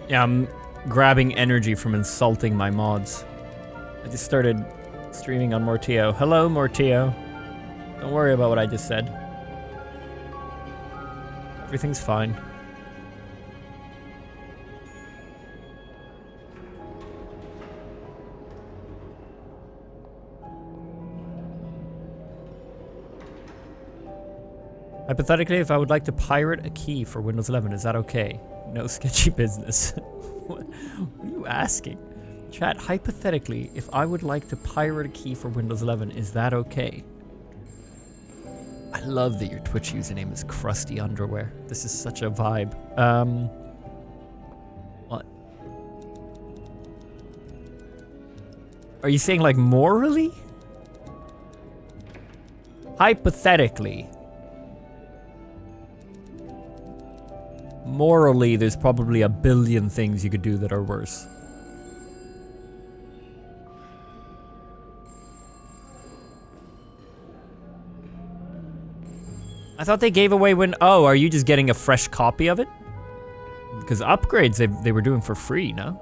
Yeah, I'm grabbing energy from insulting my mods. I just started streaming on Mortio. Hello, Mortio. Don't worry about what I just said. Everything's fine. Hypothetically, if I would like to pirate a key for Windows 11, is that okay? No sketchy business. What are you asking? Chat, hypothetically, if I would like to pirate a key for Windows 11, is that okay? I love that your Twitch username is Crusty Underwear. This is such a vibe. What? Are you saying like morally? Hypothetically. Morally, there's probably a billion things you could do that are worse. I thought they gave away when... Oh, are you just getting a fresh copy of it? Because upgrades they were doing for free, no?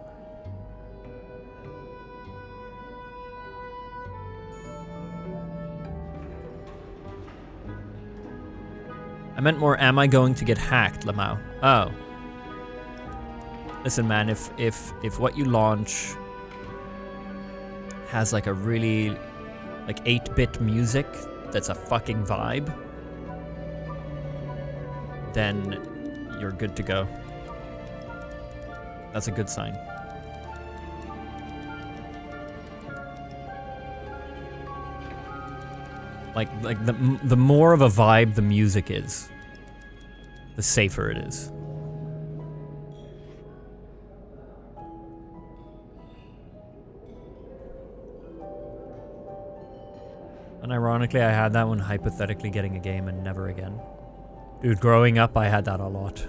I meant more, am I going to get hacked, Lamau? Oh. Listen, man, if what you launch has like a really like 8-bit music that's a fucking vibe, then you're good to go. That's a good sign. Like the more of a vibe the music is, the safer it is. And ironically, I had that when hypothetically getting a game and never again. Dude, growing up, I had that a lot.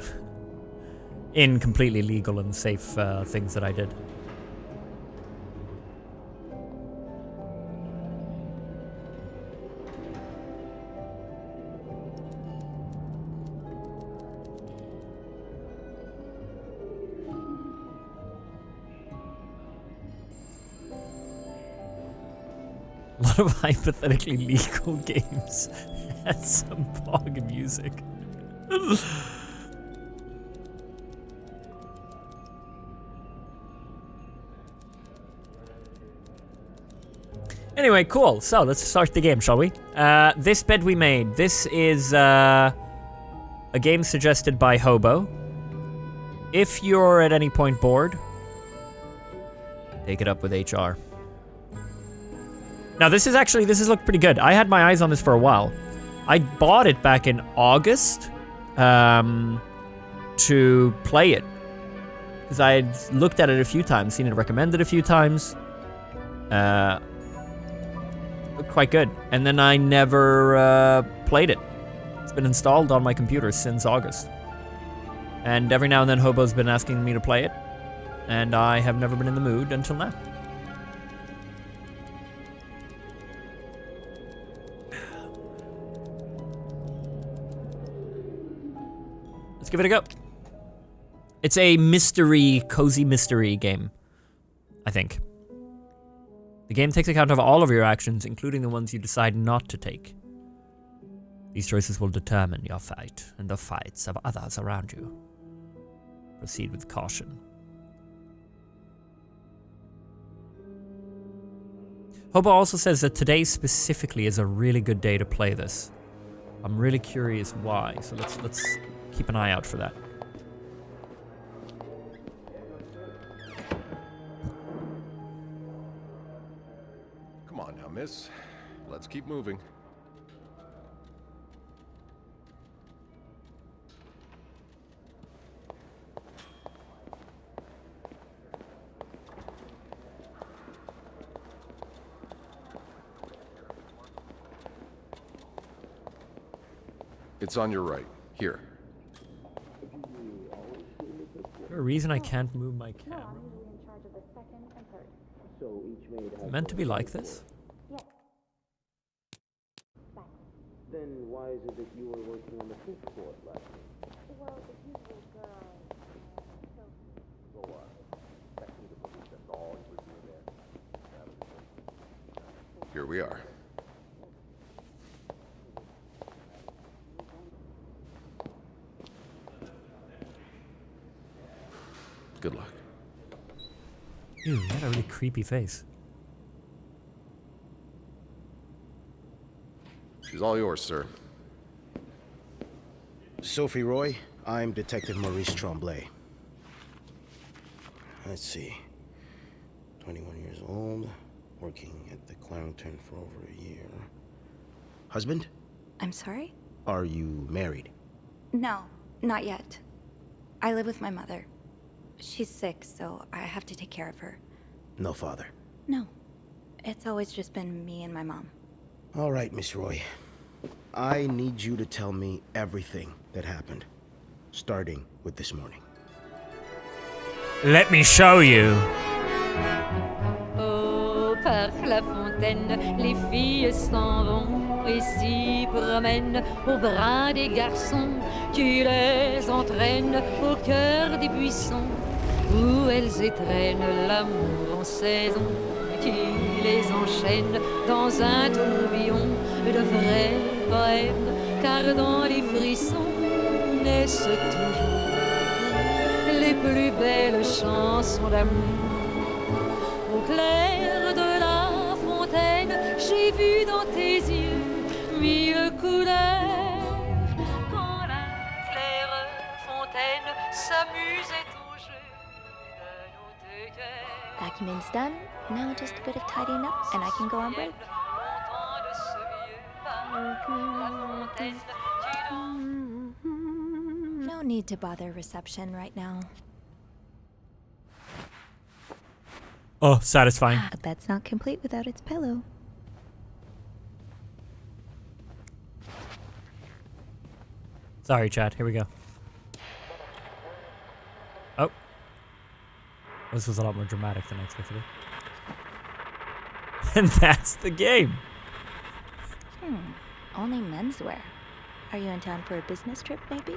In completely legal and safe things that I did. A lot of hypothetically legal games had some bog music. Anyway, cool. So let's start the game, shall we? This bed we made. This is a game suggested by Hobo. If you're at any point bored, take it up with HR. Now this has looked pretty good. I had my eyes on this for a while. I bought it back in August to play it. Because I had looked at it a few times, seen it recommended a few times. Looked quite good. And then I never played it. It's been installed on my computer since August. And every now and then Hobo's been asking me to play it. And I have never been in the mood until now. Let's give it a go. It's a mystery, cozy mystery game, I think. The game takes account of all of your actions, including the ones you decide not to take. These choices will determine your fate and the fights of others around you. Proceed with caution. Hobo also says that today specifically is a really good day to play this. I'm really curious why, so let's keep an eye out for that. Come on now, miss. Let's keep moving. It's on your right. Here. Is there a reason I can't move my camera? Is it meant to be like this? Then why is it that you were working on the fifth floor last night? Well, the usual girl, So we are. Good luck. Ew, you had a really creepy face. She's all yours, sir. Sophie Roy, I'm Detective Maurice Tremblay. Let's see. 21 years old, working at the Clarendon for over a year. Husband? I'm sorry? Are you married? No, not yet. I live with my mother. She's sick, so I have to take care of her. No father. No. It's always just been me and my mom. All right, Miss Roy. I need you to tell me everything that happened, starting with this morning. Let me show you. Oh, par la fontaine, les filles s'en vont et s'y promènent au bras des garçons. Tu les entraînes au cœur des buissons où elles étrennent l'amour en saison. Tu les enchaînes dans un tourbillon de vrais poèmes, car dans les frissons naissent toujours les plus belles chansons d'amour. Au clair de la fontaine, j'ai vu dans tes yeux mille couleurs. Quand la claire fontaine s'amusait au jeu de nos deux cœurs. Document's done. Now just a bit of tidying up and I can go on break. Longtemps de ce vieux parc, la fontaine, tu n'en No need to bother reception right now. Oh, satisfying. A bed's not complete without its pillow. Sorry, chat. Here we go. Oh. This was a lot more dramatic than I expected it. And that's the game. Only menswear. Are you in town for a business trip, maybe?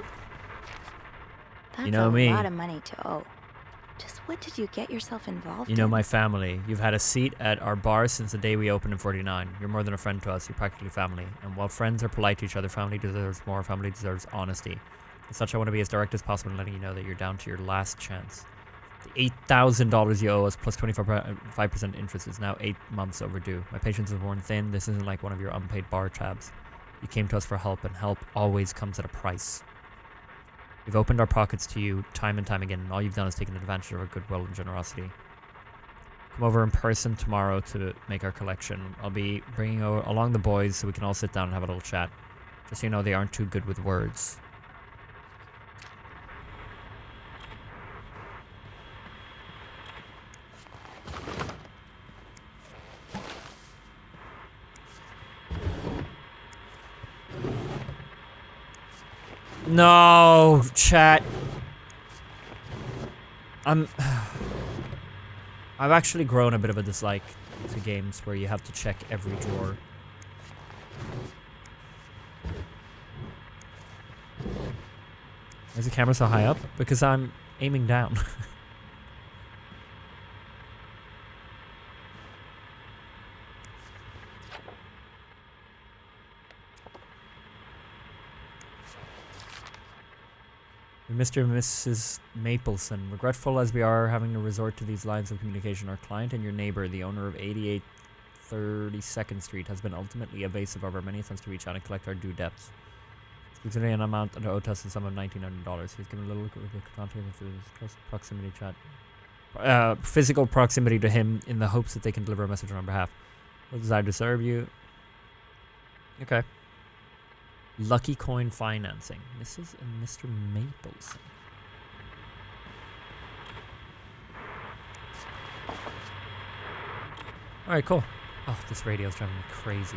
That's know a me. lot of money to owe. Just what did you get yourself involved You know in? my family. You've had a seat at our bar since the day we opened in 49. You're more than a friend to us. You're practically family. And while friends are polite to each other, family deserves more. Family deserves honesty. As such, I want to be as direct as possible in letting you know that you're down to your last chance. The $8,000 you owe us plus 25% interest is now 8 months overdue. My patience is worn thin. This isn't like one of your unpaid bar tabs. You came to us for help, and help always comes at a price. We've opened our pockets to you time and time again, and all you've done is taken advantage of our goodwill and generosity. Come over in person tomorrow to make our collection. I'll be bringing along the boys so we can all sit down and have a little chat. Just so you know, they aren't too good with words. No, chat. I've actually grown a bit of a dislike to games where you have to check every drawer. Why is the camera so high up? Because I'm aiming down. Mr. and Mrs. Mapleson, regretful as we are having to resort to these lines of communication, our client and your neighbor, the owner of 88 32nd Street, has been ultimately evasive of our many attempts to reach out and collect our due debts. Considering an amount under owed us the sum of $1,900, he's given a little contact with his close proximity chat. Physical proximity to him in the hopes that they can deliver a message on our behalf. We desire to serve you. Okay. Lucky Coin Financing. Mrs. and Mr. Mapleson. Alright, cool. Oh, this radio's driving me crazy.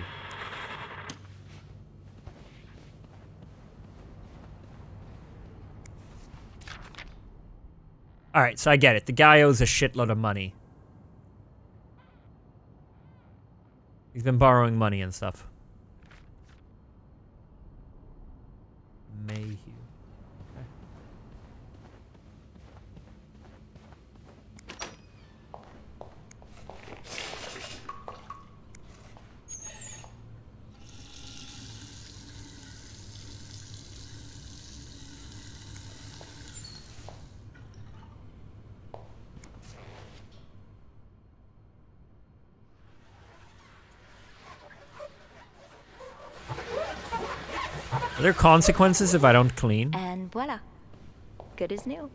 Alright, so I get it. The guy owes a shitload of money. He's been borrowing money and stuff. Mayhew. Okay. there consequences if I don't clean? And voila. Good as new.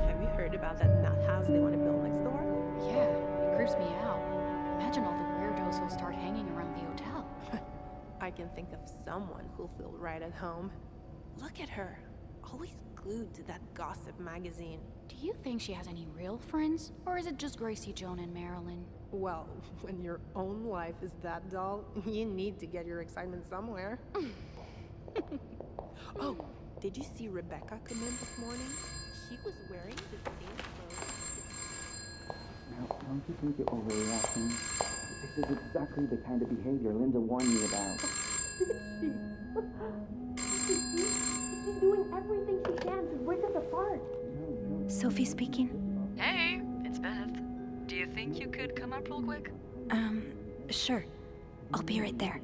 Have you heard about that nut house they want to build next door? Yeah, it creeps me out. Imagine all the weirdos who'll start hanging around the hotel. I can think of someone who'll feel right at home. Look at her, always glued to that gossip magazine. Do you think she has any real friends? Or is it just Gracie, Joan, and Marilyn? Well, when your own life is that dull, you need to get your excitement somewhere. Oh, did you see Rebecca come in this morning? She was wearing the same clothes. Now, don't you think you're overreacting? This is exactly the kind of behavior Linda warned me about. She's doing everything she can to break us apart. Sophie speaking. Hey, it's Beth. Do you think you could come up real quick? Sure. I'll be right there.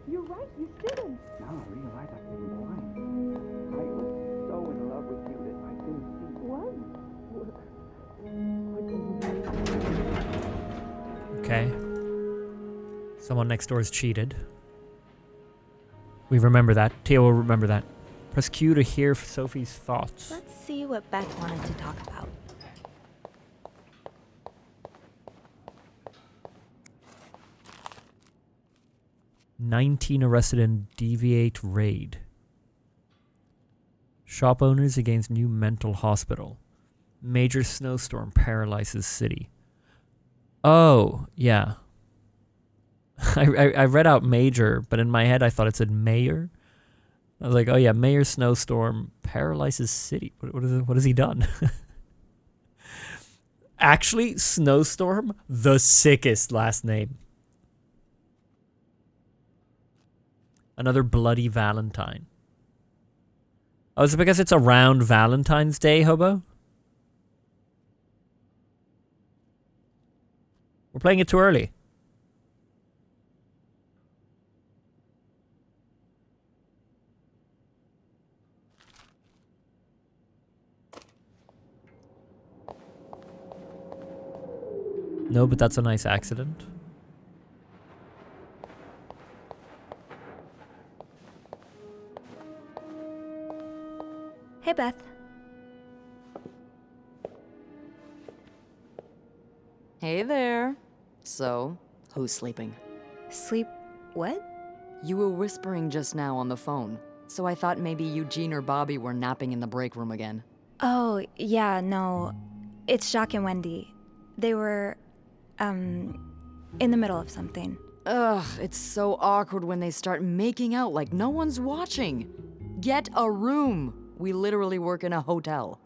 You're right, you shouldn't. Now I realize I've been blind. I was so in love with you that I didn't see. What? Okay. Someone next door is cheated. We remember that. Tia will remember that. Press Q to hear Sophie's thoughts. Let's see what Beth wanted to talk about. "19 arrested in Deviate raid. Shop owners against new mental hospital. Major snowstorm paralyzes city." Oh, yeah. I read out major, but in my head I thought it said mayor. I was like, oh yeah, mayor snowstorm paralyzes city. What has he done? Actually, Snowstorm, the sickest last name. Another bloody Valentine. Oh, is it because it's around Valentine's Day, Hobo? We're playing it too early. No, but that's a nice accident. Hey, Beth. Hey there. So, who's sleeping? Sleep what? You were whispering just now on the phone, so I thought maybe Eugene or Bobby were napping in the break room again. Oh, yeah, no. It's Jacques and Wendy. They were, in the middle of something. Ugh, it's so awkward when they start making out like no one's watching. Get a room. We literally work in a hotel.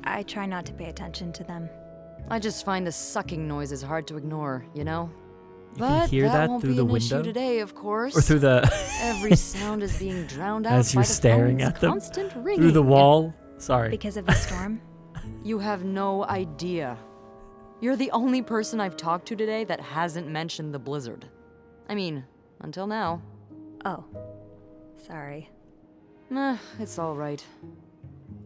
I try not to pay attention to them. I just find the sucking noises hard to ignore, you know? You can hear that won't through be the an window? issue today, of course. Or through the... Every sound is being drowned out As you're by the staring phone's at them constant ringing. through the wall. Sorry. Because of the storm? You have no idea. You're the only person I've talked to today that hasn't mentioned the blizzard. I mean, until now. Oh. Sorry. It's all right.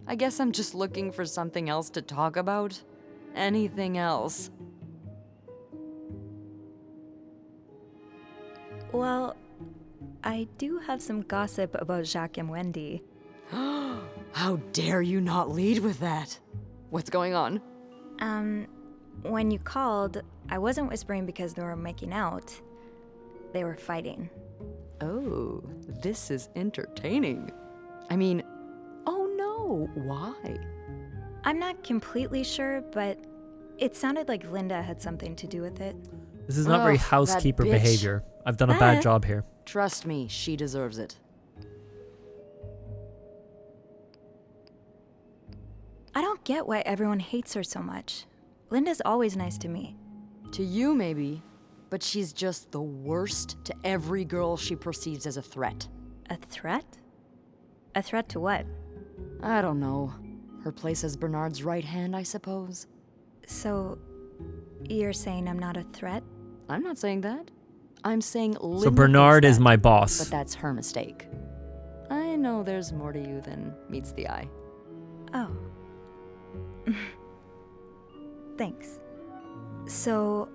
I guess I'm just looking for something else to talk about. Anything else. Well, I do have some gossip about Jacques and Wendy. How dare you not lead with that? What's going on? When you called, I wasn't whispering because they were making out. They were fighting. Oh, this is entertaining. I mean, oh no, why? I'm not completely sure, but it sounded like Linda had something to do with it. This is not very Ugh, that housekeeper bitch. behavior. I've done a bad job here. Trust me, she deserves it. I don't get why everyone hates her so much. Linda's always nice to me. To you, maybe, but she's just the worst to every girl she perceives as a threat. A threat? A threat to what? I don't know. Her place as Bernard's right hand, I suppose. So, you're saying I'm not a threat? I'm not saying that. I'm saying Linda So Bernard thinks is that, my boss. But that's her mistake. I know there's more to you than meets the eye. Oh. Thanks. So,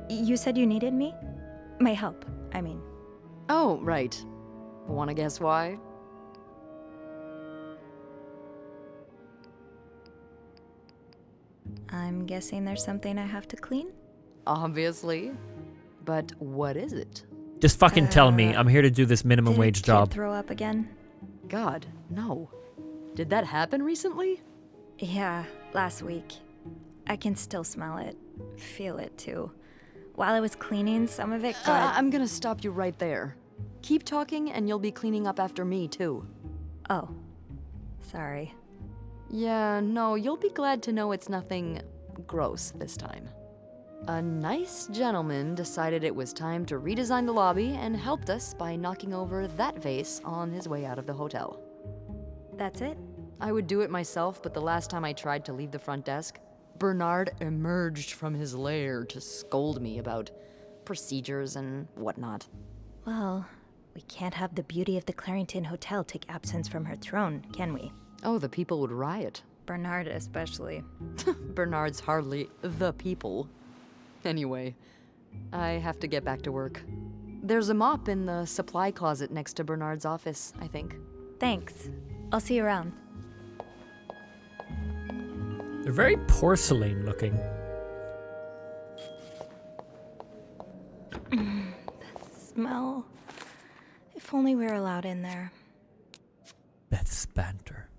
you said you needed me? My help, I mean. Oh, right. Wanna guess why? I'm guessing there's something I have to clean? Obviously. But what is it? Just fucking tell me. I'm here to do this minimum Did wage a kid job. throw up again? God, no. Did that happen recently? Yeah, last week. I can still smell it. Feel it too. While I was cleaning, some of it got... I'm gonna stop you right there. Keep talking and you'll be cleaning up after me, too. Oh. Sorry. Yeah, no, you'll be glad to know it's nothing gross this time. A nice gentleman decided it was time to redesign the lobby and helped us by knocking over that vase on his way out of the hotel. That's it? I would do it myself, but the last time I tried to leave the front desk, Bernard emerged from his lair to scold me about procedures and whatnot. Well, we can't have the beauty of the Clarington Hotel take absence from her throne, can we? Oh, the people would riot. Bernard especially. Bernard's hardly the people. Anyway, I have to get back to work. There's a mop in the supply closet next to Bernard's office, I think. Thanks. I'll see you around. They're very porcelain looking. That smell. If only we were allowed in there. Beth's banter.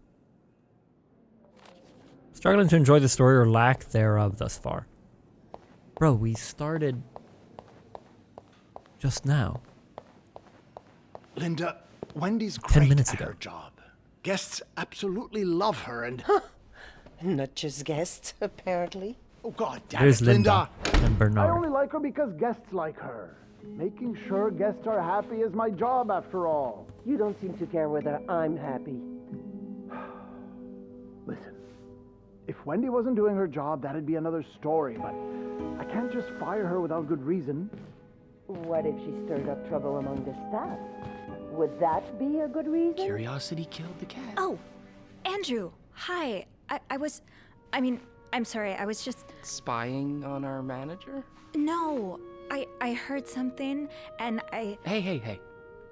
Struggling to enjoy the story or lack thereof thus far. Bro, we started just now. Linda, Wendy's 10 great minutes at ago. her job. Guests absolutely love her and... Not just guests, apparently. Oh, God damn There's it, Linda and I Bernard. only like her because guests like her. Making sure guests are happy is my job, after all. You don't seem to care whether I'm happy. Listen, if Wendy wasn't doing her job, that'd be another story, but I can't just fire her without good reason. What if she stirred up trouble among the staff? Would that be a good reason? Curiosity killed the cat. Oh, Andrew. Hi. I'm sorry. I was just... Spying on our manager? No. I heard something, and I... Hey.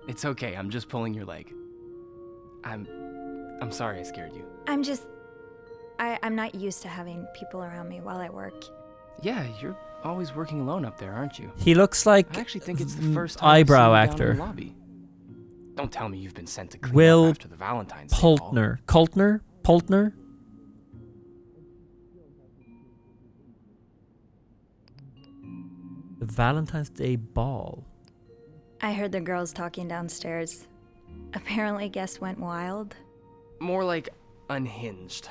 It's okay, I'm just pulling your leg. I'm sorry I scared you. I'm just... I'm not used to having people around me while I work. Yeah, you're always working alone up there, aren't you? He looks like I actually think it's the first time eyebrow I've seen you actor. down in the lobby. Don't tell me you've been sent to clean Will up after the Valentine's Day ball. Poultner? The Valentine's Day ball. I heard the girls talking downstairs. Apparently guests went wild. More like unhinged.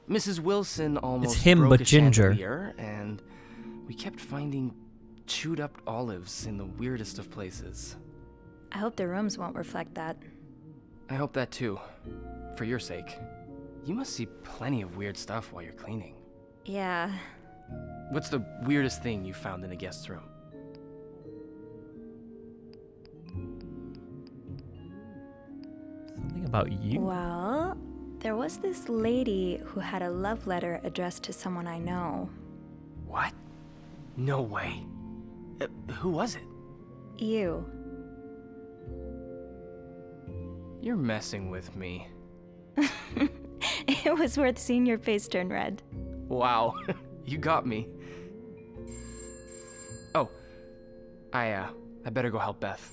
Mrs. Wilson almost him, broke but a ginger. chandelier, and we kept finding chewed up olives in the weirdest of places. I hope the rooms won't reflect that. I hope that too. For your sake. You must see plenty of weird stuff while you're cleaning. Yeah. What's the weirdest thing you found in a guest's room? Something about you? Well, there was this lady who had a love letter addressed to someone I know. What? No way. Who was it? You. You're messing with me. It was worth seeing your face turn red. Wow, you got me. Oh, I better go help Beth.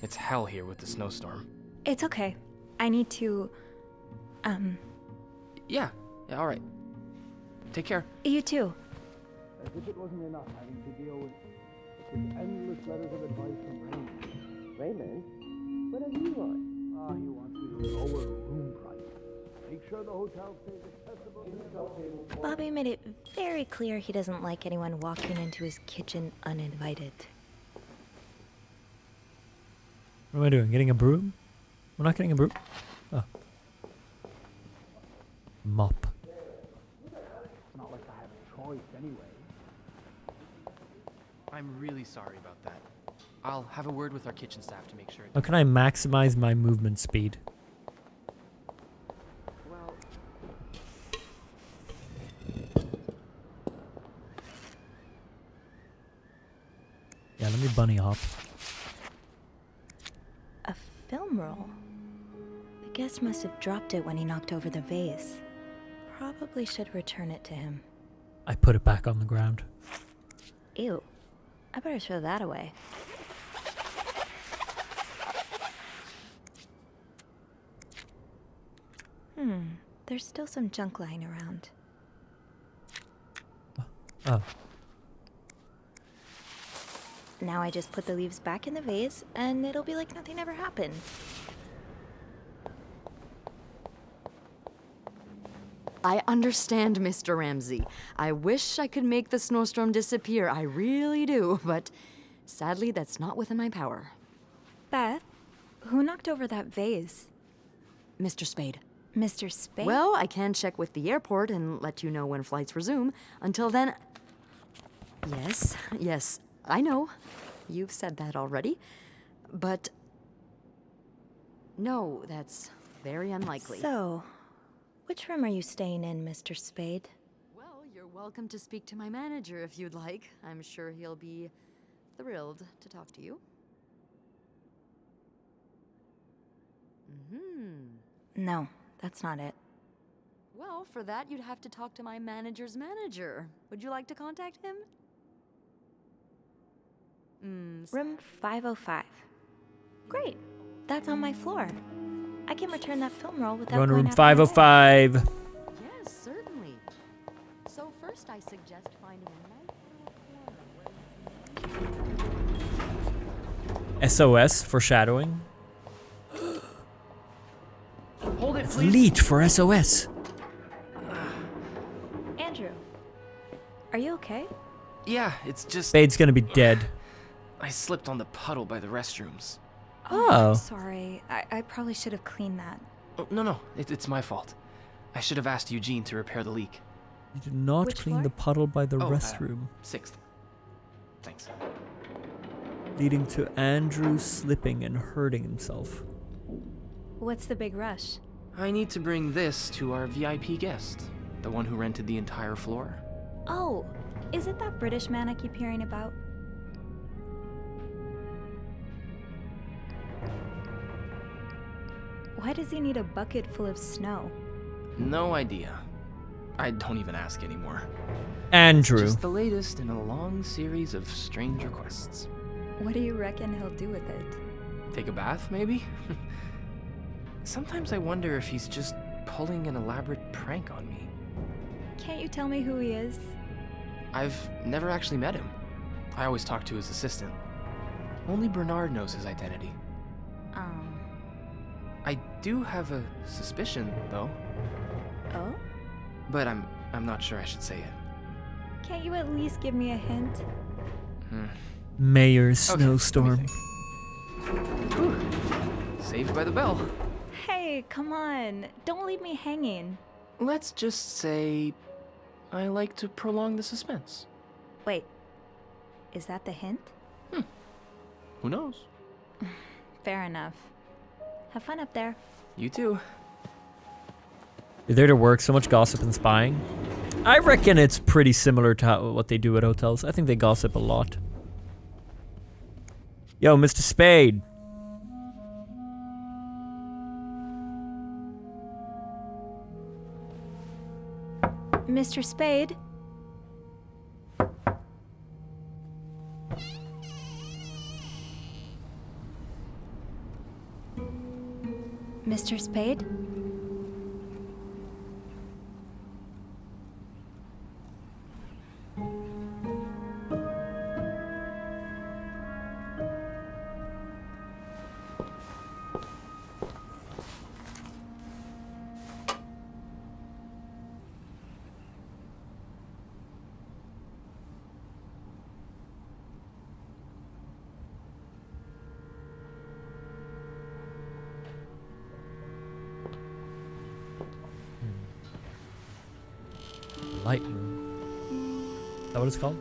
It's hell here with the snowstorm. It's okay. I need to, Yeah, all right. Take care. You too. As if it wasn't enough having to deal with endless letters of advice from Raymond. Raymond? What does he want? He wants me to lower room price. Make sure the hotel stays accessible to Bobby made it very clear he doesn't like anyone walking into his kitchen uninvited. What am I doing? Getting a broom? We're not getting a broom? Oh. Mop. It's not like I have a choice anyway. I'm really sorry about that. I'll have a word with our kitchen staff to make sure. How can I maximize my movement speed? Well, Yeah, let me bunny hop. A film roll? The guest must have dropped it when he knocked over the vase. Probably should return it to him. I put it back on the ground. Ew. I better throw that away. There's still some junk lying around. Oh. Now I just put the leaves back in the vase, and it'll be like nothing ever happened. I understand, Mr. Ramsey. I wish I could make the snowstorm disappear. I really do, but sadly, that's not within my power. Beth, who knocked over that vase? Mr. Spade. Mr. Spade? Well, I can check with the airport and let you know when flights resume. Until then... Yes, I know. You've said that already. But... no, that's very unlikely. So, which room are you staying in, Mr. Spade? Well, you're welcome to speak to my manager if you'd like. I'm sure he'll be thrilled to talk to you. No, that's not it. Well, for that, you'd have to talk to my manager's manager. Would you like to contact him? Room 505. Great. That's on my floor. I can return that film roll without Run going room out of my way. 505. Yes, certainly. So first, I suggest finding a nice... SOS, foreshadowing. hold it, please. Delete for SOS. Andrew, are you okay? Yeah, it's just... Spade's gonna be dead. I slipped on the puddle by the restrooms. Oh. I'm sorry. I probably should have cleaned that. Oh, no, it's my fault. I should have asked Eugene to repair the leak. You did not Which clean floor? the puddle by the Oh, restroom, 6th. Thanks. leading to Andrew slipping and hurting himself. What's the big rush? I need to bring this to our VIP guest, the one who rented the entire floor. Oh, is it that British man I keep hearing about? Why does he need a bucket full of snow? No idea. I don't even ask anymore. Andrew. Just the latest in a long series of strange requests. What do you reckon he'll do with it? Take a bath, maybe? Sometimes I wonder if he's just pulling an elaborate prank on me. Can't you tell me who he is? I've never actually met him. I always talk to his assistant. Only Bernard knows his identity. I do have a suspicion, though. Oh? But I'm not sure I should say it. Can't you at least give me a hint? Mayor's snowstorm. Whew. Saved by the bell. Hey, come on. Don't leave me hanging. Let's just say I like to prolong the suspense. Wait. Is that the hint? Who knows? Fair enough. Have fun up there. You too. You're there to work, so much gossip and spying. I reckon it's pretty similar to what they do at hotels. I think they gossip a lot. Yo, Mr. Spade. Mr. Spade? Mr. Spade? Lightroom. Is that what it's called?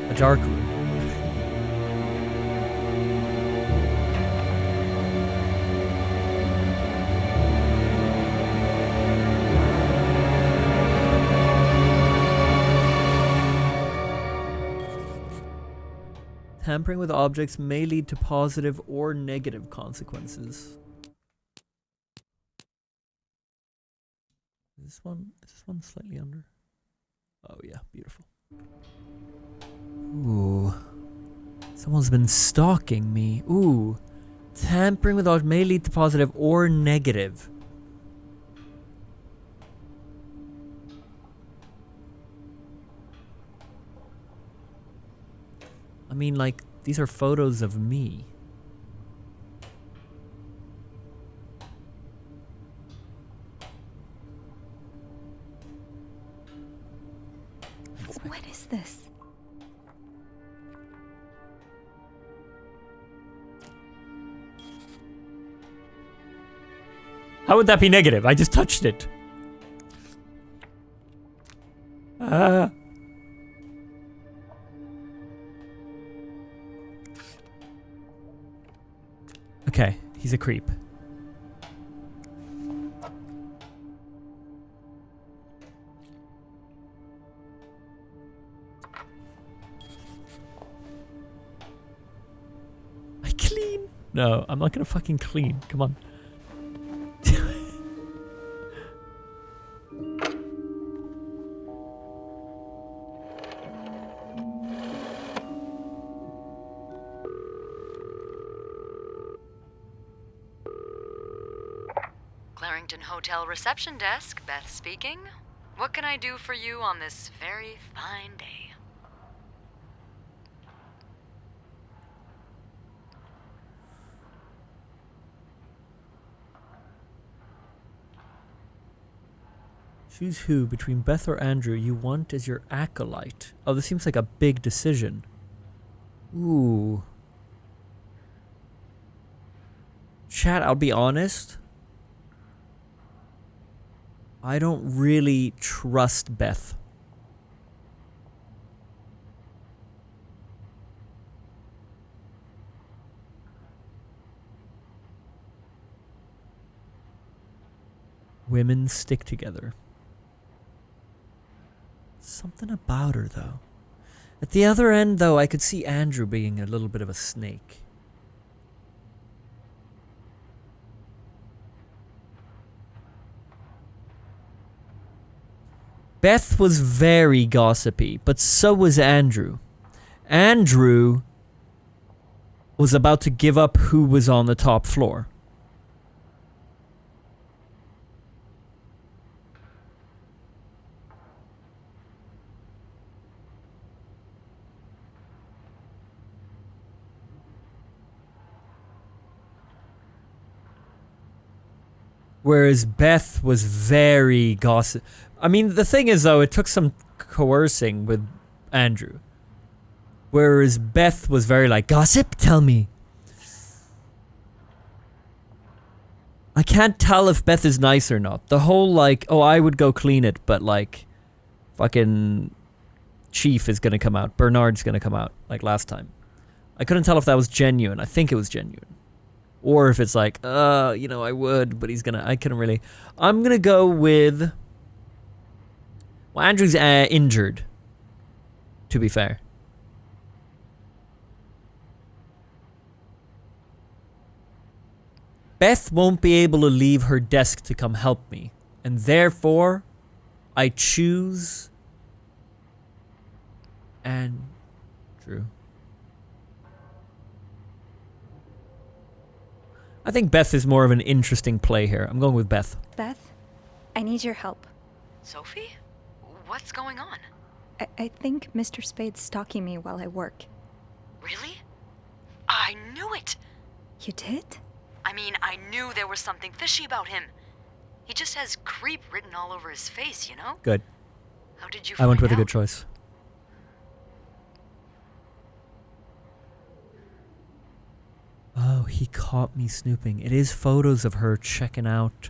A dark room. Tampering with objects may lead to positive or negative consequences. Is this one slightly under? Oh yeah, beautiful. Ooh. Someone's been stalking me. Ooh. Tampering with objects may lead to positive or negative. I mean, like, these are photos of me. What is this? How would that be negative? I just touched it. Okay, he's a creep. I clean. No, I'm not gonna fucking clean. Come on. Clarington Hotel reception desk, Beth speaking. What can I do for you on this very fine day? Choose who between Beth or Andrew you want as your acolyte. Oh, this seems like a big decision. Ooh. Chat, I'll be honest. I don't really trust Beth. Women stick together. Something about her, though. At the other end, though, I could see Andrew being a little bit of a snake. Beth was very gossipy, but so was Andrew. Andrew was about to give up who was on the top floor. Whereas Beth was very gossip. I mean, the thing is, though, it took some coercing with Andrew. Whereas Beth was very like, gossip, tell me. I can't tell if Beth is nice or not. The whole like, oh, I would go clean it, but like, fucking Chief is gonna come out. Bernard's gonna come out, like last time. I couldn't tell if that was genuine. I think it was genuine. Or if it's like, you know, I would, but he's gonna, I couldn't really. I'm gonna go with, well, Andrew's injured, to be fair. Beth won't be able to leave her desk to come help me. And therefore, I choose Andrew. I think Beth is more of an interesting play here. I'm going with Beth. Beth, I need your help. Sophie? What's going on? I think Mr. Spade's stalking me while I work. Really? I knew it! You did? I mean, I knew there was something fishy about him. He just has creep written all over his face, you know? Good. How did you I went find with a out? good choice. Oh, he caught me snooping. It is photos of her checking out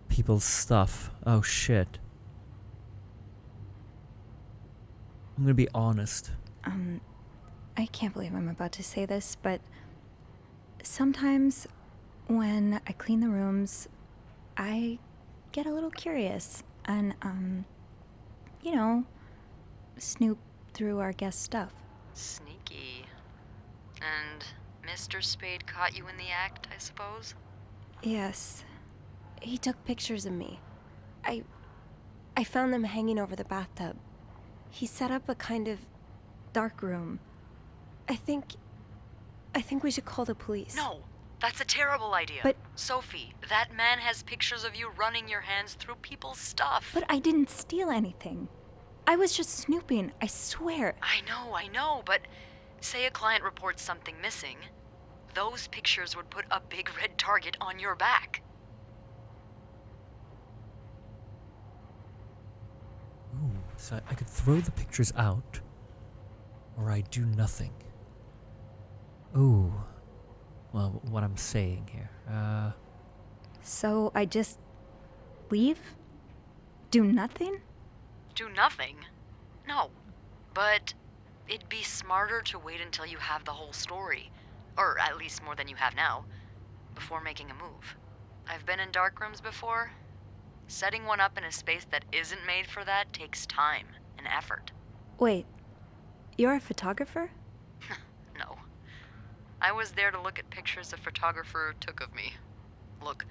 people's stuff. Oh, shit. I'm gonna be honest. I can't believe I'm about to say this, but sometimes when I clean the rooms, I get a little curious and, you know, snoop through our guest stuff. Sneaky. And Mr. Spade caught you in the act, I suppose? Yes. He took pictures of me. I found them hanging over the bathtub. He set up a kind of dark room. I think we should call the police. No, that's a terrible idea. But- Sophie, that man has pictures of you running your hands through people's stuff. But I didn't steal anything. I was just snooping, I swear. I know, but say a client reports something missing, those pictures would put a big red target on your back. Ooh, so I could throw the pictures out, or I do nothing. Ooh. Well, what I'm saying here. So I just leave? Do nothing? Do nothing? No. But it'd be smarter to wait until you have the whole story. Or at least more than you have now. Before making a move. I've been in dark rooms before. Setting one up in a space that isn't made for that takes time and effort. Wait, you're a photographer? No. I was there to look at pictures a photographer took of me. Look,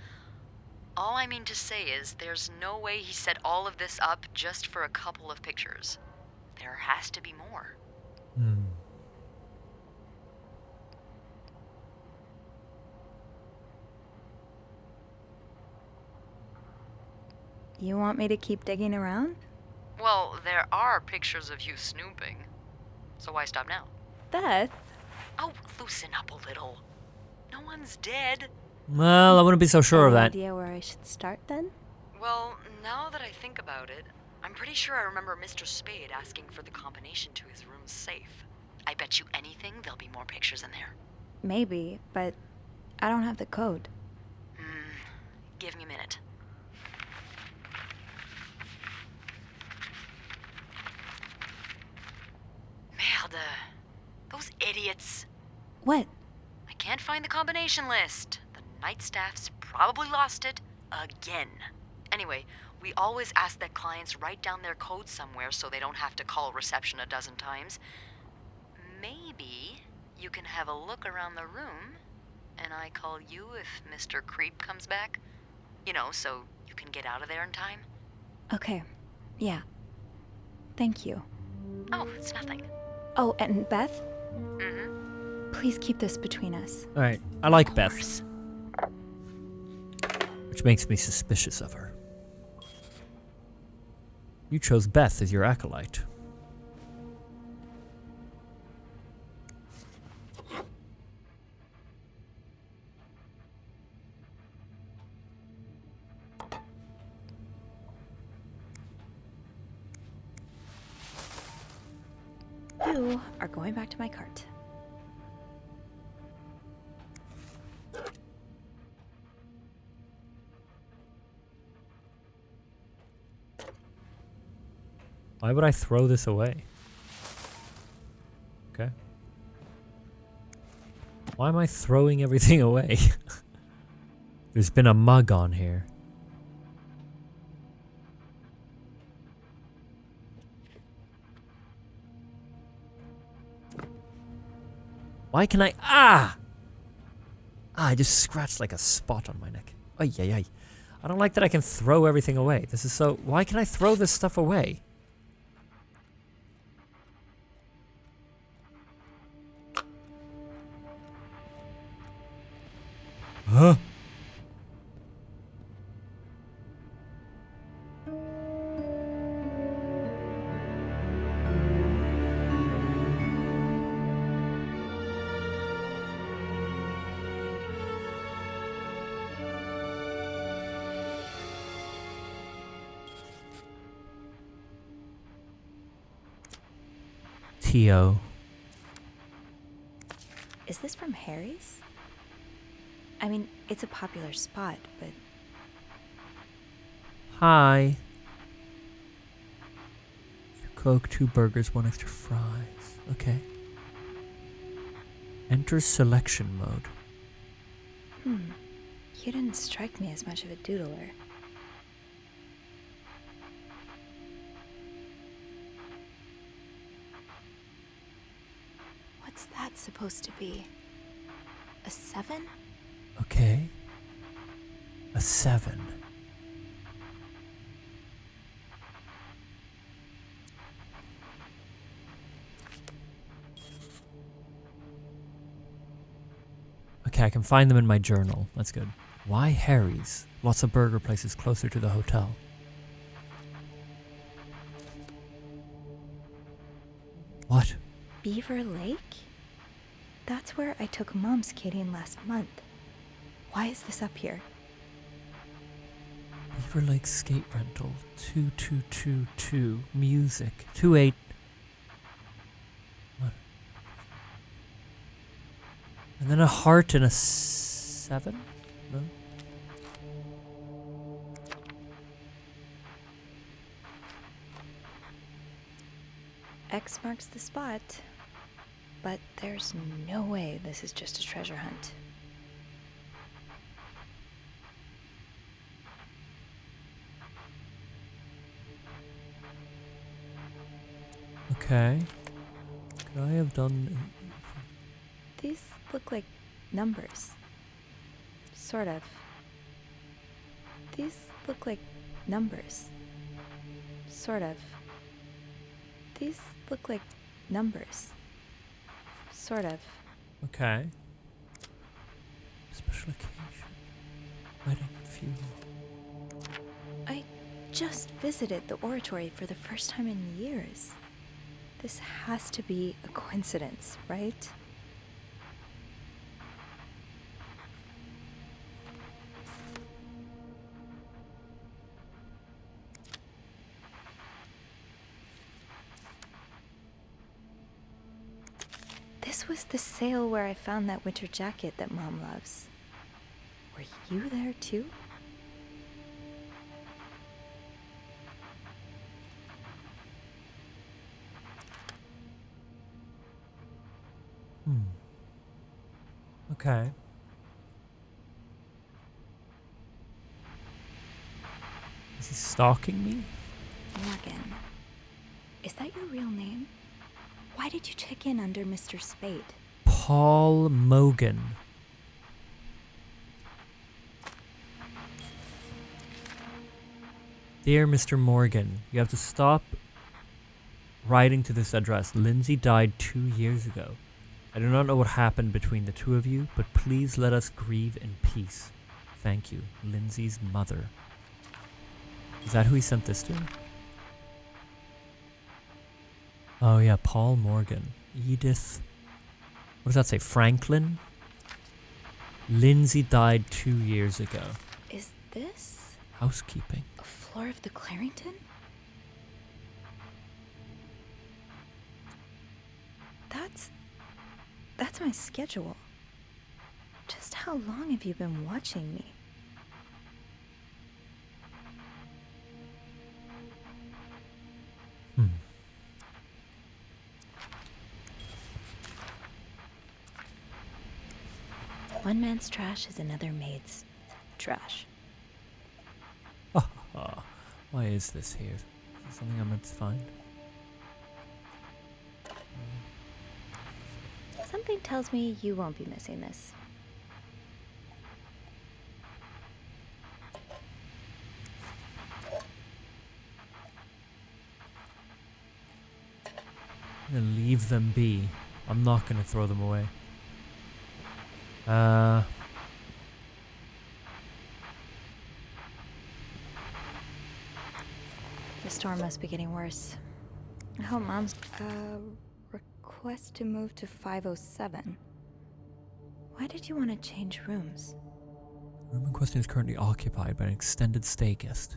all I mean to say is there's no way he set all of this up just for a couple of pictures. There has to be more. You want me to keep digging around? Well, there are pictures of you snooping. So why stop now? Beth? Oh, loosen up a little. No one's dead. Well, I wouldn't be so sure of Any that. idea where I should start then? Well, now that I think about it, I'm pretty sure I remember Mr. Spade asking for the combination to his room's safe. I bet you anything there'll be more pictures in there. Maybe, but I don't have the code. Give me a minute. Merde. Those idiots. What? I can't find the combination list. The night staff's probably lost it again. Anyway, we always ask that clients write down their code somewhere so they don't have to call reception a dozen times. Maybe you can have a look around the room, and I call you if Mr. Creep comes back. You know, so you can get out of there in time. Okay, yeah. Thank you. Oh, it's nothing. Oh, and Beth? Mm-hmm. Please keep this between us. Alright, I like Beth. Which makes me suspicious of her. You chose Beth as your acolyte. You are going back to my cart. Why would I throw this away? Okay. Why am I throwing everything away? There's been a mug on here. Why can I... I just scratched like a spot on my neck. Ay, ay, ay. I don't like that I can throw everything away. This is so... Why can I throw this stuff away? Huh? T.O. Is this from Harry's? I mean, it's a popular spot, but Hi. Coke, 2 burgers, 1 extra fries. Okay. Enter selection mode. you didn't strike me as much of a doodler. What's that supposed to be? A 7? Okay. A 7. Okay, I can find them in my journal. That's good. Why Harry's? Lots of burger places closer to the hotel. What? Beaver Lake? That's where I took Mom skating last month. Why is this up here? Beaver Lake Skate Rental. 2222. Music. 28. What? And then a heart and a 7? No? X marks the spot. But there's no way this is just a treasure hunt. Okay. Could I have done... These look like numbers. Sort of. These look like numbers. Sort of. These look like numbers. Sort of. Okay. Special occasion. Wedding, funeral. I just visited the oratory for the first time in years. This has to be a coincidence, right? This was the sale where I found that winter jacket that Mom loves. Were you there too? Okay. Is he stalking me? Morgan. Is that your real name? Why did you check in under Mr. Spade? Paul Mogan. Dear Mr. Morgan, you have to stop writing to this address. Lindsay died 2 years ago. I do not know what happened between the two of you, but please let us grieve in peace. Thank you, Lindsay's mother. Is that who he sent this to? Oh yeah, Paul Morgan. Edith. What does that say? Franklin? Lindsay died 2 years ago. Is this Housekeeping. a floor of the Clarington? That's my schedule. Just how long have you been watching me? One man's trash is another maid's trash. Why is this here? Is this something I'm meant to find? Something tells me you won't be missing this. I'm gonna leave them be. I'm not gonna throw them away. The storm must be getting worse. I hope Mom's request to move to 507. Why did you want to change rooms? The room in question is currently occupied by an extended stay guest.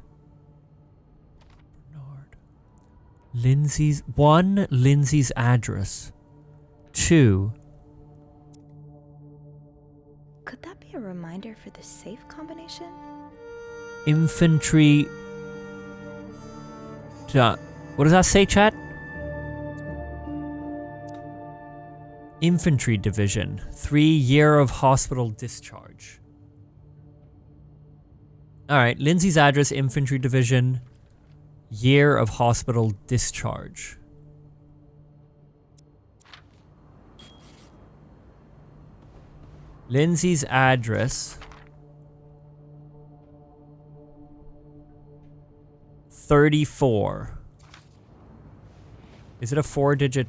Bernard. Lindsay's address. 2. Could that be a reminder reminder for the safe combination? Infantry. What does that say, chat? Infantry division. 3 year of hospital discharge. Alright, Lindsay's address, infantry division. Year of hospital discharge. Lindsay's address. 34. Is it a 4-digit?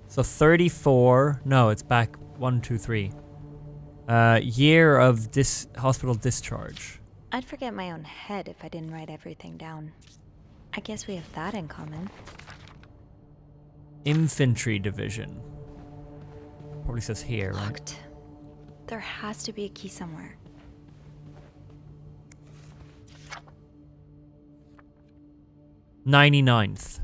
So 34. No, it's back 1, 2, 3. Year of hospital discharge. I'd forget my own head if I didn't write everything down. I guess we have that in common. Infantry division. Probably says here, right? Locked. There has to be a key somewhere. 99th.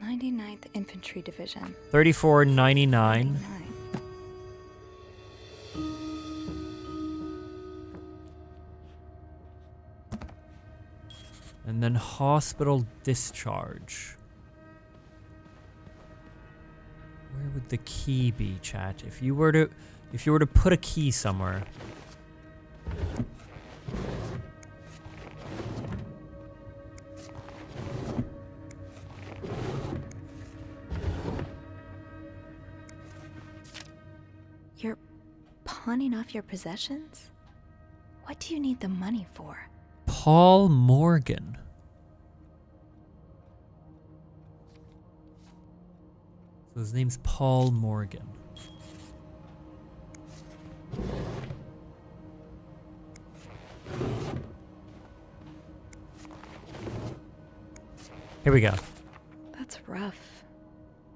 99th Infantry Division. 3499. And then hospital discharge. Where would the key be, chat? If you were to put a key somewhere. You're pawning off your possessions? What do you need the money for? Paul Morgan. So his name's Paul Morgan. Here we go. That's rough.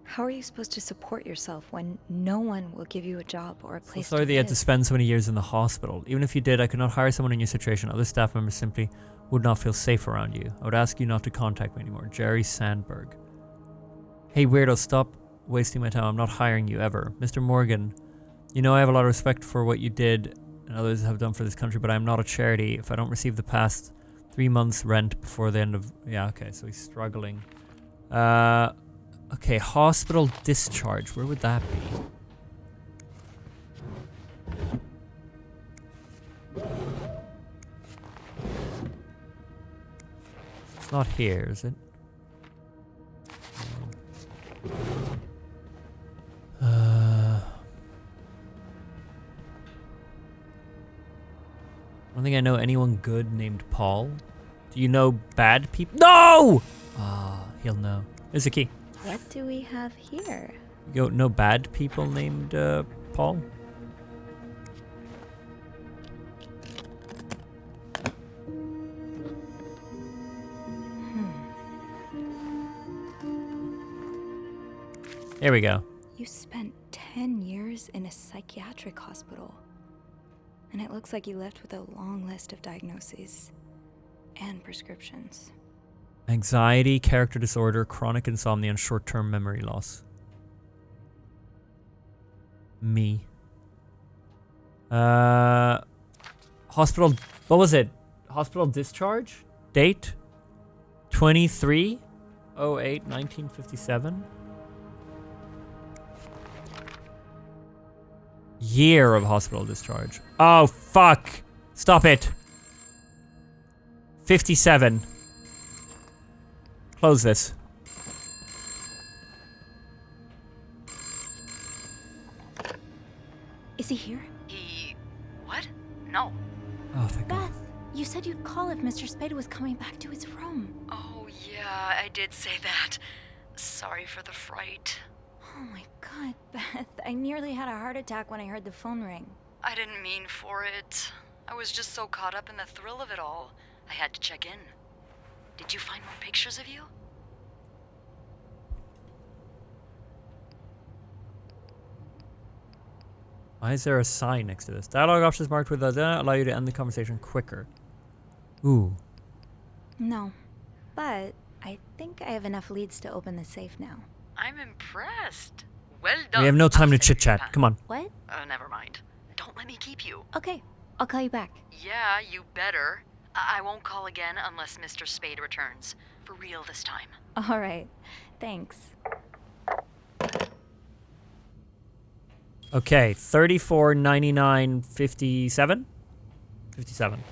How are you supposed to support yourself when no one will give you a job or a So place sorry to that you had to live? spend so many years in the hospital. Even if you did, I could not hire someone in your situation. Other staff members simply would not feel safe around you. I would ask you not to contact me anymore. Jerry Sandberg. Hey, weirdo, stop wasting my time. I'm not hiring you ever. Mr. Morgan, you know I have a lot of respect for what you did and others have done for this country, but I'm not a charity. If I don't receive the past 3 months' rent before the end of... Yeah, okay, so he's struggling. Okay, hospital discharge. Where would that be? It's not here, is it? I don't think I know anyone good named Paul. Do you know bad people? No! Ah, he'll know. There's a key. What do we have here? You know bad people named Paul? There we go. You spent 10 years in a psychiatric hospital. And it looks like you left with a long list of diagnoses and prescriptions. Anxiety, character disorder, chronic insomnia, and short-term memory loss. Me. Hospital... What was it? Hospital discharge? Date? 23/08/1957? Year of hospital discharge. Oh, fuck! Stop it! 57. Close this. Is he here? What? No. Oh, thank God. Beth, you said you'd call if Mr. Spade was coming back to his room. Oh, yeah, I did say that. Sorry for the fright. Oh my God, Beth. I nearly had a heart attack when I heard the phone ring. I didn't mean for it. I was just so caught up in the thrill of it all. I had to check in. Did you find more pictures of you? Why is there a sign next to this? Dialogue options marked with allow you to end the conversation quicker. Ooh. No, but I think I have enough leads to open the safe now. I'm impressed. Well done. We have no time to chit chat. Come on. What? Never mind. Don't let me keep you. Okay, I'll call you back. Yeah, you better. I won't call again unless Mr. Spade returns. For real this time. All right, thanks. Okay, 34, 99, 57? 57.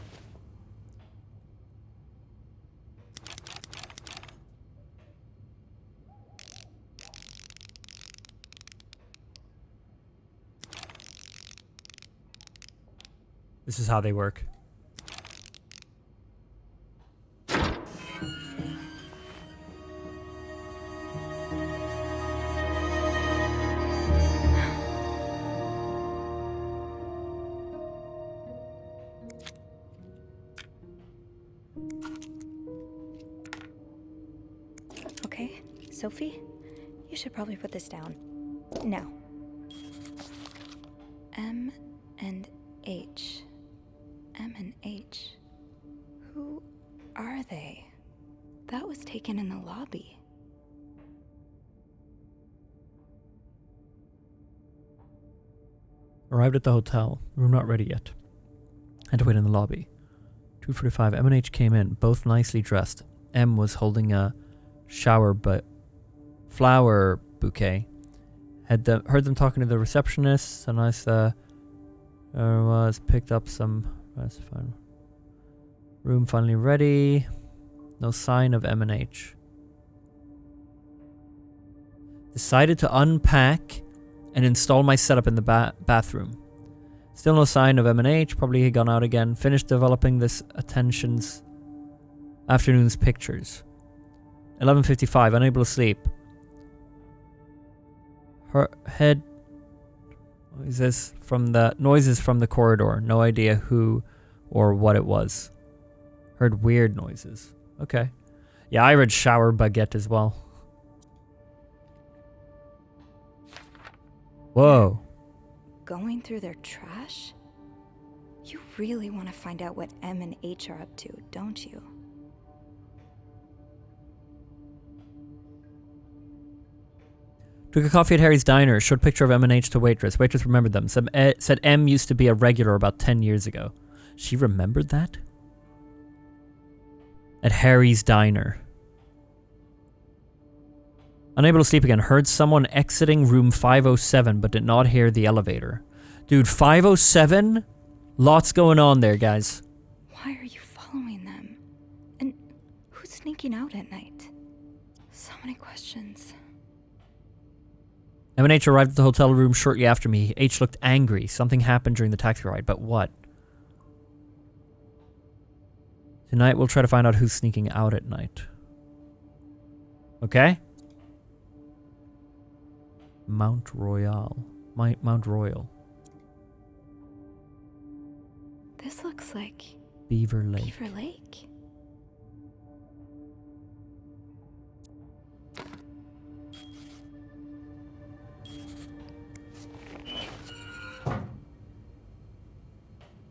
This is how they work. Okay, Sophie, you should probably put this down. Now. M and H. M and H. Who are they? That was taken in the lobby. Arrived at the hotel. Room not ready yet. Had to wait in the lobby. 2:45. M and H came in, both nicely dressed. M was holding a flower bouquet. Heard them talking to the receptionist. A nice was picked up some. That's fine. Room finally ready. No sign of M and H. Decided to unpack and install my setup in the bathroom. Still no sign of M and H. Probably he gone out again. Finished developing this afternoon's pictures. 11:55. Unable to sleep. Her head. Noises from the corridor. No idea who or what it was. Heard weird noises. Okay. Yeah, I read shower baguette as well. Whoa. Going through their trash? You really want to find out what M and H are up to, don't you? Took a coffee at Harry's Diner. Showed picture of M and H to waitress. Waitress remembered them. Said M used to be a regular about 10 years ago. She remembered that? At Harry's Diner. Unable to sleep again. Heard someone exiting room 507 but did not hear the elevator. Dude, 507? Lots going on there, guys. Why are you following them? And who's sneaking out at night? So many questions. M and H arrived at the hotel room shortly after me. H looked angry. Something happened during the taxi ride, but what? Tonight we'll try to find out who's sneaking out at night. Okay? Mount Royal. Mount Royal. This looks like Beaver Lake. Beaver Lake.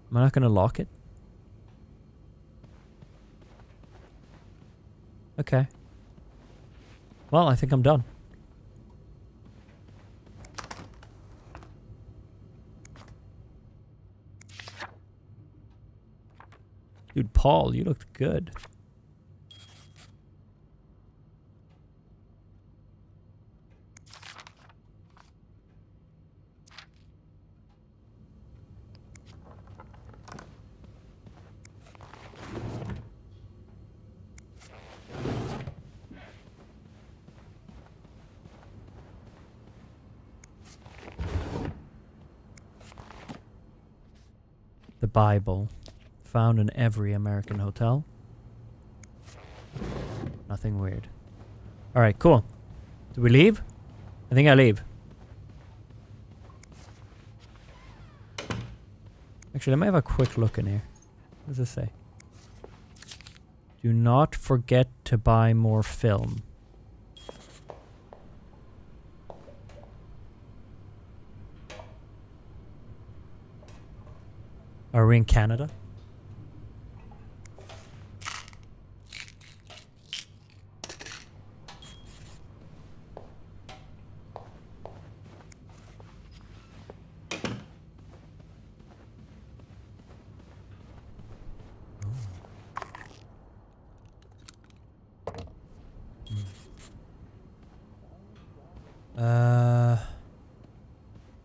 Am I not going to lock it? Okay. Well, I think I'm done. Dude, Paul, you looked good. The Bible. Found in every American hotel. Nothing weird. Alright, cool. Do we leave? I think I leave. Actually, let me have a quick look in here. What does this say? Do not forget to buy more film. Are we in Canada?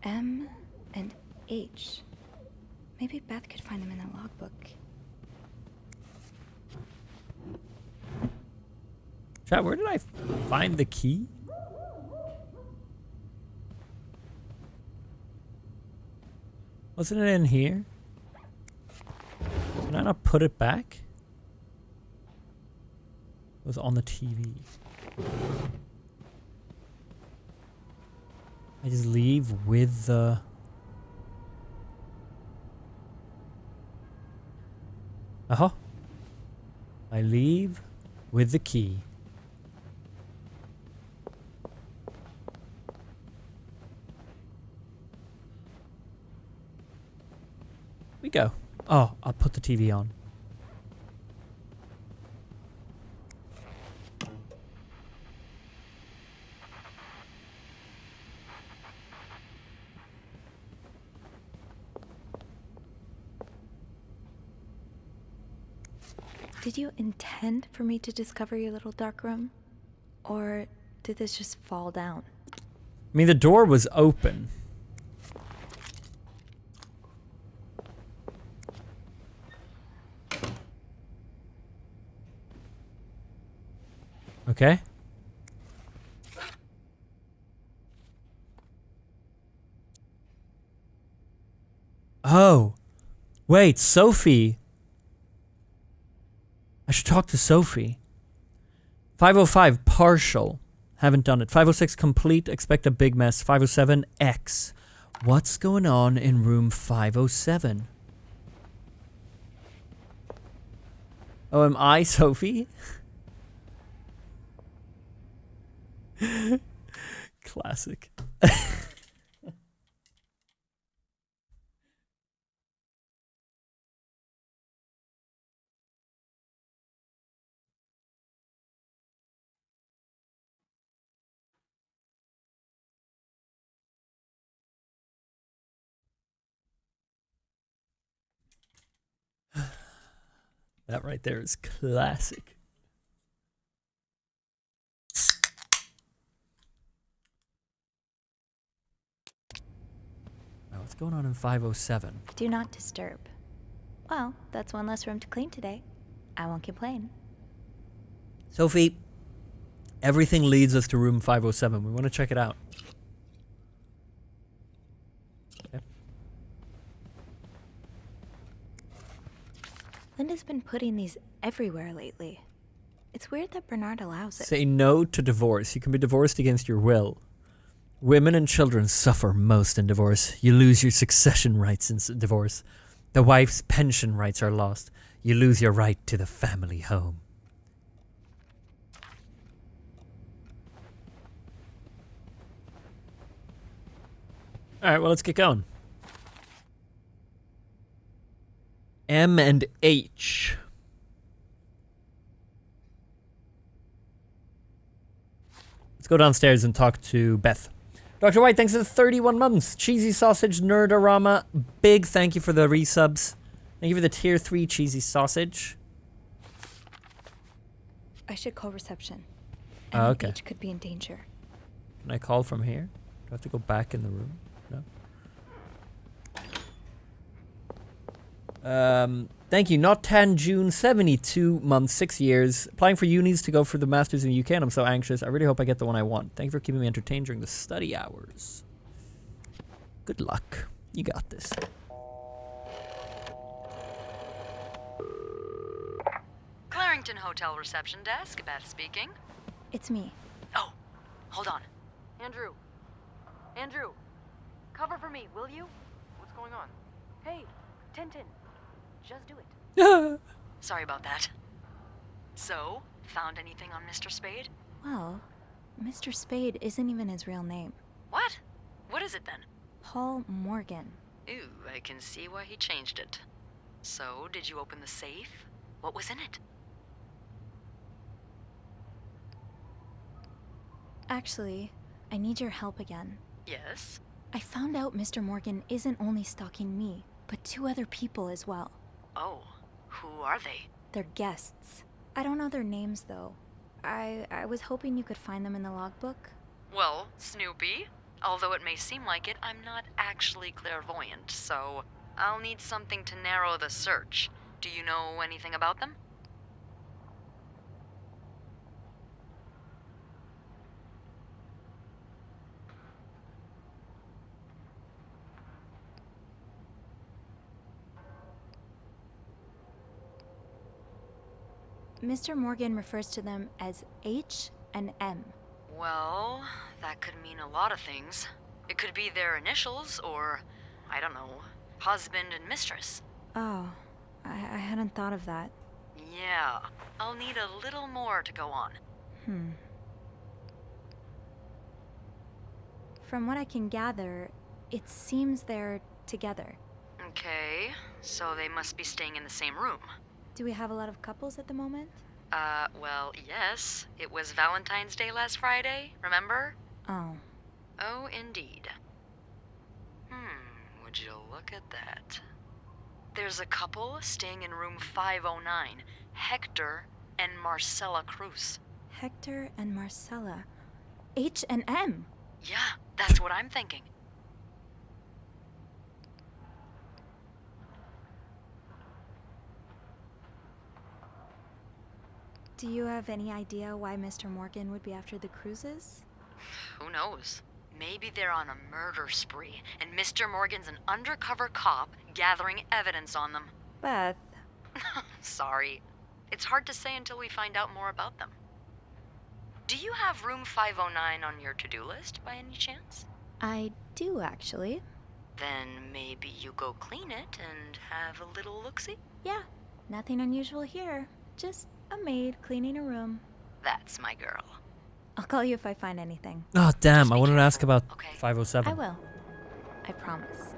M and H. Maybe Beth could find them in the logbook. Chat, where did I find the key? Wasn't it in here? Can I not put it back? It was on the TV. I just leave with the... Uh-huh. I leave with the key. We go. Oh, I'll put the TV on. Did you intend for me to discover your little dark room? Or did this just fall down? I mean, the door was open. Okay. Oh. Wait, Sophie. I should talk to Sophie. 505, partial. Haven't done it. 506, complete. Expect a big mess. 507, X. What's going on in room 507? Oh, am I Sophie? Classic. That right there is classic. Now, what's going on in 507? Do not disturb. Well, that's one less room to clean today. I won't complain. Sophie, everything leads us to room 507. We want to check it out. Okay. Linda's been putting these everywhere lately. It's weird that Bernard allows it. Say no to divorce. You can be divorced against your will. Women and children suffer most in divorce. You lose your succession rights in divorce. The wife's pension rights are lost. You lose your right to the family home. Alright, well, let's get going. M and H. Let's go downstairs and talk to Beth. Dr. White, thanks for the 31 months. Cheesy Sausage Nerdorama, big thank you for the resubs. Thank you for the tier 3 cheesy sausage. I should call reception. Okay. H could be in danger. Can I call from here? Do I have to go back in the room? No. Thank you. Not Tan June, 72 months, 6 years. Applying for unis to go for the masters in the UK, and I'm so anxious. I really hope I get the one I want. Thank you for keeping me entertained during the study hours. Good luck. You got this. Clarington Hotel reception desk, Beth speaking. It's me. Oh, hold on. Andrew. Andrew. Cover for me, will you? What's going on? Hey, Tintin. Just do it. Sorry about that. So, found anything on Mr. Spade? Well, Mr. Spade isn't even his real name. What? What is it then? Paul Morgan. Ooh, I can see why he changed it. So, did you open the safe? What was in it? Actually, I need your help again. Yes? I found out Mr. Morgan isn't only stalking me, but 2 other people as well. Oh, who are they? They're guests. I don't know their names, though. I was hoping you could find them in the logbook. Well, Snoopy, although it may seem like it, I'm not actually clairvoyant, so I'll need something to narrow the search. Do you know anything about them? Mr. Morgan refers to them as H and M. Well, that could mean a lot of things. It could be their initials, or, I don't know, husband and mistress. Oh, I hadn't thought of that. Yeah, I'll need a little more to go on. From what I can gather, it seems they're together. Okay, so they must be staying in the same room. Do we have a lot of couples at the moment? Well, yes. It was Valentine's Day last Friday, remember? Oh. Oh, indeed. Would you look at that? There's a couple staying in room 509, Hector and Marcella Cruz. Hector and Marcella. H and M. Yeah, that's what I'm thinking. Do you have any idea why Mr. Morgan would be after the Cruzes? Who knows? Maybe they're on a murder spree, and Mr. Morgan's an undercover cop gathering evidence on them. Beth. Sorry. It's hard to say until we find out more about them. Do you have room 509 on your to-do list by any chance? I do, actually. Then maybe you go clean it and have a little look-see? Yeah, nothing unusual here. Just a maid cleaning a room. That's my girl. I'll call you if I find anything. Oh, damn. I wanted to ask about 507. I will. I promise.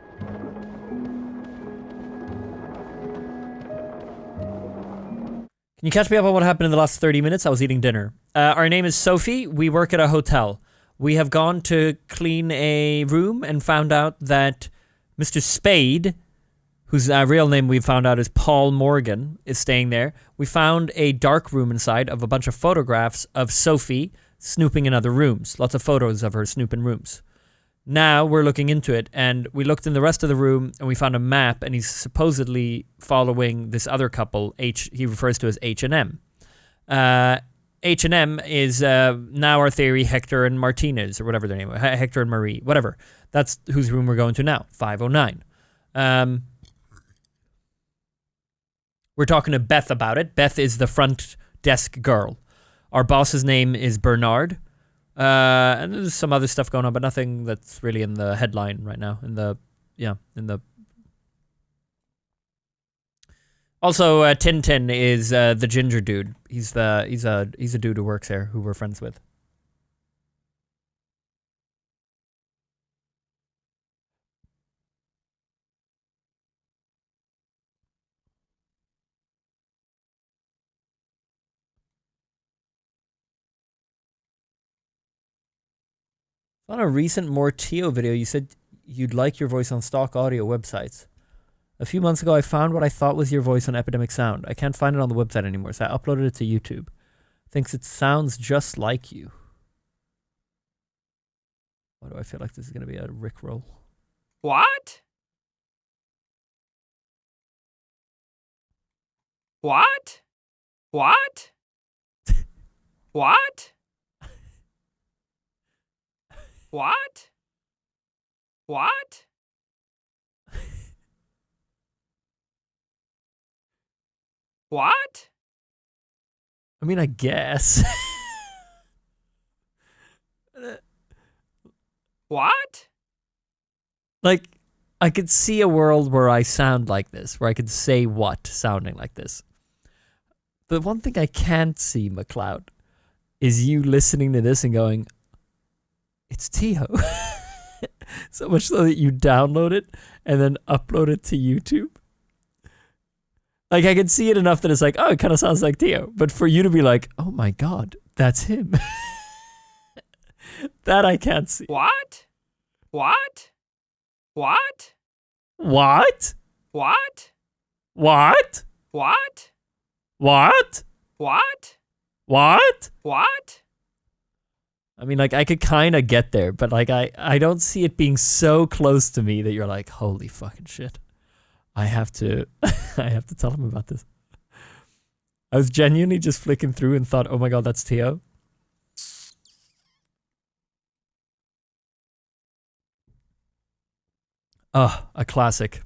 Can you catch me up on what happened in the last 30 minutes? I was eating dinner. Our name is Sophie. We work at a hotel. We have gone to clean a room and found out that Mr. Spade, whose real name we found out is Paul Morgan, is staying there. We found a dark room inside of a bunch of photographs of Sophie snooping in other rooms. Lots of photos of her snooping rooms. Now we're looking into it, and we looked in the rest of the room, and we found a map, and he's supposedly following this other couple, he refers to as H&M. H&M is now our theory Hector and Martinez, or whatever their name is. Hector and Marie, whatever. That's whose room we're going to now, 509. We're talking to Beth about it. Beth is the front desk girl. Our boss's name is Bernard. And there's some other stuff going on, but nothing that's really in the headline right now. Also, Tintin is the ginger dude. He's a dude who works there, who we're friends with. On a recent Mortio video, you said you'd like your voice on stock audio websites. A few months ago, I found what I thought was your voice on Epidemic Sound. I can't find it on the website anymore, so I uploaded it to YouTube. Thinks it sounds just like you. Why do I feel like this is going to be a Rickroll? What? What? What? What? What? What? What? I mean, I guess. What? Like, I could see a world where I sound like this, where I could say what sounding like this. The one thing I can't see, McLeod, is you listening to this and going, it's Tio. So much so that you download it and then upload it to YouTube. Like, I can see it enough that it's like, oh, it kind of sounds like Tio. But for you to be like, oh my God, that's him. That I can't see. What? What? What? What? What? What? What? What? What? What? What? I mean, like, I could kind of get there, but like, I don't see it being so close to me that you're like, holy fucking shit. I have to, I have to tell him about this. I was genuinely just flicking through and thought, oh my God, that's Tio. Oh, a classic.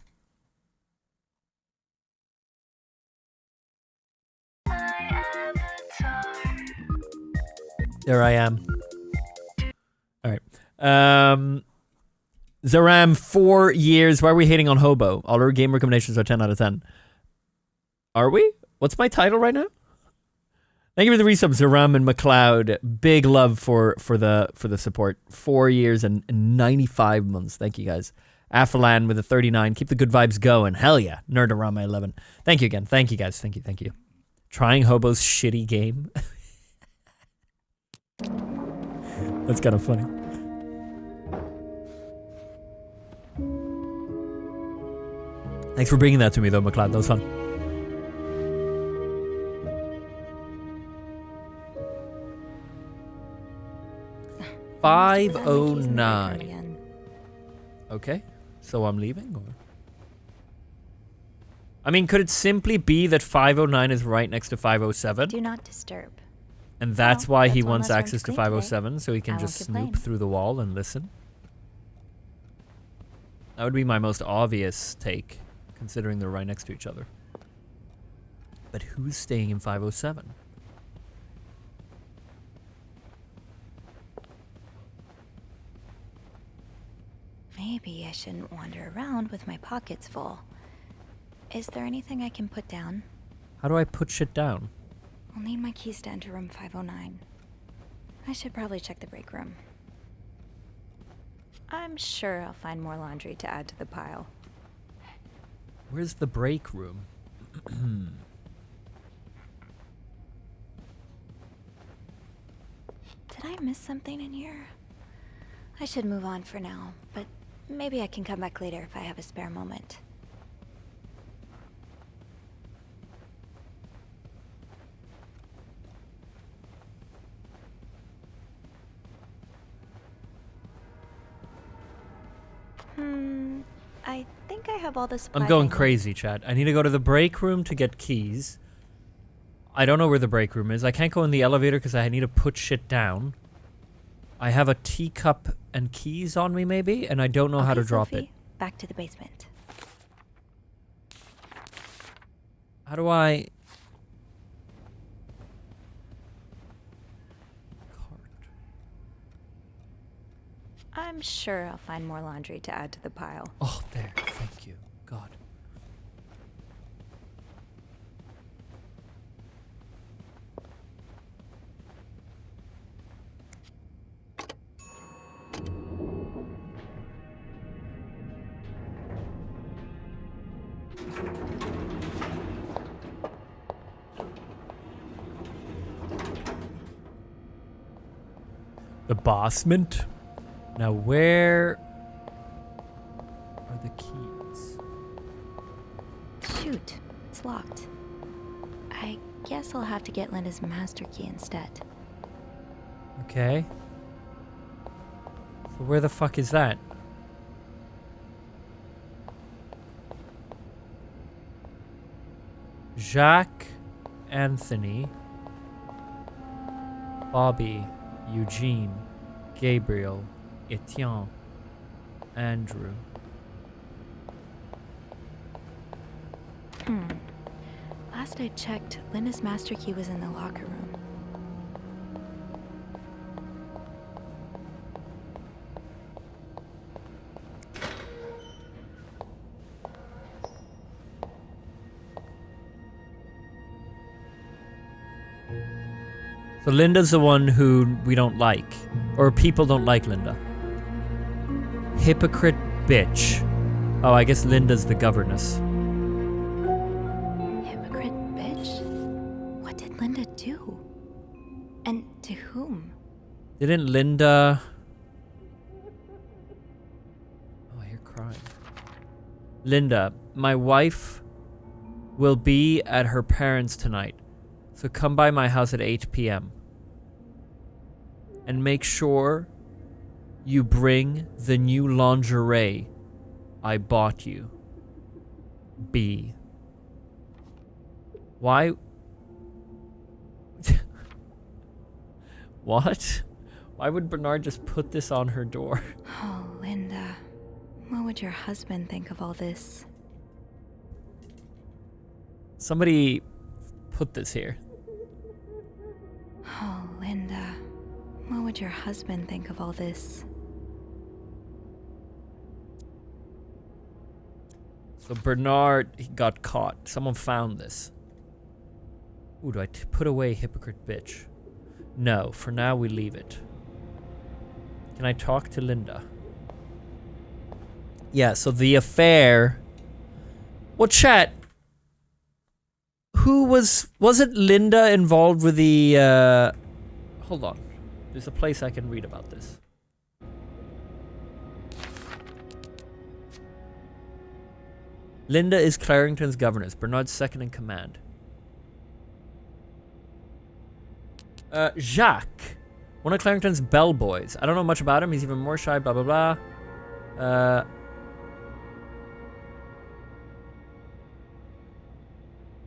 There I am. All right. Zaram, 4 years. Why are we hating on Hobo? All our game recommendations are 10 out of 10. Are we? What's my title right now? Thank you for the resub, Zaram and McLeod. Big love for the support. 4 years and 95 months. Thank you guys. Afalan with a 39. Keep the good vibes going. Hell yeah. Nerdorama 11. Thank you again. Thank you guys. Thank you. Trying Hobo's shitty game. That's kind of funny. Thanks for bringing that to me though, McLeod. That was fun. $509. Okay, so I'm leaving? Or? I mean, could it simply be that 509 is right next to 507? Do not disturb. And that's why he wants one access to less room to clean 507, so he can I just won't snoop complain. through the wall and listen. That would be my most obvious take, considering they're right next to each other. But who's staying in 507? Maybe I shouldn't wander around with my pockets full. Is there anything I can put down? How do I put shit down? I'll need my keys to enter room 509. I should probably check the break room. I'm sure I'll find more laundry to add to the pile. Where's the break room? Did I miss something in here? I should move on for now, but maybe I can come back later if I have a spare moment. I think I have all the supplies. I'm going I need. crazy, chat. I need to go to the break room to get keys. I don't know where the break room is. I can't go in the elevator because I need to put shit down. I have a teacup and keys on me, maybe, and I don't know how to drop Sophie, it. back to the basement. How do I... I'm sure I'll find more laundry to add to the pile. Oh, there. Thank you. God. The basement? Now where are the keys? Shoot, it's locked. I guess I'll have to get Linda's master key instead. Okay. So where the fuck is that? Jacques, Anthony, Bobby, Eugene, Gabriel, Etienne, Andrew. Last I checked, Linda's master key was in the locker room. So Linda's the one who we don't like. Or people don't like Linda. Hypocrite bitch. Oh, I guess Linda's the governess. Hypocrite bitch? What did Linda do? And to whom? Didn't Linda... Oh, I hear crying. Linda, my wife will be at her parents' tonight. So come by my house at 8 p.m. and make sure you bring the new lingerie I bought you. B. Why? What? Why would Bernard just put this on her door? Oh, Linda. What would your husband think of all this? Somebody put this here. Oh, Linda. What would your husband think of all this? So Bernard, he got caught. Someone found this. Ooh, do I put away hypocrite bitch? No, for now we leave it. Can I talk to Linda? Yeah, so the affair... Well, chat... Who was it Linda involved with the, Hold on. There's a place I can read about this. Linda is Clarington's governess, Bernard's second in command. Jacques, one of Clarington's bellboys. I don't know much about him. He's even more shy, blah, blah, blah.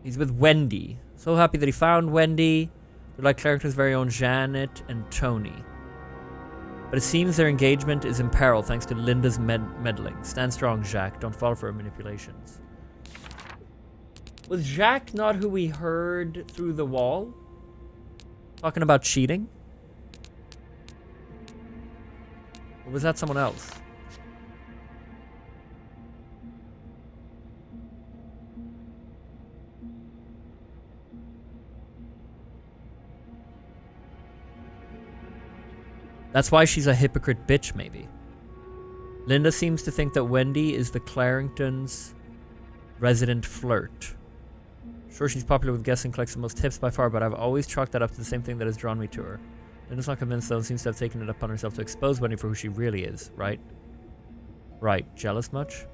He's with Wendy. So happy that he found Wendy. They're like Clarington's very own Janet and Tony. But it seems their engagement is in peril thanks to Linda's meddling. Stand strong, Jacques. Don't fall for her manipulations. Was Jacques not who we heard through the wall? Talking about cheating? Or was that someone else? That's why she's a hypocrite bitch, maybe. Linda seems to think that Wendy is the Clarington's resident flirt. Sure, she's popular with guests and collects the most tips by far, but I've always chalked that up to the same thing that has drawn me to her. Linda's not convinced, though, and seems to have taken it upon herself to expose Wendy for who she really is, right? Right. Jealous much?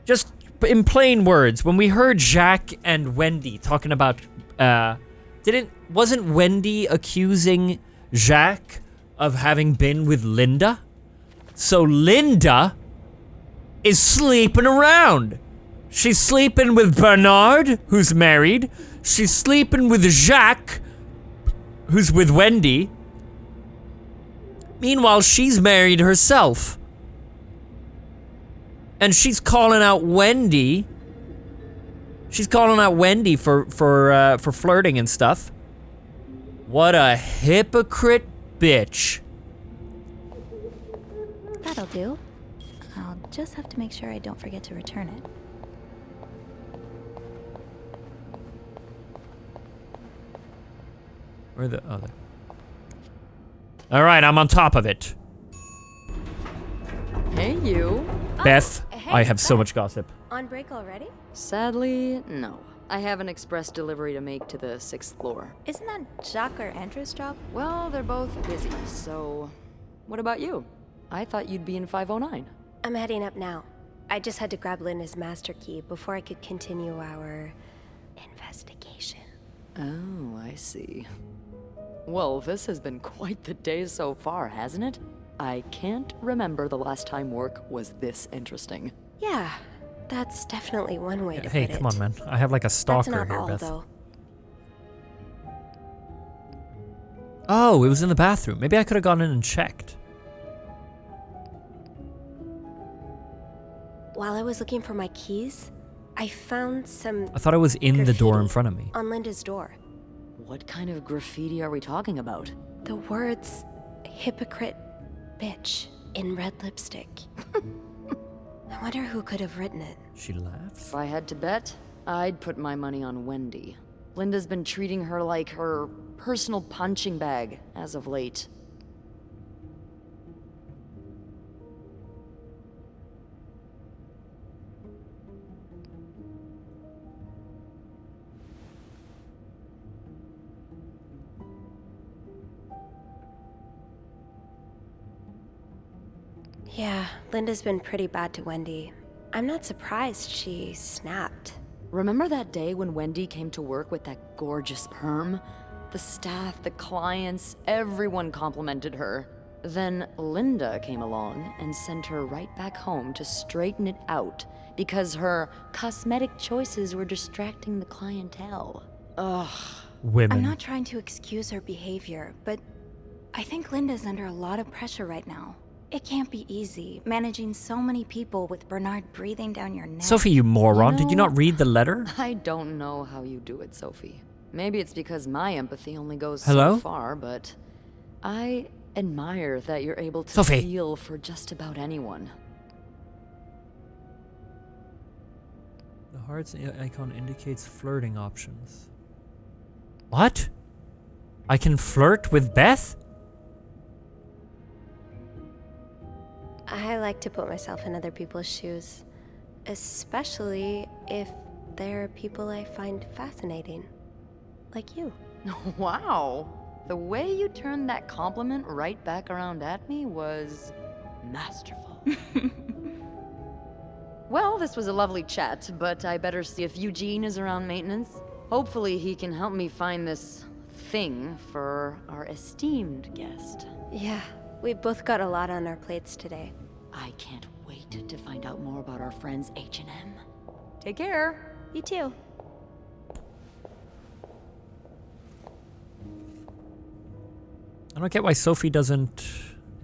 Just in plain words, when we heard Jacques and Wendy talking about, wasn't Wendy accusing Jacques of having been with Linda? So Linda is sleeping around. She's sleeping with Bernard, who's married. She's sleeping with Jacques, who's with Wendy. Meanwhile, she's married herself. And she's calling out Wendy. She's calling out Wendy for flirting and stuff. What a hypocrite bitch. That'll do. I'll just have to make sure I don't forget to return it. Where the other? All right, I'm on top of it. Hey, you. Beth, hey, I have so Beth. much gossip. On break already? Sadly, no. I have an express delivery to make to the 6th floor. Isn't that Jacques or Andrew's job? Well, they're both busy, so... What about you? I thought you'd be in 509. I'm heading up now. I just had to grab Linda's master key before I could continue our investigation. Oh, I see. Well, this has been quite the day so far, hasn't it? I can't remember the last time work was this interesting. Yeah, that's definitely one way to Hey, put it. come on, man. I have like a That's stalker not here, all, Beth. though. Oh, it was in the bathroom. Maybe I could have gone in and checked. While I was looking for my keys, I found some I thought it was in the door in graffiti front of me. on Linda's door. What kind of graffiti are we talking about? The words hypocrite bitch in red lipstick. I wonder who could have written it. She laughed. If I had to bet, I'd put my money on Wendy. Linda's been treating her like her personal punching bag as of late. Yeah, Linda's been pretty bad to Wendy. I'm not surprised she snapped. Remember that day when Wendy came to work with that gorgeous perm? The staff, the clients, everyone complimented her. Then Linda came along and sent her right back home to straighten it out because her cosmetic choices were distracting the clientele. Ugh. Women. I'm not trying to excuse her behavior, but I think Linda's under a lot of pressure right now. It can't be easy, managing so many people with Bernard breathing down your neck. Sophie, you moron. Did you not read the letter? I don't know how you do it, Sophie. Maybe it's because my empathy only goes Hello? so far, but I admire that you're able to Sophie. feel for just about anyone. The heart's icon indicates flirting options. What? I can flirt with Beth? I like to put myself in other people's shoes, especially if they're people I find fascinating. Like you. Wow. The way you turned that compliment right back around at me was masterful. Well, this was a lovely chat, but I better see if Eugene is around maintenance. Hopefully he can help me find this thing for our esteemed guest. Yeah, we've both got a lot on our plates today. I can't wait to find out more about our friends H&M. Take care. You too. I don't get why Sophie doesn't...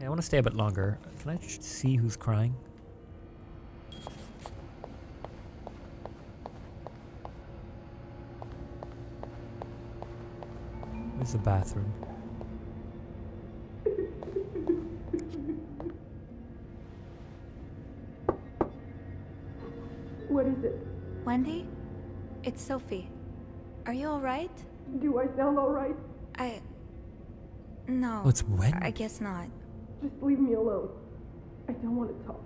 I want to stay a bit longer. Can I see who's crying? Where's the bathroom? What is it? Wendy? It's Sophie. Are you alright? Do I sound alright? No. Oh, it's Wendy? I guess not. Just leave me alone. I don't want to talk.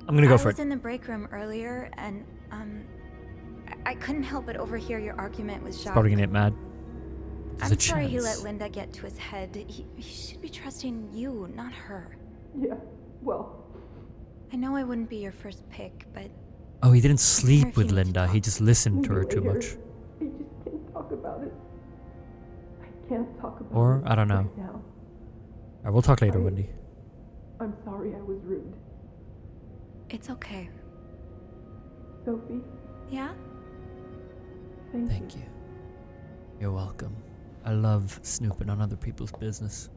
I'm gonna go for I was it. in the break room earlier, and I couldn't help but overhear your argument with He's Jacques. probably gonna get mad. There's I'm a sorry he chance. let Linda get to his head. He should be trusting you, not her. Yeah, well. I know I wouldn't be your first pick, but Oh, he didn't if sleep you with need to Linda. He just listened to her too later. much. I just can't talk about it. I can't talk about Or, it I don't know. right now. Alright, we'll talk later, Wendy. I'm sorry I was rude. it's okay. Sophie, Yeah? thank you. You. You're welcome. I love snooping on other people's business.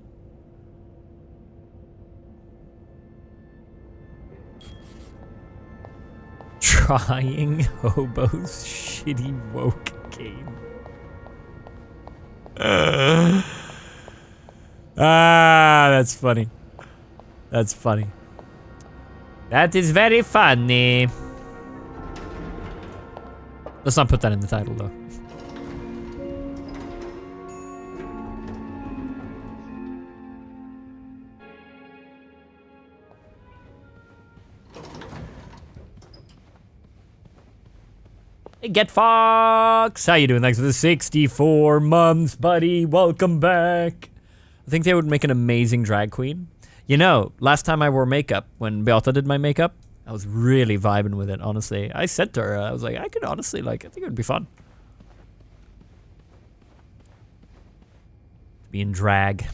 Trying Hobo's shitty woke game. That's funny. That's funny. That is very funny. Let's not put that in the title, though. Hey, Get Fox! How you doing? Thanks for the 64 months, buddy. Welcome back. I think they would make an amazing drag queen. You know, last time I wore makeup, when Beata did my makeup, I was really vibing with it, honestly. I said to her, I was like, I could honestly, I think it would be fun. Be in drag.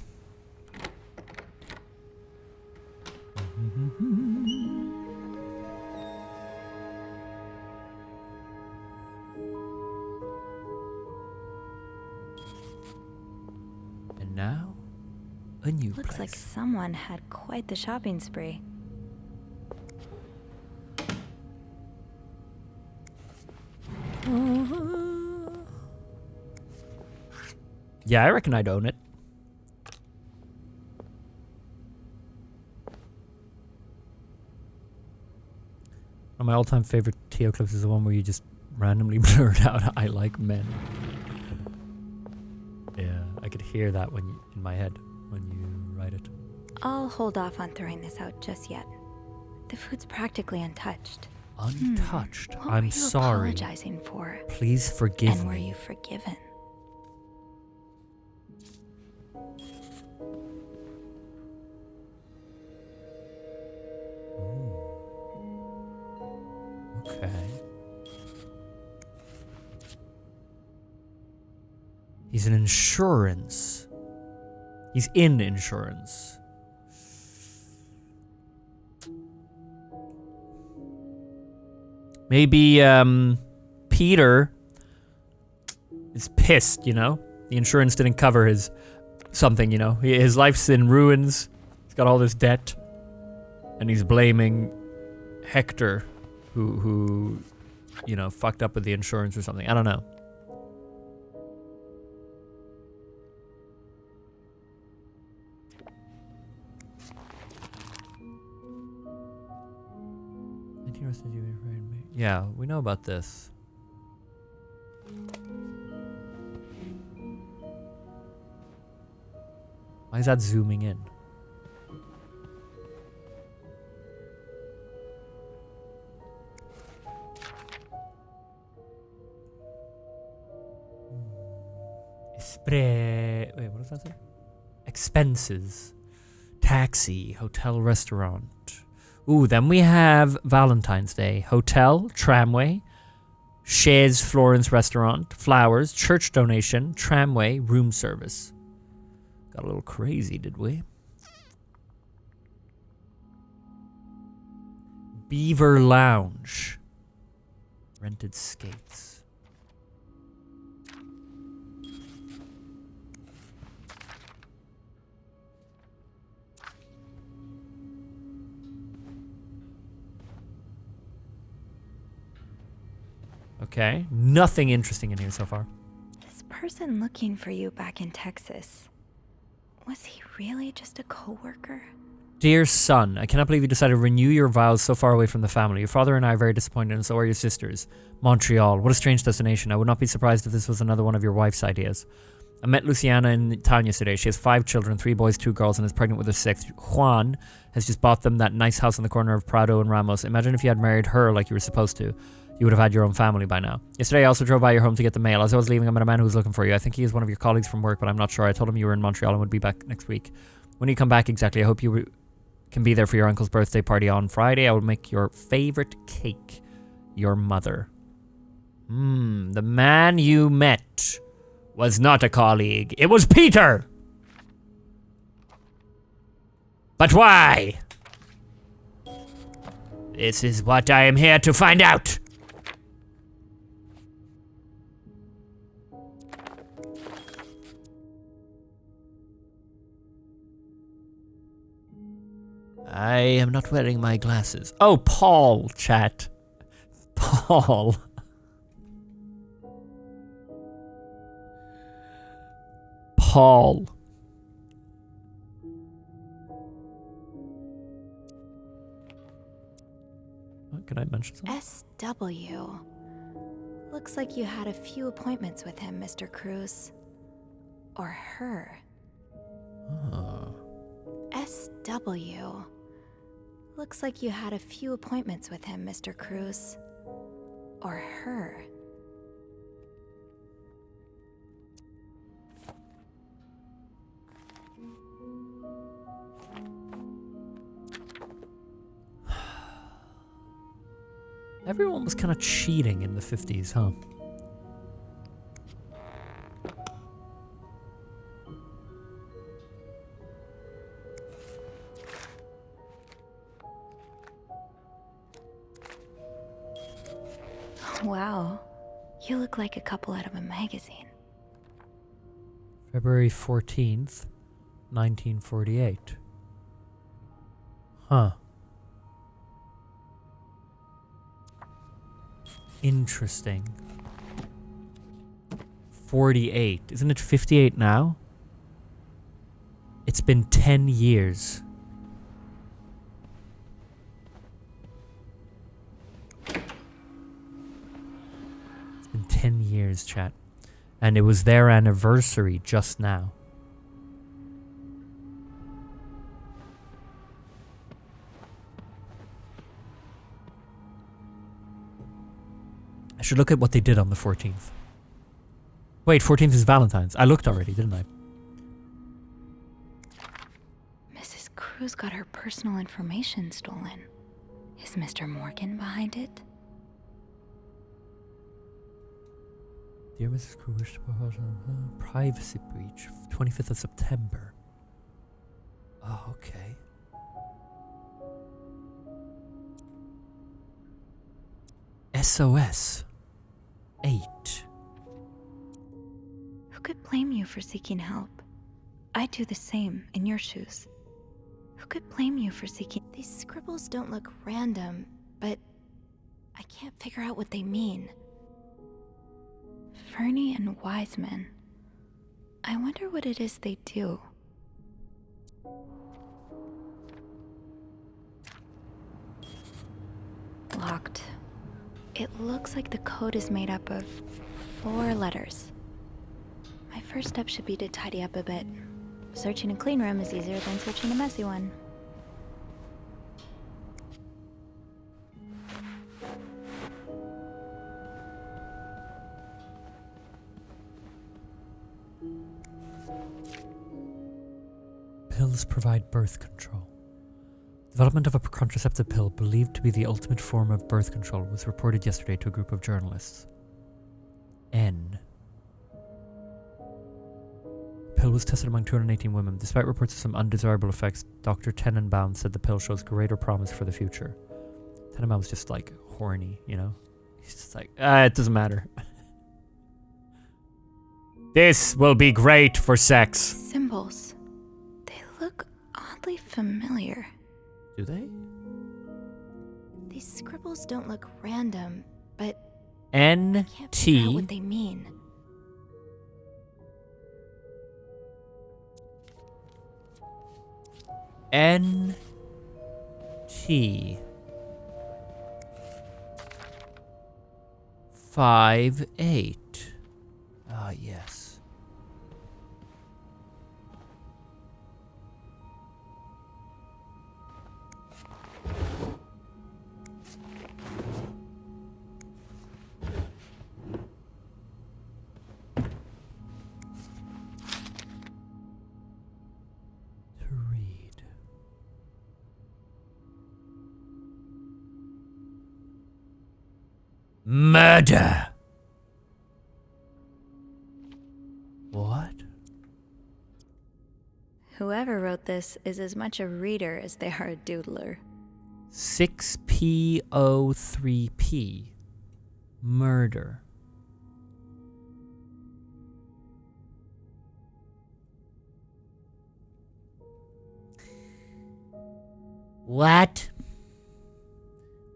And now, a new Looks like place. someone had quite the shopping spree. Yeah, I reckon I'd own it. One of my all-time favorite Teo clips is the one where you just randomly blurt out, "I like men." Yeah, I could hear that when in my head when you write it. I'll hold off on throwing this out just yet. The food's practically untouched. Untouched. What were I'm you sorry. apologizing for? Please forgive And were me. you forgiven? Okay. He's in insurance. He's in insurance. Maybe Peter is pissed, you know? The insurance didn't cover his something, you know? His life's in ruins. He's got all this debt. And he's blaming Hector, who you know, fucked up with the insurance or something. I don't know. Yeah, we know about this. Why is that zooming in? Wait, what does that say? Expenses. Taxi, hotel, restaurant. Ooh, then we have Valentine's Day. Hotel, tramway, Chez Florence restaurant, flowers, church donation, tramway, room service. Got a little crazy, did we? Beaver Lounge. Rented skates. Okay, nothing interesting in here so far. This person looking for you back in Texas, was he really just a coworker? Dear son, I cannot believe you decided to renew your vows so far away from the family. Your father and I are very disappointed, and so are your sisters. Montreal, what a strange destination. I would not be surprised if this was another one of your wife's ideas. I met Luciana in town yesterday. She has 5 children, 3 boys, 2 girls, and is pregnant with her 6th. Juan has just bought them that nice house on the corner of Prado and Ramos. Imagine if you had married her like you were supposed to. You would have had your own family by now. Yesterday I also drove by your home to get the mail. As I was leaving, I met a man who was looking for you. I think he is one of your colleagues from work, but I'm not sure. I told him you were in Montreal and would be back next week. When you come back exactly, I hope you can be there for your uncle's birthday party on Friday. I will make your favorite cake. Your mother. The man you met was not a colleague. It was Peter! But why? This is what I am here to find out. I am not wearing my glasses. Oh, Paul, chat. Paul. Paul. Can I mention something? SW. Looks like you had a few appointments with him, Mr. Cruz. Or her. Oh. SW. Looks like you had a few appointments with him, Mr. Cruz. Or her. Everyone was kind of cheating in the 50s, huh? Wow. You look like a couple out of a magazine. February 14th, 1948. Huh. Interesting. 48. Isn't it 58 now? It's been 10 years. It's been 10 years, chat. And it was their anniversary just now. I should look at what they did on the 14th. Wait, 14th is Valentine's. I looked already, didn't I? Mrs. Cruz got her personal information stolen. Is Mr. Morgan behind it? Dear Mrs. Crew, wish to propose a privacy breach, 25th of September. Oh, okay. SOS 8. Who could blame you for seeking help? I'd do the same in your shoes. Who could blame you for seeking? These scribbles don't look random, but I can't figure out what they mean. Fernie and Wiseman. I wonder what it is they do. Locked. It looks like the code is made up of 4 letters. My first step should be to tidy up a bit. Searching a clean room is easier than searching a messy one. Pills provide birth control. Development of a contraceptive pill believed to be the ultimate form of birth control was reported yesterday to a group of journalists. N. The pill was tested among 218 women. Despite reports of some undesirable effects, Dr. Tenenbaum said the pill shows greater promise for the future. Tenenbaum's just like horny, you know? He's just like, it doesn't matter. This will be great for sex. Symbols. They look oddly familiar. Do they? These scribbles don't look random, but N I can't figure out what T they mean. N T 5 8. Ah, yes. To read. Murder. What? Whoever wrote this is as much a reader as they are a doodler. 6P03P. Murder. What?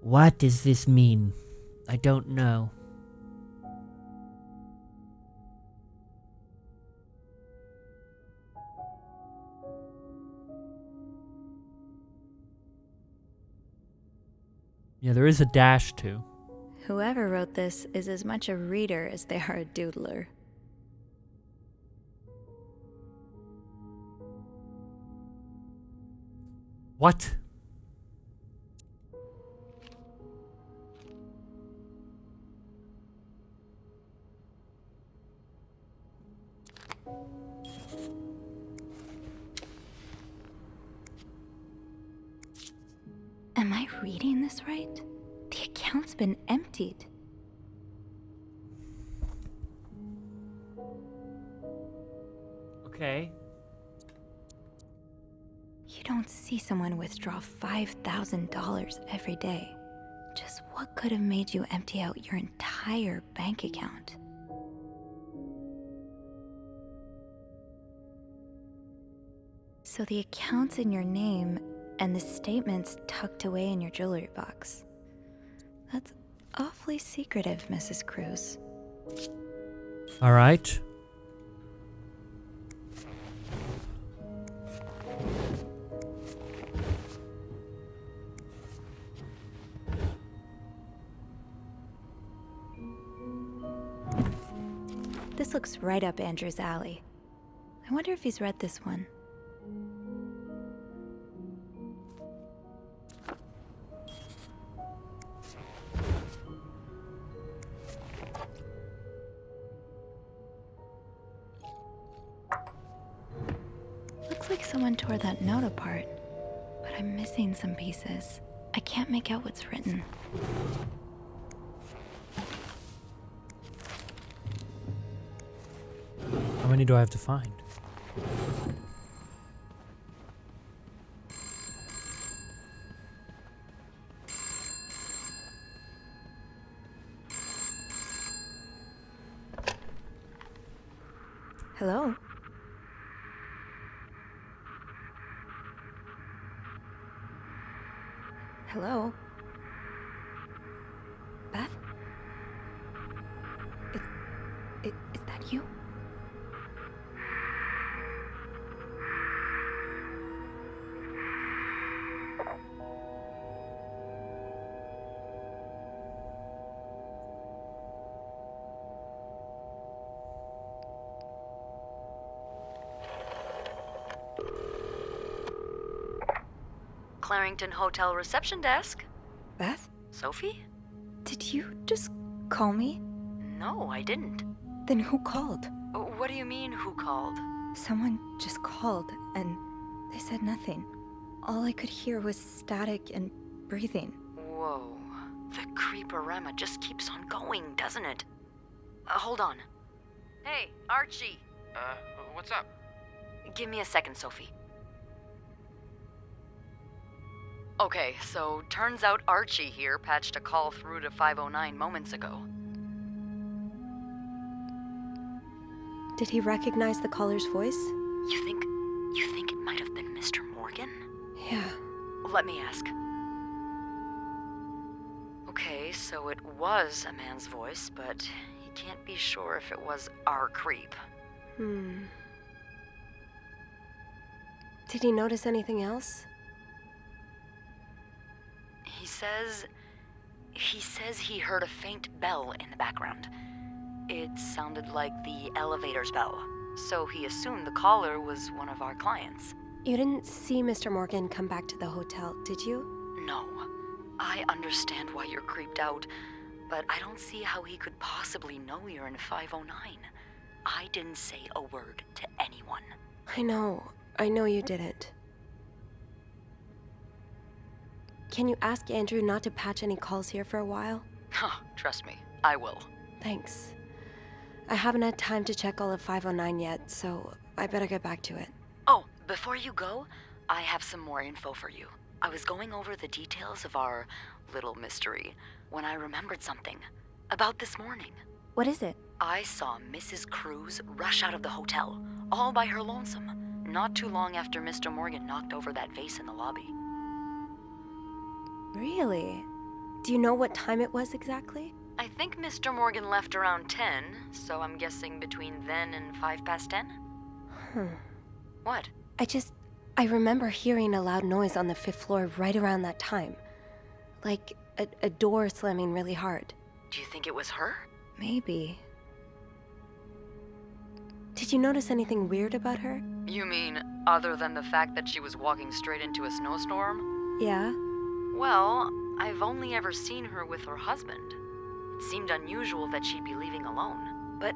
What does this mean? I don't know. Yeah, there is a dash too. Whoever wrote this is as much a reader as they are a doodler. What? Am I reading this right? The account's been emptied. Okay. You don't see someone withdraw $5,000 every day. Just what could have made you empty out your entire bank account? So the account's in your name and the statement's tucked away in your jewelry box. That's awfully secretive, Mrs. Cruz. All right. This looks right up Andrew's alley. I wonder if he's read this one. Looks like someone tore that note apart, but I'm missing some pieces. I can't make out what's written. many do I have to find? Hello? Hello? Beth? Is that you? Clarington Hotel reception desk. Beth? Sophie? Did you just call me? No, I didn't. Then who called? What do you mean, who called? Someone just called, and they said nothing. All I could hear was static and breathing. Whoa. The creeporama just keeps on going, doesn't it? Hold on. Hey, Archie. What's up? Give me a second, Sophie. Okay, so turns out Archie here patched a call through to 509 moments ago. Did he recognize the caller's voice? You think it might have been Mr. Morgan? Yeah. Let me ask. Okay, so it was a man's voice, but he can't be sure if it was our creep. Did he notice anything else? He says he heard a faint bell in the background. It sounded like the elevator's bell, so he assumed the caller was one of our clients. You didn't see Mr. Morgan come back to the hotel, did you? No. I understand why you're creeped out, but I don't see how he could possibly know you're in 509. I didn't say a word to anyone. I know you didn't. Can you ask Andrew not to patch any calls here for a while? Trust me, I will. Thanks. I haven't had time to check all of 509 yet, so I better get back to it. Oh, before you go, I have some more info for you. I was going over the details of our little mystery when I remembered something. About this morning. What is it? I saw Mrs. Cruz rush out of the hotel, all by her lonesome, not too long after Mr. Morgan knocked over that vase in the lobby. Really? Do you know what time it was exactly? I think Mr. Morgan left around 10, so I'm guessing between then and 10:05. What? I remember hearing a loud noise on the 5th floor right around that time. Like a door slamming really hard. Do you think it was her? Maybe. Did you notice anything weird about her? You mean, other than the fact that she was walking straight into a snowstorm? Yeah? Well, I've only ever seen her with her husband. It seemed unusual that she'd be leaving alone. But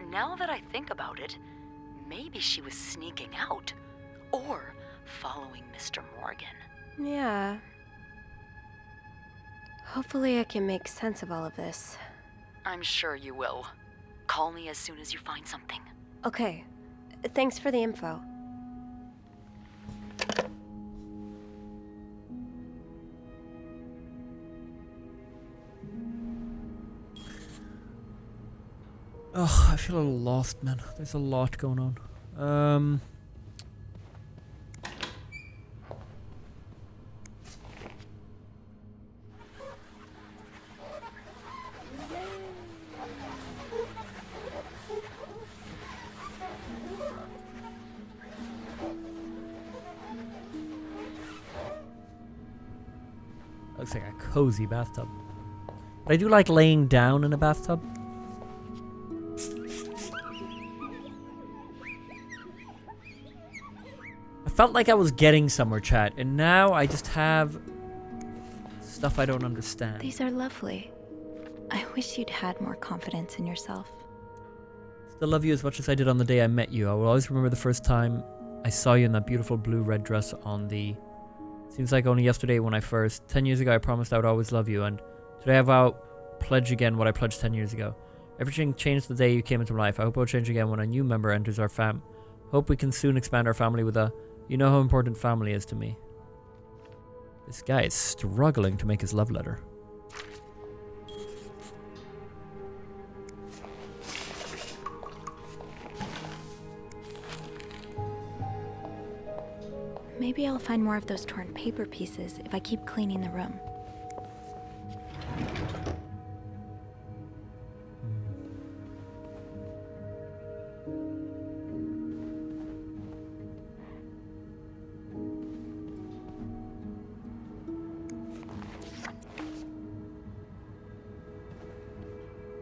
now that I think about it, maybe she was sneaking out. Or following Mr. Morgan. Yeah. Hopefully I can make sense of all of this. I'm sure you will. Call me as soon as you find something. Okay. Thanks for the info. Oh, I feel a little lost, man. There's a lot going on. Looks like a cozy bathtub. But I do like laying down in a bathtub. I felt like I was getting somewhere, chat, and now I just have stuff I don't understand. These are lovely. I wish you'd had more confidence in yourself. Still love you as much as I did on the day I met you. I will always remember the first time I saw you in that beautiful blue-red dress on the... Seems like only yesterday when I first... 10 years ago I promised I would always love you, and today I vow pledge again what I pledged 10 years ago. Everything changed the day you came into my life. I hope it'll change again when a new member enters our fam. Hope we can soon expand our family with a... You know how important family is to me. This guy is struggling to make his love letter. Maybe I'll find more of those torn paper pieces if I keep cleaning the room.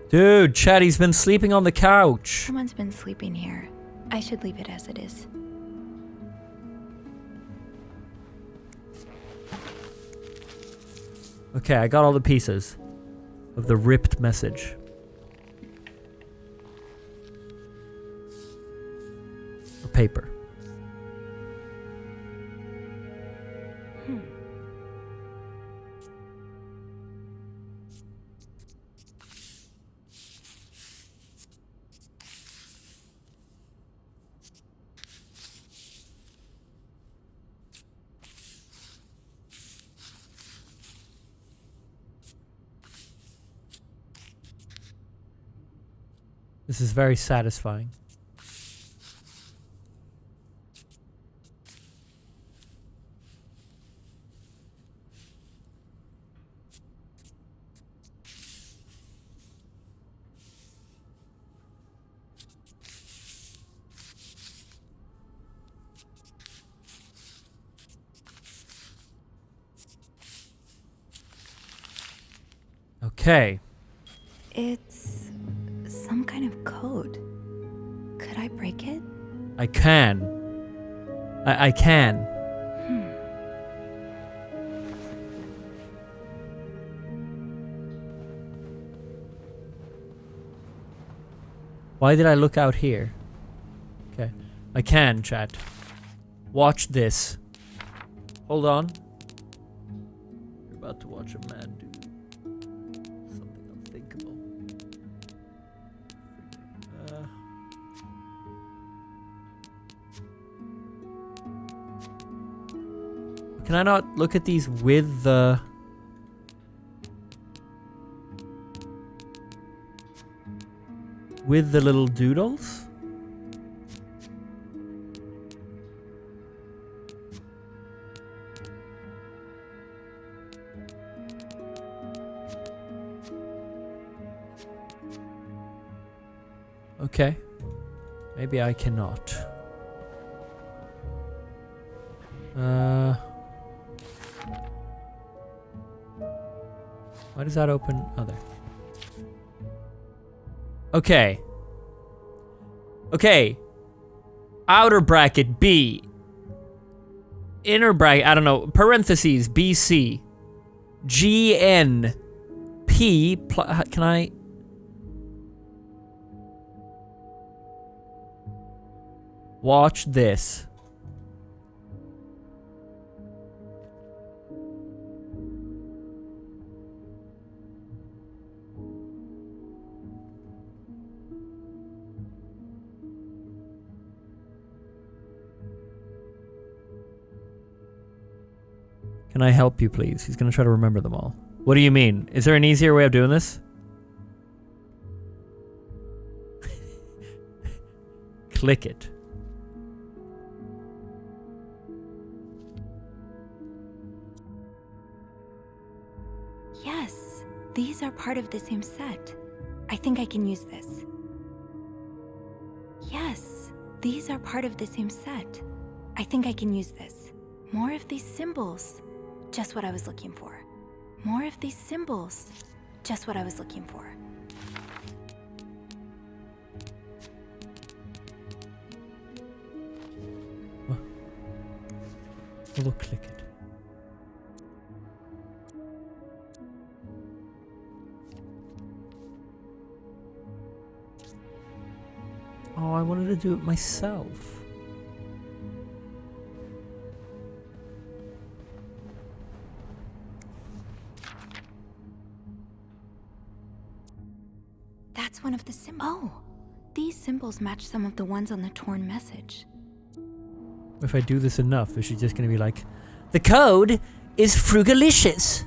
Dude, Chatty's been sleeping on the couch. Someone's been sleeping here. I should leave it as it is. Okay, I got all the pieces of the ripped message. Or paper. This is very satisfying. Okay. It's some kind of code. Could I break it? I can. I can. Why did I look out here? Okay. I can, chat. Watch this. Hold on. You're about to watch a man do something unthinkable. Can I not look at these with the... with the little doodles? Okay. Maybe I cannot. Why does that open? Oh, there. Okay. Okay. Outer bracket B. Inner bracket, I don't know. Parentheses BC. GN. P. Can I? Watch this. Can I help you, please? He's gonna try to remember them all. What do you mean? Is there an easier way of doing this? Click it. Yes, these are part of the same set. I think I can use this. Yes, these are part of the same set. I think I can use this. More of these symbols. Just what I was looking for. More of these symbols. Just what I was looking for. What? Oh, click it. Oh, I wanted to do it myself. That's one of the symbols. Oh, these symbols match some of the ones on the torn message. If I do this enough, is she just gonna be like, the code is frugalicious?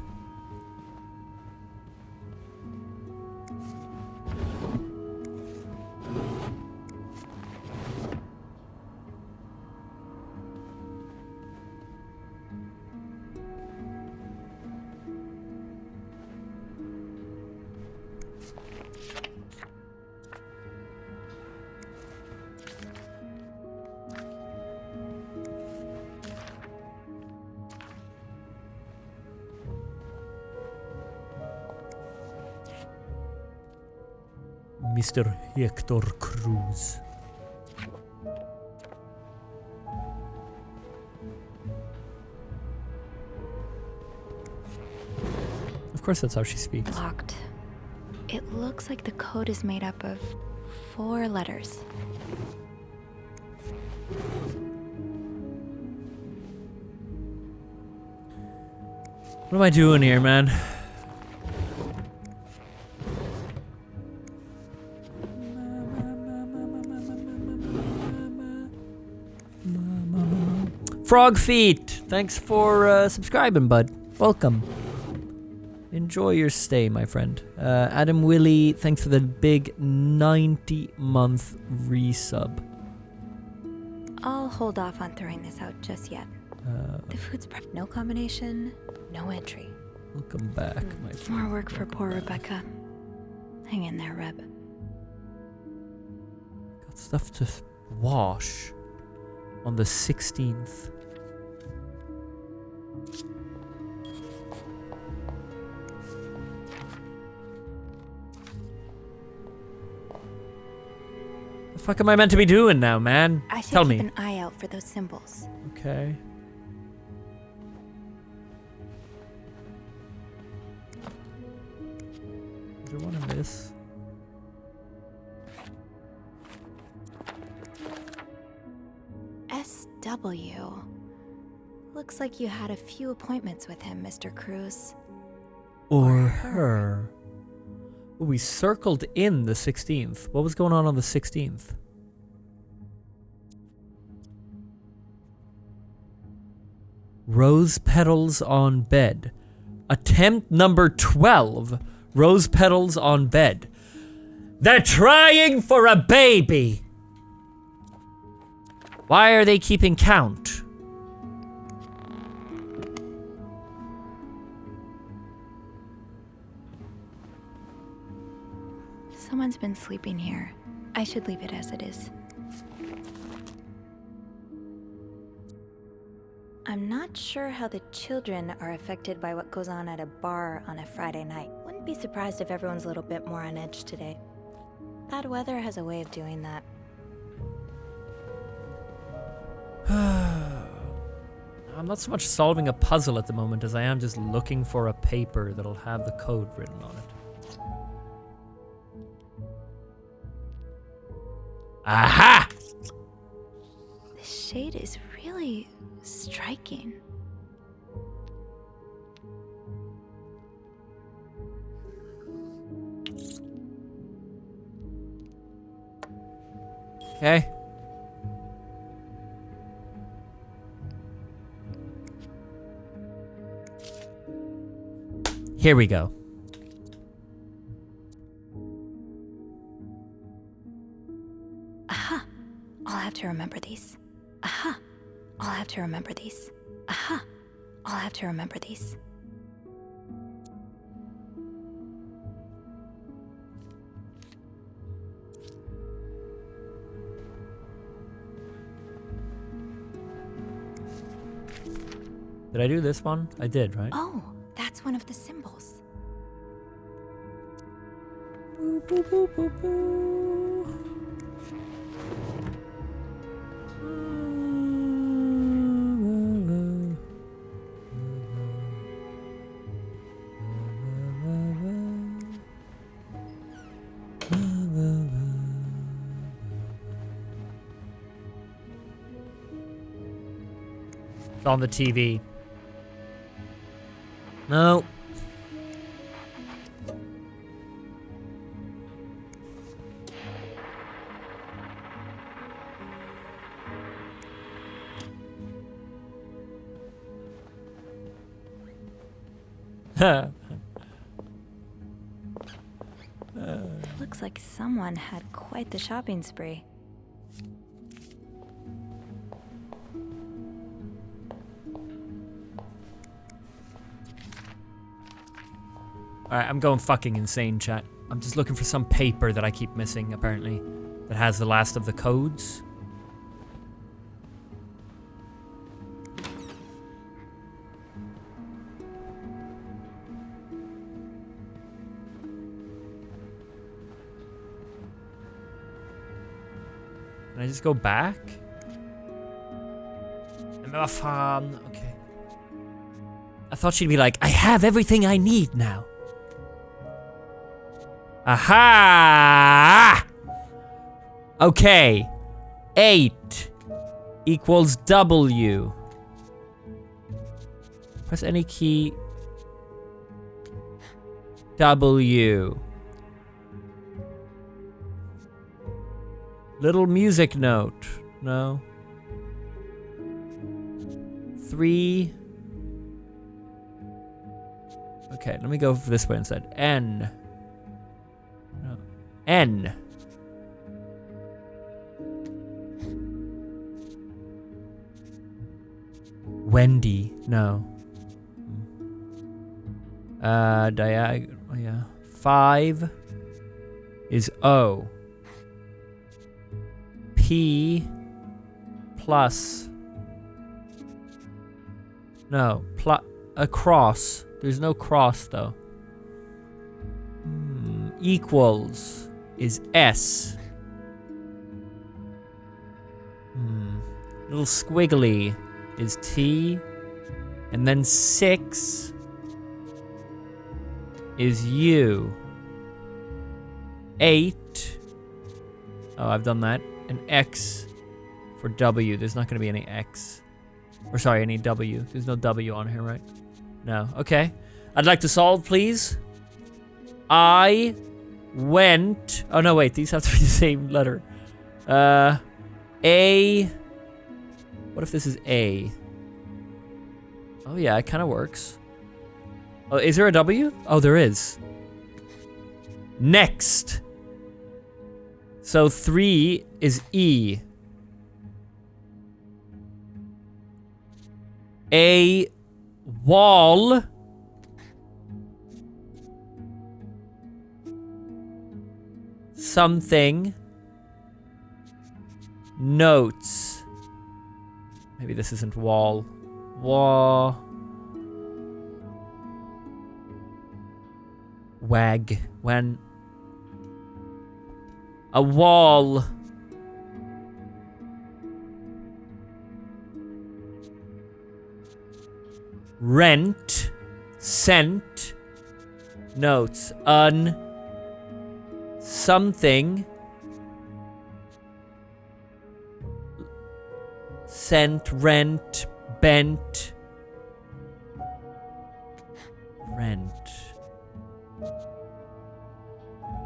Mr. Hector Cruz. Of course, that's how she speaks. Locked. It looks like the code is made up of 4 letters. What am I doing here, man? Frog Feet, thanks for subscribing, bud. Welcome. Enjoy your stay, my friend. Adam Willie, thanks for the big 90-month resub. I'll hold off on throwing this out just yet. The food's prepped. No combination, no entry. Welcome back, my friend. More work for poor Rebecca. Hang in there, Reb. Got stuff to wash on the 16th. The fuck am I meant to be doing now, man? I should Tell keep me. an eye out for those symbols. Okay. Is there one in this? SW. Looks like you had a few appointments with him, Mr. Cruz. Or her. Well, we circled in the 16th. What was going on the 16th? Rose petals on bed. Attempt number 12. Rose petals on bed. They're trying for a baby. Why are they keeping count? Someone's been sleeping here. I should leave it as it is. I'm not sure how the children are affected by what goes on at a bar on a Friday night. Wouldn't be surprised if everyone's a little bit more on edge today. Bad weather has a way of doing that. I'm not so much solving a puzzle at the moment as I am just looking for a paper that'll have the code written on it. Aha! The shade is really striking. Okay. Here we go. Aha! I'll have to remember these. Aha! I'll have to remember these. Aha! I'll have to remember these. Did I do this one? I did, right? Oh, that's one of the symbols. Boo, boo, boo, boo, boo. It's on the TV. No. Looks like someone had quite the shopping spree. Alright, I'm going fucking insane, chat. I'm just looking for some paper that I keep missing, apparently, that has the last of the codes. Can I just go back? Okay. I thought she'd be like, I have everything I need now. Aha! Okay. 8 equals W. Press any key. W. Little music note. No. 3. Okay, let me go for this way instead. N. No. N. Wendy. No. Diagonal. Oh, yeah. 5 is O. P plus. No. A cross. There's no cross though. Equals is S. Little squiggly is T. And then 6 is U. 8. Oh, I've done that. An X for W. There's not going to be any X. Or sorry, any W. There's no W on here, right? No. Okay. I'd like to solve, please. I went... Oh, no, wait. These have to be the same letter. A... What if this is A? Oh, yeah. It kind of works. Oh, is there a W? Oh, there is. Next. So 3 is E. A wall something notes. Maybe this isn't wall. Wag. When a wall rent sent notes something sent rent bent rent.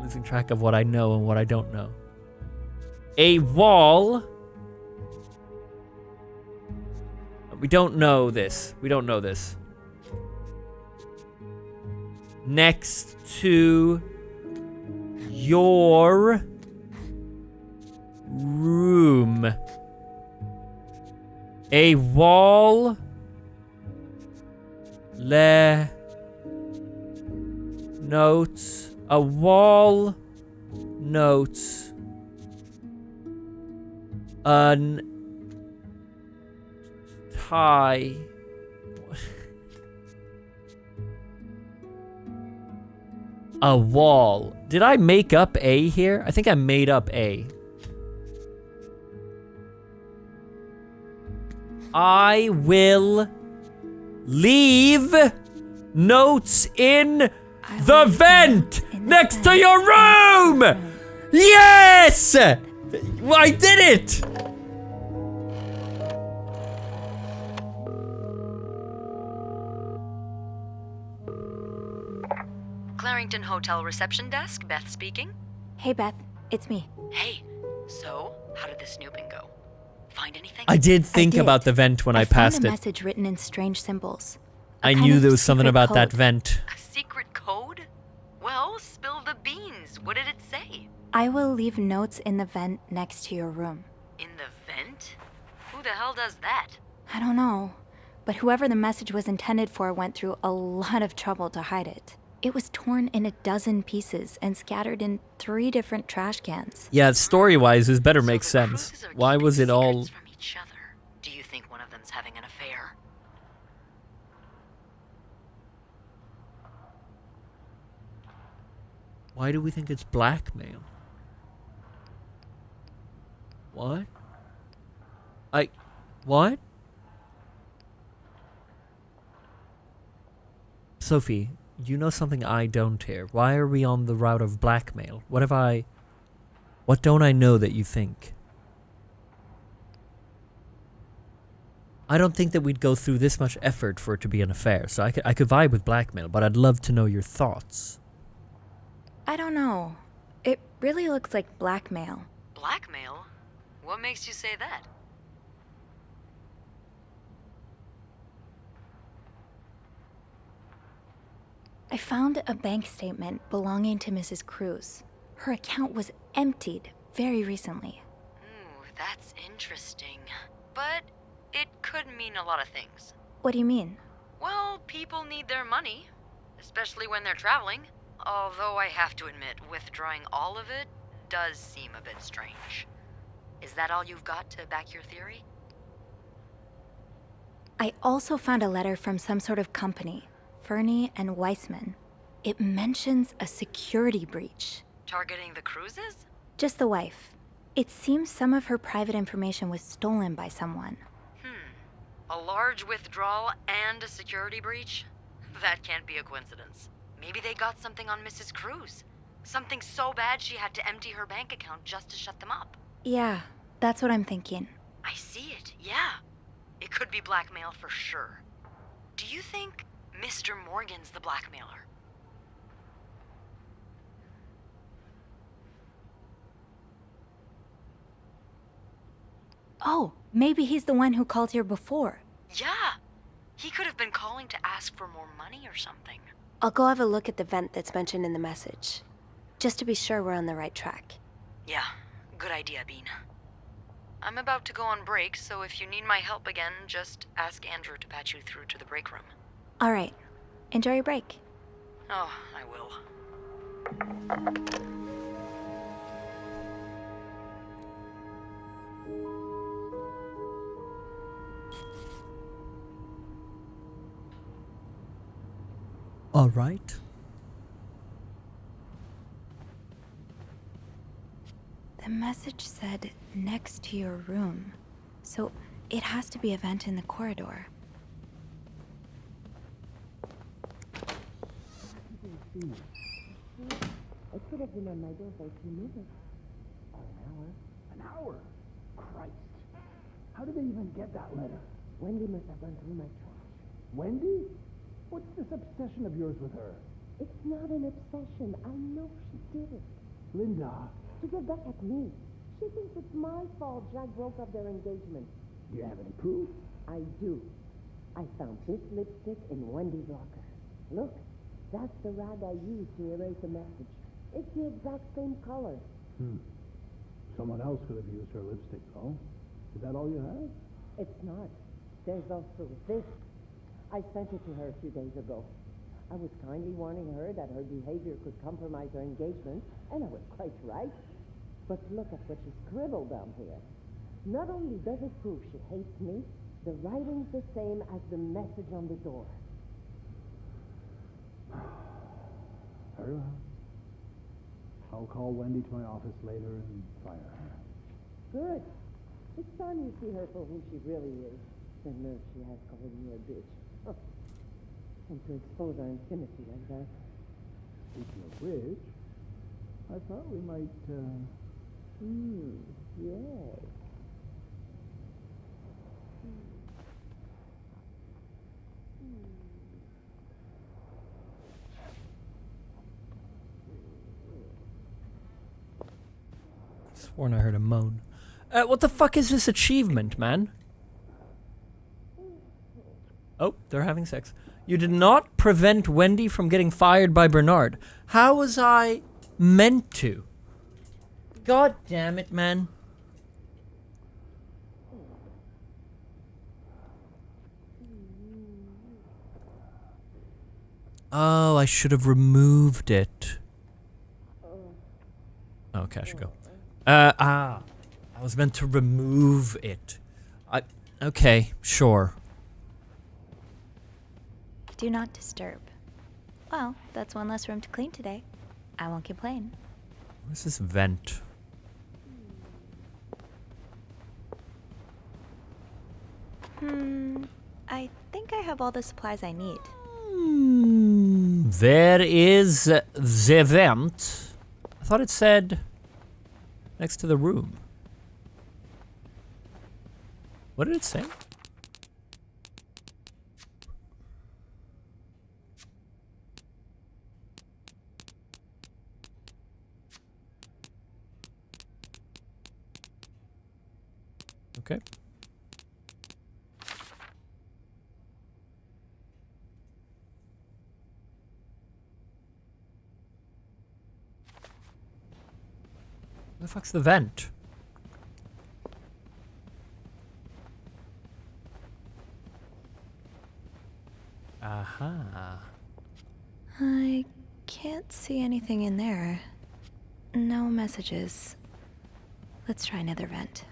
Losing track of what I know and what I don't know. A wall. We don't know this. We don't know this. Next to your room. A wall. Notes. A wall. Notes. Tie. A wall. Did I make up A here? I think I made up A. I will leave notes in the vent next to your room! Yes! I did it! Clarington Hotel reception desk, Beth speaking. Hey, Beth. It's me. Hey, so how did the snooping go? Find anything? I did think about the vent when I passed found a it. message written in strange symbols. I kind knew of there was something secret about that code. vent. A secret code? Well, spill the beans. What did it say? I will leave notes in the vent next to your room. In the vent? Who the hell does that? I don't know, but whoever the message was intended for went through a lot of trouble to hide it. It was torn in 12 pieces and scattered in 3 different trash cans. Yeah, story-wise, this better make sense. Why was it all... From each other. Do you think one of them's having an affair? Why do we think it's blackmail? What? What? Sophie, you know something I don't here. Why are we on the route of blackmail? What don't I know that you think? I don't think that we'd go through this much effort for it to be an affair, so I could vibe with blackmail, but I'd love to know your thoughts. I don't know. It really looks like blackmail. Blackmail? What makes you say that? I found a bank statement belonging to Mrs. Cruz. Her account was emptied very recently. Ooh, that's interesting. But it could mean a lot of things. What do you mean? Well, people need their money, especially when they're traveling. Although I have to admit, withdrawing all of it does seem a bit strange. Is that all you've got to back your theory? I also found a letter from some sort of company, Fernie and Weissman. It mentions a security breach. Targeting the Cruzes? Just the wife. It seems some of her private information was stolen by someone. A large withdrawal and a security breach? That can't be a coincidence. Maybe they got something on Mrs. Cruz. Something so bad she had to empty her bank account just to shut them up. Yeah, that's what I'm thinking. I see it, yeah. It could be blackmail for sure. Do you think Mr. Morgan's the blackmailer? Oh, maybe he's the one who called here before. Yeah. He could have been calling to ask for more money or something. I'll go have a look at the vent that's mentioned in the message, just to be sure we're on the right track. Yeah, good idea, Bean. I'm about to go on break, so if you need my help again, just ask Andrew to patch you through to the break room. All right. Enjoy your break. Oh, I will. All right. The message said next to your room, so it has to be a vent in the corridor. I could have been on my door for a few minutes. Or an hour. An hour? Christ. How did they even get that letter? Wendy must have run through my trash. Wendy? What's this obsession of yours with her? It's not an obsession. I know she did it. Linda. To get back at me. She thinks it's my fault Jack broke up their engagement. Do you have any proof? I do. I found this lipstick in Wendy's locker. Look, that's the rag I used to erase the message. It's the exact same color. Someone else could have used her lipstick, though. Is that all you have? It's not. There's also this. I sent it to her a few days ago. I was kindly warning her that her behavior could compromise her engagement, and I was quite right. But look at what she scribbled down here. Not only does it prove she hates me, the writing's the same as the message on the door. Very well. I'll call Wendy to my office later and fire her. Good. It's time you see her for who she really is. The nerve she has calling me a bitch. And to expose our intimacy like that. Speaking of which, I thought we might, yes. Sworn I heard a moan. What the fuck is this achievement, man? Oh, they're having sex. You did not prevent Wendy from getting fired by Bernard. How was I meant to? God damn it, man. Oh, I should have removed it. Okay, I should go. I was meant to remove it. Okay, sure. Do not disturb. Well, that's one less room to clean today. I won't complain. Where's this vent? I think I have all the supplies I need. There is the vent. I thought it said next to the room. What did it say? Okay. Where the fuck's the vent? Aha. I can't see anything in there. No messages. Let's try another vent.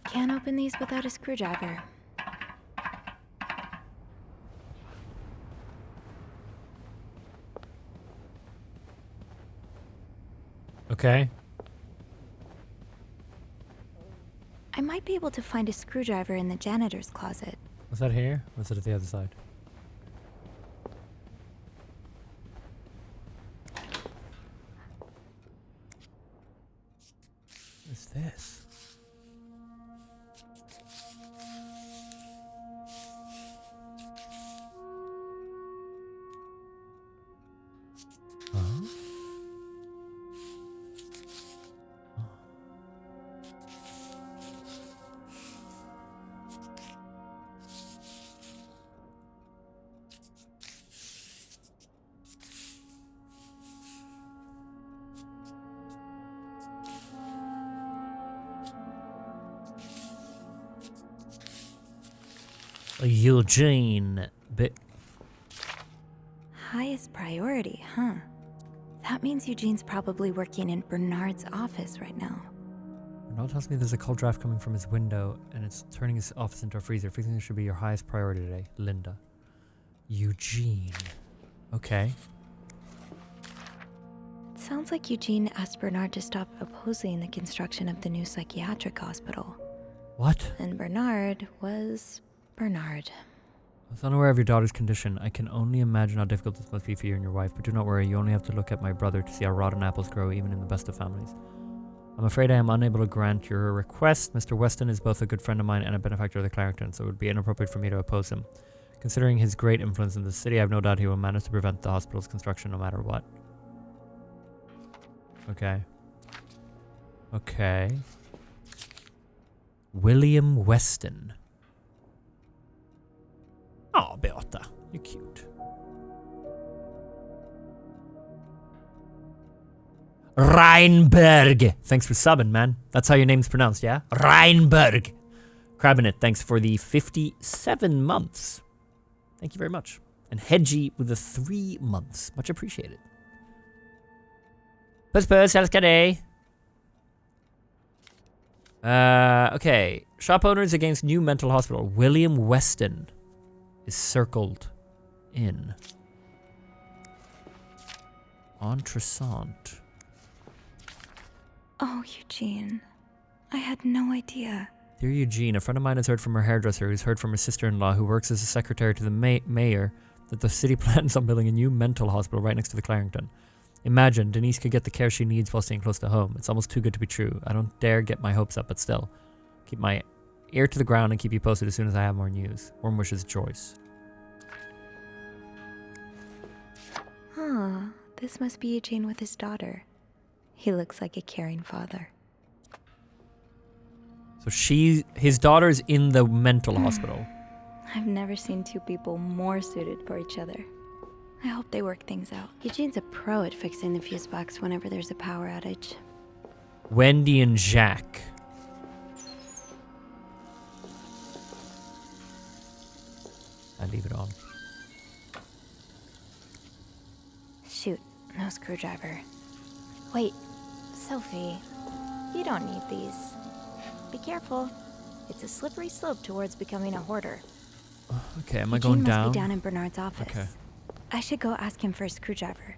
Can't open these without a screwdriver. Okay. I might be able to find a screwdriver in the janitor's closet. Was that here? Or was it at the other side? What is this? Eugene. Highest priority, huh? That means Eugene's probably working in Bernard's office right now. Bernard tells me there's a cold draft coming from his window and it's turning his office into a freezer. Fixing this should be your highest priority today. Linda. Eugene. Okay. It sounds like Eugene asked Bernard to stop opposing the construction of the new psychiatric hospital. What? And Bernard was Bernard. I was unaware of your daughter's condition. I can only imagine how difficult this must be for you and your wife, but do not worry, you only have to look at my brother to see how rotten apples grow even in the best of families. I'm afraid I am unable to grant your request. Mr. Weston is both a good friend of mine and a benefactor of the Clarendon, so it would be inappropriate for me to oppose him. Considering his great influence in the city, I have no doubt he will manage to prevent the hospital's construction no matter what. Okay. Okay. William Weston. Oh, Beata, you're cute. Reinberg. Thanks for subbing, man. That's how your name's pronounced, yeah? Reinberg. Crabinet, thanks for the 57 months. Thank you very much. And Hedgie with the 3 months. Much appreciated. Puss puss, älskar okay. Shop owners against new mental hospital. William Weston is circled in. Entresant. Oh, Eugene. I had no idea. Dear Eugene, a friend of mine has heard from her hairdresser, who's heard from her sister-in-law, who works as a secretary to the mayor, that the city plans on building a new mental hospital right next to the Clarendon. Imagine, Denise could get the care she needs while staying close to home. It's almost too good to be true. I don't dare get my hopes up, but still. Keep my ear to the ground and keep you posted as soon as I have more news. Warm wishes, Joyce. Huh. This must be Eugene with his daughter. He looks like a caring father. So his daughter's in the mental hospital. I've never seen two people more suited for each other. I hope they work things out. Eugene's a pro at fixing the fuse box whenever there's a power outage. Wendy and Jack. I leave it on. Shoot, no screwdriver. Wait, Sophie, you don't need these. Be careful. It's a slippery slope towards becoming a hoarder. Okay, am I Eugene going must down? be down in Bernard's office. Okay. I should go ask him for a screwdriver.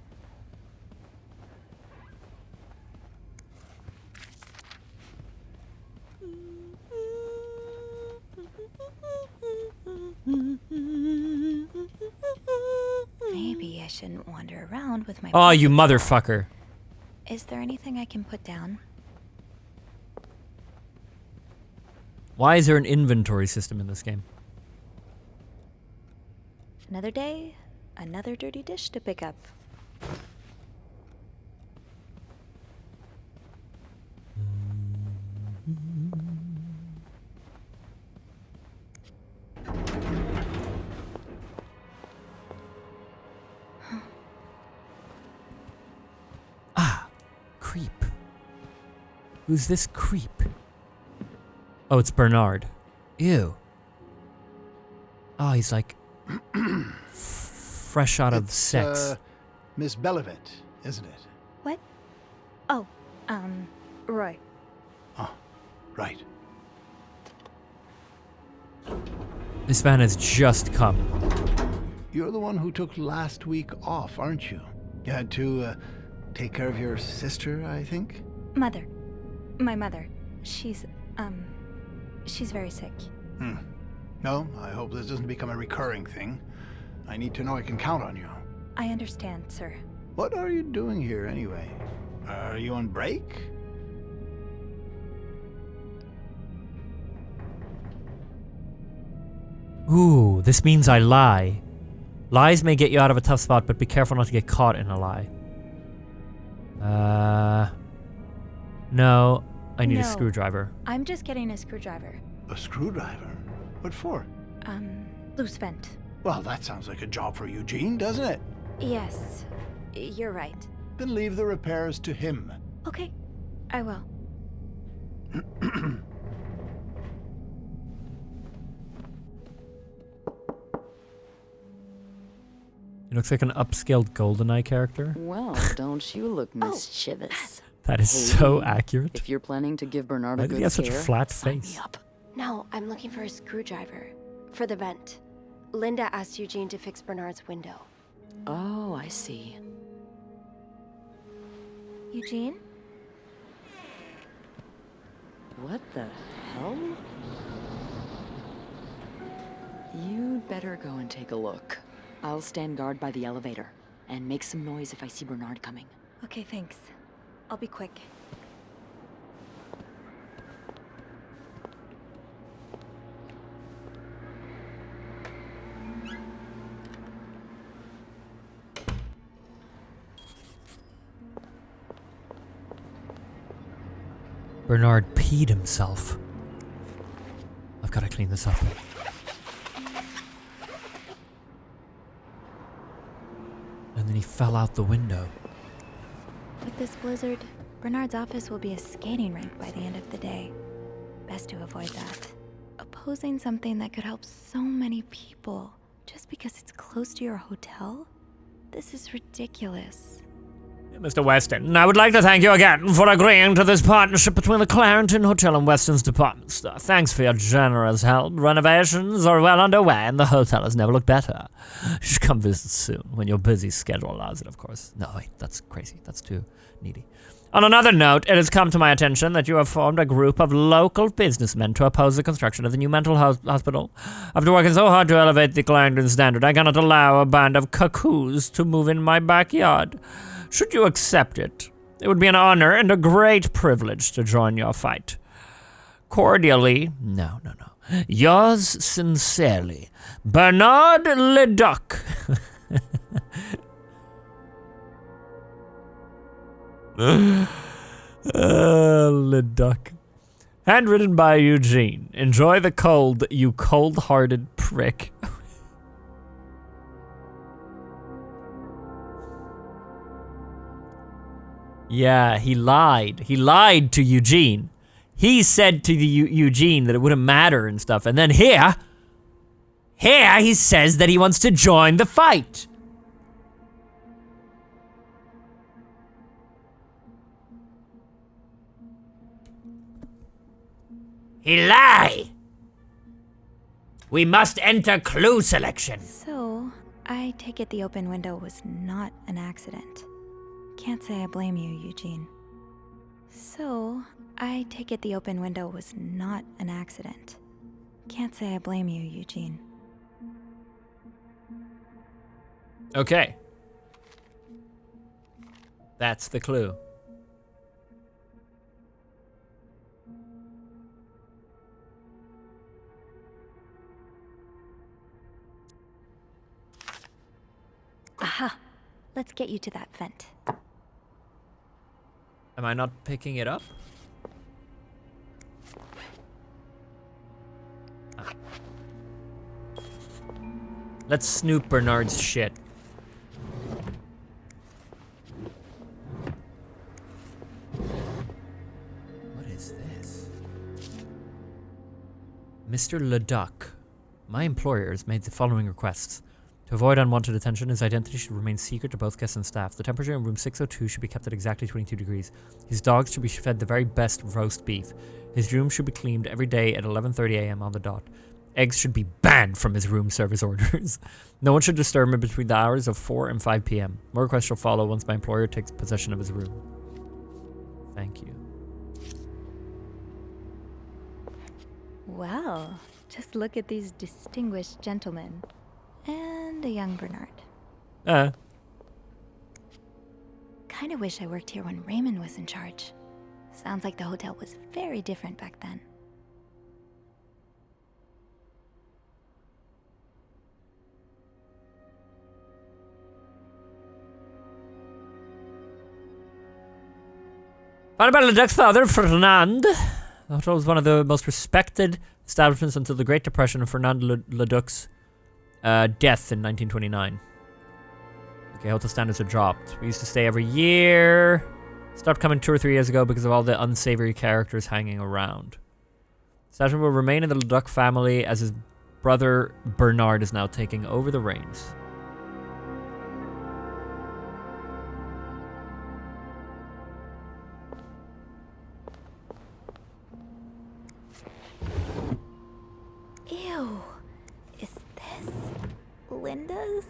Maybe I shouldn't wander around with my... Oh, you motherfucker. Is there anything I can put down? Why is there an inventory system in this game? Another day, another dirty dish to pick up. Creep. Who's this creep? Oh, it's Bernard. Ew. Oh, he's like fresh out of sex. Miss Bellevent, isn't it? What? Oh, Roy. Oh, right. This man has just come. You're the one who took last week off, aren't you? You had to, take care of your sister, I think? Mother. My mother. She's very sick. No, I hope this doesn't become a recurring thing. I need to know I can count on you. I understand, sir. What are you doing here, anyway? Are you on break? Ooh, this means I lie. Lies may get you out of a tough spot, but be careful not to get caught in a lie. No, I need a screwdriver. I'm just getting a screwdriver. A screwdriver? What for? Loose vent. Well, that sounds like a job for Eugene, doesn't it? Yes, you're right. Then leave the repairs to him. Okay, I will. He looks like an upscaled GoldenEye character. Well, don't you look mischievous? That is so accurate. If you're planning to give Bernard Why a did good he have such a scare, flat sign face? me up. No, I'm looking for a screwdriver. For the vent. Linda asked Eugene to fix Bernard's window. Oh, I see. Eugene? What the hell? You'd better go and take a look. I'll stand guard by the elevator and make some noise if I see Bernard coming. Okay, thanks. I'll be quick. Bernard peed himself. I've got to clean this up. And then he fell out the window. With this blizzard, Bernard's office will be a skating rink by the end of the day. Best to avoid that. Opposing something that could help so many people just because it's close to your hotel? This is ridiculous. Mr. Weston, I would like to thank you again for agreeing to this partnership between the Clarendon Hotel and Weston's department store. Thanks for your generous help. Renovations are well underway, and the hotel has never looked better. You should come visit soon, when your busy schedule allows it, of course. No, wait, that's crazy. That's too needy. On another note, it has come to my attention that you have formed a group of local businessmen to oppose the construction of the new mental hospital. After working so hard to elevate the Clarendon standard, I cannot allow a band of cuckoos to move in my backyard. Should you accept it, it would be an honor and a great privilege to join your fight. Cordially, no, yours sincerely, Bernard Leduc. Leduc. Handwritten by Eugene. Enjoy the cold, you cold-hearted prick. Yeah, he lied. He lied to Eugene. He said to the Eugene that it wouldn't matter and stuff. And then here he says that he wants to join the fight. He lie. We must enter clue selection. So, I take it the open window was not an accident. Can't say I blame you, Eugene. So, I take it the open window was not an accident. Can't say I blame you, Eugene. Okay. That's the clue. Aha! Let's get you to that vent. Am I not picking it up? Ah. Let's snoop Bernard's shit. What is this? Mr. Leduc, my employer has made the following requests. To avoid unwanted attention, his identity should remain secret to both guests and staff. The temperature in room 602 should be kept at exactly 22 degrees. His dogs should be fed the very best roast beef. His room should be cleaned every day at 11:30 a.m. on the dot. Eggs should be banned from his room service orders. No one should disturb him between the hours of 4 and 5 p.m. More requests shall follow once my employer takes possession of his room. Thank you. Well, just look at these distinguished gentlemen. And a young Bernard. Kinda wish I worked here when Raymond was in charge. Sounds like the hotel was very different back then. Founded by Leduc's father, Fernand. The hotel was one of the most respected establishments until the Great Depression of Fernand Leduc's death in 1929. Okay, hotel standards have dropped. We used to stay every year. Stopped coming 2 or 3 years ago because of all the unsavory characters hanging around. Establishment will remain in the Leduc family as his brother Bernard is now taking over the reins. Ew. Is this Linda's?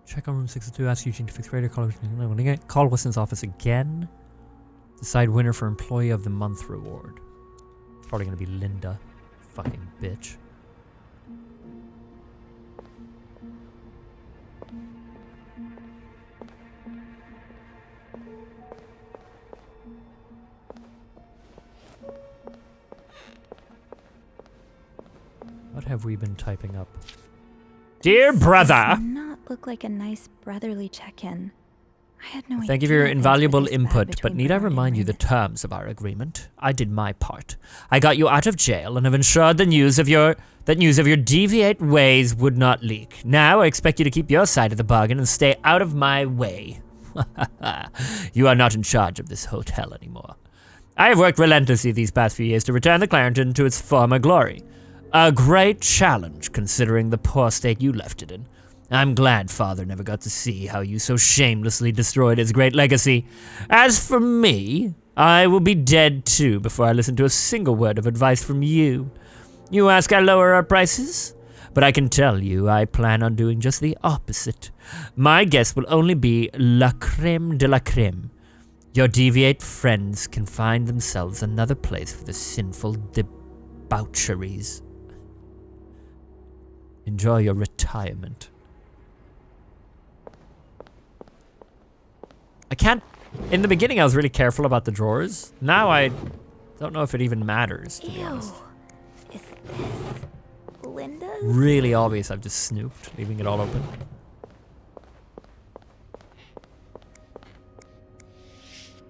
Check on room 602. Ask Eugene to fix radio. Call Weston's office again. Decide winner for Employee of the Month reward. Probably gonna be Linda. Fucking bitch. What have we been typing up? Dear brother! Does not look like a nice brotherly check-in. I had no idea. Thank you for your things were invaluable this bad input, but between need I Bernard and remind you the Raymond. terms of our agreement? I did my part. I got you out of jail and have ensured that news of your deviant ways would not leak. Now I expect you to keep your side of the bargain and stay out of my way. You are not in charge of this hotel anymore. I have worked relentlessly these past few years to return the Clarendon to its former glory. A great challenge, considering the poor state you left it in. I'm glad Father never got to see how you so shamelessly destroyed his great legacy. As for me, I will be dead too before I listen to a single word of advice from you. You ask I lower our prices? But I can tell you I plan on doing just the opposite. My guests will only be la creme de la creme. Your deviate friends can find themselves another place for the sinful debaucheries. Enjoy your retirement. I can't... In the beginning, I was really careful about the drawers. Now I Don't know if it even matters, to be Ew. honest. Is this Linda's? Really obvious I've just snooped, leaving it all open.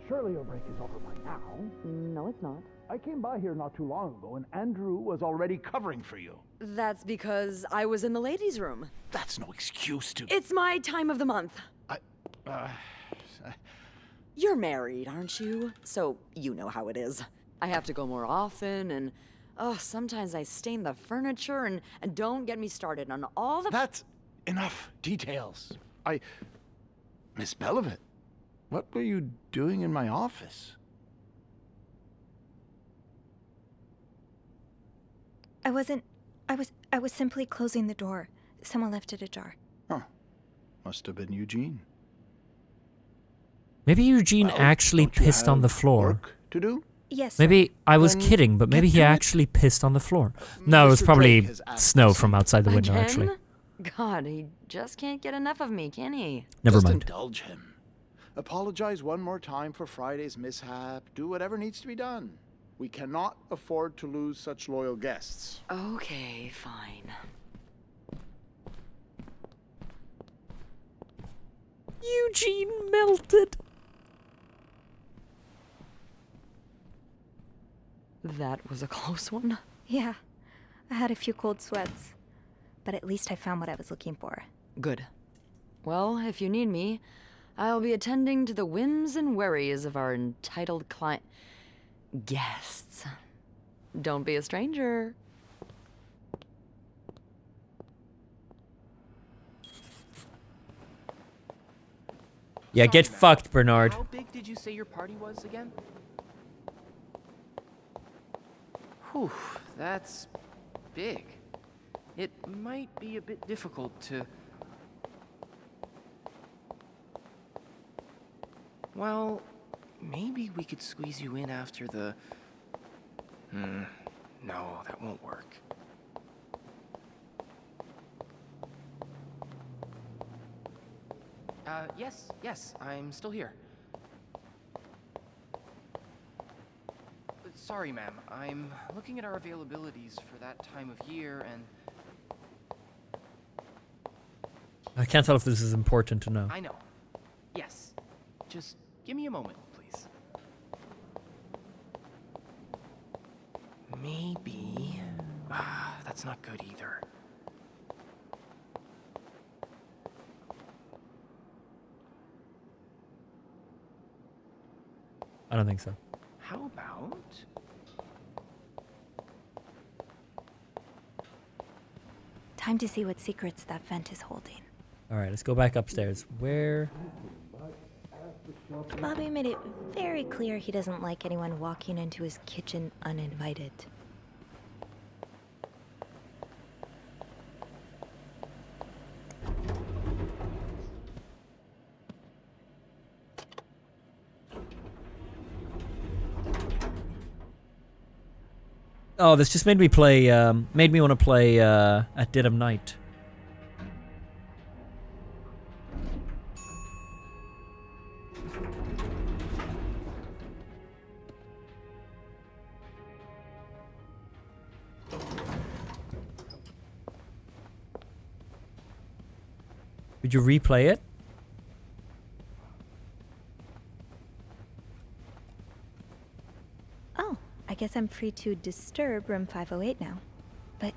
Surely your break is over by now. No, it's not. I came by here not too long ago, and Andrew was already covering for you. That's because I was in the ladies' room. That's no excuse to... It's my time of the month. Uh, You're married, aren't you? So you know how it is. I have to go more often, and sometimes I stain the furniture, and don't get me started on all the... That's enough details. Miss Belovit, what were you doing in my office? I was simply closing the door. Someone left it ajar. Huh. Must have been Eugene. Maybe Eugene Well, actually don't you pissed on the have floor. work to do? Yes. Maybe I was Then kidding, but maybe get he to it. actually pissed on the floor. No, it was Mr. probably Drake has asked snow us. from outside the window, actually. Again? God, he just can't get enough of me, can he? Never Just mind. indulge him. Apologize one more time for Friday's mishap. Do whatever needs to be done. We cannot afford to lose such loyal guests. Okay, fine. Eugene melted. That was a close one. Yeah. I had a few cold sweats. But at least I found what I was looking for. Good. Well, if you need me, I'll be attending to the whims and worries of our entitled client... guests. Don't be a stranger. Yeah, get fucked, Bernard. How big did you say your party was again? Whew, that's big. It might be a bit difficult to... Well, maybe we could squeeze you in after the... No, that won't work. Yes, I'm still here. Sorry, ma'am. I'm looking at our availabilities for that time of year, and... I can't tell if this is important to know. I know. Yes. Just give me a moment, please. Maybe... that's not good either. I don't think so. How about... Time to see what secrets that vent is holding. Alright, let's go back upstairs. Where... Bobby made it very clear he doesn't like anyone walking into his kitchen uninvited. Oh, this just made me play, made me want to play, At Dead of Night. Would you replay it? Oh, I guess I'm free to disturb room 508 now. But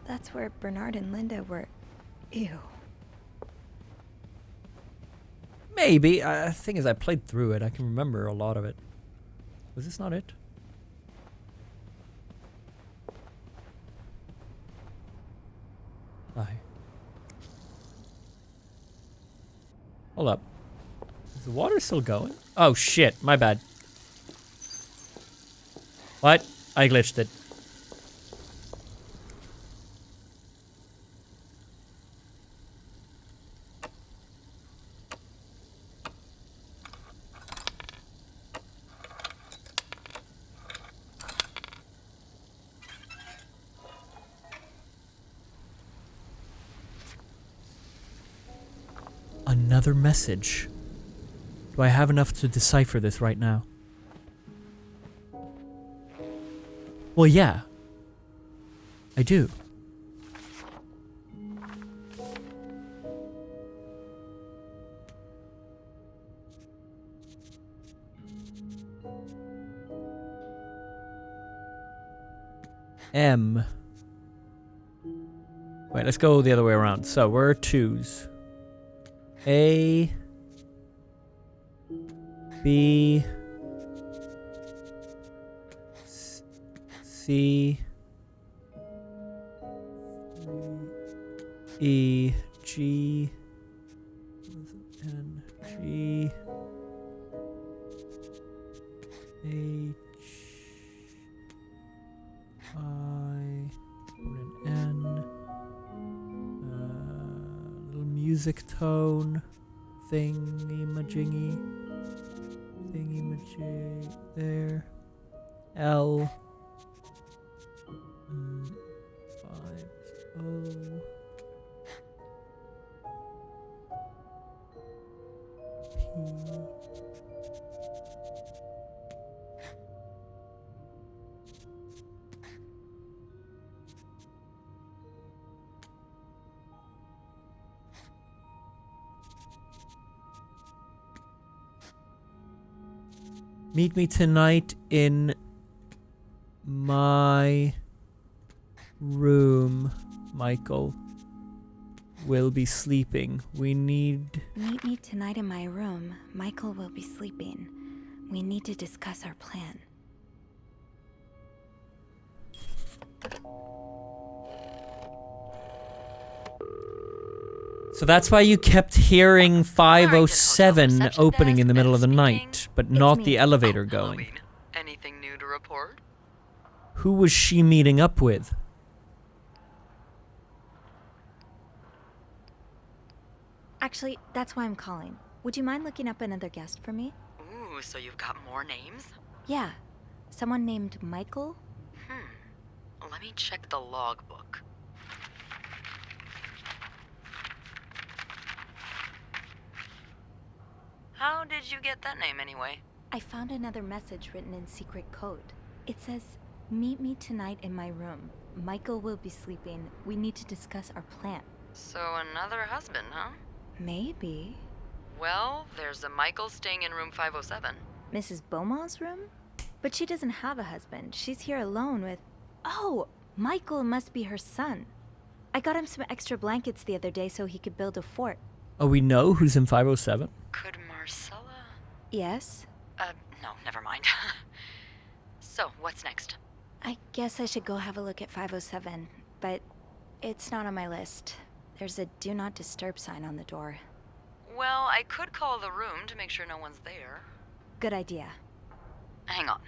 that's where Bernard and Linda were. Ew. Maybe. The thing is, I played through it. I can remember a lot of it. Was this not it? Aye. Hold up. Is the water still going? Oh shit, my bad. What? I glitched it. Another message. Do I have enough to decipher this right now? Well, yeah. I do. M. Wait, let's go the other way around. So we're 2s. A. B. C. E. G. N. G. H. I. N. Little music tone. Thingy-majingy. Thingy-majig. There. L. 5. O. P. Meet me tonight in my room. Michael will be sleeping. We need... Meet me tonight in my room. Michael will be sleeping. We need to discuss our plan. So that's why you kept hearing 507 opening in the middle of the night, but not the elevator going. Anything new to report? Who was she meeting up with? Actually, that's why I'm calling. Would you mind looking up another guest for me? Ooh, so you've got more names? Yeah. Someone named Michael? Let me check the logbook. How did you get that name anyway? I found another message written in secret code. It says, meet me tonight in my room. Michael will be sleeping. We need to discuss our plan. So another husband, huh? Maybe. Well, there's a Michael staying in room 507. Mrs. Beaumont's room? But she doesn't have a husband. She's here alone with... Oh, Michael must be her son. I got him some extra blankets the other day so he could build a fort. Oh, we know who's in 507? Could Marcella? Yes? No, never mind. So, what's next? I guess I should go have a look at 507, but it's not on my list. There's a do not disturb sign on the door. Well, I could call the room to make sure no one's there. Good idea. Hang on.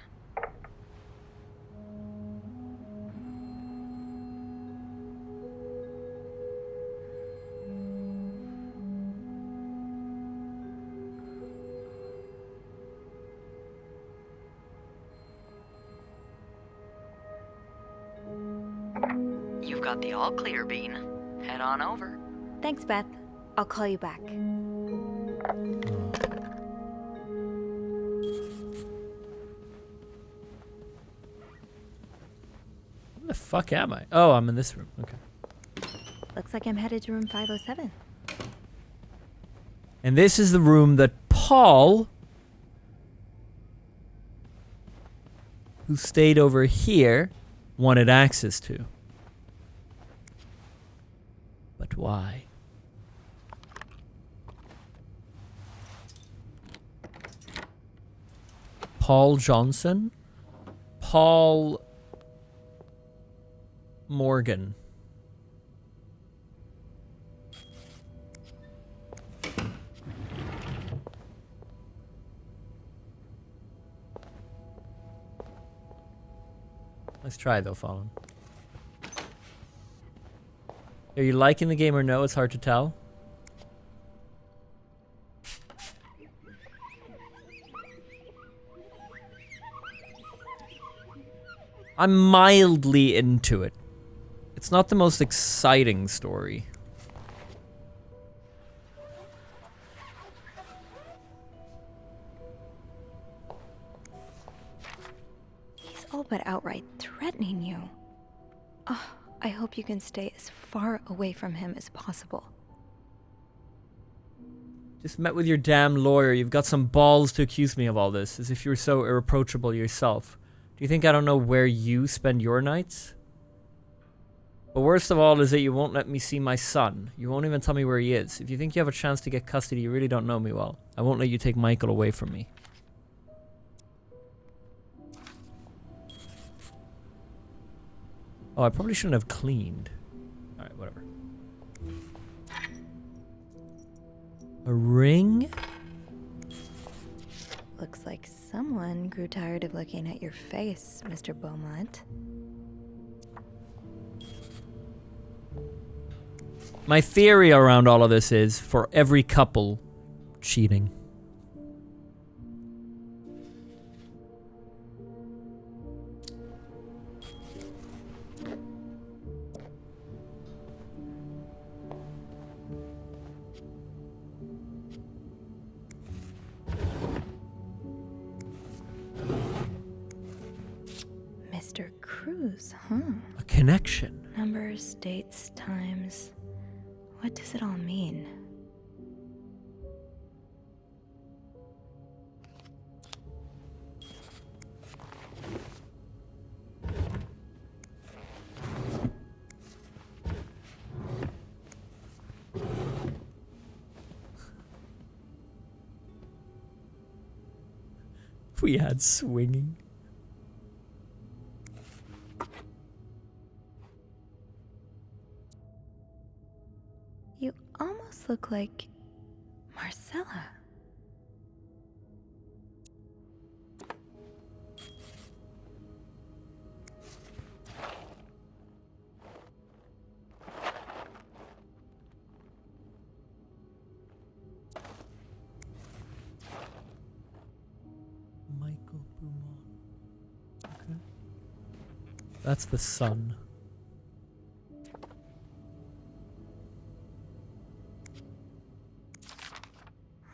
You've got the all clear, Bean. Head on over. Thanks, Beth. I'll call you back. Where the fuck am I? Oh, I'm in this room. Okay. Looks like I'm headed to room 507. And this is the room that Paul, who stayed over here, wanted access to. But why? Paul Johnson? Paul Morgan. Let's try though, Fallen. Are you liking the game or no? It's hard to tell. I'm mildly into it. It's not the most exciting story. He's all but outright threatening you. Oh, I hope you can stay as far away from him as possible. Just met with your damn lawyer. You've got some balls to accuse me of all this, as if you were so irreproachable yourself. Do you think I don't know where you spend your nights? But worst of all is that you won't let me see my son. You won't even tell me where he is. If you think you have a chance to get custody, you really don't know me well. I won't let you take Michael away from me. Oh, I probably shouldn't have cleaned. Alright, whatever. A ring? Looks like someone grew tired of looking at your face, Mr. Beaumont. My theory around all of this is, for every couple, cheating. Mr. Cruz, huh? A connection. Numbers, dates, times. What does it all mean? We had swinging. You almost look like Marcella. Michael Beaumont. Okay. That's the sun.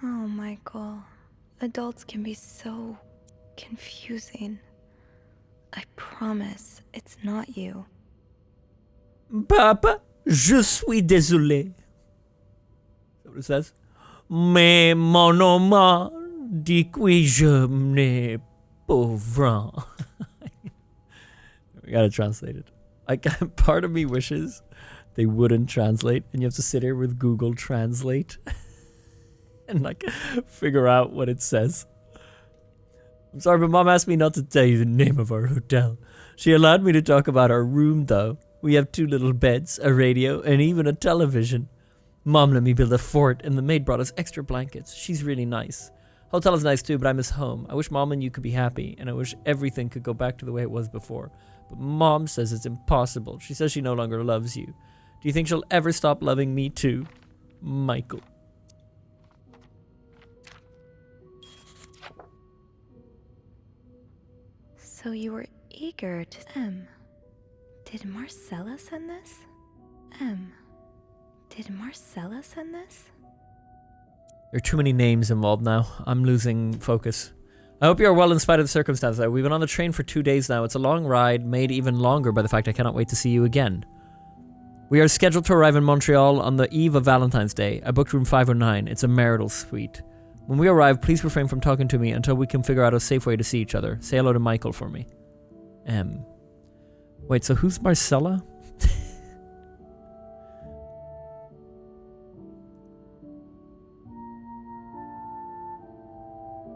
Oh, Michael. Adults can be so confusing. I promise it's not you. Papa, je suis désolé. That's what it says. Mais mon homme dit que je n'ai pauvre. We gotta translate it. Part of me wishes they wouldn't translate, and you have to sit here with Google Translate and like figure out what it says. I'm sorry, but Mom asked me not to tell you the name of our hotel. She allowed me to talk about our room, though. We have 2 little beds, a radio, and even a television. Mom let me build a fort, and the maid brought us extra blankets. She's really nice. Hotel is nice too, but I miss home. I wish Mom and you could be happy, and I wish everything could go back to the way it was before. But Mom says it's impossible. She says she no longer loves you. Do you think she'll ever stop loving me too? Michael. So you were eager to... Did Marcella send this? Did Marcella send this? There are too many names involved now. I'm losing focus. I hope you are well in spite of the circumstances. We've been on the train for 2 days now. It's a long ride, made even longer by the fact I cannot wait to see you again. We are scheduled to arrive in Montreal on the eve of Valentine's Day. I booked room 509. It's a marital suite. When we arrive, please refrain from talking to me until we can figure out a safe way to see each other. Say hello to Michael for me. Wait, so who's Marcella?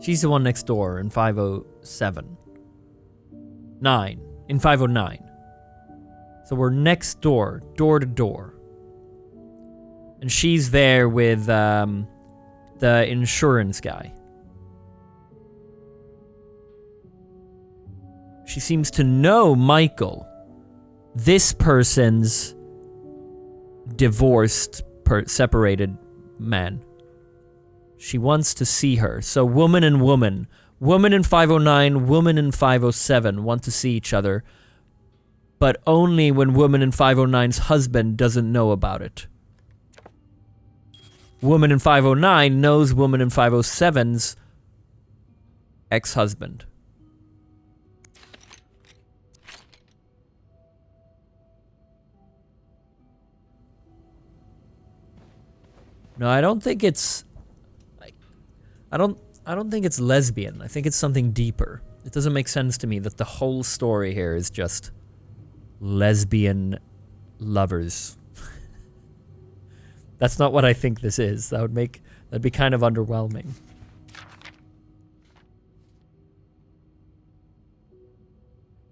She's the one next door in 507. 9. In 509. So we're next door, door to door. And she's there with the insurance guy. She seems to know Michael. This person's divorced, separated man. She wants to see her. So woman and woman. Woman in 509, woman in 507 want to see each other. But only when woman in 509's husband doesn't know about it. Woman in 509 knows woman in 507's ex-husband. No, I don't think it's... I don't think it's lesbian. I think it's something deeper. It doesn't make sense to me that the whole story here is just lesbian lovers. That's not what I think this is. That'd be kind of underwhelming.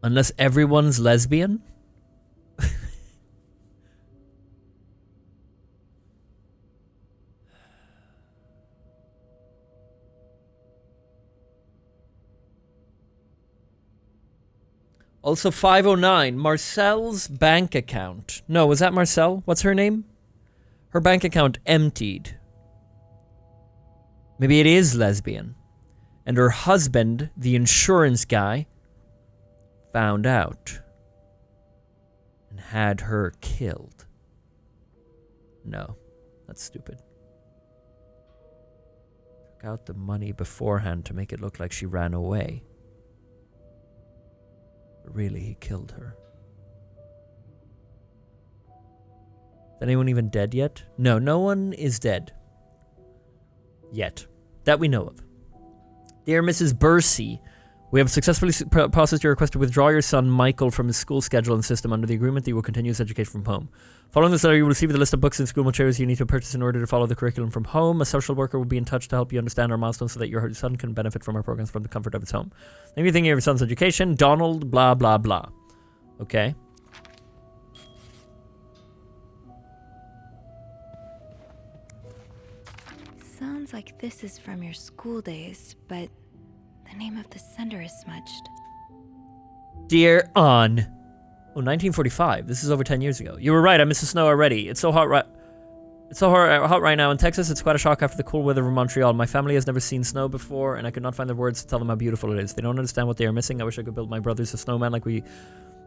Unless everyone's lesbian? Also 509, Marcel's bank account. No, was that Marcel? What's her name? Her bank account emptied. Maybe it is lesbian. And her husband, the insurance guy, found out and had her killed. No, that's stupid. Took out the money beforehand to make it look like she ran away. But really, he killed her. Is anyone even dead yet? No, no one is dead. Yet. That we know of. Dear Mrs. Bursey, we have successfully processed your request to withdraw your son Michael from his school schedule and system under the agreement that he will continue his education from home. Following this letter, you will receive the list of books and school materials you need to purchase in order to follow the curriculum from home. A social worker will be in touch to help you understand our milestones so that your son can benefit from our programs from the comfort of his home. Maybe you're thinking of your son's education. Donald, blah, blah, blah. Okay. Sounds like this is from your school days, but the name of the sender is smudged. Dear On. Oh, 1945. This is over 10 years ago. You were right. I miss the snow already. It's so hot hot right now in Texas. It's quite a shock after the cool weather of Montreal. My family has never seen snow before, and I could not find the words to tell them how beautiful it is. They don't understand what they are missing. I wish I could build my brothers a snowman like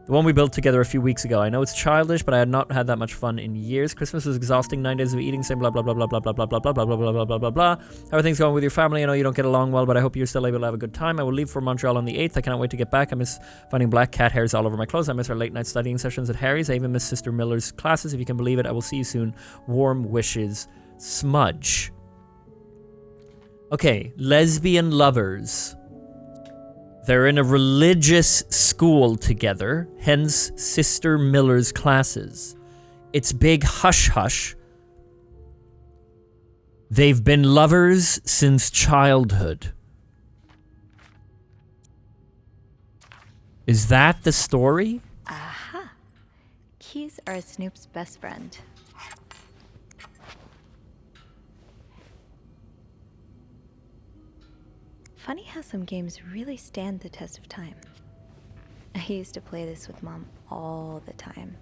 the one we built together a few weeks ago. I know it's childish, but I had not had that much fun in years. Christmas was exhausting. 9 days of eating, same blah blah blah blah blah blah blah blah blah blah blah blah blah blah blah. How are things going with your family? I know you don't get along well, but I hope you're still able to have a good time. I will leave for Montreal on the 8th. I cannot wait to get back. I miss finding black cat hairs all over my clothes. I miss our late night studying sessions at Harry's. I even miss Sister Miller's classes. If you can believe it, I will see you soon. Warm wishes, Smudge. Okay, lesbian lovers. They're in a religious school together, hence Sister Miller's classes. It's big hush-hush. They've been lovers since childhood. Is that the story? Aha. Keys are Snoop's best friend. Funny how some games really stand the test of time. I used to play this with Mom all the time.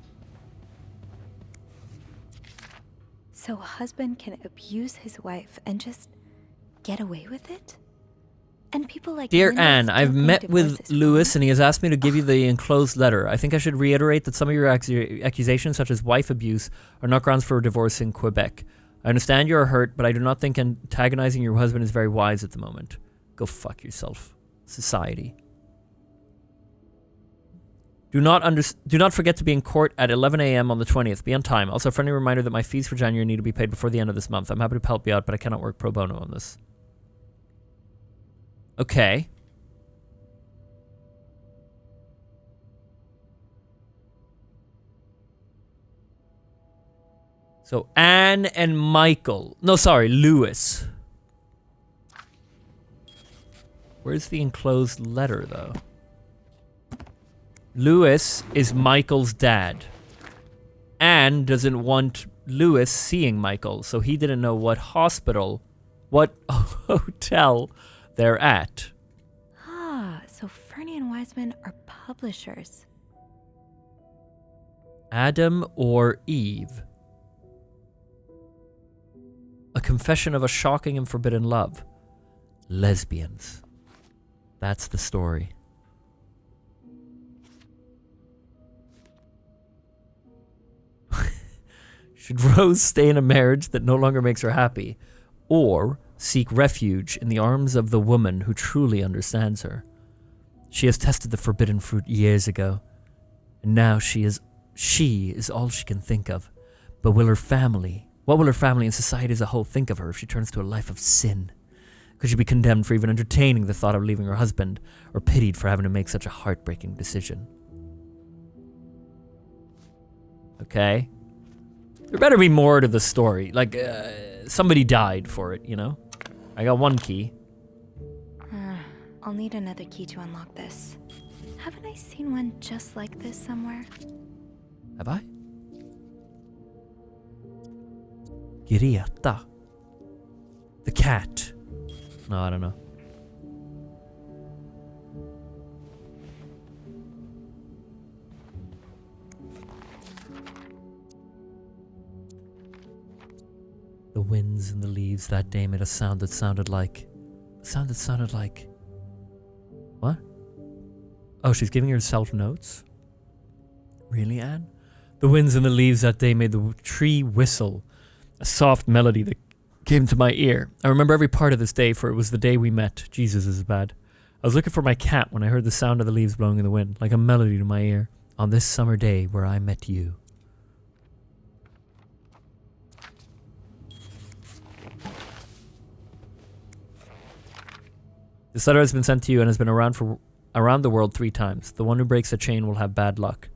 So a husband can abuse his wife and just get away with it? And people like Dear Linda Anne, still I've think met divorce with is Lewis and he has asked me to give you the enclosed letter. I think I should reiterate that some of your accusations, such as wife abuse, are not grounds for a divorce in Quebec. I understand you are hurt, but I do not think antagonizing your husband is very wise at the moment. Go fuck yourself, society. Do not forget to be in court at 11 a.m. on the 20th. Be on time. Also, a friendly reminder that my fees for January need to be paid before the end of this month. I'm happy to help you out, but I cannot work pro bono on this. Okay. So, Anne and Michael. No, sorry, Lewis. Where's the enclosed letter, though? Lewis is Michael's dad. Anne doesn't want Lewis seeing Michael, so he didn't know what hotel they're at. Ah, so Fernie and Wiseman are publishers. Adam or Eve? A confession of a shocking and forbidden love. Lesbians. That's the story. Should Rose stay in a marriage that no longer makes her happy, or seek refuge in the arms of the woman who truly understands her? She has tested the forbidden fruit years ago, and now she is all she can think of. But will her family What will her family and society as a whole think of her if she turns to a life of sin? Could she be condemned for even entertaining the thought of leaving her husband, or pitied for having to make such a heartbreaking decision? Okay. There better be more to the story. Like, somebody died for it, you know? I got one key. I'll need another key to unlock this. Haven't I seen one just like this somewhere? Have I? Giriata. The cat. No, I don't know. The winds and the leaves that day made a sound that sounded like... What? Oh, she's giving herself notes? Really, Anne? The winds and the leaves that day made the tree whistle, a soft melody that came to my ear. I remember every part of this day, for it was the day we met. Jesus, this is bad. I was looking for my cat when I heard the sound of the leaves blowing in the wind, like a melody to my ear, on this summer day where I met you. This letter has been sent to you and has been around the world 3 times. The one who breaks the chain will have bad luck.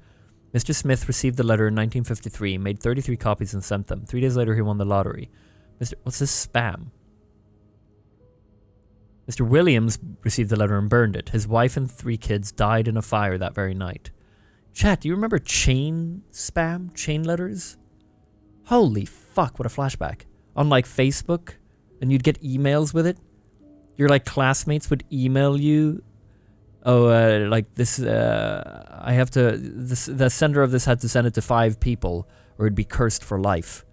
Mr. Smith received the letter in 1953, made 33 copies and sent them. 3 days later, he won the lottery. What's this spam? Mr. Williams received the letter and burned it. His wife and 3 kids died in a fire that very night. Chat, do you remember chain spam? Chain letters? Holy fuck, what a flashback. On like Facebook, and you'd get emails with it. Your like classmates would email you. Oh, like this, I have to, the sender of this had to send it to 5 people or it'd be cursed for life.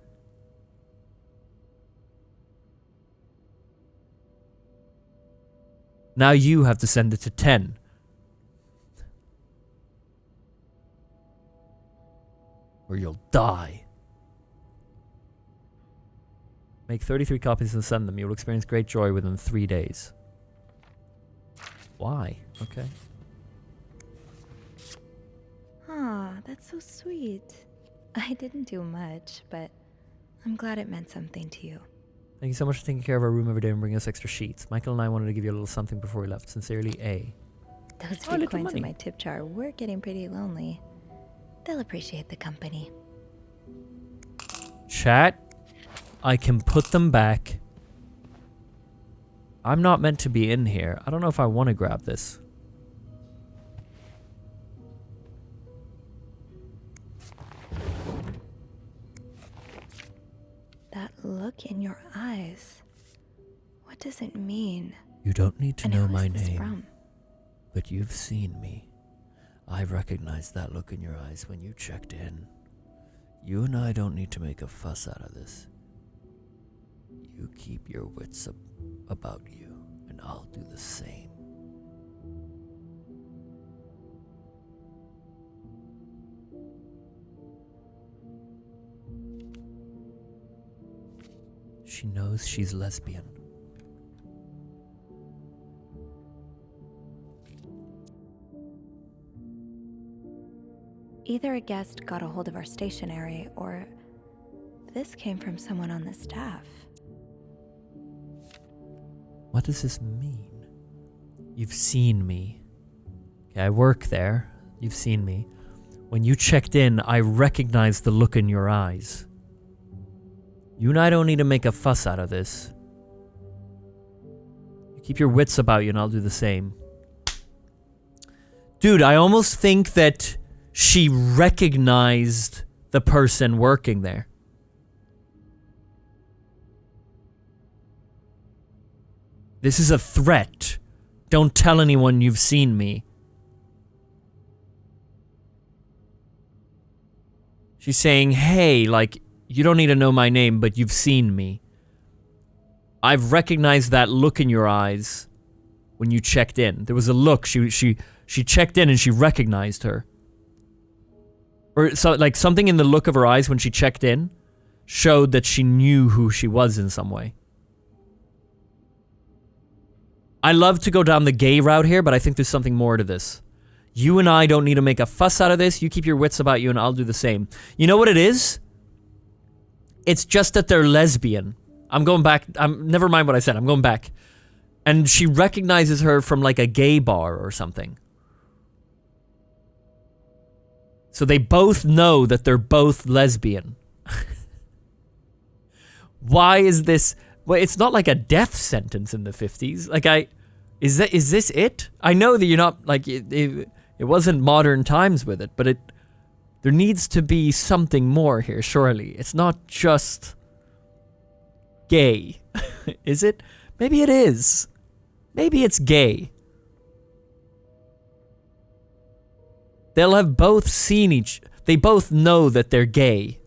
Now you have to send it to 10. Or you'll die. Make 33 copies and send them. You'll experience great joy within 3 days. Why? Okay. Aw, that's so sweet. I didn't do much, but I'm glad it meant something to you. Thank you so much for taking care of our room every day and bringing us extra sheets. Michael and I wanted to give you a little something before we left. Sincerely, A. Those few coins in my tip jar were getting pretty lonely. They'll appreciate the company. Chat, I can put them back. I'm not meant to be in here. I don't know if I want to grab this. That look in your eyes. What does it mean? You don't need to know my name, from? but you've seen me. I recognized that look in your eyes when you checked in. You and I don't need to make a fuss out of this. You keep your wits about you, and I'll do the same. She knows she's lesbian. Either a guest got a hold of our stationery, or this came from someone on the staff. What does this mean? You've seen me. Okay, I work there. You've seen me. When you checked in, I recognized the look in your eyes. You and I don't need to make a fuss out of this. You keep your wits about you and I'll do the same. Dude, I almost think that she recognized the person working there. This is a threat. Don't tell anyone you've seen me. She's saying, hey, like, you don't need to know my name, but you've seen me. I've recognized that look in your eyes when you checked in. There was a look. She checked in and she recognized her. Or so, like something in the look of her eyes when she checked in showed that she knew who she was in some way. I love to go down the gay route here, but I think there's something more to this. You and I don't need to make a fuss out of this. You keep your wits about you and I'll do the same. You know what it is? It's just that they're lesbian. I'm going back. Never mind what I said. I'm going back. And she recognizes her from like a gay bar or something. So they both know that they're both lesbian. Why is this? Well, it's not like a death sentence in the 50s. Like is this it? I know that you're not like it wasn't modern times with it, but there needs to be something more here, surely. It's not just gay. Is it? Maybe it is. Maybe it's gay. They'll have both seen they both know that they're gay.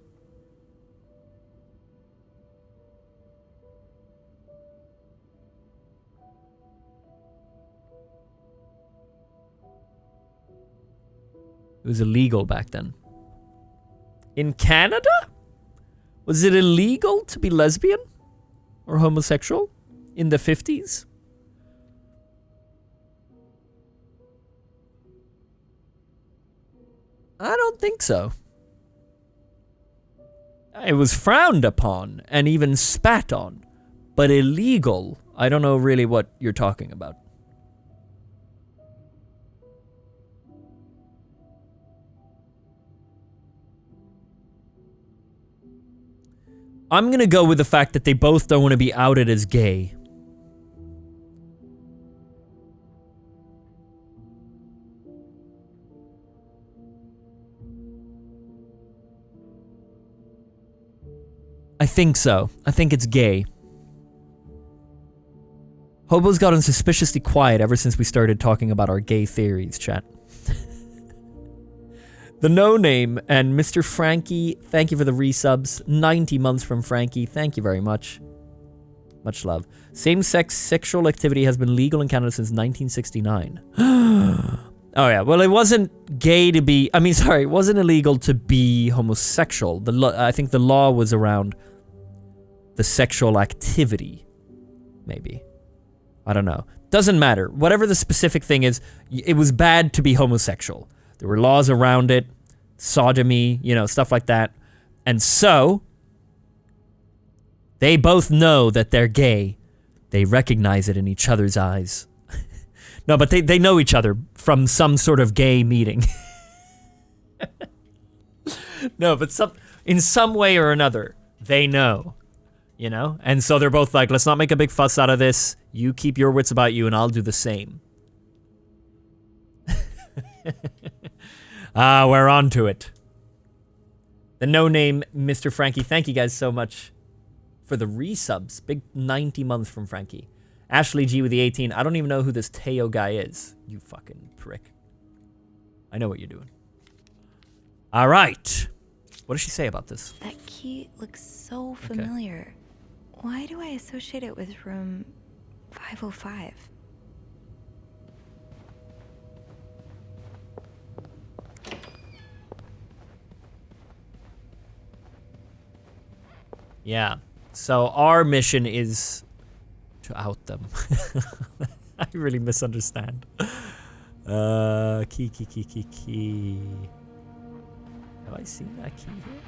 It was illegal back then. In Canada? Was it illegal to be lesbian or homosexual in the 50s? I don't think so. It was frowned upon and even spat on, but illegal, I don't know really what you're talking about. I'm gonna go with the fact that they both don't want to be outed as gay. I think so. I think it's gay. Hobo's gotten suspiciously quiet ever since we started talking about our gay theories, chat. The No Name and Mr. Frankie, thank you for the resubs. 90 months from Frankie, thank you very much. Much love. Same-sex sexual activity has been legal in Canada since 1969. Oh yeah, well it wasn't gay to be, it wasn't illegal to be homosexual. I think the law was around the sexual activity, maybe. I don't know. Doesn't matter. Whatever the specific thing is, it was bad to be homosexual. There were laws around it, sodomy, stuff like that. And so, they both know that they're gay. They recognize it in each other's eyes. No, but they know each other from some sort of gay meeting. No, but in some way or another, they know. And so they're both like, let's not make a big fuss out of this. You keep your wits about you and I'll do the same. We're on to it. The No Name, Mr. Frankie. Thank you guys so much for the resubs. Big 90 months from Frankie. Ashley G with the 18. I don't even know who this Teo guy is. You fucking prick. I know what you're doing. All right. What does she say about this? That key looks so familiar. Okay. Why do I associate it with room 505? Yeah. So our mission is to out them. I really misunderstand. Key. Have I seen that key here?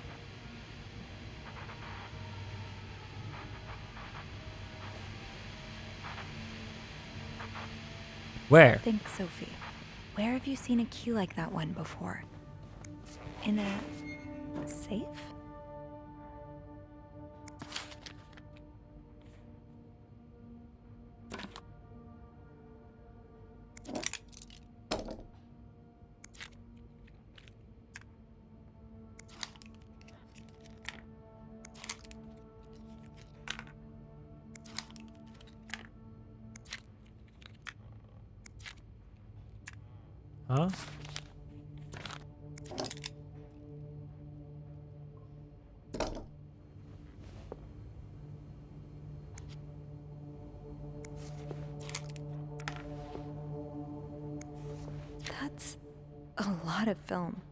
Where? Think, Sophie. Where have you seen a key like that one before? In a safe? Huh? That's a lot of film.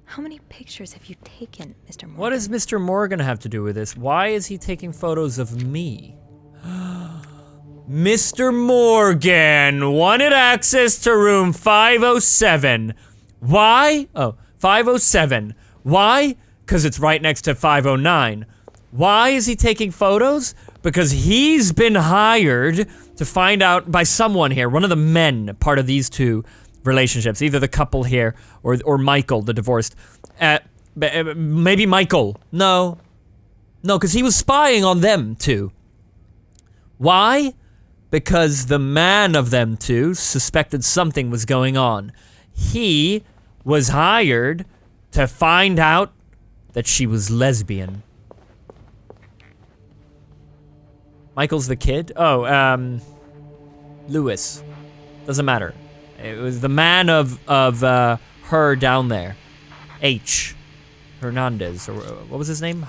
How many pictures have you taken, Mr. Morgan? What does Mr. Morgan have to do with this? Why is he taking photos of me? Mr. Morgan wanted access to room 507. Why? Oh, 507. Why? Because it's right next to 509. Why is he taking photos? Because he's been hired to find out by someone here, one of the men, part of these two relationships, either the couple here or Michael, the divorced. Maybe Michael. No, because he was spying on them two. Why? Because the man of them two suspected something was going on. He was hired to find out that she was lesbian. Michael's the kid? Oh, Lewis. Doesn't matter. It was the man of her down there. H. Hernandez, or what was his name?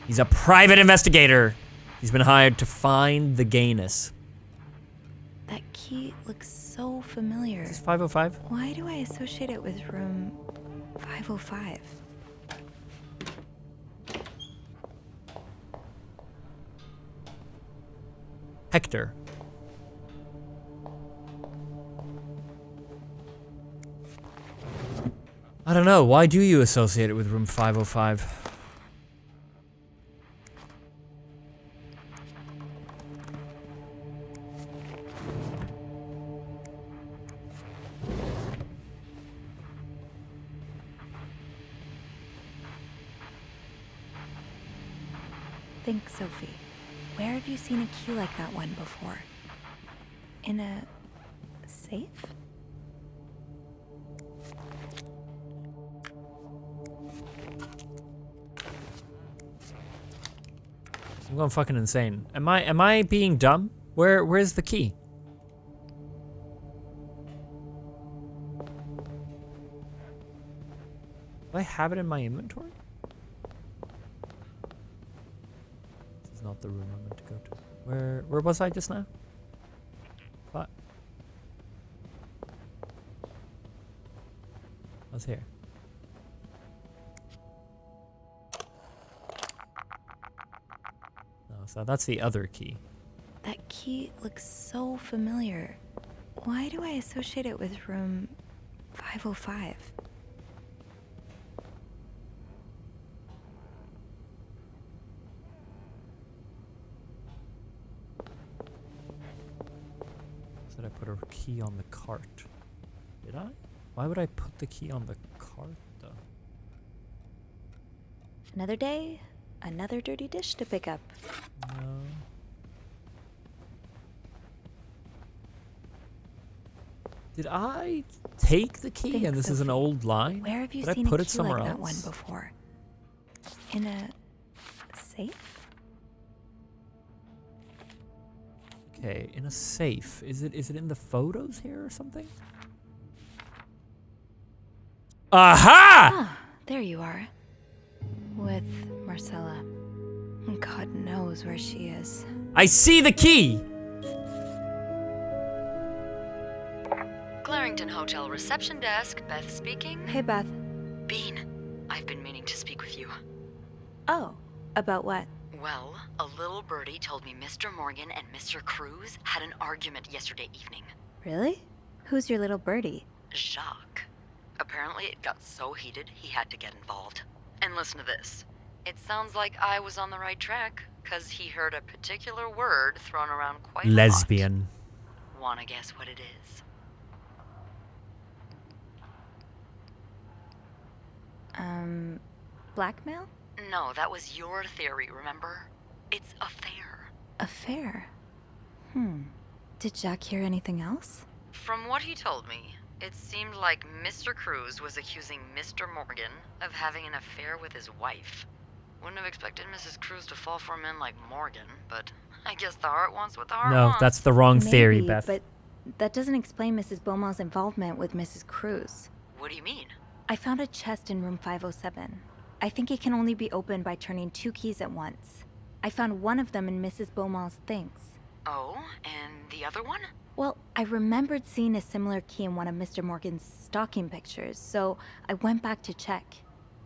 He's a private investigator. He's been hired to find the gayness. That key looks so familiar. Is this 505? Why do I associate it with room 505? Hector. I don't know. Why do you associate it with room 505? Think, Sophie. Where have you seen a key like that one before? In a safe? I'm going fucking insane. Am I being dumb? Where's the key? Do I have it in my inventory? This is not the room I'm meant to go to. Where was I just now? What? I was here. No, so that's the other key. That key looks so familiar. Why do I associate it with room 505? Said I put a key on the cart. Did I? Why would I put the key on the cart, though? Another day, another dirty dish to pick up. No. Did I take the key? And this is an old line? Where have you Did seen I put a it key somewhere like else? that one before? In a safe? Okay, in a safe. Is it in the photos here or something? Aha! Ah, there you are. With Marcella. God knows where she is. I see the key! Clarington Hotel reception desk, Beth speaking. Hey, Beth. Bean, I've been meaning to speak with you. Oh, about what? Well, a little birdie told me Mr. Morgan and Mr. Cruz had an argument yesterday evening. Really? Who's your little birdie? Jacques. Apparently it got so heated he had to get involved. And listen to this. It sounds like I was on the right track, because he heard a particular word thrown around quite a lot. Lesbian. Wanna guess what it is? Blackmail? No, that was your theory, remember? It's affair. Affair? Did Jack hear anything else? From what he told me, it seemed like Mr. Cruz was accusing Mr. Morgan of having an affair with his wife. Wouldn't have expected Mrs. Cruz to fall for a man like Morgan, but I guess the heart wants what the heart No, wants. that's the wrong theory, Maybe, Beth. But that doesn't explain Mrs. Beaumont's involvement with Mrs. Cruz. What do you mean? I found a chest in room 507. I think it can only be opened by turning 2 keys at once. I found one of them in Mrs. Beaumont's things. Oh, and the other one? Well, I remembered seeing a similar key in one of Mr. Morgan's stocking pictures, so I went back to check.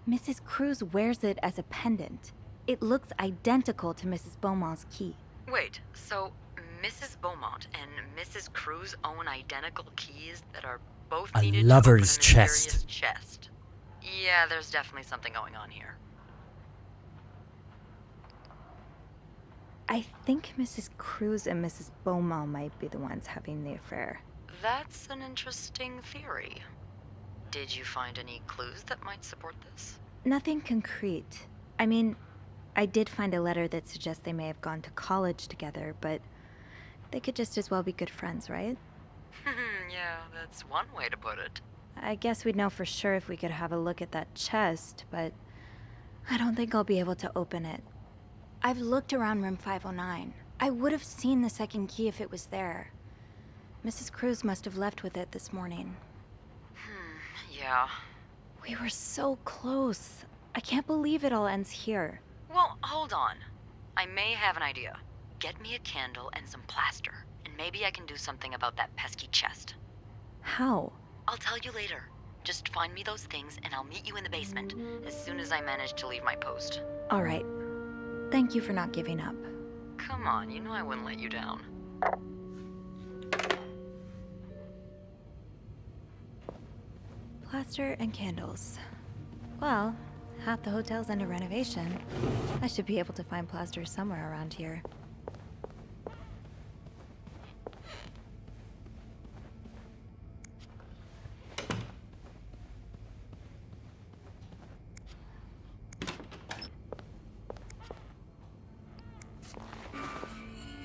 Mrs. Cruz wears it as a pendant. It looks identical to Mrs. Beaumont's key. Wait, so Mrs. Beaumont and Mrs. Cruz own identical keys that are both A needed lover's to open a mysterious chest. chest. Yeah, Yeah, there's definitely something going on here. I think Mrs. Cruz and Mrs. Beaumont might be the ones having the affair. That's an interesting theory. Did you find any clues that might support this? Nothing concrete. I mean, I did find a letter that suggests they may have gone to college together, but they could just as well be good friends, right? Yeah, that's one way to put it. I guess we'd know for sure if we could have a look at that chest, but I don't think I'll be able to open it. I've looked around room 509. I would have seen the second key if it was there. Mrs. Cruz must have left with it this morning. Yeah. We were so close. I can't believe it all ends here. Well, hold on. I may have an idea. Get me a candle and some plaster, and maybe I can do something about that pesky chest. How? I'll tell you later. Just find me those things, and I'll meet you in the basement as soon as I manage to leave my post. All right. Thank you for not giving up. Come on, you know I wouldn't let you down. Plaster and candles. Well, half the hotel's under renovation. I should be able to find plaster somewhere around here.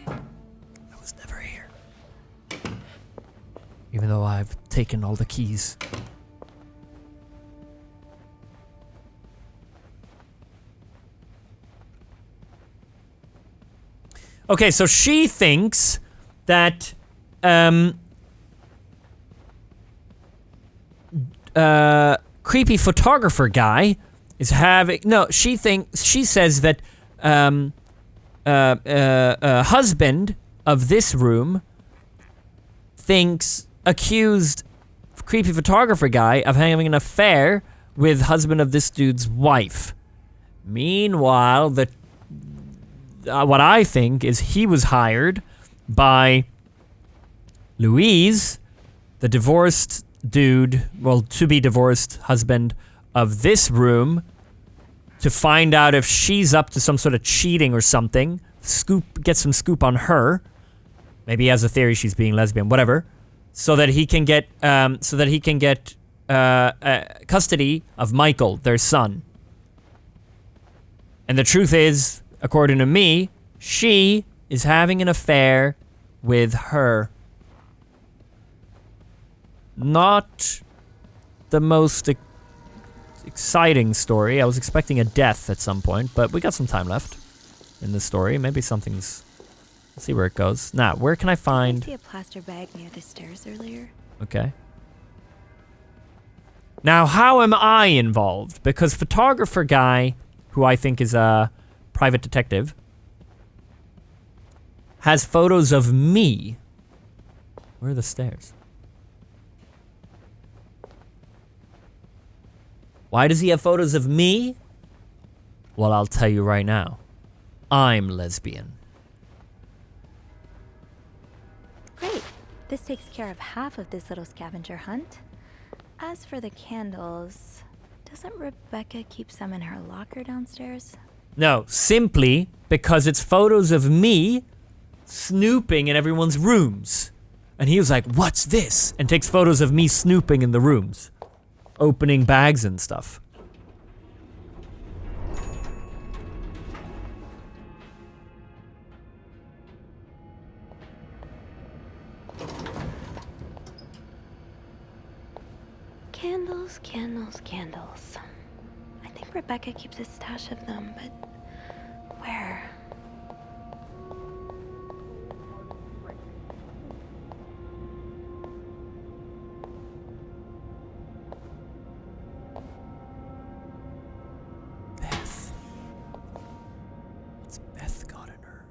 I was never here. Even though I've taken all the keys. Okay, so she thinks that creepy photographer guy is having she says that husband of this room accused creepy photographer guy of having an affair with husband of this dude's wife. Meanwhile, what I think is he was hired by Louise, the divorced dude, well, to-be divorced husband of this room, to find out if she's up to some sort of cheating or something. Get some scoop on her. Maybe he has a theory she's being lesbian, whatever. So that he can get custody of Michael, their son. And the truth is, according to me, she is having an affair with her. Not the most exciting story. I was expecting a death at some point, but we got some time left in the story. Maybe something's... Let's see where it goes. Now, where can I find... I see a plaster bag near the stairs earlier. Okay. Now, how am I involved? Because photographer guy, who I think is a private detective, has photos of me. Where are the stairs? Why does he have photos of me? Well, I'll tell you right now. I'm lesbian. Great. This takes care of half of this little scavenger hunt. As for the candles, doesn't Rebecca keep some in her locker downstairs? No, simply because it's photos of me snooping in everyone's rooms. And he was like, "What's this?" And takes photos of me snooping in the rooms. Opening bags and stuff. Candles, candles, candles. I think Rebecca keeps a stash of them, but where? Beth. What's Beth got in her?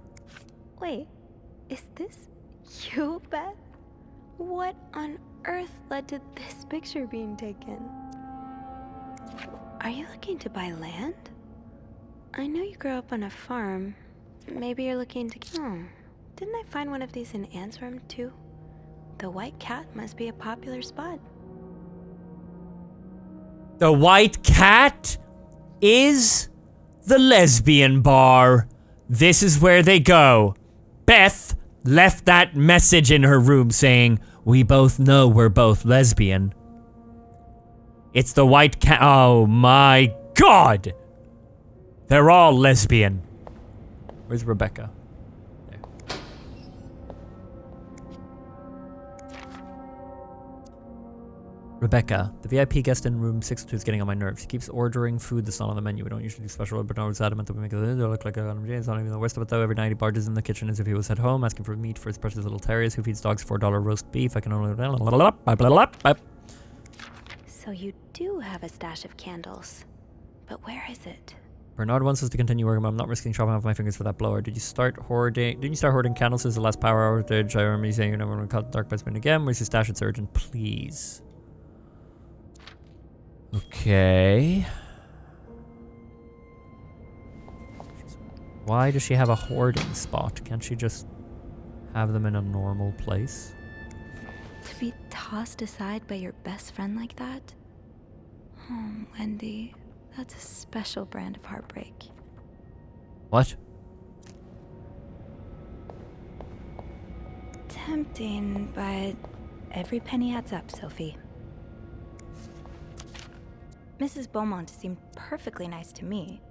Wait, is this you, Beth? What on earth led to this picture being taken? Are you looking to buy land? I know you grew up on a farm. Maybe you're looking to... Oh, didn't I find one of these in Anne's room too? The White Cat must be a popular spot. The White Cat is the lesbian bar. This is where they go. Beth left that message in her room saying, "We both know we're both lesbian." It's the White Cat. Oh my god! They're all lesbian. Where's Rebecca? There. Rebecca, the VIP guest in room 602 is getting on my nerves. He keeps ordering food that's not on the menu. We don't usually do special order, but now it's adamant that we make it look like a It's not even the worst of it though. Every night he barges in the kitchen as if he was at home, asking for meat for his precious little terriers who feeds dogs $4 roast beef. I can only... So you do have a stash of candles. But where is it? Bernard wants us to continue working, but I'm not risking chopping off my fingers for that blower. Didn't you start hoarding candles since the last power outage? I remember you saying you're never going to cut dark by spin again. Where's your stash? It's urgent, please. Okay. Why does she have a hoarding spot? Can't she just have them in a normal place? To be tossed aside by your best friend like that? Oh, Wendy. That's a special brand of heartbreak. What? Tempting, but every penny adds up, Sophie. Mrs. Beaumont seemed perfectly nice to me.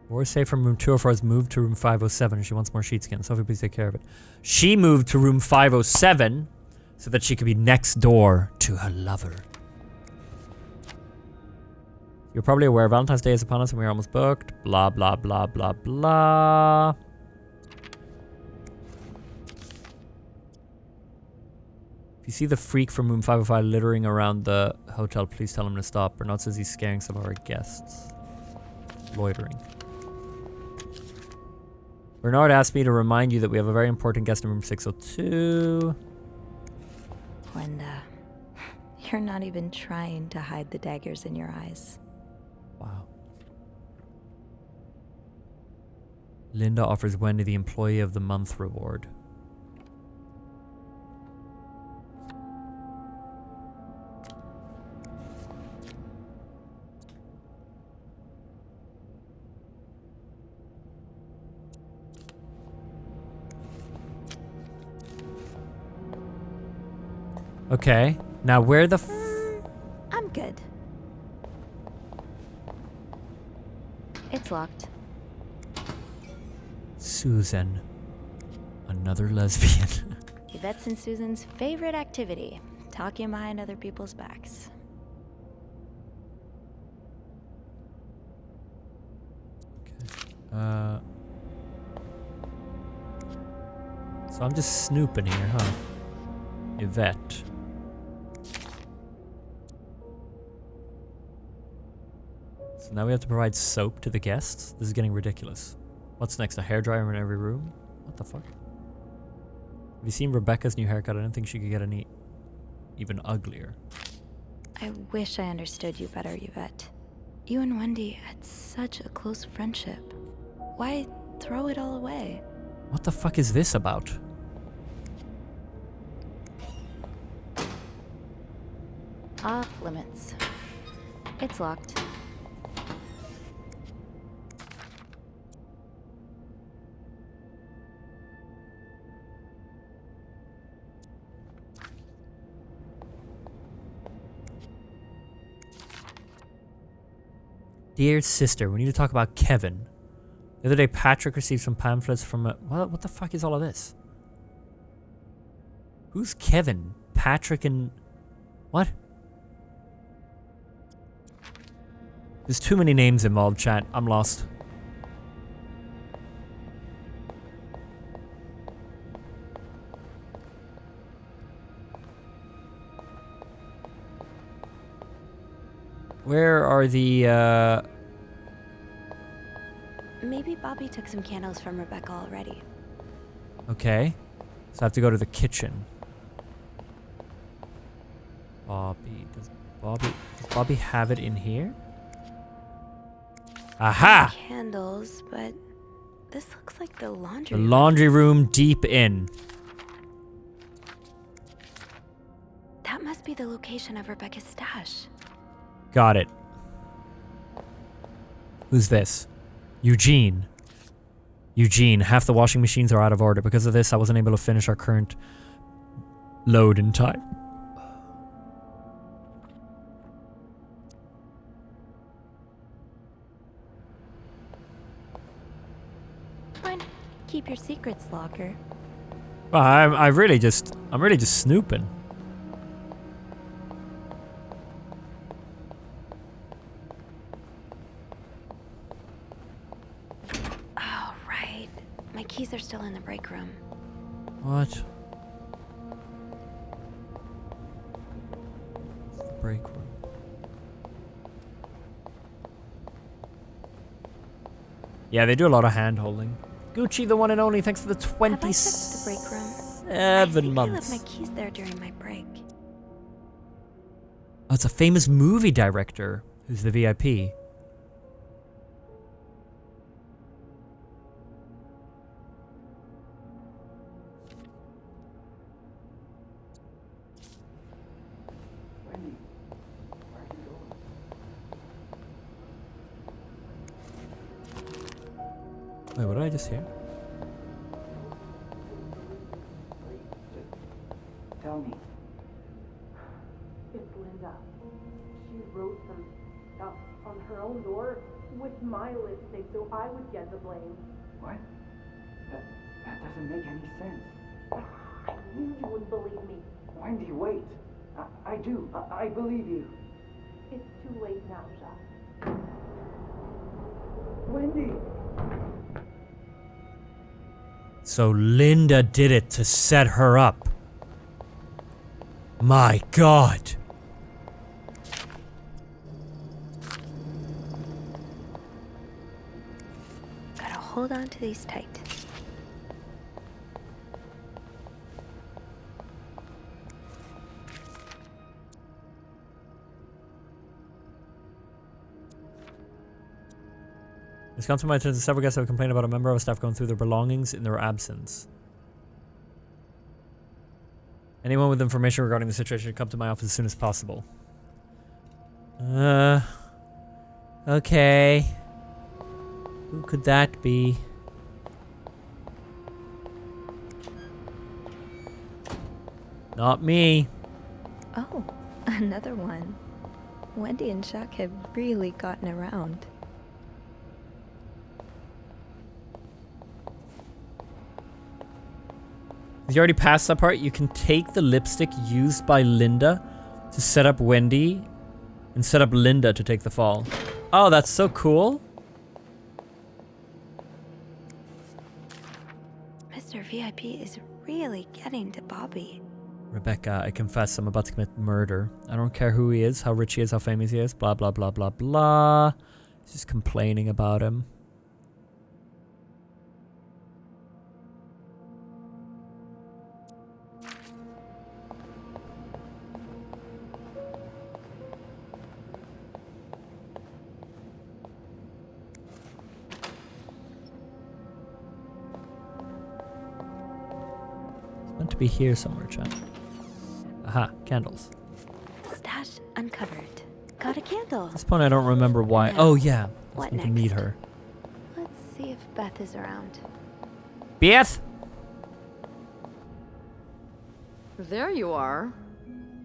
War safe from room 204 has moved to room 507 and she wants more sheepskin. Sophie, please take care of it. She moved to room 507 so that she could be next door to her lover. You're probably aware Valentine's Day is upon us and we're almost booked. Blah, blah, blah, blah, blah. If you see the freak from room 505 littering around the hotel, please tell him to stop. Bernard says he's scaring some of our guests. Loitering. Bernard asked me to remind you that we have a very important guest in room 602. Wenda, you're not even trying to hide the daggers in your eyes. Wow. Linda offers Wendy the Employee of the Month reward. Okay, now where the I'm good. It's locked. Susan. Another lesbian. Yvette's and Susan's favorite activity. Talking behind other people's backs. So I'm just snooping here, huh? Yvette. So now we have to provide soap to the guests? This is getting ridiculous. What's next? A hairdryer in every room? What the fuck? Have you seen Rebecca's new haircut? I don't think she could get any even uglier. I wish I understood you better, Yvette. You and Wendy had such a close friendship. Why throw it all away? What the fuck is this about? Off limits. It's locked. Dear sister, we need to talk about Kevin. The other day, Patrick received some pamphlets from a... What the fuck is all of this? Who's Kevin? Patrick and... What? There's too many names involved, chat. I'm lost. Where are the, Maybe Bobby took some candles from Rebecca already. Okay. So I have to go to the kitchen. Does Bobby have it in here? Aha! Candles, but this looks like the laundry The room. laundry room deep in. That must be the location of Rebecca's stash. Got it. Who's this? Eugene. Eugene, half the washing machines are out of order. Because of this, I wasn't able to finish our current load in time. Fine. Keep your secrets, Locker. Well, I'm really just snooping. Oh, right. My keys are still in the break room. What? Break room. Yeah, they do a lot of hand holding. Gucci, the one and only, thanks for the 27 break room? I think months. I left my keys there during my break. Oh, it's a famous movie director who's the VIP. Wendy, where are you going? Wait, what did I just hear? Tell me. It's Linda. She wrote some stuff on her own door with my lipstick so I would get the blame. What? That doesn't make any sense. I knew you wouldn't believe me. Wendy, wait. I do. I believe you. It's too late now, Jacques. Wendy! So Linda did it to set her up. My God. Gotta hold on to these tight. It's come to my attention several guests have complained about a member of staff going through their belongings in their absence. Anyone with information regarding the situation should come to my office as soon as possible. Okay. Who could that be? Not me. Oh, another one. Wendy and Jacques have really gotten around. You already passed that part. You can take the lipstick used by Linda to set up Wendy and set up Linda to take the fall. Oh, that's so cool. Mr. VIP is really getting to Bobby. Rebecca, I confess I'm about to commit murder. I don't care who he is, how rich he is, how famous he is, blah, blah, blah, blah, blah. He's just complaining about him. Meant to be here somewhere, chat. Aha, candles. Stash uncovered. Got a candle. At this point, I don't remember why. Now, Oh, yeah. I what need to next? meet her. Let's see if Beth is around. Beth! There you are.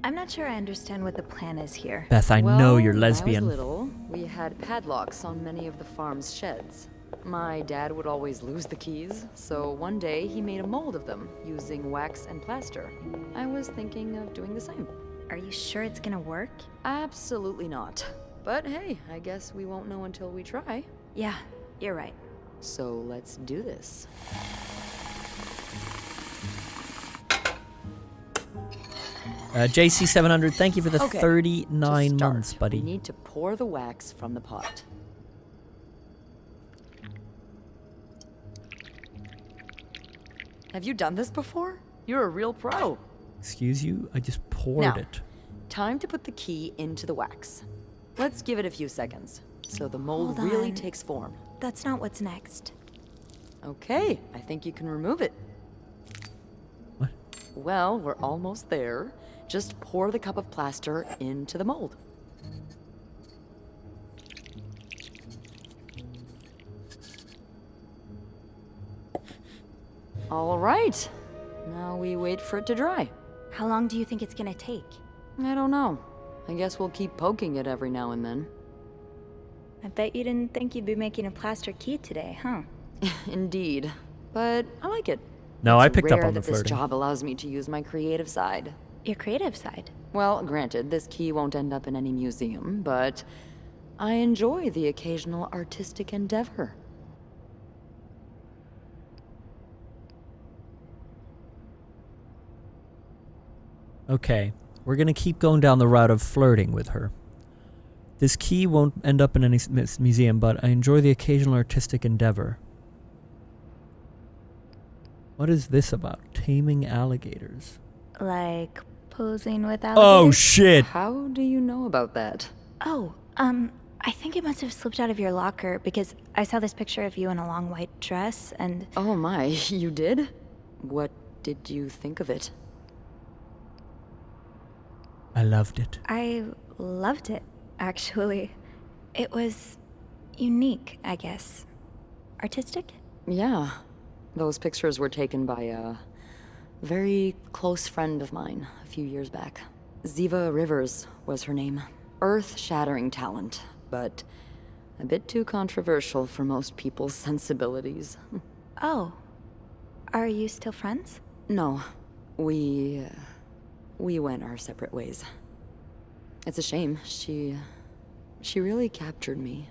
I'm not sure I understand what the plan is here. Beth, I know you're lesbian. When I was little, we had padlocks on many of the farm's sheds. My dad would always lose the keys, so one day he made a mold of them using wax and plaster. I was thinking of doing the same. Are you sure it's gonna work? Absolutely not. But hey, I guess we won't know until we try. Yeah, you're right. So let's do this. JC700, thank you for the Okay, 39 to start, months, buddy. We need to pour the wax from the pot. Have you done this before? You're a real pro. Excuse you? I just poured Now, it. time to put the key into the wax. Let's give it a few seconds, so the mold Hold really on. takes form. That's not what's next. Okay, I think you can remove it. What? Well, we're almost there. Just pour the cup of plaster into the mold. All right. Now we wait for it to dry. How long do you think it's gonna take? I don't know. I guess we'll keep poking it every now and then. I bet you didn't think you'd be making a plaster key today, huh? Indeed. But I like it. No, It's I picked up rare on the that this flirting. job allows me to use my creative side. Your creative side? Well, granted, this key won't end up in any museum, but I enjoy the occasional artistic endeavor. Okay, we're gonna keep going down the route of flirting with her. This key won't end up in any museum, but I enjoy the occasional artistic endeavor. What is this about? Taming alligators. Like posing with Oh alligators? shit! How do you know about that? Oh, I think it must have slipped out of your locker because I saw this picture of you in a long white dress and... Oh my, you did? What did you think of it? I loved it. I loved it, actually. It was unique, I guess. Artistic? Yeah. Those pictures were taken by a very close friend of mine a few years back. Ziva Rivers was her name. Earth-shattering talent, but a bit too controversial for most people's sensibilities. Oh. Are you still friends? No. We went our separate ways. It's a shame. She really captured me.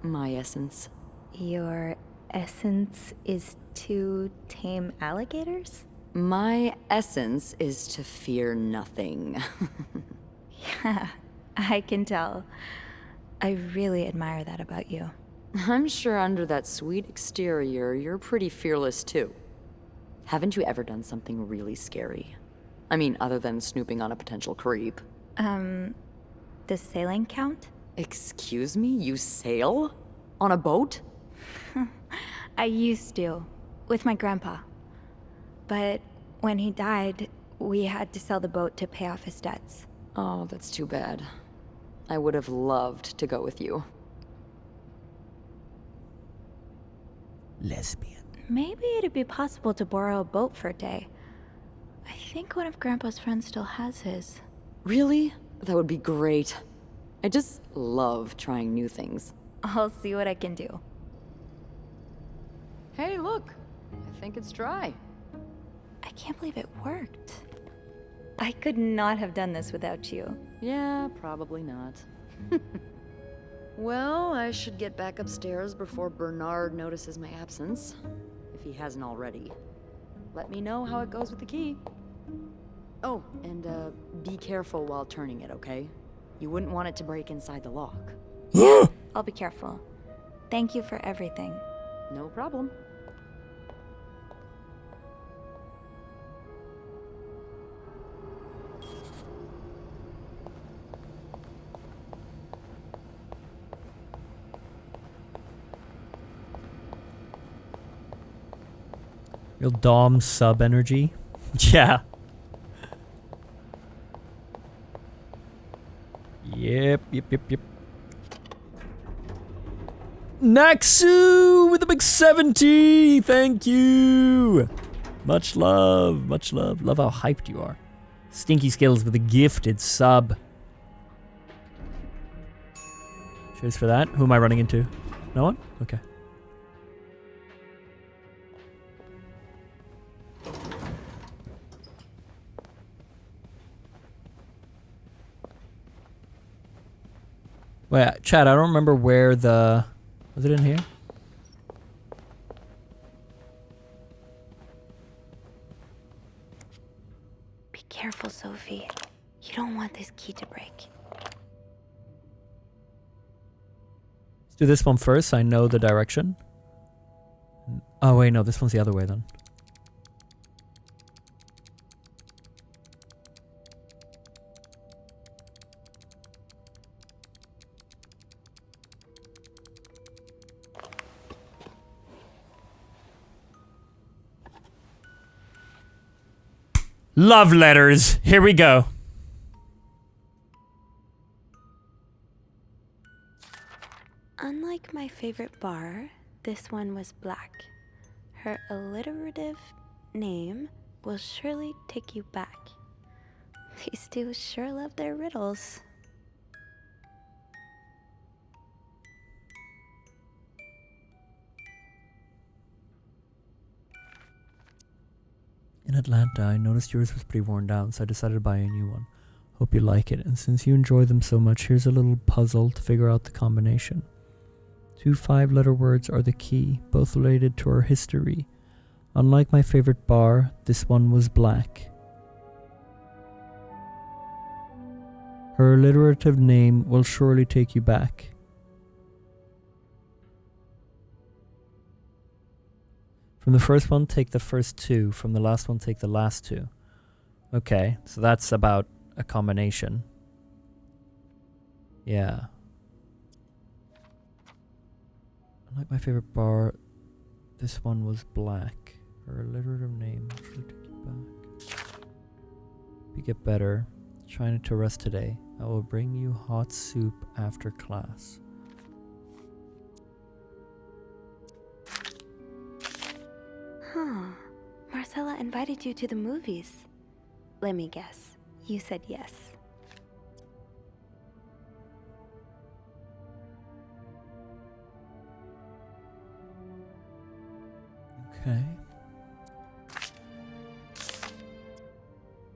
My essence. Your essence is to tame alligators? My essence is to fear nothing. Yeah, I can tell. I really admire that about you. I'm sure under that sweet exterior, you're pretty fearless too. Haven't you ever done something really scary? I mean, other than snooping on a potential creep. Does sailing count? Excuse me? You sail? On a boat? I used to, with my grandpa. But when he died, we had to sell the boat to pay off his debts. Oh, that's too bad. I would have loved to go with you. Lesbian. Maybe it'd be possible to borrow a boat for a day. I think one of Grandpa's friends still has his. Really? That would be great. I just love trying new things. I'll see what I can do. Hey, look. I think it's dry. I can't believe it worked. I could not have done this without you. Yeah, probably not. Well, I should get back upstairs before Bernard notices my absence, if he hasn't already. Let me know how it goes with the key. Oh, and be careful while turning it, okay? You wouldn't want it to break inside the lock. Yeah, I'll be careful. Thank you for everything. No problem. Real Dom sub energy. Yeah. Yep. Naxu with a big 70! Thank you! Much love, much love. Love how hyped you are. Stinky Skills with a gifted sub. Cheers for that. Who am I running into? No one? Okay. Wait, Chad, I don't remember where the... Was it in here? Be careful, Sophie. You don't want this key to break. Let's do this one first so I know the direction. Oh wait, no, this one's the other way then. Love letters. Here we go. Unlike my favorite bar, this one was black. Her alliterative name will surely take you back. These two sure love their riddles. In Atlanta, I noticed yours was pretty worn down, so I decided to buy a new one. Hope you like it, and since you enjoy them so much, here's a little puzzle to figure out the combination. 2 5-letter words are the key, both related to our history. Unlike my favorite bar, this one was black. Her alliterative name will surely take you back. From the first one, take the first 2. From the last one, take the last 2. Okay, so that's about a combination. Yeah. Like my favorite bar, this one was black. Her alliterative name will surely take you back. We get better. Trying to rest today. I will bring you hot soup after class. Huh. Marcella invited you to the movies. Let me guess. You said yes. Okay.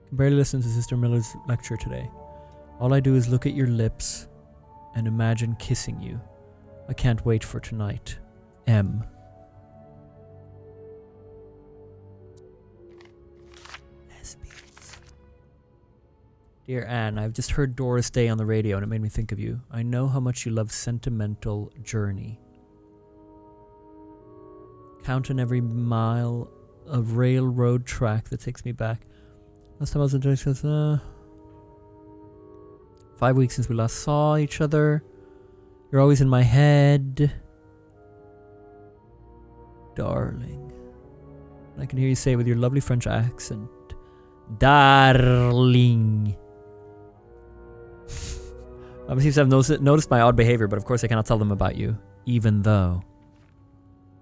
Can barely listen to Sister Miller's lecture today. All I do is look at your lips and imagine kissing you. I can't wait for tonight. M. Lesbians. Dear Anne, I've just heard Doris Day on the radio and it made me think of you. I know how much you love Sentimental Journey. Counting every mile of railroad track that takes me back. Last time I was in Texas, 5 weeks since we last saw each other. You're always in my head. Darling. I can hear you say it with your lovely French accent. Darling. Obviously, I've noticed my odd behavior, but of course I cannot tell them about you. Even though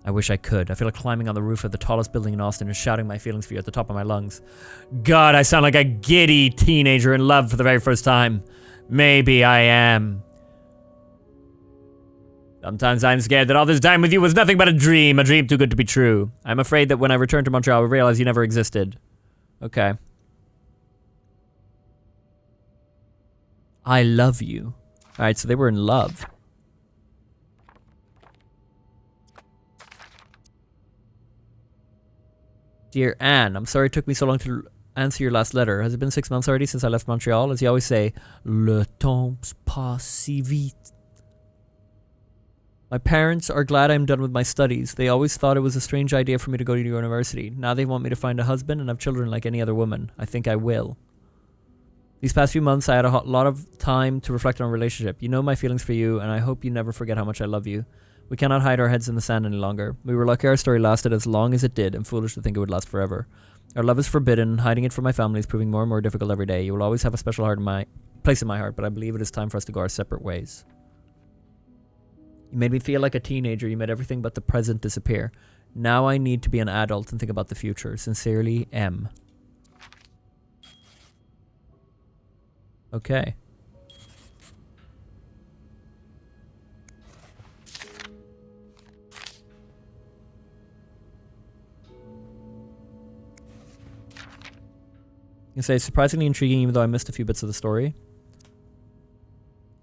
I wish I could. I feel like climbing on the roof of the tallest building in Austin and shouting my feelings for you at the top of my lungs. God, I sound like a giddy teenager in love for the very first time. Maybe I am. Sometimes I'm scared that all this time with you was nothing but a dream too good to be true. I'm afraid that when I return to Montreal, I will realize you never existed. Okay. I love you. Alright, so they were in love. Dear Anne, I'm sorry it took me so long to answer your last letter. Has it been 6 months already since I left Montreal? As you always say, le temps passe si vite. My parents are glad I'm done with my studies. They always thought it was a strange idea for me to go to university. Now they want me to find a husband and have children like any other woman. I think I will. These past few months, I had a lot of time to reflect on our relationship. You know my feelings for you, and I hope you never forget how much I love you. We cannot hide our heads in the sand any longer. We were lucky our story lasted as long as it did, and foolish to think it would last forever. Our love is forbidden. Hiding it from my family is proving more and more difficult every day. You will always have a special place in my heart, but I believe it is time for us to go our separate ways. You made me feel like a teenager. You made everything but the present disappear. Now I need to be an adult and think about the future. Sincerely, M. Okay. You can say surprisingly intriguing even though I missed a few bits of the story.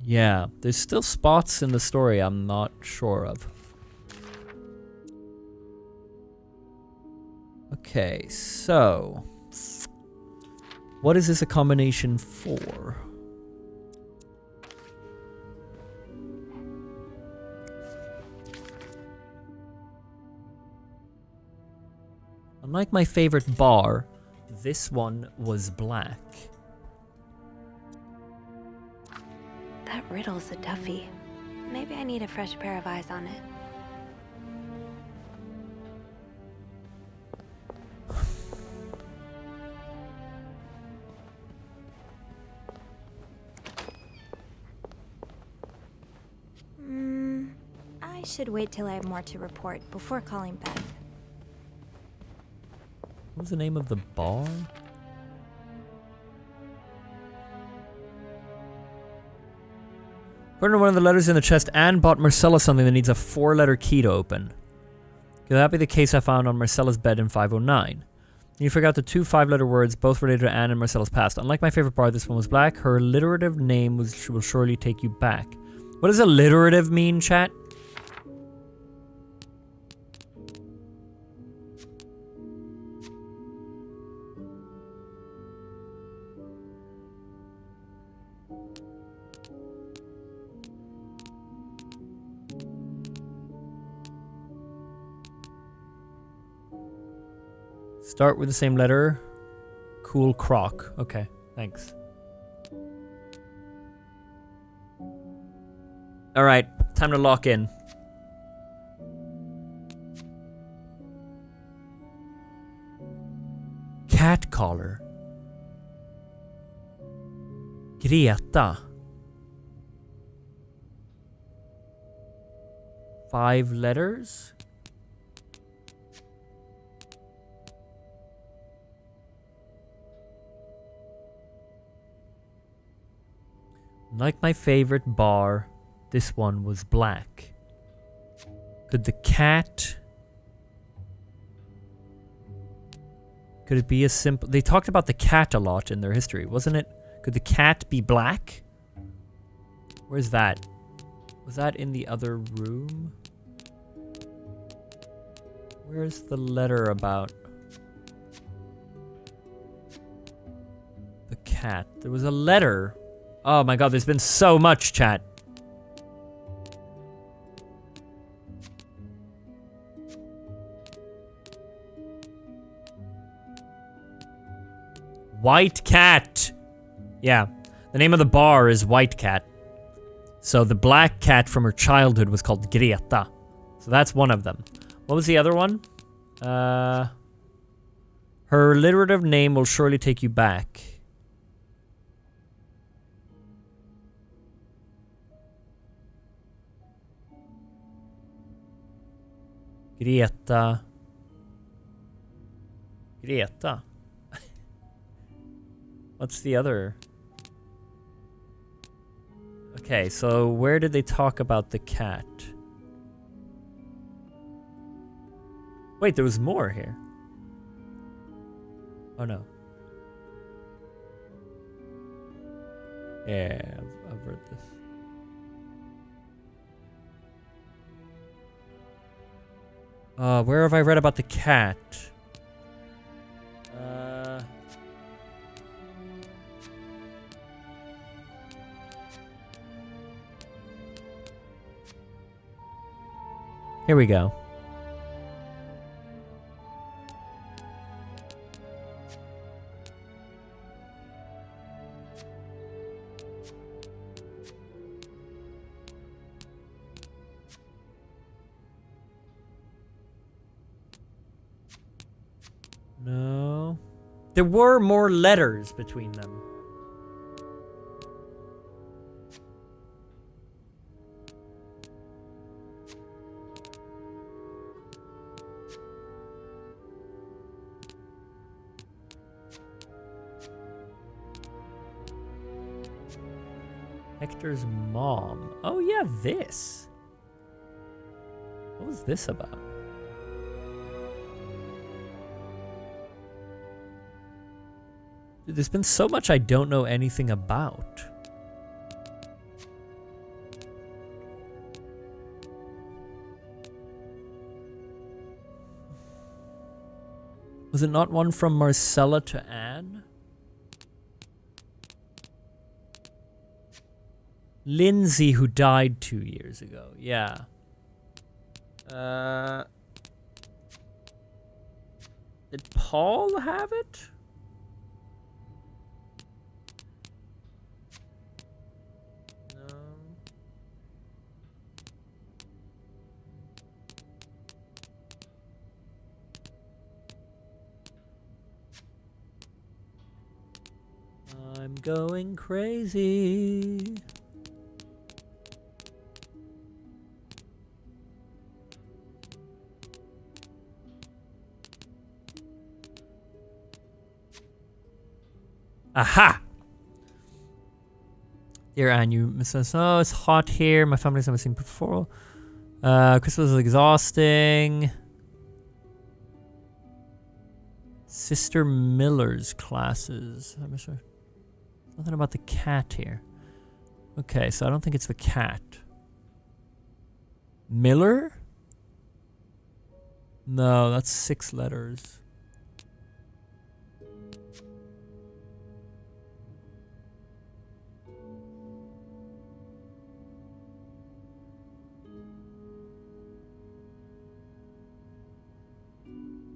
Yeah, there's still spots in the story I'm not sure of. Okay, so what is this a combination for? Unlike my favorite bar, this one was black. That riddle's a toughie. Maybe I need a fresh pair of eyes on it. should wait till I have more to report before calling back. What was the name of the bar? According to one of the letters in the chest, Anne bought Marcella something that needs a 4-letter key to open. Could that be the case I found on Marcella's bed in 509? You forgot the 2 5-letter words, both related to Anne and Marcella's past. Unlike my favorite bar, this one was black. Her alliterative name will surely take you back. What does alliterative mean, chat? Start with the same letter. Cool croc. Okay, thanks. Alright, time to lock in. Cat collar. Greta. 5 letters? Like my favorite bar, this one was black. Could the cat... Could it be a simple... They talked about the cat a lot in their history, wasn't it? Could the cat be black? Where's that? Was that in the other room? Where's the letter about the cat? There was a letter. Oh my god, there's been so much, chat. White Cat. Yeah, the name of the bar is White Cat. So the black cat from her childhood was called Greta. So that's one of them. What was the other one? Her alliterative name will surely take you back. Greta. Greta. What's the other? Okay, so where did they talk about the cat? Wait, there was more here. Oh no. Yeah, I've read this. Where have I read about the cat? Here we go. No. There were more letters between them. Hector's mom. Oh yeah, this. What was this about? Dude, there's been so much I don't know anything about. Was it not one from Marcella to Anne? Lindsay, who died 2 years ago. Yeah. Did Paul have it? No. I'm going crazy. Aha! Dear Anne, you says, oh, it's hot here. My family's never seen before. Christmas is exhausting. Sister Miller's classes. I'm sure. Nothing about the cat here. Okay, so I don't think it's the cat. Miller? No, that's 6 letters.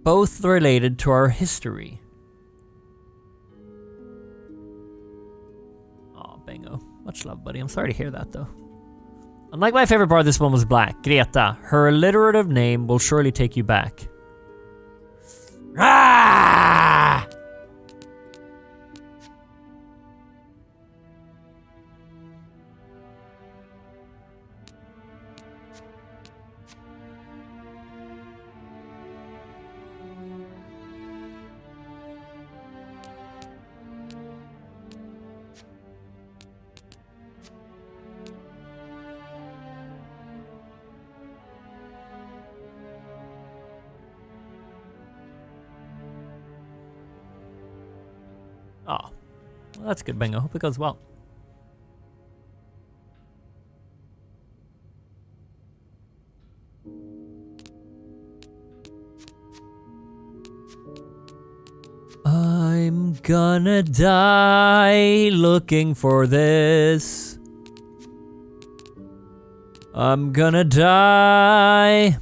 Both related to our history. Oh, bingo. Much love, buddy. I'm sorry to hear that, though. Unlike my favorite part, this one was black. Greta. Her alliterative name will surely take you back. Ah! Oh, well, that's good, bingo. Hope it goes well. I'm gonna die looking for this. I'm gonna die.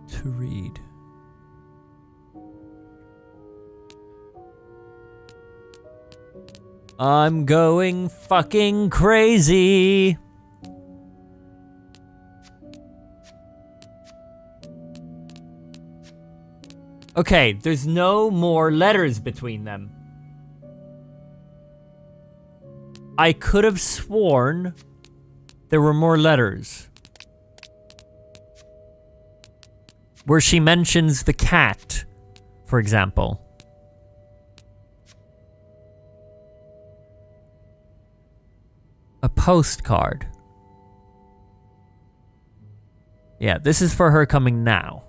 To read. I'm going fucking crazy. Okay, there's no more letters between them. I could have sworn there were more letters. Where she mentions the cat, for example. A postcard. Yeah, this is for her coming now.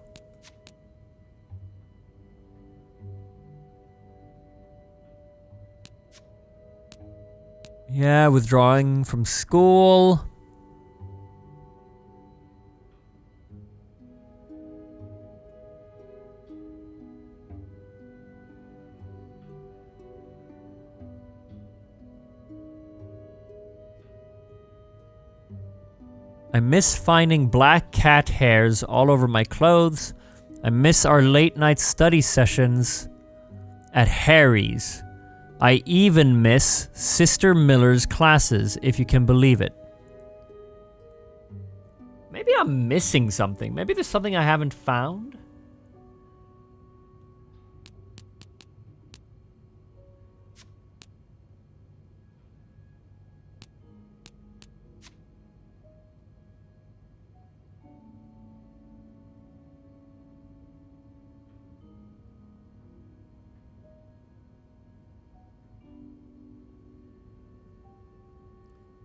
Yeah, withdrawing from school. I miss finding black cat hairs all over my clothes. I miss our late night study sessions at Harry's. I even miss Sister Miller's classes, if you can believe it. Maybe I'm missing something. Maybe there's something I haven't found.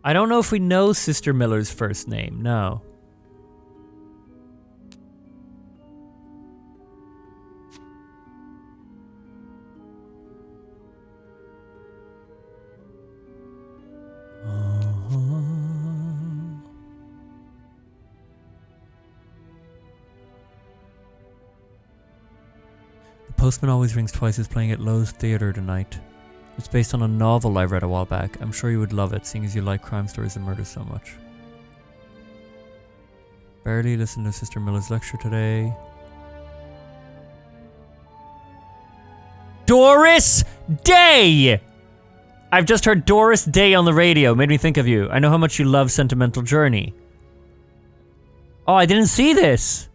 I don't know if we know Sister Miller's first name, no. The postman always rings twice is playing at Lowe's Theatre tonight. It's based on a novel I read a while back. I'm sure you would love it, seeing as you like crime stories and murder so much. Barely listened to Sister Miller's lecture today. Doris Day! I've just heard Doris Day on the radio. Made me think of you. I know how much you love Sentimental Journey. Oh, I didn't see this.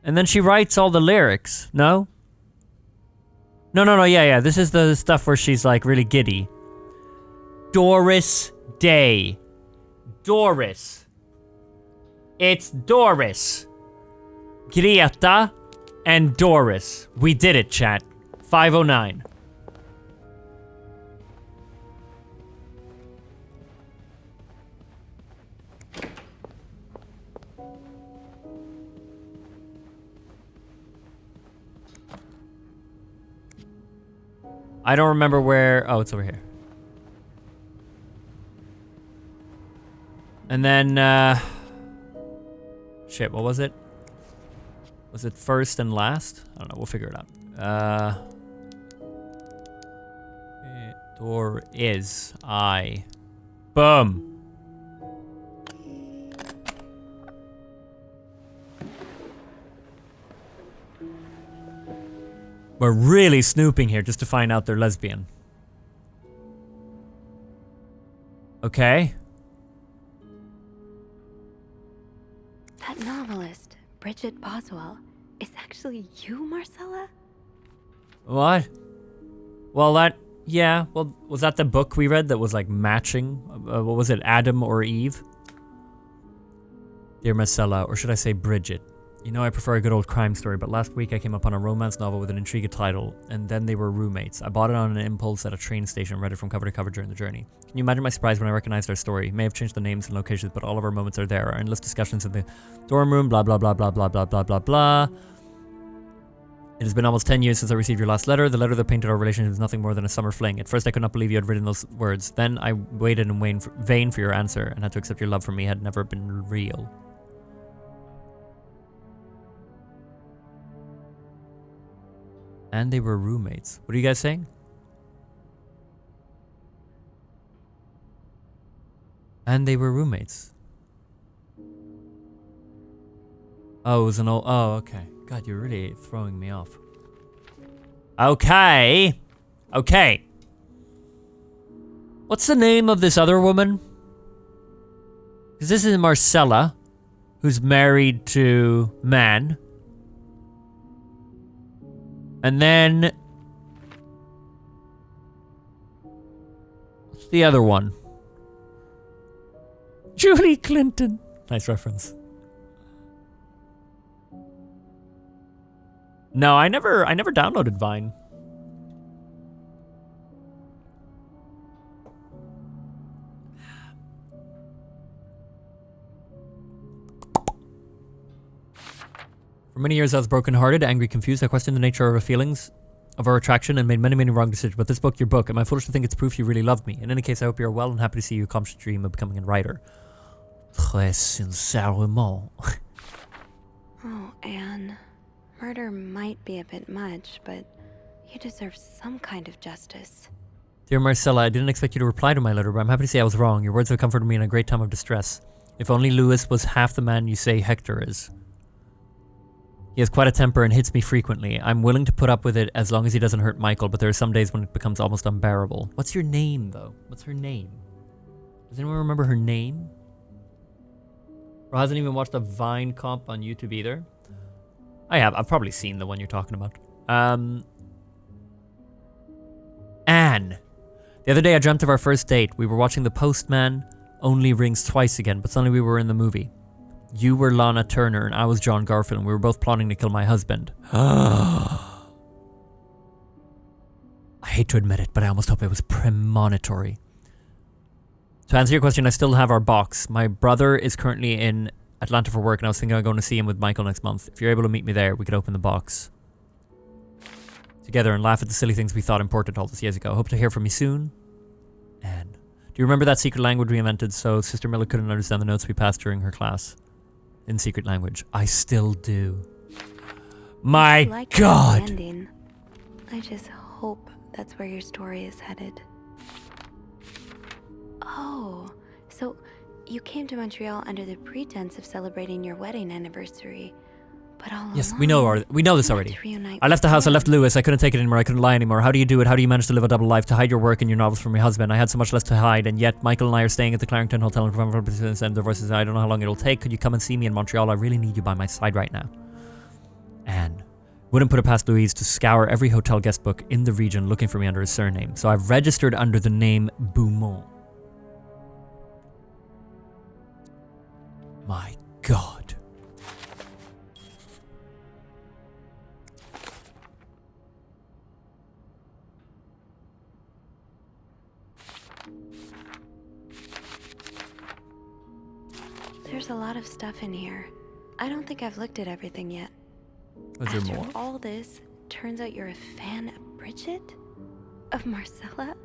And then she writes all the lyrics. No? No, yeah. This is the stuff where she's like really giddy. Doris Day. Doris. It's Doris. Greta and Doris. We did it, chat. 509. I don't remember where... Oh, it's over here. And then, shit, what was it? Was it first and last? I don't know, we'll figure it out. Door is I. Boom. We're really snooping here just to find out they're lesbian. Okay. That novelist, Bridget Boswell, is actually you, Marcella? What? Well, that... Yeah, well, was that the book we read that was like matching? What was it, Adam or Eve? Dear Marcella, or should I say Bridget? You know I prefer a good old crime story, but last week I came upon a romance novel with an intriguing title, and then they were roommates. I bought it on an impulse at a train station and read it from cover to cover during the journey. Can you imagine my surprise when I recognized our story? It may have changed the names and locations, but all of our moments are there. Our endless discussions in the dorm room, blah blah blah blah blah blah blah blah blah. It has been almost 10 years since I received your last letter. The letter that painted our relationship was nothing more than a summer fling. At first I could not believe you had written those words. Then I waited in vain for your answer, and had to accept your love for me had never been real. And they were roommates. What are you guys saying? And they were roommates. Oh, it was an old... Oh, okay. God, you're really throwing me off. Okay. Okay. What's the name of this other woman? Because this is Marcella, who's married to man. And then... What's the other one? Julie Clinton. Nice reference. No, I never downloaded Vine. For many years I was broken-hearted, angry, confused. I questioned the nature of our feelings, of our attraction, and made many, many wrong decisions. But this book, your book, am I foolish to think it's proof you really loved me? In any case, I hope you're well and happy to see you accomplish the dream of becoming a writer. Très sincèrement. Oh, Anne. Murder might be a bit much, but you deserve some kind of justice. Dear Marcella, I didn't expect you to reply to my letter, but I'm happy to say I was wrong. Your words have comforted me in a great time of distress. If only Lewis was half the man you say Hector is. He has quite a temper and hits me frequently. I'm willing to put up with it as long as he doesn't hurt Michael, but there are some days when it becomes almost unbearable. What's your name, though? What's her name? Does anyone remember her name? Or hasn't even watched a Vine comp on YouTube either? I have. I've probably seen the one you're talking about. Anne. The other day I dreamt of our first date. We were watching The Postman Only Rings Twice Again, but suddenly we were in the movie. You were Lana Turner and I was John Garfield, and we were both plotting to kill my husband. I hate to admit it, but I almost hope it was premonitory. To answer your question, I still have our box. My brother is currently in Atlanta for work, and I was thinking of going to see him with Michael next month. If you're able to meet me there, we could open the box together and laugh at the silly things we thought important all those years ago. Hope to hear from you soon. Anne. Do you remember that secret language we invented so Sister Miller couldn't understand the notes we passed during her class? In secret language. I still do. My like God! the ending. I just hope that's where your story is headed. Oh, so you came to Montreal under the pretense of celebrating your wedding anniversary, but all Yes, along, we know this already. I left the house, I left Lewis, I couldn't take it anymore, I couldn't lie anymore. How do you do it? How do you manage to live a double life, to hide your work and your novels from your husband? I had so much less to hide, and yet Michael and I are staying at the Clarendon Hotel and their voices. I don't know how long it'll take. Could you come and see me in Montreal? I really need you by my side right now. Anne. Wouldn't put it past Louise to scour every hotel guest book in the region looking for me under his surname, so I've registered under the name Beaumont. My God. There's a lot of stuff in here. I don't think I've looked at everything yet. Was there After more? all this, turns out you're a fan of Bridget? Of Marcella?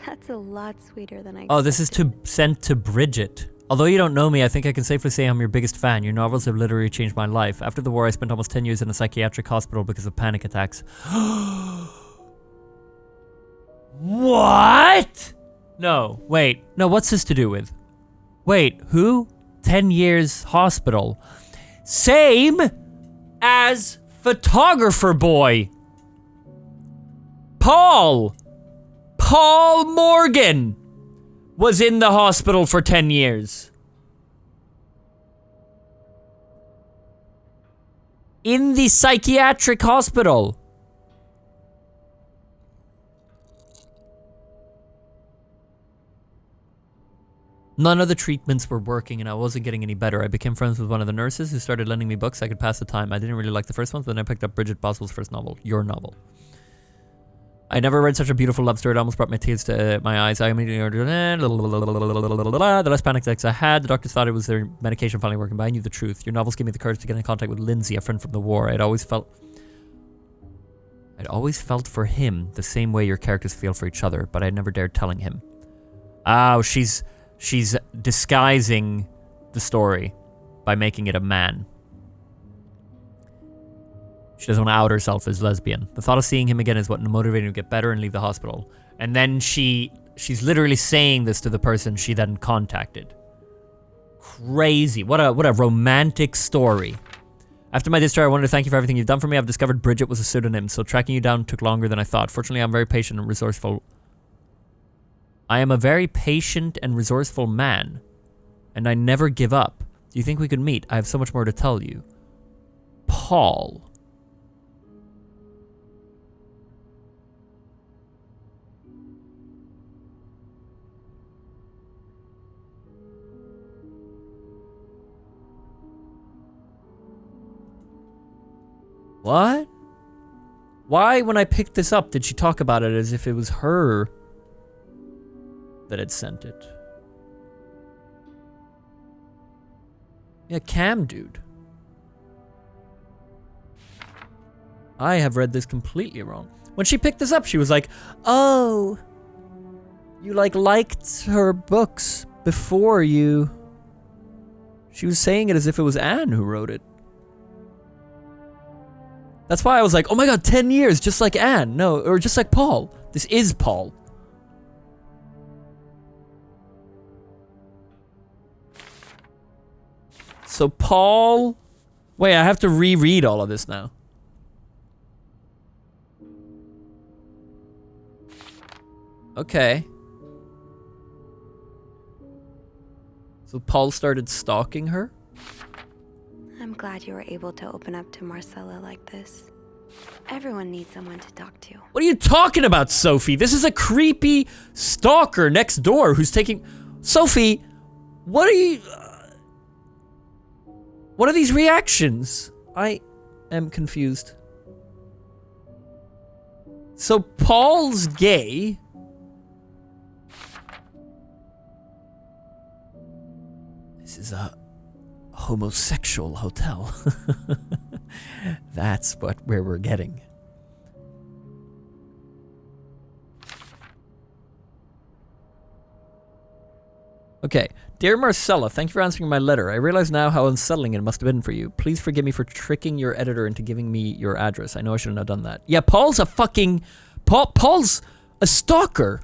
That's a lot sweeter than I Oh, this is sent to Bridget. Although you don't know me, I think I can safely say I'm your biggest fan. Your novels have literally changed my life. After the war, I spent almost 10 years in a psychiatric hospital because of panic attacks. What? No, wait. No, what's this to do with? Wait, who? 10 years hospital. Same as photographer boy. Paul Morgan was in the hospital for 10 years. In the psychiatric hospital. None of the treatments were working and I wasn't getting any better. I became friends with one of the nurses who started lending me books I could pass the time. I didn't really like the first one, but then I picked up Bridget Boswell's first novel, your novel. I never read such a beautiful love story. It almost brought my tears to my eyes. I immediately ordered the less panic attacks I had. The doctors thought it was their medication finally working, but I knew the truth. Your novels gave me the courage to get in contact with Lindsay, a friend from the war. I'd always felt for him the same way your characters feel for each other, but I never dared telling him. Oh, she's disguising the story by making it a man. She doesn't want to out herself as lesbian. The thought of seeing him again is what motivated her to get better and leave the hospital. And then she's literally saying this to the person she then contacted. Crazy. What a romantic story. After my discharge, I wanted to thank you for everything you've done for me. I've discovered Bridget was a pseudonym, so tracking you down took longer than I thought. Fortunately, I'm very patient and resourceful. I am a very patient and resourceful man, and I never give up. Do you think we could meet? I have so much more to tell you. Paul. What? Why, when I picked this up, did she talk about it as if it was her that had sent it? Yeah, Cam dude. I have read this completely wrong. When she picked this up, she was like, oh, you liked her books before you... She was saying it as if it was Anne who wrote it. That's why I was like, oh my god, 10 years, just like Anne. No, or just like Paul. This is Paul. So Paul... Wait, I have to reread all of this now. Okay. So Paul started stalking her? I'm glad you were able to open up to Marcella like this. Everyone needs someone to talk to. What are you talking about, Sophie? This is a creepy stalker next door who's taking... Sophie, what are you... What are these reactions? I am confused. So Paul's gay. This is a homosexual hotel. That's where we're getting. Okay. Dear Marcella, thank you for answering my letter. I realize now how unsettling it must have been for you. Please forgive me for tricking your editor into giving me your address. I know I shouldn't have done that. Yeah, Paul's a fucking... Paul's a stalker.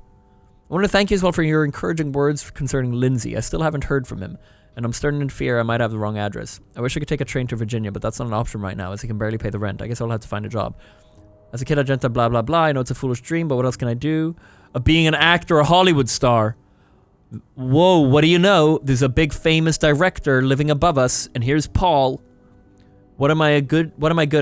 I want to thank you as well for your encouraging words concerning Lindsay. I still haven't heard from him, and I'm starting to fear I might have the wrong address. I wish I could take a train to Virginia, but that's not an option right now, as I can barely pay the rent. I guess I'll have to find a job. As a kid, I dreamt of blah, blah, blah. I know it's a foolish dream, but what else can I do? Being an actor, a Hollywood star. Whoa, what do you know? There's a big famous director living above us, and here's Paul. What am I good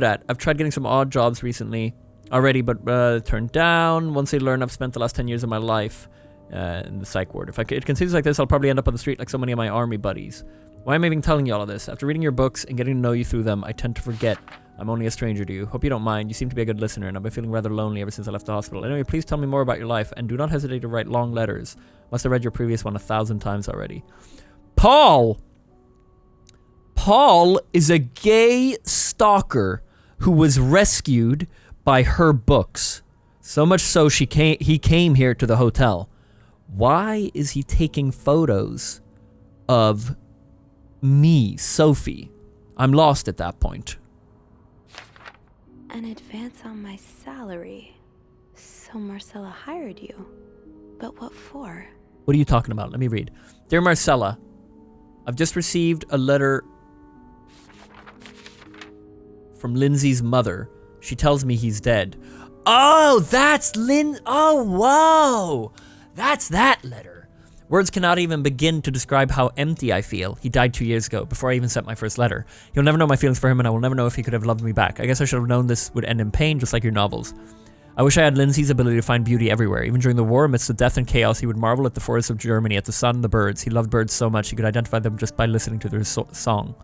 at? I've tried getting some odd jobs recently already, but turned down. Once I learn I've spent the last 10 years of my life in the psych ward. If it continues like this, I'll probably end up on the street like so many of my army buddies. Why am I even telling you all of this? After reading your books and getting to know you through them, I tend to forget I'm only a stranger to you. Hope you don't mind. You seem to be a good listener, and I've been feeling rather lonely ever since I left the hospital. Anyway, please tell me more about your life, and do not hesitate to write long letters. Must have read your previous one 1,000 times already. Paul! Paul is a gay stalker who was rescued by her books. So much so he came here to the hotel. Why is he taking photos of me, Sophie? I'm lost at that point. An advance on my salary. So Marcella hired you. But what for? What are you talking about? Let me read. Dear Marcella, I've just received a letter from Lindsay's mother. She tells me he's dead. Oh, that's Oh, whoa! That's that letter. Words cannot even begin to describe how empty I feel. He died 2 years ago, before I even sent my first letter. You'll never know my feelings for him, and I will never know if he could have loved me back. I guess I should have known this would end in pain, just like your novels. I wish I had Lindsay's ability to find beauty everywhere. Even during the war, amidst the death and chaos, he would marvel at the forests of Germany, at the sun and the birds. He loved birds so much he could identify them just by listening to their song.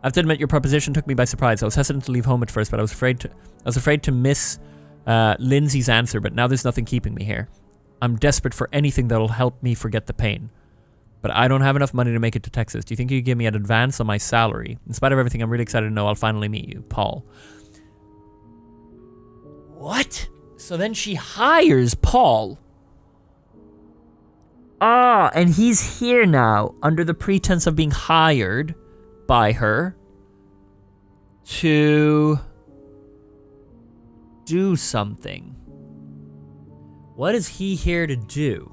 I have to admit, your proposition took me by surprise. I was hesitant to leave home at first, but I was afraid to miss Lindsay's answer, but now there's nothing keeping me here. I'm desperate for anything that'll help me forget the pain. But I don't have enough money to make it to Texas. Do you think you could give me an advance on my salary? In spite of everything, I'm really excited to know I'll finally meet you. Paul. What? So then she hires Paul. Ah, and he's here now under the pretense of being hired by her to do something. What is he here to do?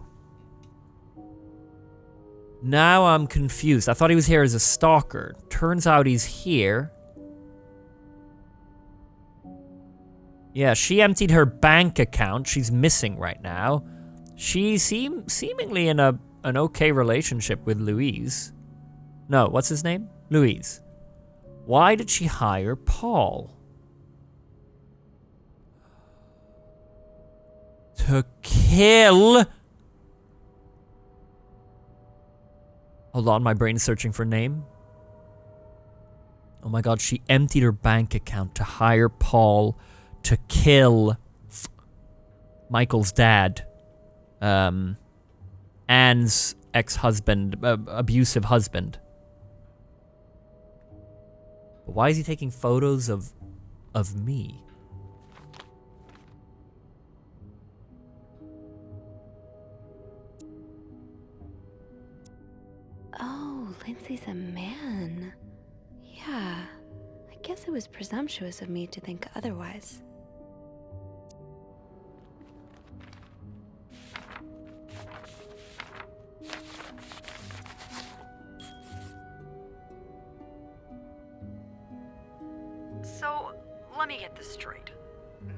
Now I'm confused. I thought he was here as a stalker. Turns out he's here. Yeah, she emptied her bank account. She's missing right now. She's seemingly in an okay relationship with Louise. No, what's his name? Louise. Why did she hire Paul? To kill... Hold on, my brain is searching for a name. Oh my god, she emptied her bank account to hire Paul to kill Michael's dad. Anne's ex-husband, abusive husband. But why is he taking photos of me? Oh, Lindsay's a man. Yeah, I guess it was presumptuous of me to think otherwise. So, let me get this straight.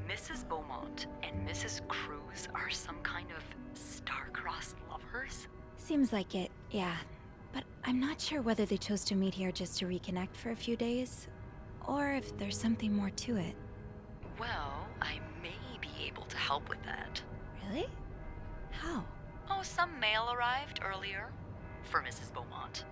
Mrs. Beaumont and Mrs. Cruz are some kind of star-crossed lovers? Seems like it, yeah. But I'm not sure whether they chose to meet here just to reconnect for a few days, or if there's something more to it. Well, I may be able to help with that. Really? How? Oh, some mail arrived earlier for Mrs. Beaumont.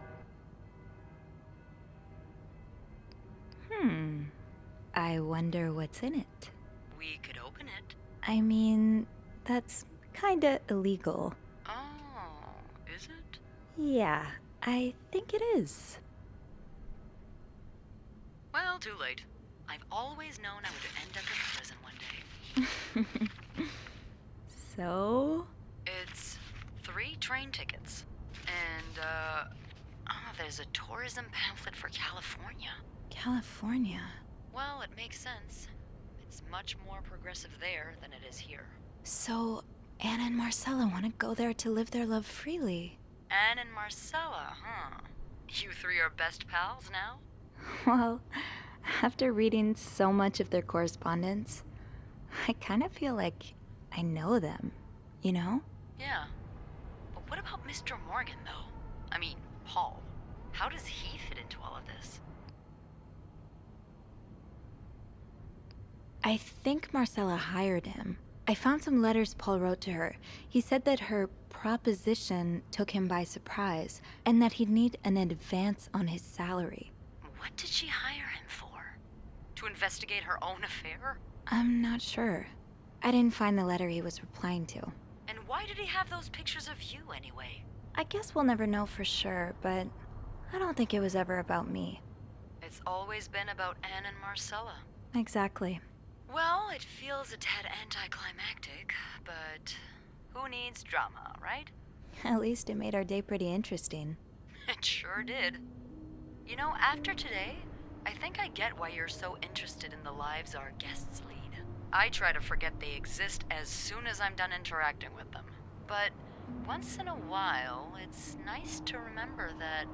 I wonder what's in it. We could open it. I mean, that's kinda illegal. Oh, is it? Yeah, I think it is. Well, too late. I've always known I would end up in prison one day. So? It's 3 train tickets. And, there's a tourism pamphlet for California. California? Well, it makes sense. It's much more progressive there than it is here. So, Anna and Marcella want to go there to live their love freely. Anne and Marcella, huh? You 3 are best pals now? Well, after reading so much of their correspondence, I kind of feel like I know them, you know? Yeah. But what about Mr. Morgan, though? I mean, Paul. How does he fit into all of this? I think Marcella hired him. I found some letters Paul wrote to her. He said that her proposition took him by surprise, and that he'd need an advance on his salary. What did she hire him for? To investigate her own affair? I'm not sure. I didn't find the letter he was replying to. And why did he have those pictures of you anyway? I guess we'll never know for sure, but I don't think it was ever about me. It's always been about Anne and Marcella. Exactly. Well, it feels a tad anticlimactic, but who needs drama, right? At least it made our day pretty interesting. It sure did. You know, after today, I think I get why you're so interested in the lives our guests lead. I try to forget they exist as soon as I'm done interacting with them. But once in a while, it's nice to remember that,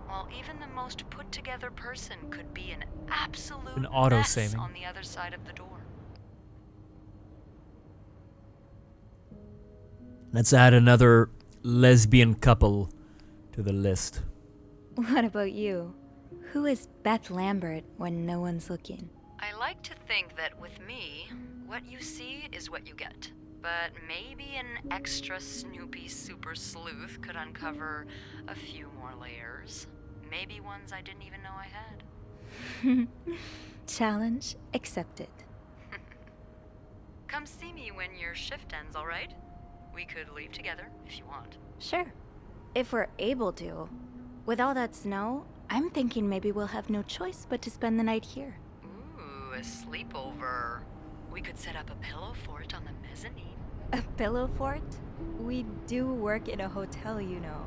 well, even the most put-together person could be an absolute An auto mess saving. on the other side of the door. Let's add another lesbian couple to the list. What about you? Who is Beth Lambert when no one's looking? I like to think that with me, what you see is what you get. But maybe an extra Snoopy super sleuth could uncover a few more layers. Maybe ones I didn't even know I had. Challenge accepted. Come see me when your shift ends, alright? We could leave together if you want. Sure. If we're able to. With all that snow, I'm thinking maybe we'll have no choice but to spend the night here. Ooh, a sleepover. We could set up a pillow fort on the mezzanine. A pillow fort? We do work in a hotel, you know.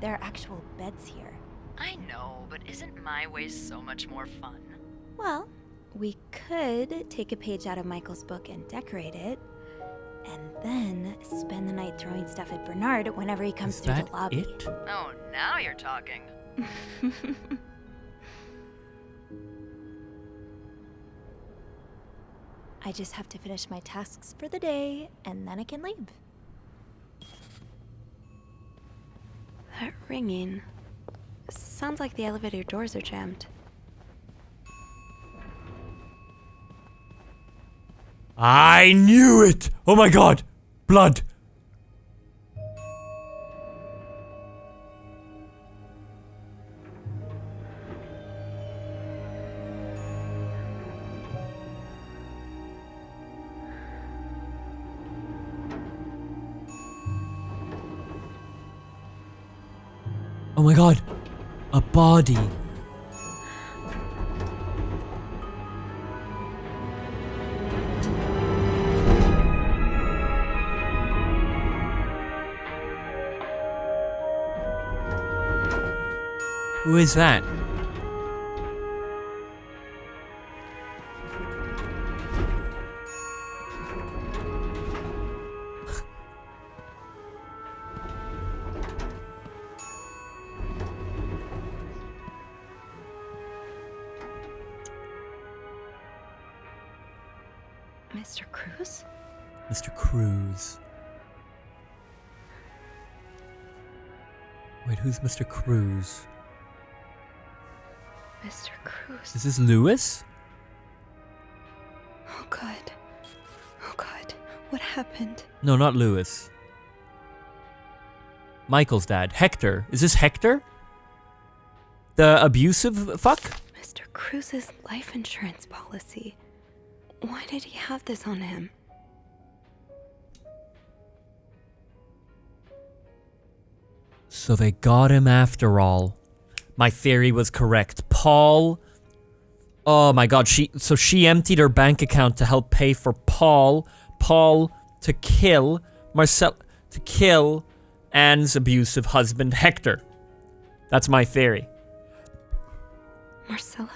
There are actual beds here. I know, but isn't my way so much more fun? Well, we could take a page out of Michael's book and decorate it, and then spend the night throwing stuff at Bernard whenever he comes through the lobby. It? Oh, now you're talking. I just have to finish my tasks for the day, and then I can leave. That ringing. Sounds like the elevator doors are jammed. I knew it! Oh my god! Blood! Oh my god! A body! Who is that? Mr. Cruz? Mr. Cruz. Wait, who's Mr. Cruz? Mr. Cruz. Is this Lewis? Oh god. Oh god. What happened? No, not Lewis. Michael's dad. Hector. Is this Hector? The abusive fuck? Mr. Cruz's life insurance policy. Why did he have this on him? So they got him after all. My theory was correct. Paul. Oh my god, she emptied her bank account to help pay for Paul. Paul to kill Anne's abusive husband, Hector. That's my theory. Marcella?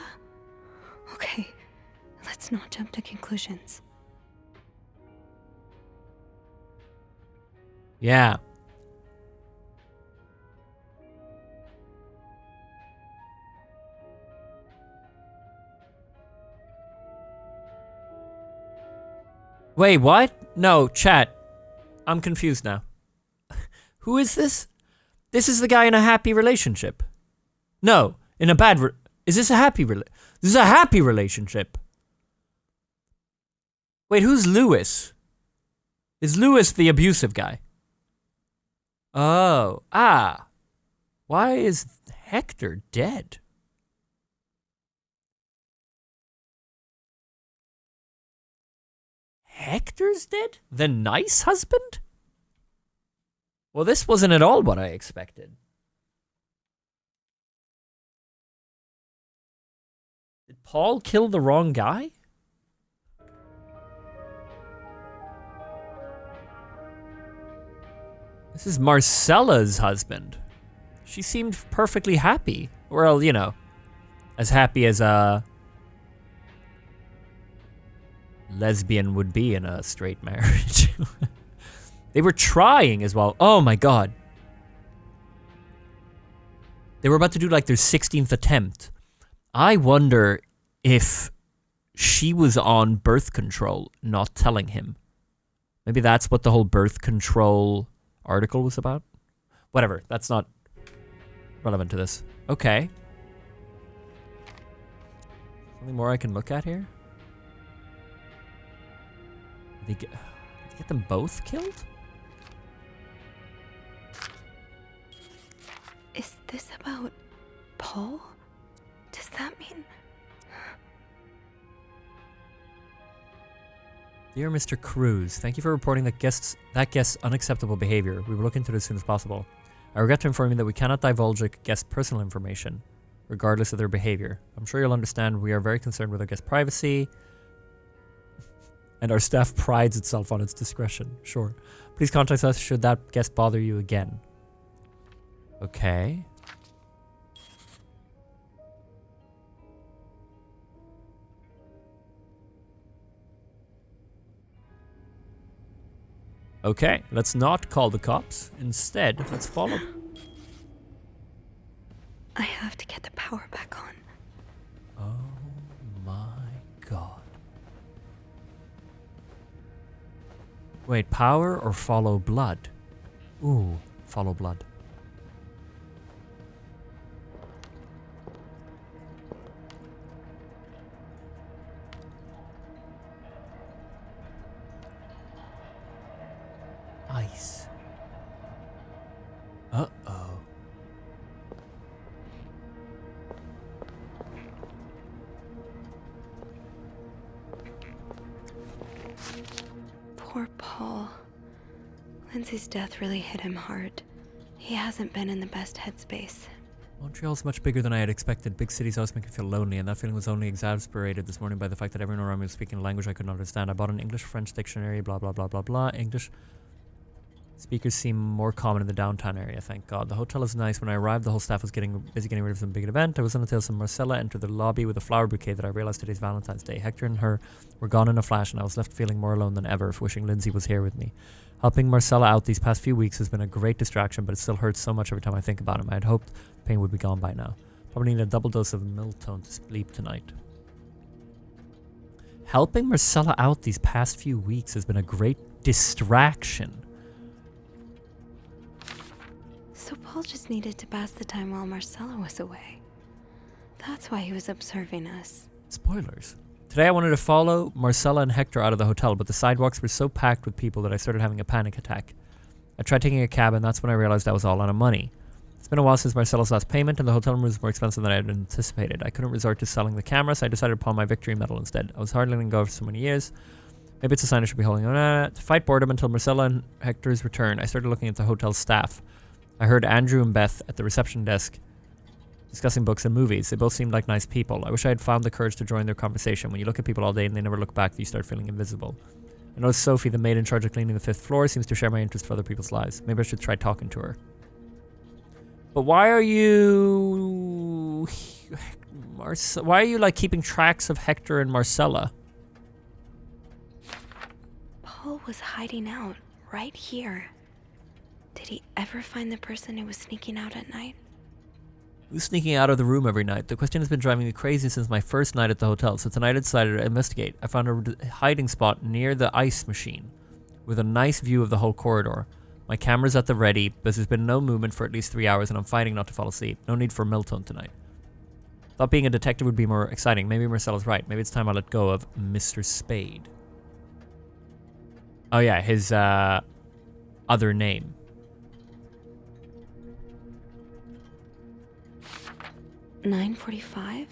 Okay, let's not jump to conclusions. Yeah. Wait, what? No, chat. I'm confused now. Who is this? This is the guy in a happy relationship. No, in a bad is this a happy This is a happy relationship. Wait, who's Lewis? Is Lewis the abusive guy? Oh, why is Hector dead? Hector's dead? The nice husband? Well, this wasn't at all what I expected. Paul killed the wrong guy? This is Marcella's husband. She seemed perfectly happy. Well, you know, as happy as a lesbian would be in a straight marriage. They were trying as well. Oh my god. They were about to do like their 16th attempt. I wonder if she was on birth control, not telling him. Maybe that's what the whole birth control article was about. Whatever, that's not relevant to this. Okay. Something more I can look at here? Did they get them both killed? Is this about Paul? Does that mean... Dear Mr. Cruz, thank you for reporting that guest's unacceptable behavior. We will look into it as soon as possible. I regret to inform you that we cannot divulge a guest's personal information, regardless of their behavior. I'm sure you'll understand we are very concerned with our guest's privacy, and our staff prides itself on its discretion. Sure. Please contact us should that guest bother you again. Okay. Okay, let's not call the cops. Instead, let's follow. I have to get the power back on. Oh my god. Wait, power or follow blood? Ooh, follow blood. Ice. Uh-oh. Poor Paul. Lindsay's death really hit him hard. He hasn't been in the best headspace. Montreal's much bigger than I had expected. Big cities always make me feel lonely, and that feeling was only exacerbated this morning by the fact that everyone around me was speaking a language I could not understand. I bought an English-French dictionary, blah, blah, blah, blah, blah. English speakers seem more common in the downtown area, thank God. The hotel is nice. When I arrived, the whole staff was busy getting rid of some big event. It wasn't until some Marcella entered the lobby with a flower bouquet that I realized today's Valentine's Day. Hector and her were gone in a flash, and I was left feeling more alone than ever, wishing Lindsay was here with me. Helping Marcella out these past few weeks has been a great distraction, but it still hurts so much every time I think about him. I had hoped the pain would be gone by now. Probably need a double dose of Miltone to sleep tonight. Helping Marcella out these past few weeks has been a great distraction. So Paul just needed to pass the time while Marcella was away. That's why he was observing us. Spoilers. Today I wanted to follow Marcella and Hector out of the hotel, but the sidewalks were so packed with people that I started having a panic attack. I tried taking a cab, and that's when I realized I was all out of money. It's been a while since Marcella's last payment, and the hotel room was more expensive than I had anticipated. I couldn't resort to selling the camera, so I decided to pawn my victory medal instead. I was hard letting go for so many years. Maybe it's a sign I should be holding on. To fight boredom until Marcella and Hector's return, I started looking at the hotel staff. I heard Andrew and Beth at the reception desk discussing books and movies. They both seemed like nice people. I wish I had found the courage to join their conversation. When you look at people all day and they never look back, you start feeling invisible. I noticed Sophie, the maid in charge of cleaning the 5th floor, seems to share my interest for other people's lives. Maybe I should try talking to her. But why are you... why are you, like, keeping tracks of Hector and Marcella? Paul was hiding out right here. Did he ever find the person who was sneaking out at night? Who's sneaking out of the room every night? The question has been driving me crazy since my first night at the hotel, so tonight I decided to investigate. I found a hiding spot near the ice machine, with a nice view of the whole corridor. My camera's at the ready, but there's been no movement for at least 3 hours, and I'm fighting not to fall asleep. No need for Miltone tonight. Thought being a detective would be more exciting. Maybe Marcella's right. Maybe it's time I let go of Mr. Spade. Oh yeah, his other name. $9:45?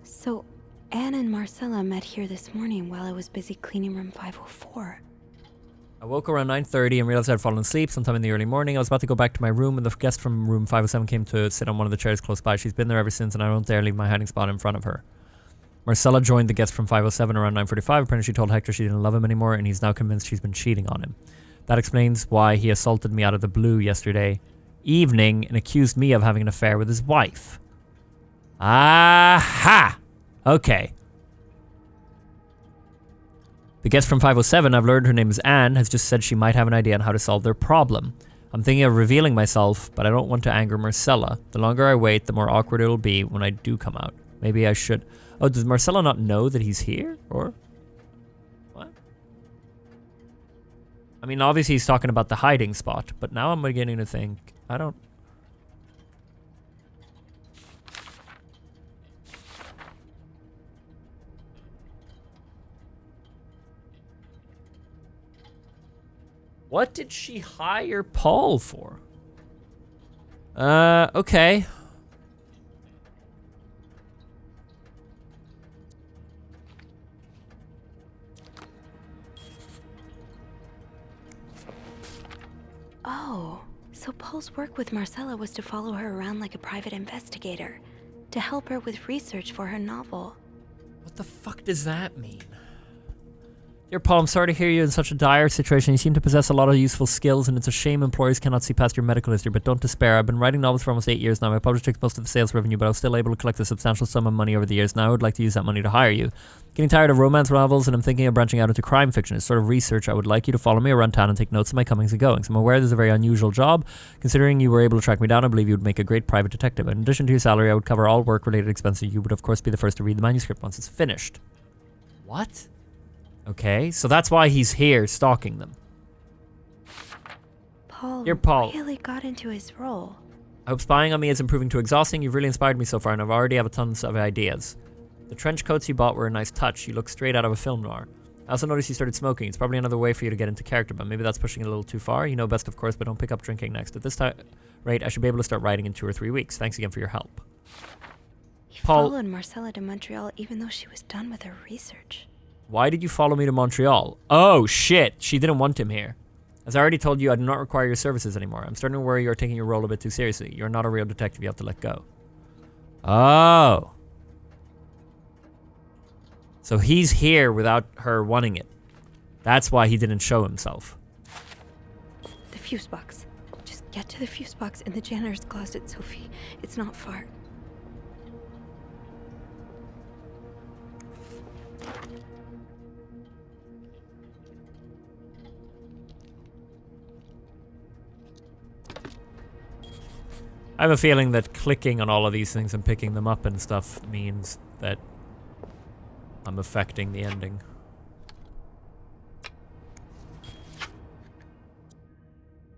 So Anne and Marcella met here this morning while I was busy cleaning room 504. I woke around 9:30 and realized I had fallen asleep sometime in the early morning. I was about to go back to my room when the guest from room 507 came to sit on one of the chairs close by. She's been there ever since, and I don't dare leave my hiding spot in front of her. Marcella joined the guest from 507 around 9:45. Apparently she told Hector she didn't love him anymore, and he's now convinced she's been cheating on him. That explains why he assaulted me out of the blue yesterday evening and accused me of having an affair with his wife. Aha! Okay. The guest from 507, I've learned her name is Anne, has just said she might have an idea on how to solve their problem. I'm thinking of revealing myself, but I don't want to anger Marcella. The longer I wait, the more awkward it'll be when I do come out. Maybe I should... Oh, does Marcella not know that he's here? Or... what? I mean, obviously he's talking about the hiding spot, but now I'm beginning to think... I don't... What did she hire Paul for? Okay. Oh, so Paul's work with Marcella was to follow her around like a private investigator, to help her with research for her novel. What the fuck does that mean? Dear Paul, I'm sorry to hear you in such a dire situation. You seem to possess a lot of useful skills, and it's a shame employers cannot see past your medical history, but don't despair. I've been writing novels for almost 8 years now. My publisher takes most of the sales revenue, but I was still able to collect a substantial sum of money over the years. Now I would like to use that money to hire you. Getting tired of romance novels, and I'm thinking of branching out into crime fiction. It's sort of research. I would like you to follow me around town and take notes of my comings and goings. I'm aware this is a very unusual job. Considering you were able to track me down, I believe you would make a great private detective. In addition to your salary, I would cover all work-related expenses. You would, of course, be the first to read the manuscript once it's finished. What? Okay, so that's why he's here stalking them. Paul really got into his role. I hope spying on me isn't proving too exhausting. You've really inspired me so far, and I've already have tons of ideas. The trench coats you bought were a nice touch. You look straight out of a film noir. I also noticed you started smoking. It's probably another way for you to get into character, but maybe that's pushing it a little too far. You know best, of course, but don't pick up drinking next. At this rate, I should be able to start writing in 2 or 3 weeks. Thanks again for your help. He followed Marcella to Montreal even though she was done with her research. Why did you follow me to Montreal? Oh, shit. She didn't want him here. As I already told you, I do not require your services anymore. I'm starting to worry you're taking your role a bit too seriously. You're not a real detective. You have to let go. Oh. So he's here without her wanting it. That's why he didn't show himself. The fuse box. Just get to the fuse box in the janitor's closet, Sophie. It's not far. I have a feeling that clicking on all of these things and picking them up and stuff means that I'm affecting the ending.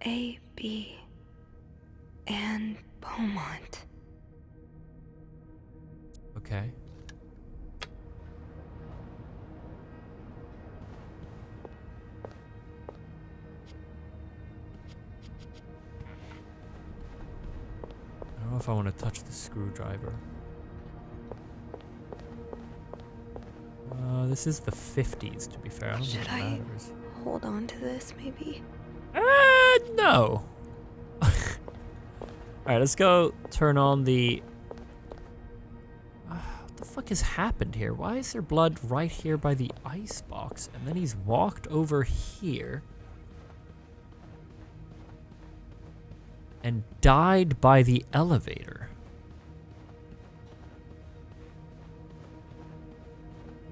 A, B, and Beaumont. Okay. I don't know if I want to touch the screwdriver. This is the 50s, to be fair. I don't think it matters. Hold on to this, maybe? No. Alright, let's go turn on the... what the fuck has happened here? Why is there blood right here by the ice box? And then he's walked over here and died by the elevator.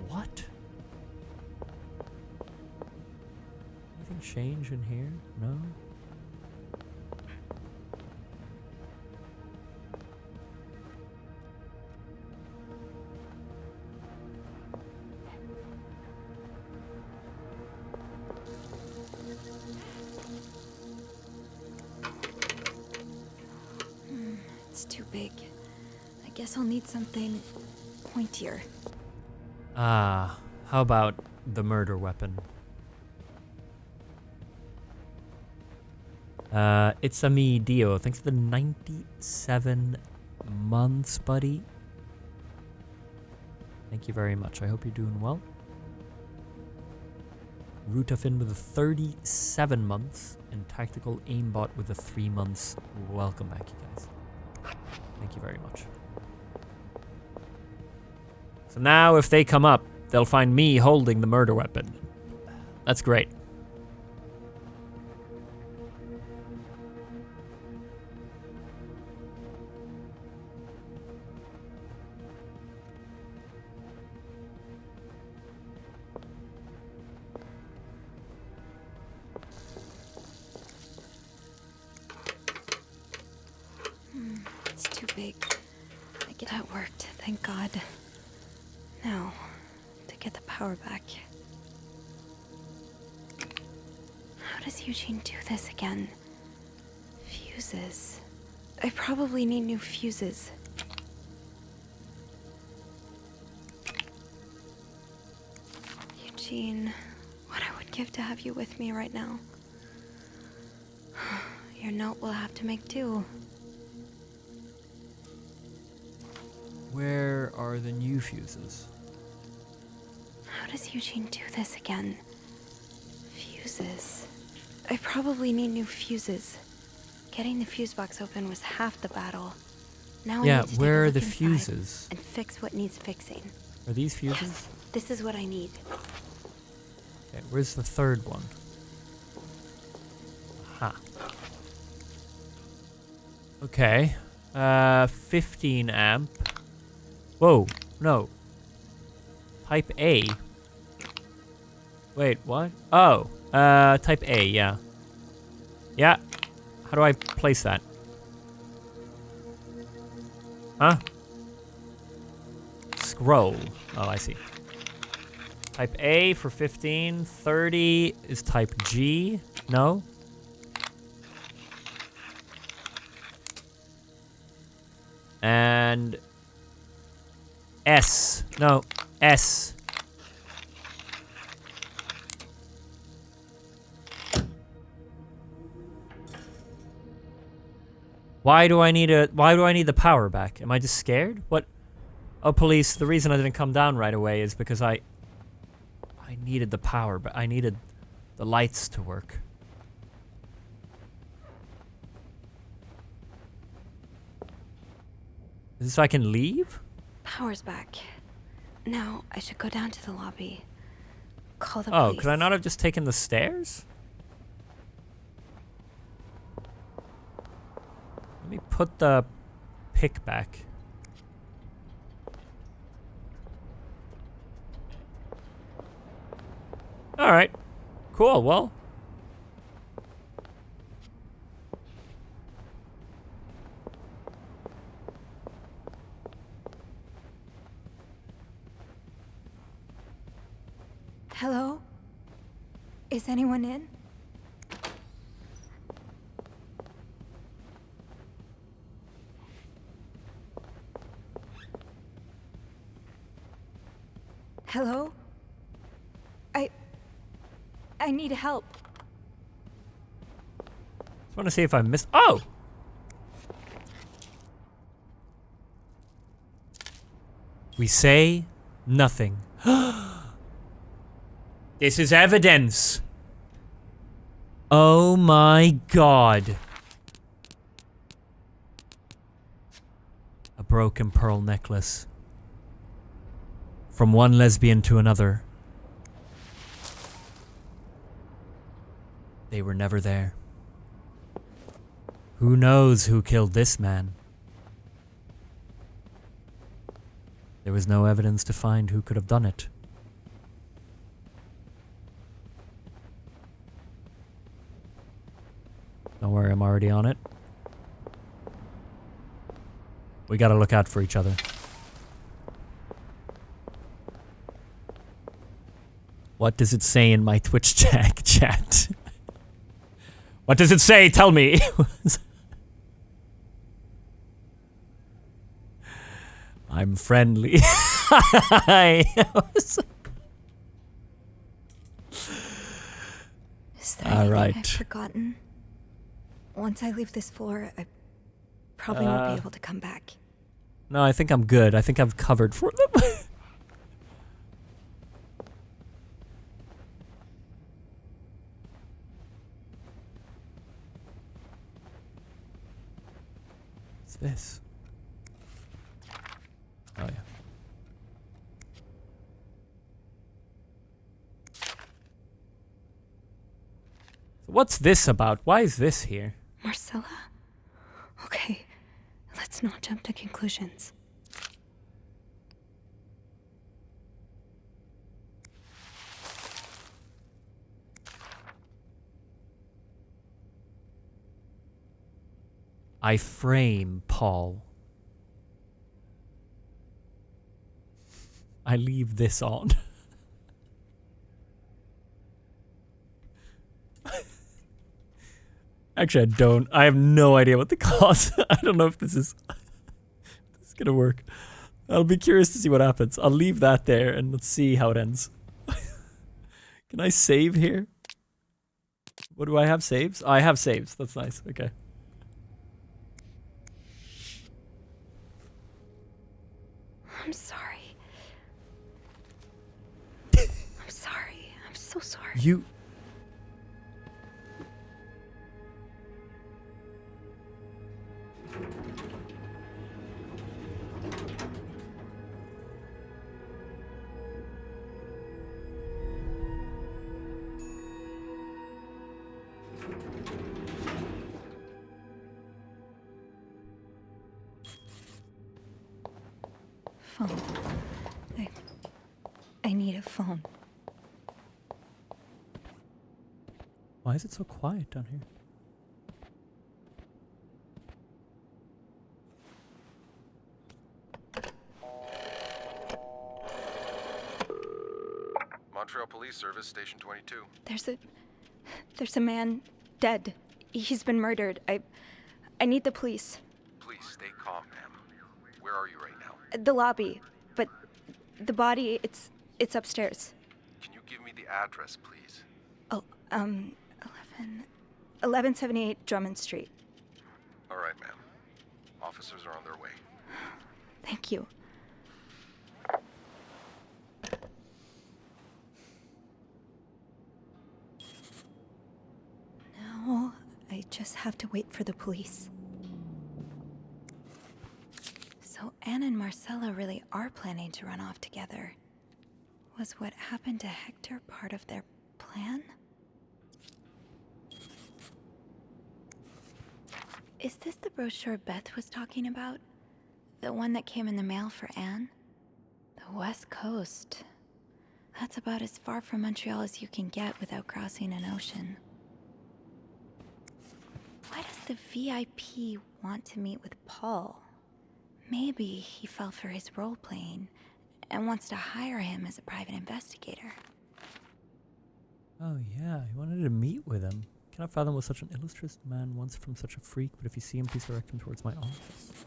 What? Anything change in here? No? It's too big. I guess I'll need something pointier. How about the murder weapon? It's a me, Dio. Thanks for the 97 months, buddy. Thank you very much. I hope you're doing well. Rutafin with the 37 months and Tactical Aimbot with the 3 months. Welcome back, you guys. Thank you very much. So now if they come up, they'll find me holding the murder weapon. That's great. It's too big. That worked, thank God. Now, to get the power back. How does Eugene do this again? Fuses. I probably need new fuses. Eugene, what I would give to have you with me right now. Your note will have to make do. Where are the new fuses? How does Eugene do this again? Fuses. I probably need new fuses. Getting the fuse box open was half the battle. Now I Yeah, need to where are take a the look inside fuses? and fix what needs fixing. Are these fuses? Yes, this is what I need. Okay, where's the third one? Aha. Okay. 15 amp. Whoa, no. Type A. Wait, what? Oh, type A, yeah. Yeah. How do I place that? Huh? Scroll. Oh, I see. Type A for 15. 30 is type G. No? And S. No, S. Why do I need the power back? Am I just scared? What? Oh, police, the reason I didn't come down right away is because I needed the power, but I needed the lights to work. Is this so I can leave? Power's back. Now I should go down to the lobby. Call the Oh, police. could I not have just taken the stairs? Let me put the pick back. Alright. Cool, well. Hello? Is anyone in? Hello? I need help. Just want to see if I missed. Oh! We say nothing. This is evidence. Oh my god. A broken pearl necklace. From one lesbian to another. They were never there. Who knows who killed this man? There was no evidence to find who could have done it. Don't worry, I'm already on it. We gotta look out for each other. What does it say in my Twitch chat? What does it say? Tell me. I'm friendly. Is there All anything right. I've forgotten? Once I leave this floor, I probably won't be able to come back. No, I think I'm good. I think I've covered for them. What's this? Oh, yeah. What's this about? Why is this here? Marcella? Okay, let's not jump to conclusions. I frame Paul. I leave this on. Actually, I don't. I have no idea what the cause. I don't know if this is gonna work. I'll be curious to see what happens. I'll leave that there and let's see how it ends. Can I save here? What do I have? Saves? I have saves. That's nice. Okay. I'm sorry. I'm sorry. I'm so sorry. You... Phone. I need a phone. Why is it so quiet down here? Montreal Police Service, Station 22. There's a man dead. He's been murdered. I need the police. Please stay calm, ma'am. Where are you right now? The lobby, but the body, it's upstairs. Can you give me the address, please? Oh, 1178 Drummond Street. All right, ma'am. Officers are on their way. Thank you. Now, I just have to wait for the police. So Anne and Marcella really are planning to run off together. Was what happened to Hector part of their plan? Is this the brochure Beth was talking about? The one that came in the mail for Anne? The West Coast. That's about as far from Montreal as you can get without crossing an ocean. Why does the VIP want to meet with Paul? Maybe he fell for his role-playing and wants to hire him as a private investigator. Oh yeah, he wanted to meet with him. Cannot fathom what such an illustrious man wants from such a freak, but if you see him, please direct him towards my office.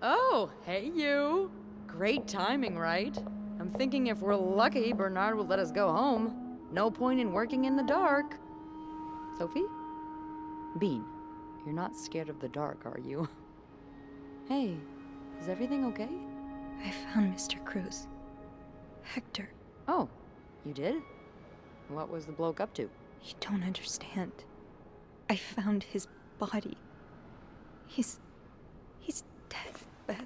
Oh, hey you. Great timing, right? I'm thinking if we're lucky, Bernard will let us go home. No point in working in the dark. Sophie? Bean, you're not scared of the dark, are you? Hey, is everything okay? I found Mr. Cruz. Hector. Oh, you did? What was the bloke up to? You don't understand. I found his body. He's dead, Beth.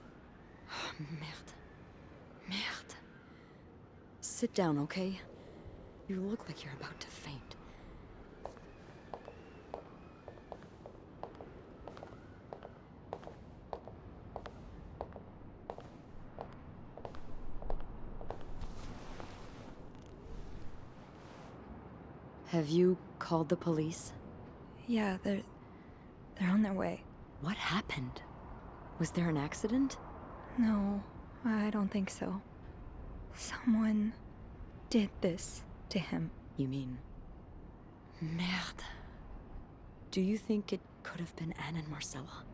Oh, merde. Merde. Sit down, okay? You look like you're about to faint. Have you called the police? Yeah, they're on their way. What happened? Was there an accident? No, I don't think so. Someone did this to him. You mean... Merde. Do you think it could have been Anne and Marcella?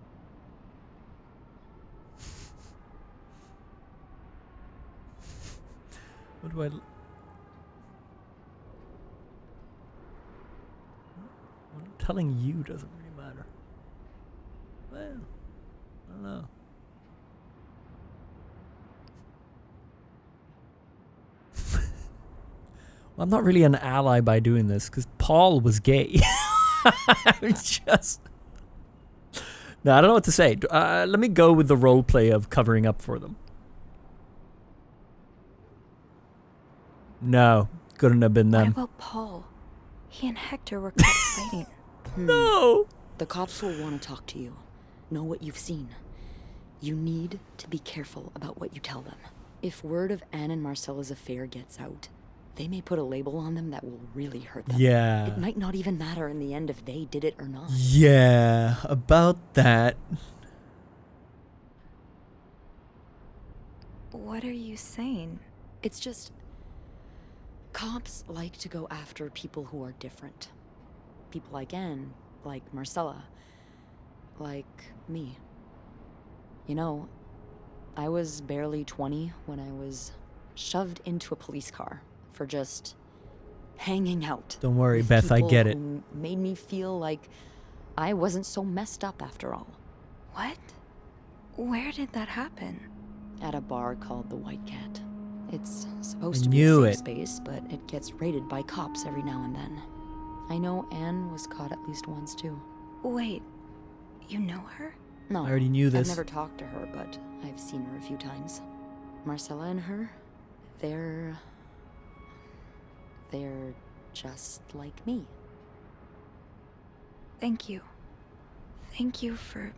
What do I... What I'm telling you doesn't really matter. Well, I don't know. Well, I'm not really an ally by doing this, because Paul was gay. I'm just... No, I don't know what to say. Let me go with the role play of covering up for them. No, couldn't have been What them. about Paul? He and Hector were caught fighting. No! The cops will want to talk to you. Know what you've seen. You need to be careful about what you tell them. If word of Anne and Marcella's affair gets out, they may put a label on them that will really hurt them. Yeah. It might not even matter in the end if they did it or not. Yeah, about that. What are you saying? It's just... cops like to go after people who are different. People like Anne, like Marcella, like me. You know, I was barely 20 when I was shoved into a police car for just hanging out. Don't worry, with Beth, I people get it. who made me feel like I wasn't so messed up after all. What? Where did that happen? At a bar called the White Cat. It's I supposed to be a knew safe it. space, but it gets raided by cops every now and then. I know Anne was caught at least once too. Wait, you know her? No, I already knew this. I've never talked to her, but I've seen her a few times. Marcella and her, they're just like me. Thank you. Thank you for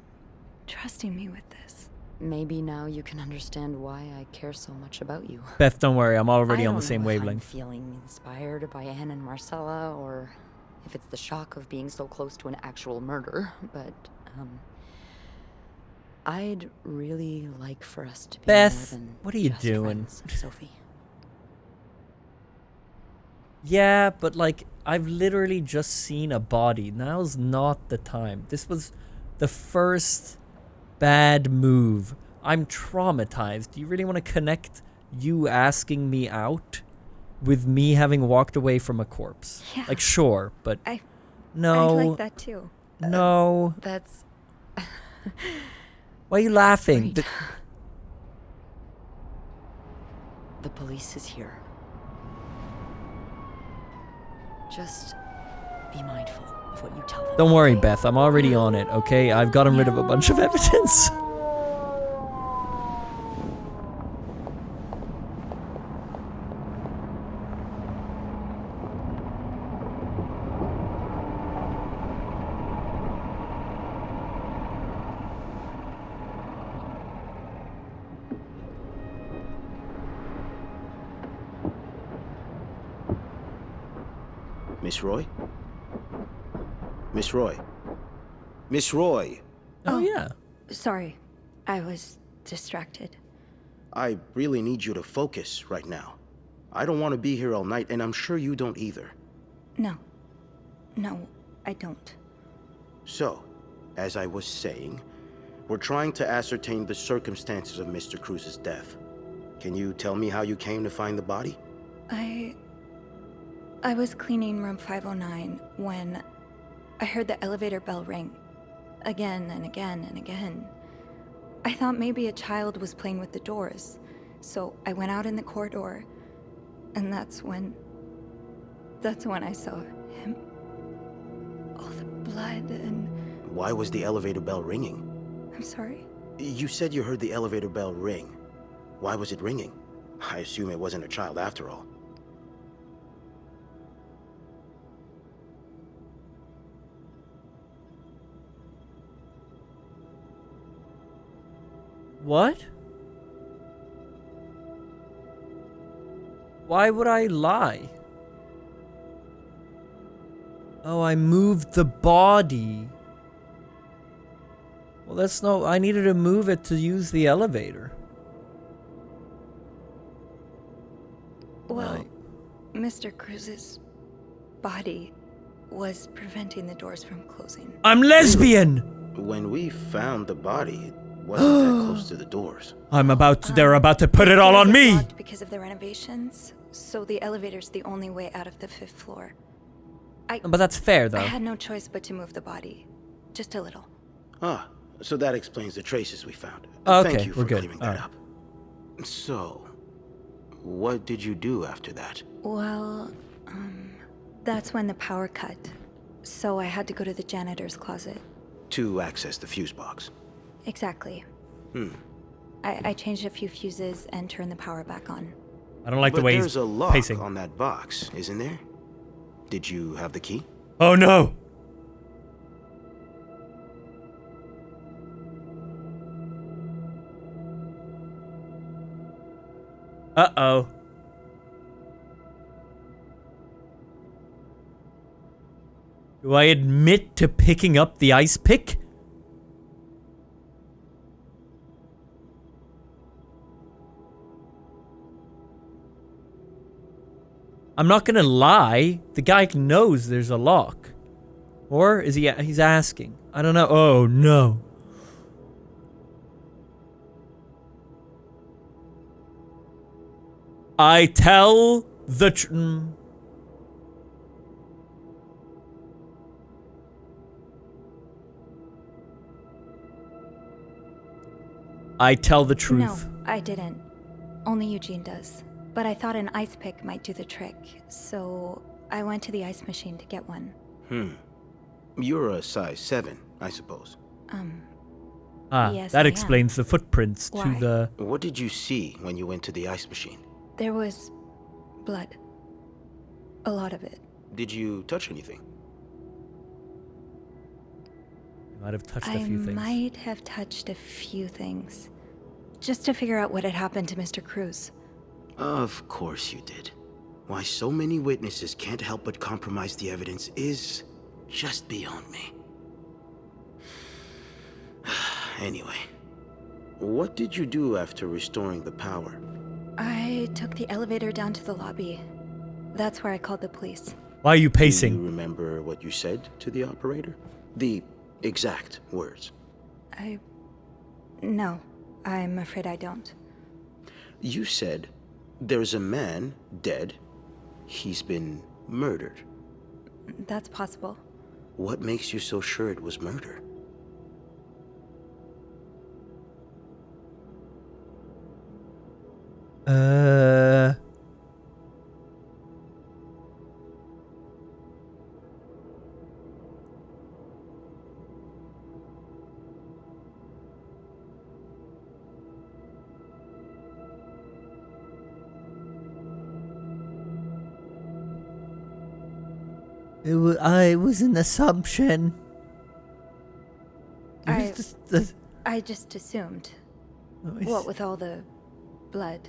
trusting me with this. Maybe now you can understand why I care so much about you. Beth, don't worry, I'm already I on the don't same know if I'm wavelength. feeling inspired by Anne and Marcella, or if it's the shock of being so close to an actual murder, but, I'd really like for us to be Beth, more than what are you just doing? friends, Sophie. Yeah, but like, I've literally just seen a body. Now's not the time. This was the first bad move. I'm traumatized. Do you really want to connect you asking me out with me having walked away from a corpse? Yeah. Like, sure, but I no. like that too. No. That's... Why are you laughing? Wait. The police is here. Just be mindful of what you tell them. Don't worry, Beth. I'm already on it, okay? I've gotten rid of a bunch of evidence. Miss Roy? Miss Roy? Miss Roy! Oh, yeah. Sorry, I was distracted. I really need you to focus right now. I don't want to be here all night, and I'm sure you don't either. No, I don't. So, as I was saying, we're trying to ascertain the circumstances of Mr. Cruz's death. Can you tell me how you came to find the body? I was cleaning room 509 when I heard the elevator bell ring. Again and again and again. I thought maybe a child was playing with the doors, so I went out in the corridor, and that's when I saw him. All the blood and... Why was the elevator bell ringing? I'm sorry? You said you heard the elevator bell ring. Why was it ringing? I assume it wasn't a child after all. What? Why would I lie? Oh, I moved the body. Well, that's no... I needed to move it to use the elevator. Well, Mr. Cruz's body was preventing the doors from closing. I'm lesbian! When we found the body, wasn't that close to the doors. They're about to put it all on me. Locked because of the renovations, so the elevator's the only way out of the 5th floor. But that's fair, though. I had no choice but to move the body. Just a little. Ah, so that explains the traces we found. Okay, Thank you for we're good. clearing that up. So, what did you do after that? Well, that's when the power cut. So I had to go to the janitor's closet. To access the fuse box. Exactly. I changed a few fuses and turned the power back on. I don't like the way he's there's a lock pacing. on that box, isn't there? Did you have the key? Oh no! Uh-oh. Do I admit to picking up the ice pick? I'm not gonna lie. The guy knows there's a lock. Or is he's asking? I don't know. Oh no. I tell the I tell the truth. No, I didn't. Only Eugene does. But I thought an ice pick might do the trick, so I went to the ice machine to get one. You're a size 7, I suppose. Yes, that I explains the footprints to Why? the... What did you see when you went to the ice machine? There was blood. A lot of it. Did you touch anything? You might have touched a few things. I might have touched a few things. Just to figure out what had happened to Mr. Cruz. Of course you did. Why so many witnesses can't help but compromise the evidence is just beyond me. Anyway, what did you do after restoring the power? I took the elevator down to the lobby. That's where I called the police. Why are you pacing? Do you remember what you said to the operator? The exact words. No, I'm afraid I don't. You said, there's a man dead. He's been murdered. That's possible. What makes you so sure it was murder? It was an assumption. I just assumed. What with all the blood?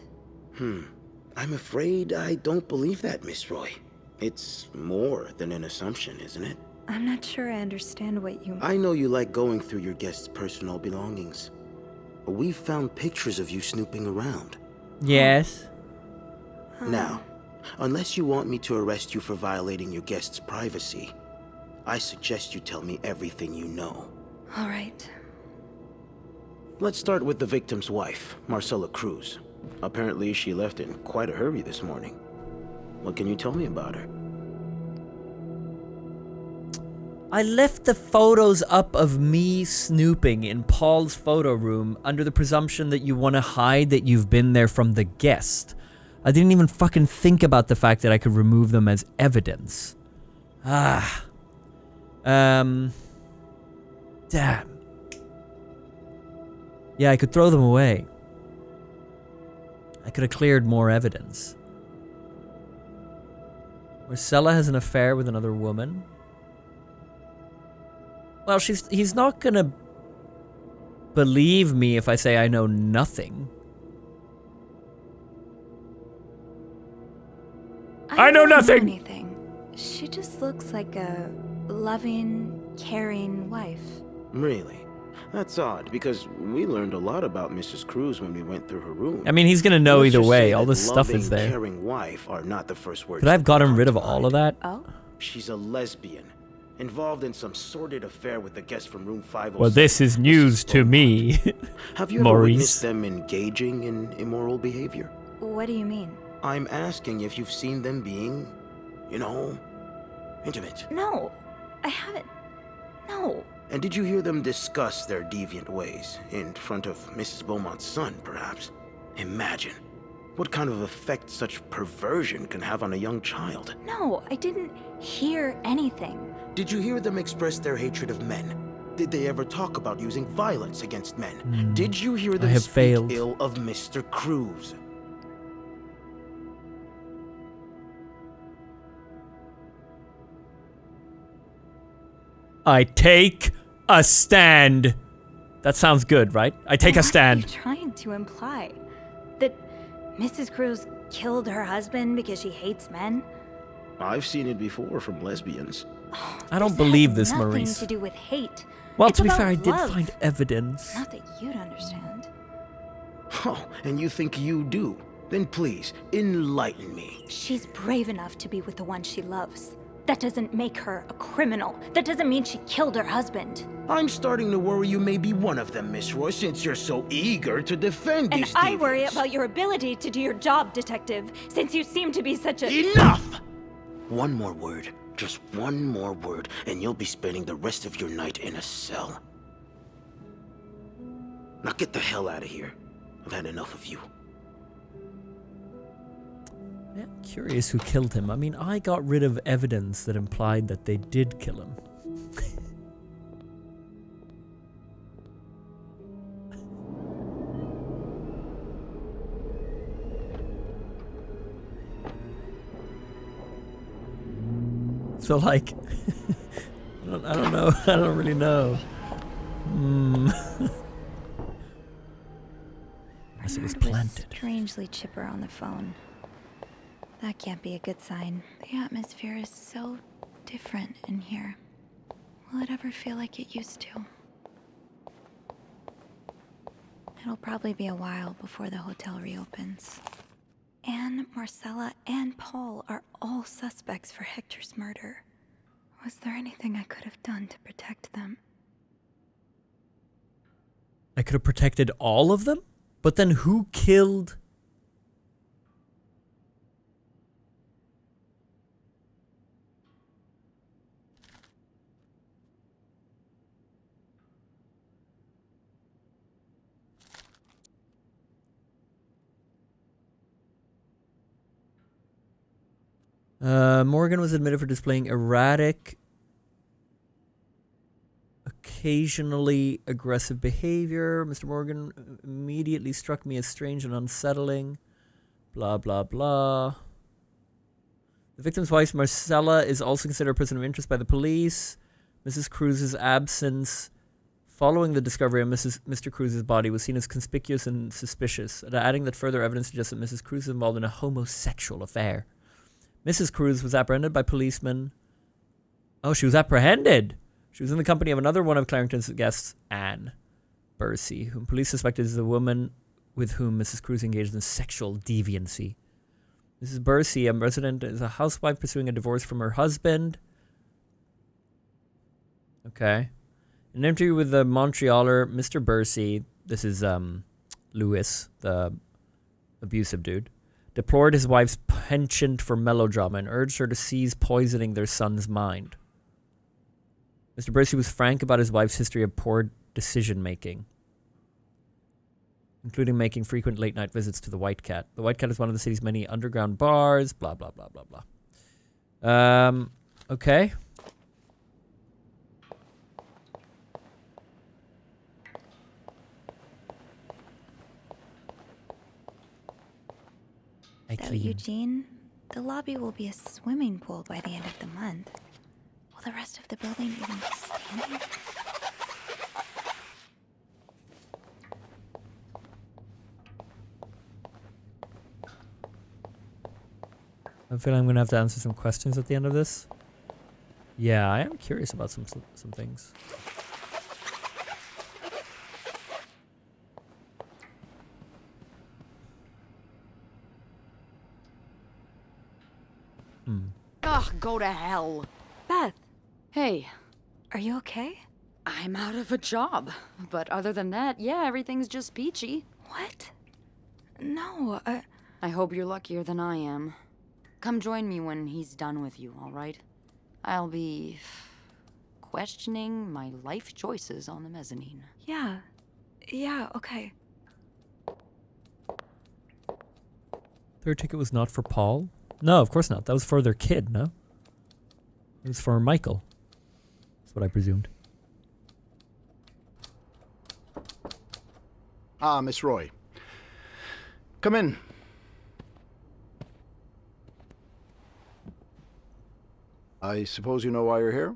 I'm afraid I don't believe that, Miss Roy. It's more than an assumption, isn't it? I'm not sure I understand what you... I know you like going through your guests' personal belongings. We've found pictures of you snooping around. Yes. Now, unless you want me to arrest you for violating your guests' privacy, I suggest you tell me everything you know. All right. Let's start with the victim's wife, Marcela Cruz. Apparently, she left in quite a hurry this morning. What can you tell me about her? I left the photos up of me snooping in Paul's photo room under the presumption that you want to hide that you've been there from the guest. I didn't even fucking think about the fact that I could remove them as evidence. Damn. Yeah, I could throw them away. I could have cleared more evidence. Marcella has an affair with another woman. Well, he's not gonna believe me if I say I know nothing. I know nothing! Anything. She just looks like a loving, caring wife. Really? That's odd, because we learned a lot about Mrs. Cruz when we went through her room. I mean, he's gonna know Let's either just way. say All that this stuff is loving, there. caring wife are not the first words. Could I have gotten rid of all of that? Oh? She's a lesbian. involved in some sordid affair with the guest from room 507. Well, this is news to me, Have you ever Maurice. witnessed them engaging in immoral behavior? What do you mean? I'm asking if you've seen them being, you know, intimate. No, I haven't. No. And did you hear them discuss their deviant ways in front of Mrs. Beaumont's son, perhaps? Imagine what kind of effect such perversion can have on a young child. No, I didn't hear anything. Did you hear them express their hatred of men? Did they ever talk about using violence against men? Did you hear them have speak failed. ill of Mr. Cruz? I take a stand. That sounds good, right? I take a What are stand. you trying to imply? That Mrs. Cruz killed her husband because she hates men? I've seen it before from lesbians. I don't believe this, Nothing Maurice. to do with hate. Well, It's to be about fair, I did love. find evidence. Not that you'd understand. Oh, and you think you do? Then please, enlighten me. She's brave enough to be with the one she loves. That doesn't make her a criminal. That doesn't mean she killed her husband. I'm starting to worry you may be one of them, Miss Roy, since you're so eager to defend And these I worry deviants. about your ability to do your job, detective, since you seem to be such a— Enough! One more word, just one more word, and you'll be spending the rest of your night in a cell. Now get the hell out of here. I've had enough of you. Yeah, curious who killed him. I mean, I got rid of evidence that implied that they did kill him. So, like, I don't know. I don't really know. Unless it was planted. Strangely chipper on the phone. That can't be a good sign. The atmosphere is so different in here. Will it ever feel like it used to? It'll probably be a while before the hotel reopens. Anne, Marcella, and Paul are all suspects for Hector's murder. Was there anything I could have done to protect them? I could have protected all of them? But then who killed... Morgan was admitted for displaying erratic, occasionally aggressive behavior. Mr. Morgan immediately struck me as strange and unsettling. Blah, blah, blah. The victim's wife, Marcella, is also considered a person of interest by the police. Mrs. Cruz's absence following the discovery of Mr. Cruz's body was seen as conspicuous and suspicious, adding that further evidence suggests that Mrs. Cruz is involved in a homosexual affair. Mrs. Cruz was apprehended by policemen. Oh, she was apprehended! She was in the company of another one of Clarendon's guests, Anne Bursey, whom police suspected is the woman with whom Mrs. Cruz engaged in sexual deviancy. Mrs. Bursey, a resident, is a housewife pursuing a divorce from her husband. Okay. In an interview with the Montrealer, Mr. Bursey, this is Louis, the abusive dude, deplored his wife's penchant for melodrama and urged her to cease poisoning their son's mind. Mr. Bursey was frank about his wife's history of poor decision-making, including making frequent late-night visits to the White Cat. The White Cat is one of the city's many underground bars, blah, blah, blah, blah, blah. Okay. Though, Eugene, the lobby will be a swimming pool by the end of the month. Will the rest of the building even be standing? I feel I'm going to have to answer some questions at the end of this. Yeah, I am curious about some things. Ugh, go to hell. Beth, Hey. Are you okay? I'm out of a job. But other than that, yeah, everything's just peachy. What? No, I hope you're luckier than I am. Come join me when he's done with you, all right? I'll be questioning my life choices on the mezzanine. Yeah. Yeah, okay. Third ticket was not for Paul? No, of course not. That was for their kid, no? It was for Michael. That's what I presumed. Ah, Miss Roy. Come in. I suppose you know why you're here?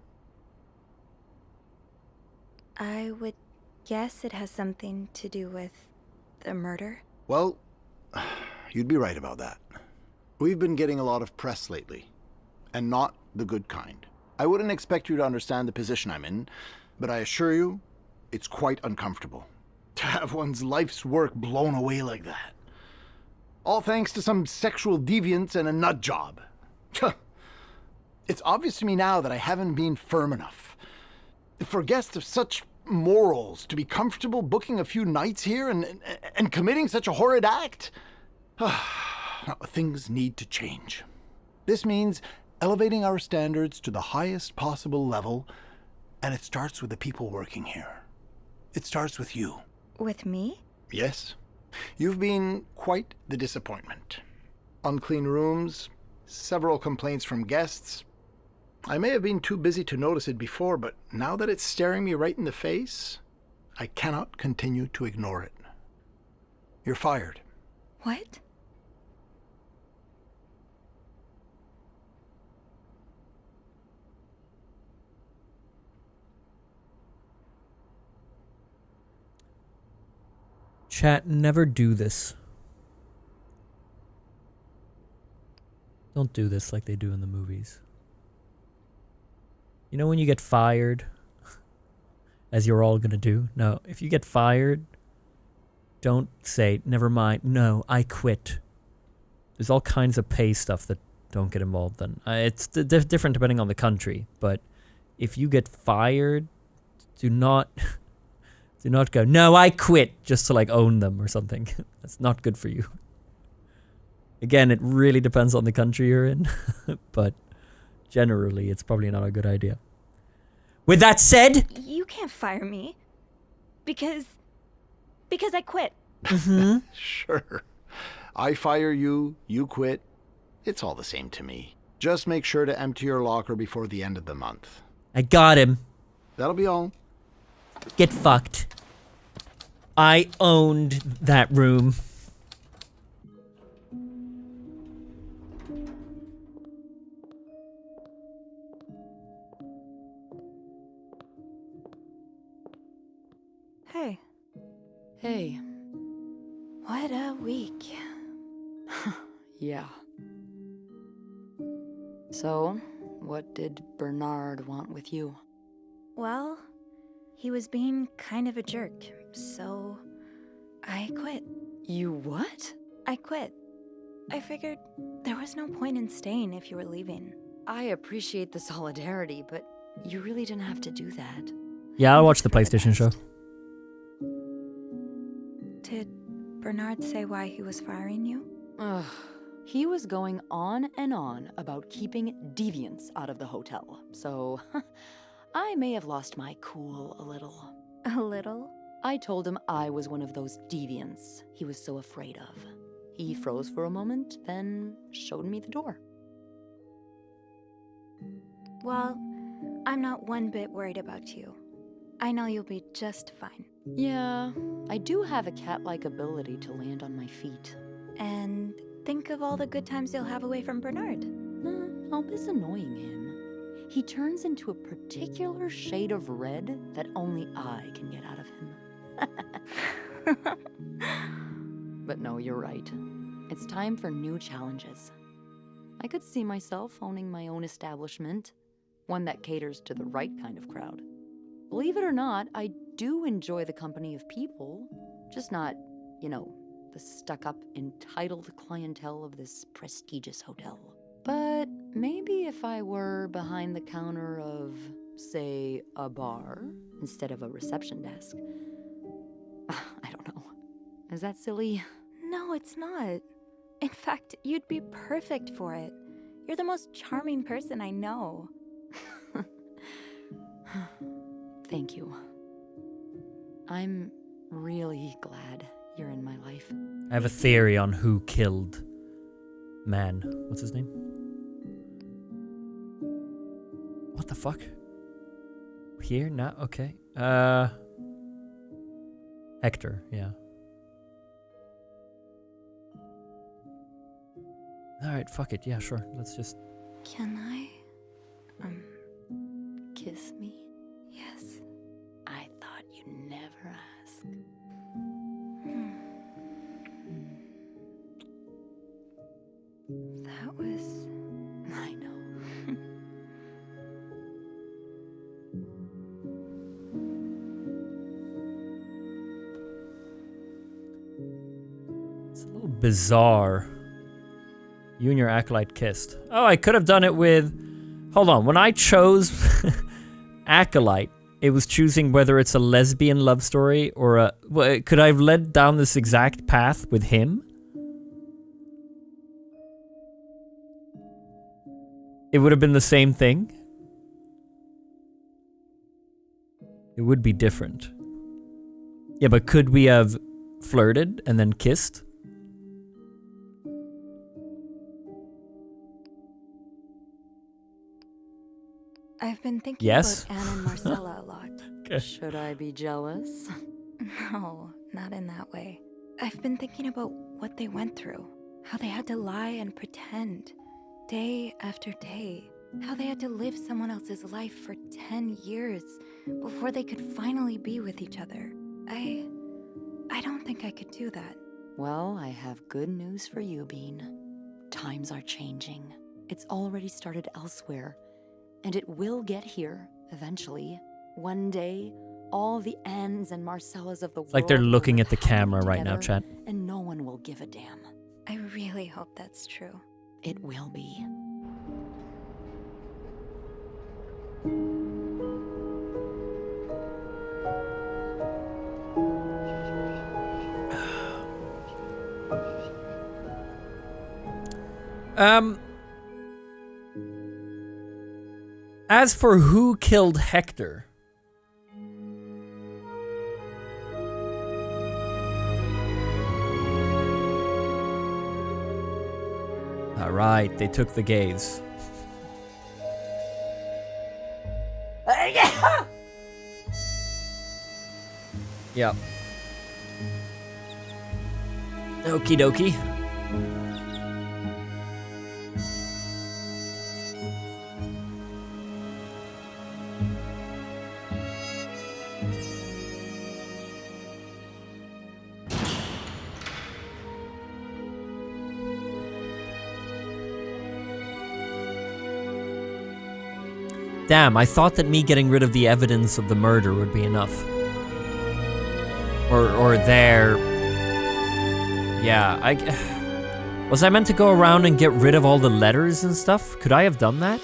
I would guess it has something to do with the murder. Well, you'd be right about that. We've been getting a lot of press lately, and not the good kind. I wouldn't expect you to understand the position I'm in, but I assure you, it's quite uncomfortable. To have one's life's work blown away like that. All thanks to some sexual deviance and a nut job. It's obvious to me now that I haven't been firm enough. For guests of such morals to be comfortable booking a few nights here and committing such a horrid act? Things need to change. This means elevating our standards to the highest possible level, and it starts with the people working here. It starts with you. With me? Yes. You've been quite the disappointment. Unclean rooms, several complaints from guests. I may have been too busy to notice it before, but now that it's staring me right in the face, I cannot continue to ignore it. You're fired. What? Chat, never do this. Don't do this like they do in the movies. You know when you get fired, as you're all gonna do? No, if you get fired, don't say, never mind, no, I quit. There's all kinds of pay stuff that don't get involved in. It's different depending on the country, but if you get fired, do not go, no, I quit, just to like own them or something. That's not good for you. Again, it really depends on the country you're in, but generally, it's probably not a good idea. With that said... You can't fire me. Because I quit. Mm-hmm. Sure. I fire you, you quit. It's all the same to me. Just make sure to empty your locker before the end of the month. I got him. That'll be all. Get fucked. I owned that room. Hey. Hey. What a week. Yeah. So, what did Bernard want with you? Well, he was being kind of a jerk, so I quit. You what? I quit. I figured there was no point in staying if you were leaving. I appreciate the solidarity, but you really didn't have to do that. Yeah, I'll watch the PlayStation show. Did Bernard say why he was firing you? Ugh. He was going on and on about keeping deviants out of the hotel, so I may have lost my cool a little. A little? I told him I was one of those deviants he was so afraid of. He froze for a moment, then showed me the door. Well, I'm not one bit worried about you. I know you'll be just fine. Yeah, I do have a cat-like ability to land on my feet. And think of all the good times you'll have away from Bernard. I'll miss annoying him. He turns into a particular shade of red that only I can get out of him. But no, you're right. It's time for new challenges. I could see myself owning my own establishment, one that caters to the right kind of crowd. Believe it or not, I do enjoy the company of people, just not, the stuck-up, entitled clientele of this prestigious hotel. But maybe if I were behind the counter of say, a bar instead of a reception desk. I don't know. Is that silly? No, it's not. In fact, you'd be perfect for it. You're the most charming person I know. Thank you. I'm really glad you're in my life. I have a theory on who killed man. What's his name? What the fuck? Here? No? Okay. Hector, yeah. Alright, fuck it. Yeah, sure. Let's just... Can I? Kiss me? Yes. I thought you'd never ask. That was... I know. It's a little bizarre. You and your acolyte kissed. Oh, I could have done it with... Hold on. When I chose acolyte, it was choosing whether it's a lesbian love story or a... Well, could I have led down this exact path with him? It would have been the same thing. It would be different. Yeah, but could we have flirted and then kissed? I've been thinking Yes. about Anne and Marcella a lot. Okay. Should I be jealous? No, not in that way. I've been thinking about what they went through. How they had to lie and pretend. Day after day. How they had to live someone else's life for 10 years before they could finally be with each other. I don't think I could do that. Well, I have good news for you, Bean. Times are changing. It's already started elsewhere, and it will get here eventually. One day, all the Annes and Marcellas of the world. It's like they're will looking live at the camera happily right now, together, chat. And no one will give a damn. I really hope that's true. It will be. As for who killed Hector, all right, they took the gaze. Yep. Okie dokie. Damn, I thought that me getting rid of the evidence of the murder would be enough. Or there... Yeah, Was I meant to go around and get rid of all the letters and stuff? Could I have done that?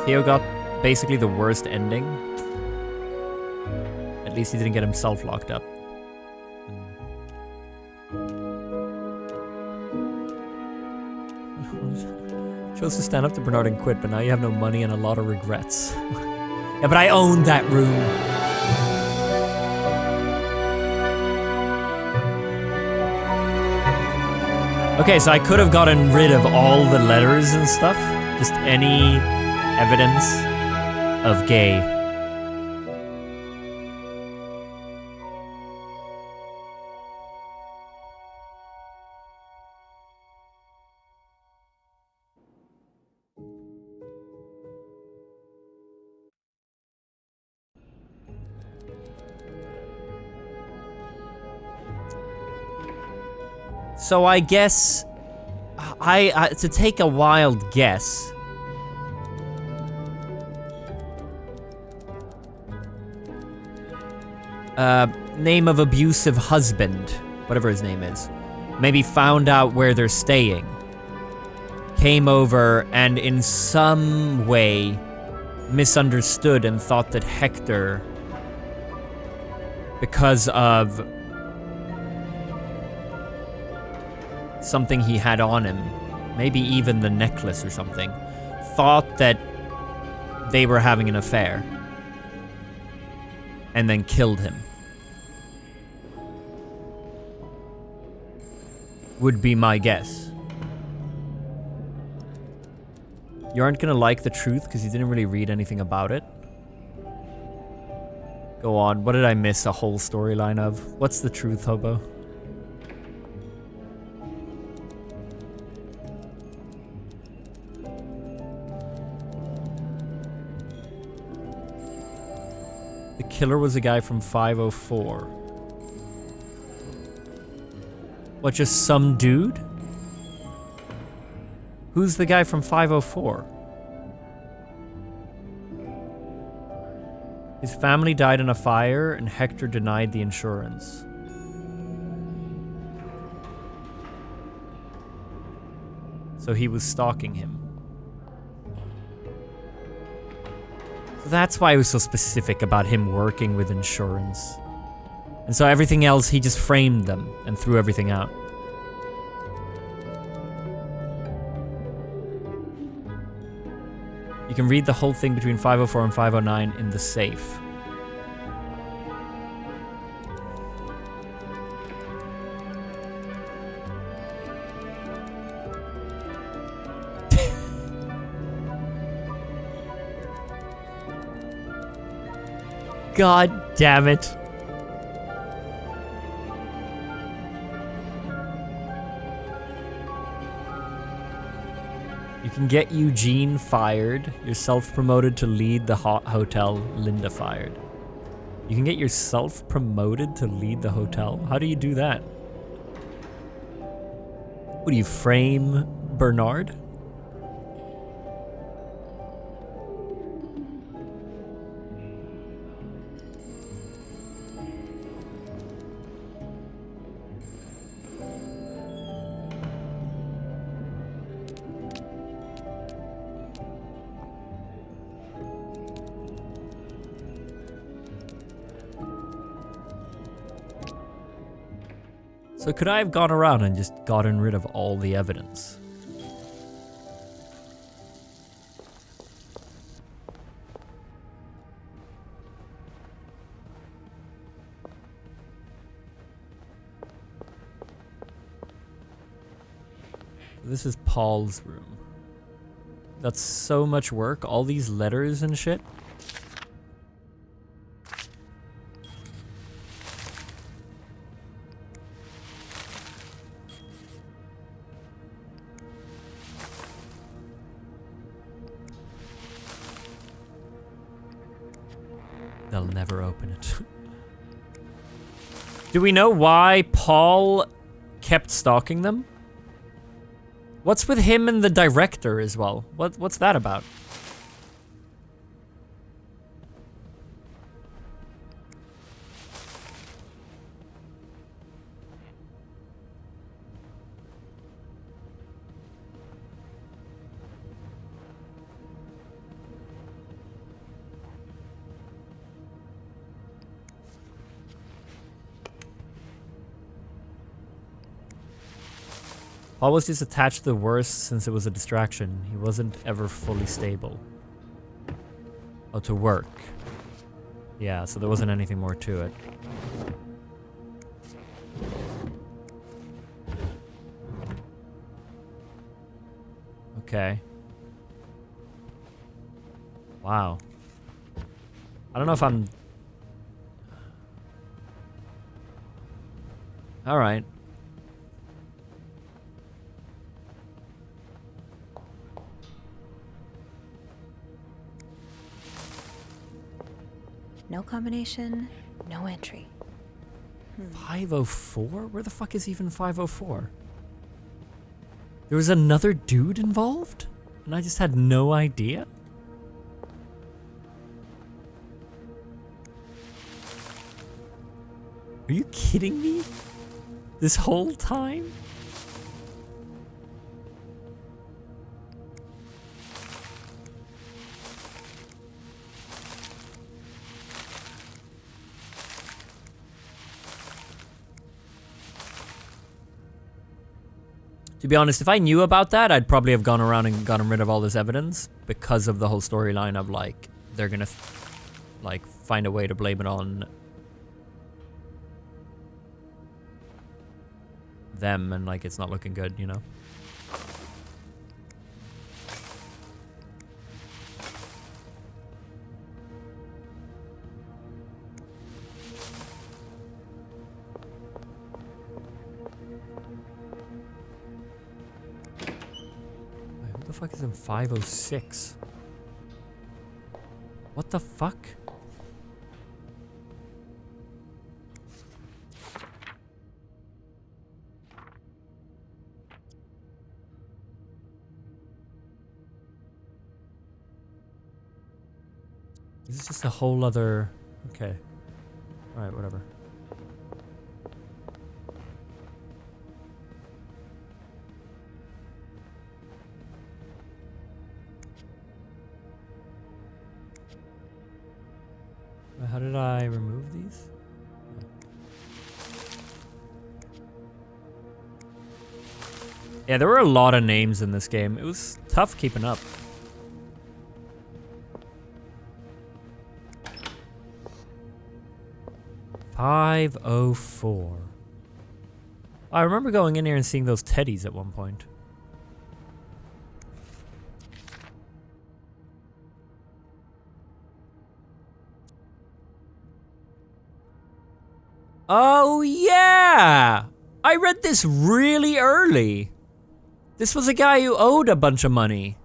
Theo got basically the worst ending. At least he didn't get himself locked up. Chose to stand up to Bernard and quit, but now you have no money and a lot of regrets. Yeah, but I owned that room. Okay, so I could have gotten rid of all the letters and stuff. Just any evidence of gay. So I guess, to take a wild guess, name of abusive husband, whatever his name is, maybe found out where they're staying, came over and in some way misunderstood and thought that Hector, because of something he had on him, maybe even the necklace or something, thought that they were having an affair and then killed him. Would be my guess. You aren't gonna like the truth because you didn't really read anything about it. Go on, what did I miss a whole storyline of? What's the truth, Hobo? The killer was a guy from 504. What, just some dude? Who's the guy from 504? His family died in a fire and Hector denied the insurance. So he was stalking him. So that's why he was so specific about him working with insurance. And so everything else, he just framed them and threw everything out. You can read the whole thing between 504 and 509 in the safe. God damn it. You can get Eugene fired. You're self-promoted to lead the hotel. Linda fired. You can get yourself promoted to lead the hotel? How do you do that? What do you frame Bernard? So could I have gone around and just gotten rid of all the evidence? This is Paul's room. That's so much work, all these letters and shit. They'll never open it. Do we know why Paul kept stalking them? What's with him and the director as well? What's that about? Paul was just attached to the worst since it was a distraction. He wasn't ever fully stable. Oh, to work. Yeah, so there wasn't anything more to it. Okay. Wow. I don't know if I'm... All right. No combination, no entry. 504? Where the fuck is even 504? There was another dude involved? And I just had no idea? Are you kidding me? This whole time? To be honest, if I knew about that, I'd probably have gone around and gotten rid of all this evidence because of the whole storyline of like they're gonna like find a way to blame it on them and like it's not looking good, you know? Who the fuck is in 506? What the fuck? This is just a whole other... Okay. Alright, whatever. How did I remove these? Yeah, there were a lot of names in this game. It was tough keeping up. $504. I remember going in here and seeing those teddies at one point. Oh, yeah! I read this really early. This was a guy who owed a bunch of money.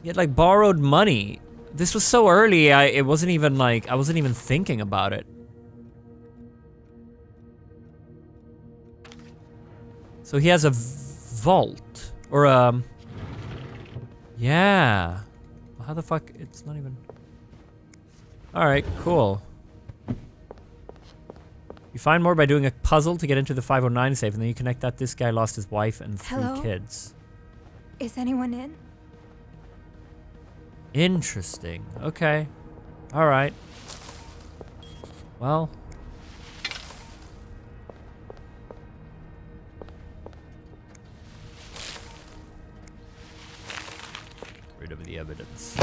He had, like, borrowed money. This was so early, it wasn't even, like, I wasn't even thinking about it. So he has a vault. Or, yeah. How the fuck? It's not even... Alright, cool. You find more by doing a puzzle to get into the 509 safe, and then you connect that this guy lost his wife and 3 Hello? kids. Is anyone in? Interesting. Okay. Alright. Well... rid of the evidence.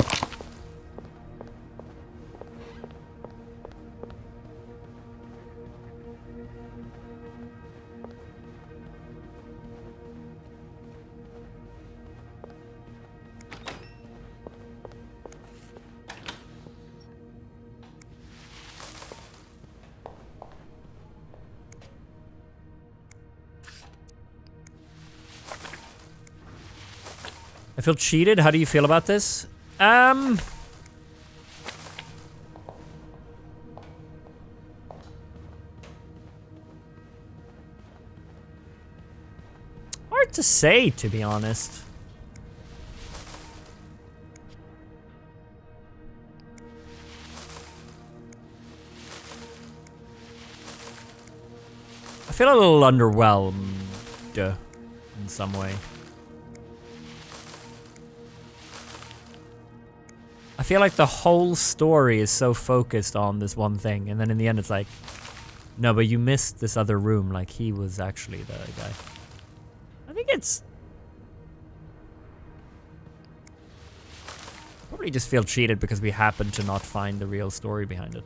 I feel cheated. How do you feel about this? Hard to say, to be honest. I feel a little underwhelmed in some way. I feel like the whole story is so focused on this one thing, and then in the end it's like, no, but you missed this other room, like he was actually the guy. I think it's... probably just feel cheated because we happen to not find the real story behind it.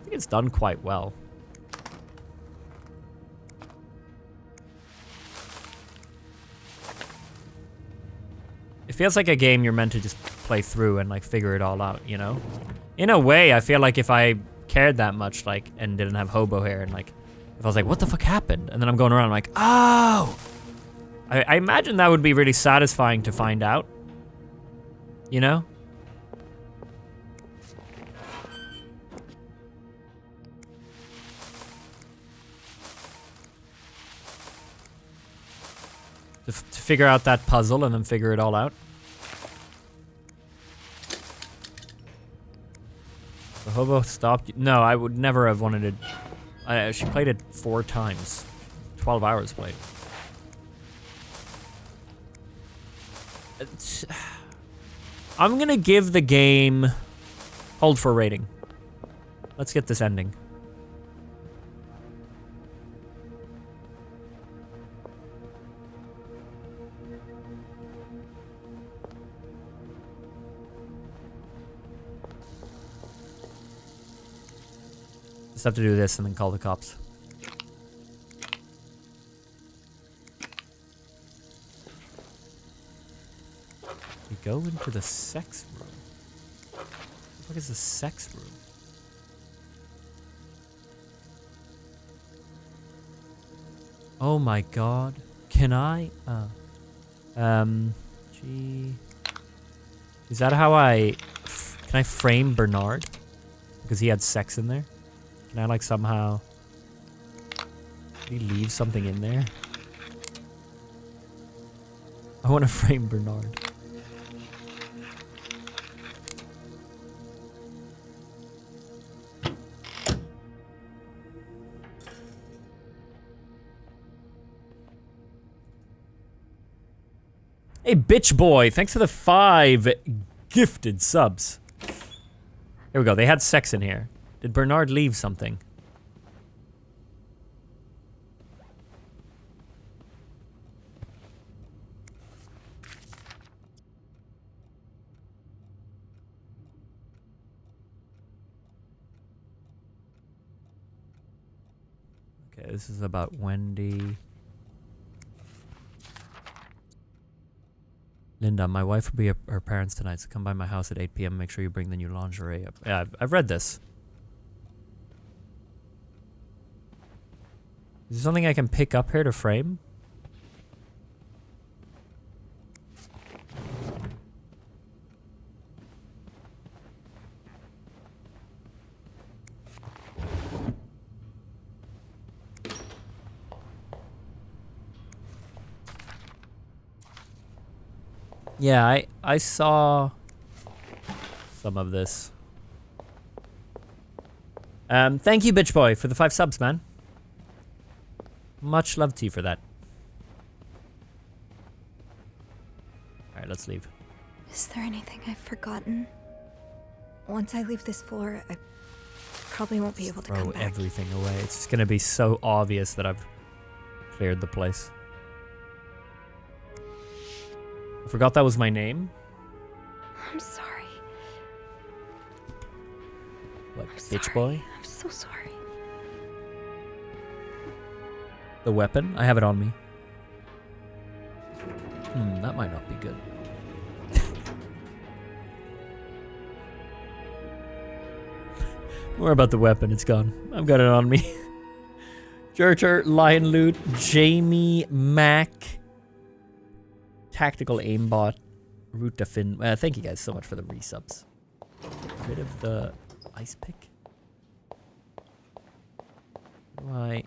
I think it's done quite well. It feels like a game you're meant to just play through and like figure it all out, you know? In a way, I feel like if I cared that much, like, and didn't have hobo hair, and like, if I was like, what the fuck happened? And then I'm going around like, oh! I imagine that would be really satisfying to find out. You know? To figure out that puzzle and then figure it all out. The hobo stopped. No, I would never have wanted to. She played it 4 times. 12 hours played. I'm gonna give the game Hold for rating. Let's get this ending. Just have to do this and then call the cops. We go into the sex room. What the fuck is the sex room? Oh my god. Can I? Gee. Is that how can I frame Bernard? Because he had sex in there? Can I like somehow... Did he leave something in there? I want to frame Bernard. Hey, bitch boy, thanks for the 5 gifted subs. Here we go, they had sex in here. Did Bernard leave something? Okay, this is about Wendy. Linda, my wife will be at her parents tonight, so come by my house at 8 p.m. Make sure you bring the new lingerie up. Yeah, I've read this. Is there something I can pick up here to frame? Yeah, I saw some of this. Thank you, bitch boy, for the 5 subs, man. Much love to you for that. Alright, let's leave. Is there anything I've forgotten? Once I leave this floor, I probably won't be able to come Throw back. everything away. It's just gonna be so obvious that I've cleared the place. I forgot that was my name. I'm sorry. What, I'm bitch sorry. boy? I'm so sorry. The weapon? I have it on me. That might not be good. More about the weapon, it's gone. I've got it on me. Jurter, Lion Loot, Jamie Mack, Tactical Aimbot, Root to Fin. Thank you guys so much for the resubs. Rid of the ice pick. Why?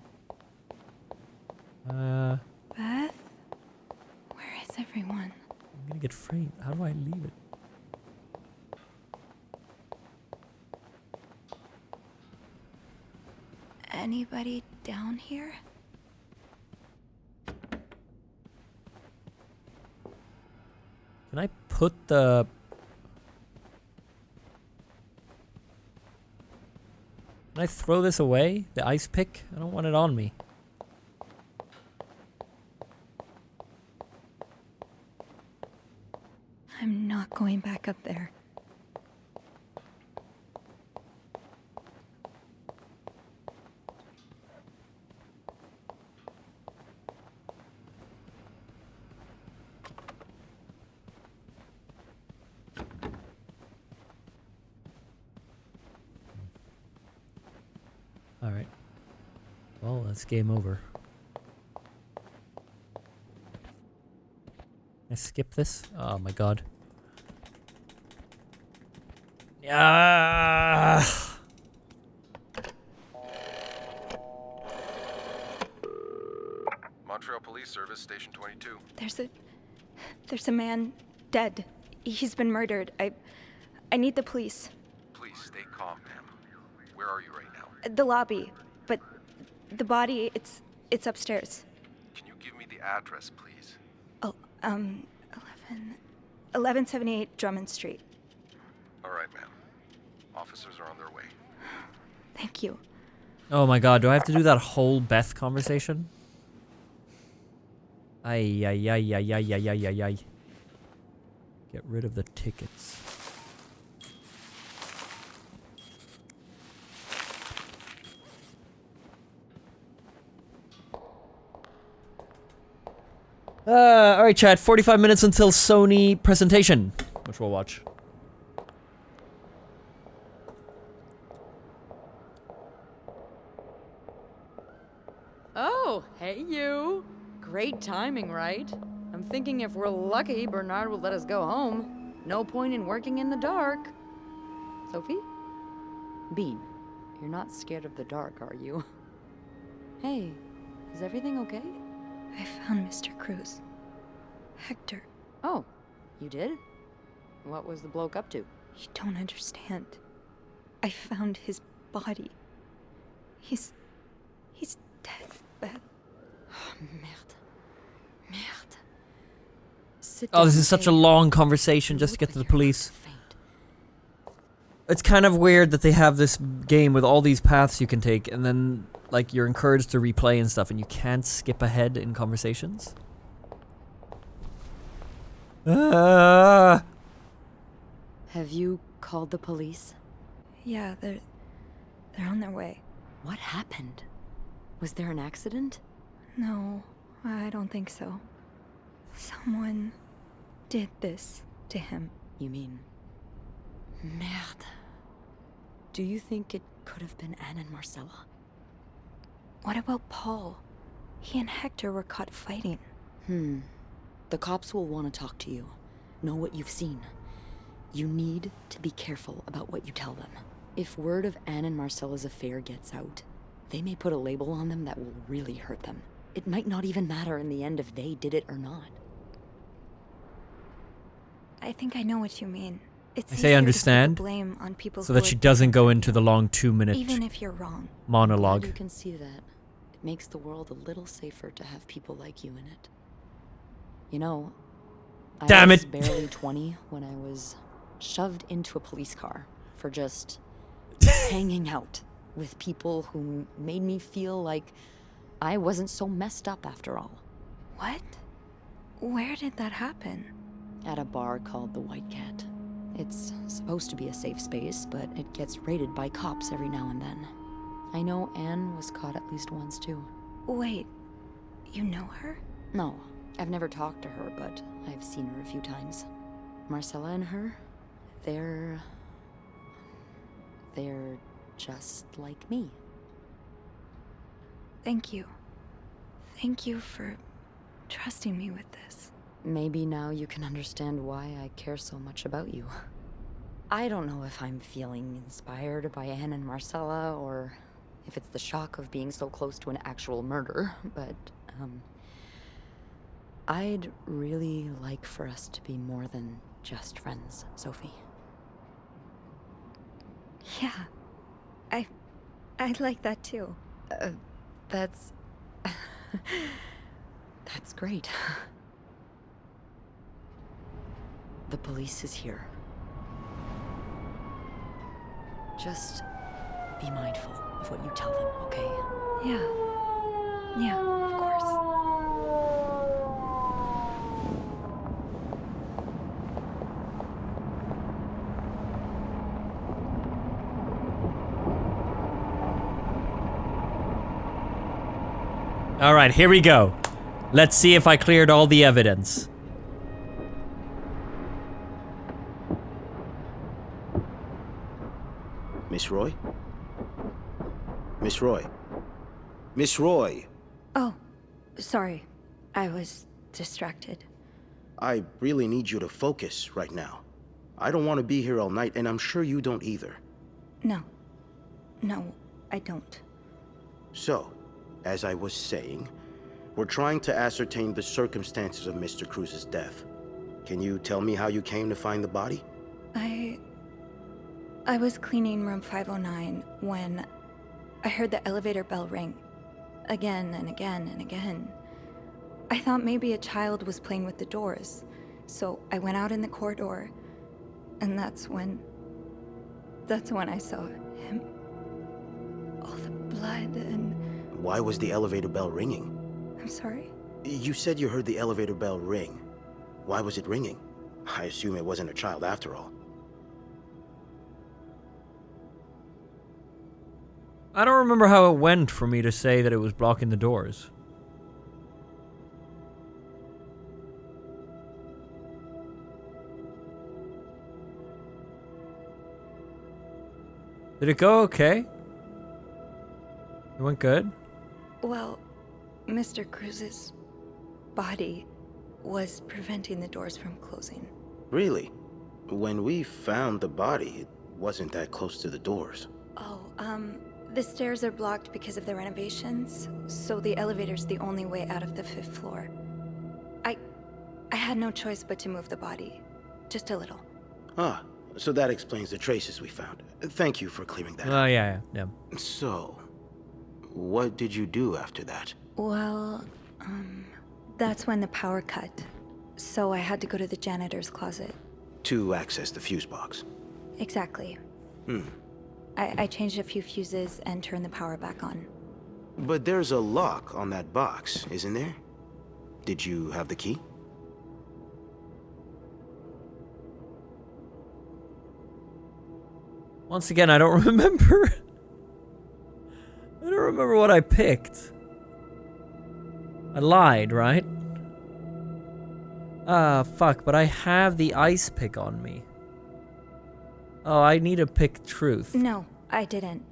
Beth? Where is everyone? I'm gonna get framed. How do I leave it? Anybody down here? Can I put the... Can I throw this away? The ice pick? I don't want it on me. I'm not going back up there. Alright. Well, that's game over. Can I skip this? Oh my god. Yeah. Montreal Police Service, Station 22. There's a man dead. He's been murdered. I need the police. Please stay calm, ma'am. Where are you right now? The lobby, but the body, it's upstairs. Can you give me the address, please? Oh, 1178 Drummond Street. All right, ma'am. Officers are on their way. Thank you. Oh my god, do I have to do that whole Beth conversation? Ay, ay, ay, ay, ay, ay, ay, ay, ay. Get rid of the tickets. Alright, chat. 45 minutes until Sony presentation, which we'll watch. Oh, hey you. Great timing, right? I'm thinking if we're lucky, Bernard will let us go home. No point in working in the dark. Sophie? Bean, you're not scared of the dark, are you? Hey, is everything okay? I found Mr. Cruz. Hector. Oh, you did? What was the bloke up to? You don't understand. I found his body. He's dead, Beth. Oh, merde. Merde. Sit Oh, this down, is such a okay? long conversation just to get to the police. It's kind of weird that they have this game with all these paths you can take, and then, like, you're encouraged to replay and stuff, and you can't skip ahead in conversations. Have you called the police? Yeah, they're on their way. What happened? Was there an accident? No, I don't think so. Someone did this to him. You mean... Merde. Do you think it could have been Anne and Marcella? What about Paul? He and Hector were caught fighting. The cops will want to talk to you. Know what you've seen. You need to be careful about what you tell them. If word of Anne and Marcella's affair gets out, they may put a label on them that will really hurt them. It might not even matter in the end if they did it or not. I think I know what you mean. It's I say easier understand, to put the blame on people so who that she are doesn't go different into the long 2-minute even if you're wrong. monologue. You can see that. It makes the world a little safer to have people like you in it. You know, Damn I was it. barely 20 when I was shoved into a police car for just hanging out with people who made me feel like I wasn't so messed up after all. What? Where did that happen? At a bar called the White Cat. It's supposed to be a safe space, but it gets raided by cops every now and then. I know Anne was caught at least once too. Wait, you know her? No, I've never talked to her, but I've seen her a few times. Marcella and her, they're just like me. Thank you. Thank you for trusting me with this. Maybe now you can understand why I care so much about you. I don't know if I'm feeling inspired by Anne and Marcella, or if it's the shock of being so close to an actual murder, but, I'd really like for us to be more than just friends, Sophie. Yeah, I'd like that too. That's... That's great. The police is here. Just be mindful of what you tell them, okay? Yeah, of course. All right, here we go. Let's see if I cleared all the evidence. Miss Roy? Miss Roy? Miss Roy! Oh, sorry. I was distracted. I really need you to focus right now. I don't want to be here all night, and I'm sure you don't either. No, I don't. So, as I was saying, we're trying to ascertain the circumstances of Mr. Cruz's death. Can you tell me how you came to find the body? I was cleaning room 509 when I heard the elevator bell ring. Again and again and again. I thought maybe a child was playing with the doors, so I went out in the corridor, and that's when That's when I saw him. All the blood and... Why was the elevator bell ringing? I'm sorry? You said you heard the elevator bell ring. Why was it ringing? I assume it wasn't a child after all. I don't remember how it went for me to say that it was blocking the doors. Did it go okay? It went good? Well, Mr. Cruz's body was preventing the doors from closing. Really? When we found the body, it wasn't that close to the doors. Oh, the stairs are blocked because of the renovations, so the elevator's the only way out of the 5th floor. I had no choice but to move the body. Just a little. Ah, so that explains the traces we found. Thank you for clearing that up. Oh, yeah. So, what did you do after that? Well, that's when the power cut. So I had to go to the janitor's closet. To access the fuse box. Exactly. I changed a few fuses and turned the power back on. But there's a lock on that box, isn't there? Did you have the key? Once again, I don't remember. I don't remember what I picked. I lied, right? Ah, fuck, but I have the ice pick on me. Oh, I need to pick truth. No, I didn't.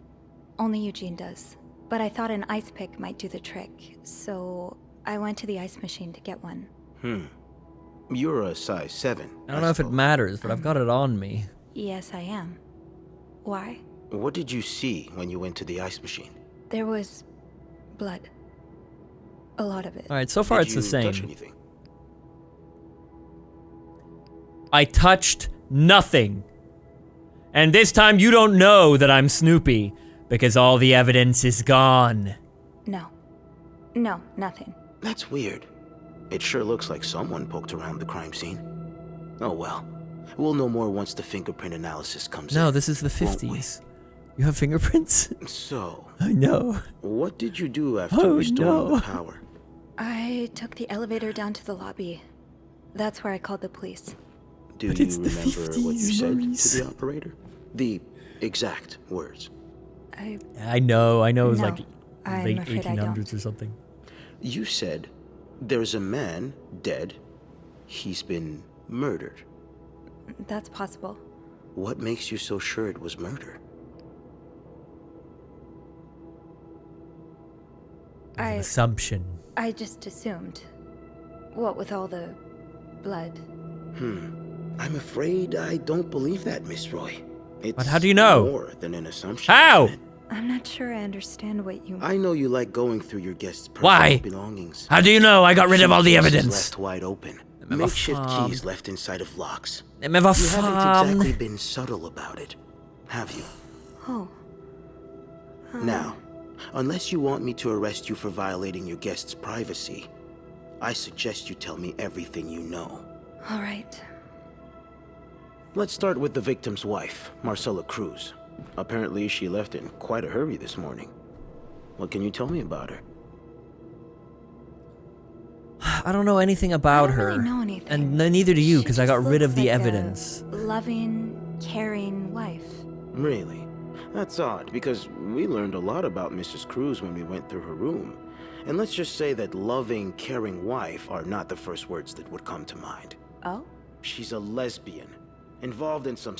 Only Eugene does. But I thought an ice pick might do the trick, so I went to the ice machine to get one. You're a size 7. I don't know if it matters, but I've got it on me. Yes, I am. Why? What did you see when you went to the ice machine? There was blood. A lot of it. Alright, so far it's the Did you touch same. anything? I touched nothing. And this time you don't know that I'm Snoopy, because all the evidence is gone. No. No, nothing. That's weird. It sure looks like someone poked around the crime scene. Oh well. We'll know more once the fingerprint analysis comes in. No, this is the won't we? 50s. You have fingerprints? So, I know. what did you do after restoring the power? I took the elevator down to the lobby. That's where I called the police. Do But you it's the remember what you 50s, said Maurice. to the operator? The exact words. I know it was No, like I'm late afraid I 1800s or something. You said, there's a man dead. He's been murdered. That's possible. What makes you so sure it was murder? An assumption. I just assumed. What with all the blood. I'm afraid I don't believe that, Miss Roy. It's But how do you know? more than an assumption. How? isn't it? I'm not sure I understand what you... I know you like going through your guests' personal Why? belongings. How do you know I got rid of all the Suitcases evidence? left wide open. Never Makeshift found. keys left inside of locks. Never You haven't found. exactly been subtle about it, have you? Oh. Now, unless you want me to arrest you for violating your guest's privacy, I suggest you tell me everything you know. All right. Let's start with the victim's wife, Marcela Cruz. Apparently, she left in quite a hurry this morning. What can you tell me about her? I don't know anything about her. really know anything. And neither do you, She because I got just rid of looks the like a evidence. Loving, caring wife. Really? That's odd, because we learned a lot about Mrs. Cruz when we went through her room. And let's just say that loving, caring wife are not the first words that would come to mind. Oh? She's a lesbian, involved in some...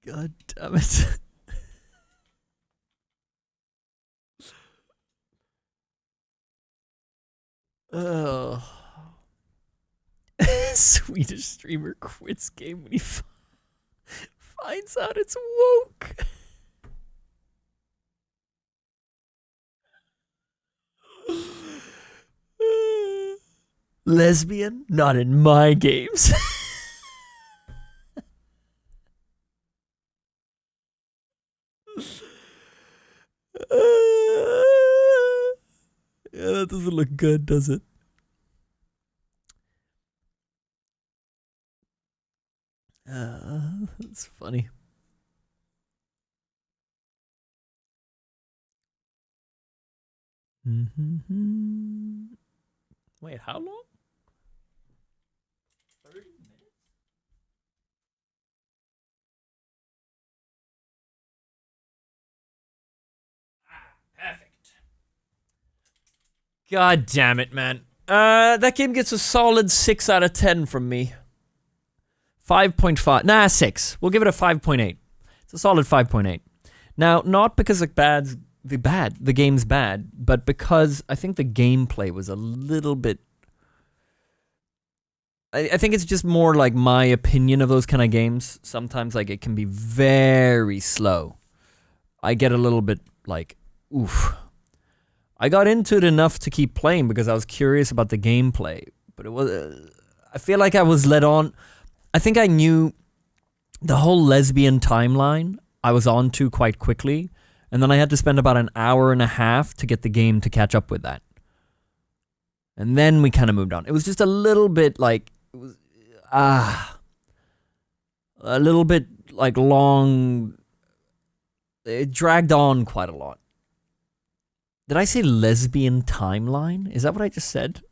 God damn it. Oh. Swedish streamer quits game when he finds out it's woke. Lesbian? Not in my games. Yeah, that doesn't look good, does it? That's funny. Wait, how long? 30 minutes? Perfect. God damn it, man. That game gets a solid 6 out of 10 from me. 5.5. Nah, 6. We'll give it a 5.8. It's a solid 5.8. Now, not because the game's bad, but because I think the gameplay was a little bit... I think it's just more like my opinion of those kind of games. Sometimes like it can be very slow. I get a little bit like, oof. I got into it enough to keep playing because I was curious about the gameplay. But it was... I feel like I was led on... I think I knew the whole lesbian timeline I was on to quite quickly. And then I had to spend about an hour and a half to get the game to catch up with that. And then we kind of moved on. It was just a little bit like... It was, a little bit like long. It dragged on quite a lot. Did I say lesbian timeline? Is that what I just said?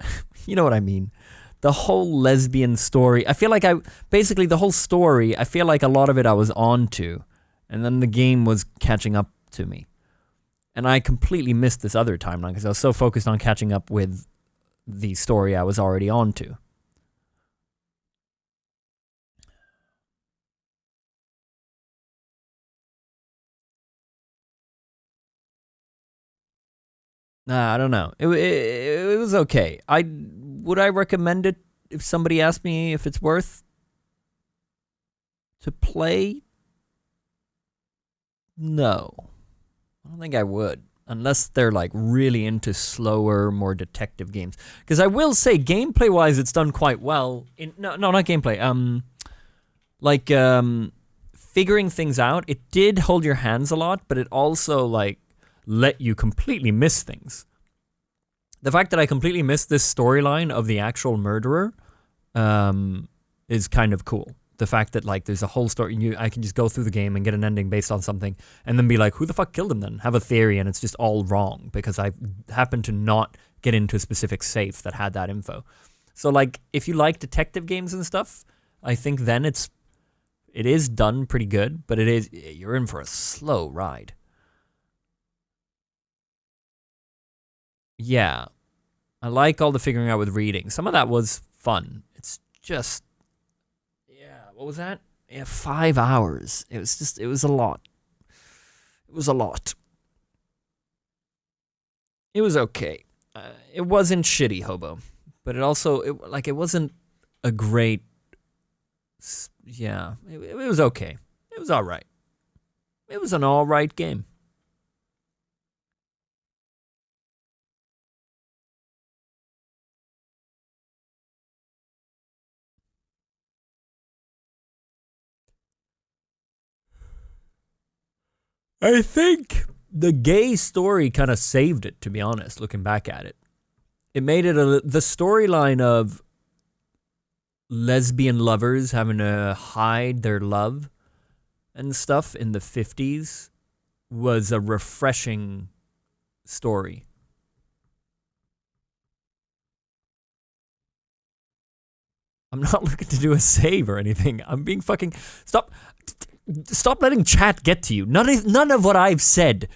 You know what I mean. The whole lesbian story. I feel like basically the whole story, I feel like a lot of it I was on to. And then the game was catching up to me. And I completely missed this other timeline because I was so focused on catching up with the story I was already on to. Nah, I don't know. It was okay. Would I recommend it if somebody asked me if it's worth to play? No. I don't think I would. Unless they're like really into slower, more detective games. Because I will say, gameplay-wise, it's done quite well. No, not gameplay. Figuring things out. It did hold your hands a lot, but it also like let you completely miss things. The fact that I completely missed this storyline of the actual murderer is kind of cool. The fact that like there's a whole story, I can just go through the game and get an ending based on something, and then be like, who the fuck killed him then? Have a theory, and it's just all wrong because I happened to not get into a specific safe that had that info. So like, if you like detective games and stuff, I think then it is done pretty good, but you're in for a slow ride. Yeah, I like all the figuring out with reading. Some of that was fun. It's just, what was that? Yeah, 5 hours. It was a lot. It was a lot. It was okay. It wasn't shitty, Hobo, but it wasn't a great. Yeah, it was okay. It was all right. It was an all right game. I think the gay story kind of saved it, to be honest, looking back at it. It made it the storyline of lesbian lovers having to hide their love and stuff in the 50s was a refreshing story. I'm not looking to do a save or anything. I'm being fucking... Stop letting chat get to you. None of what I've said.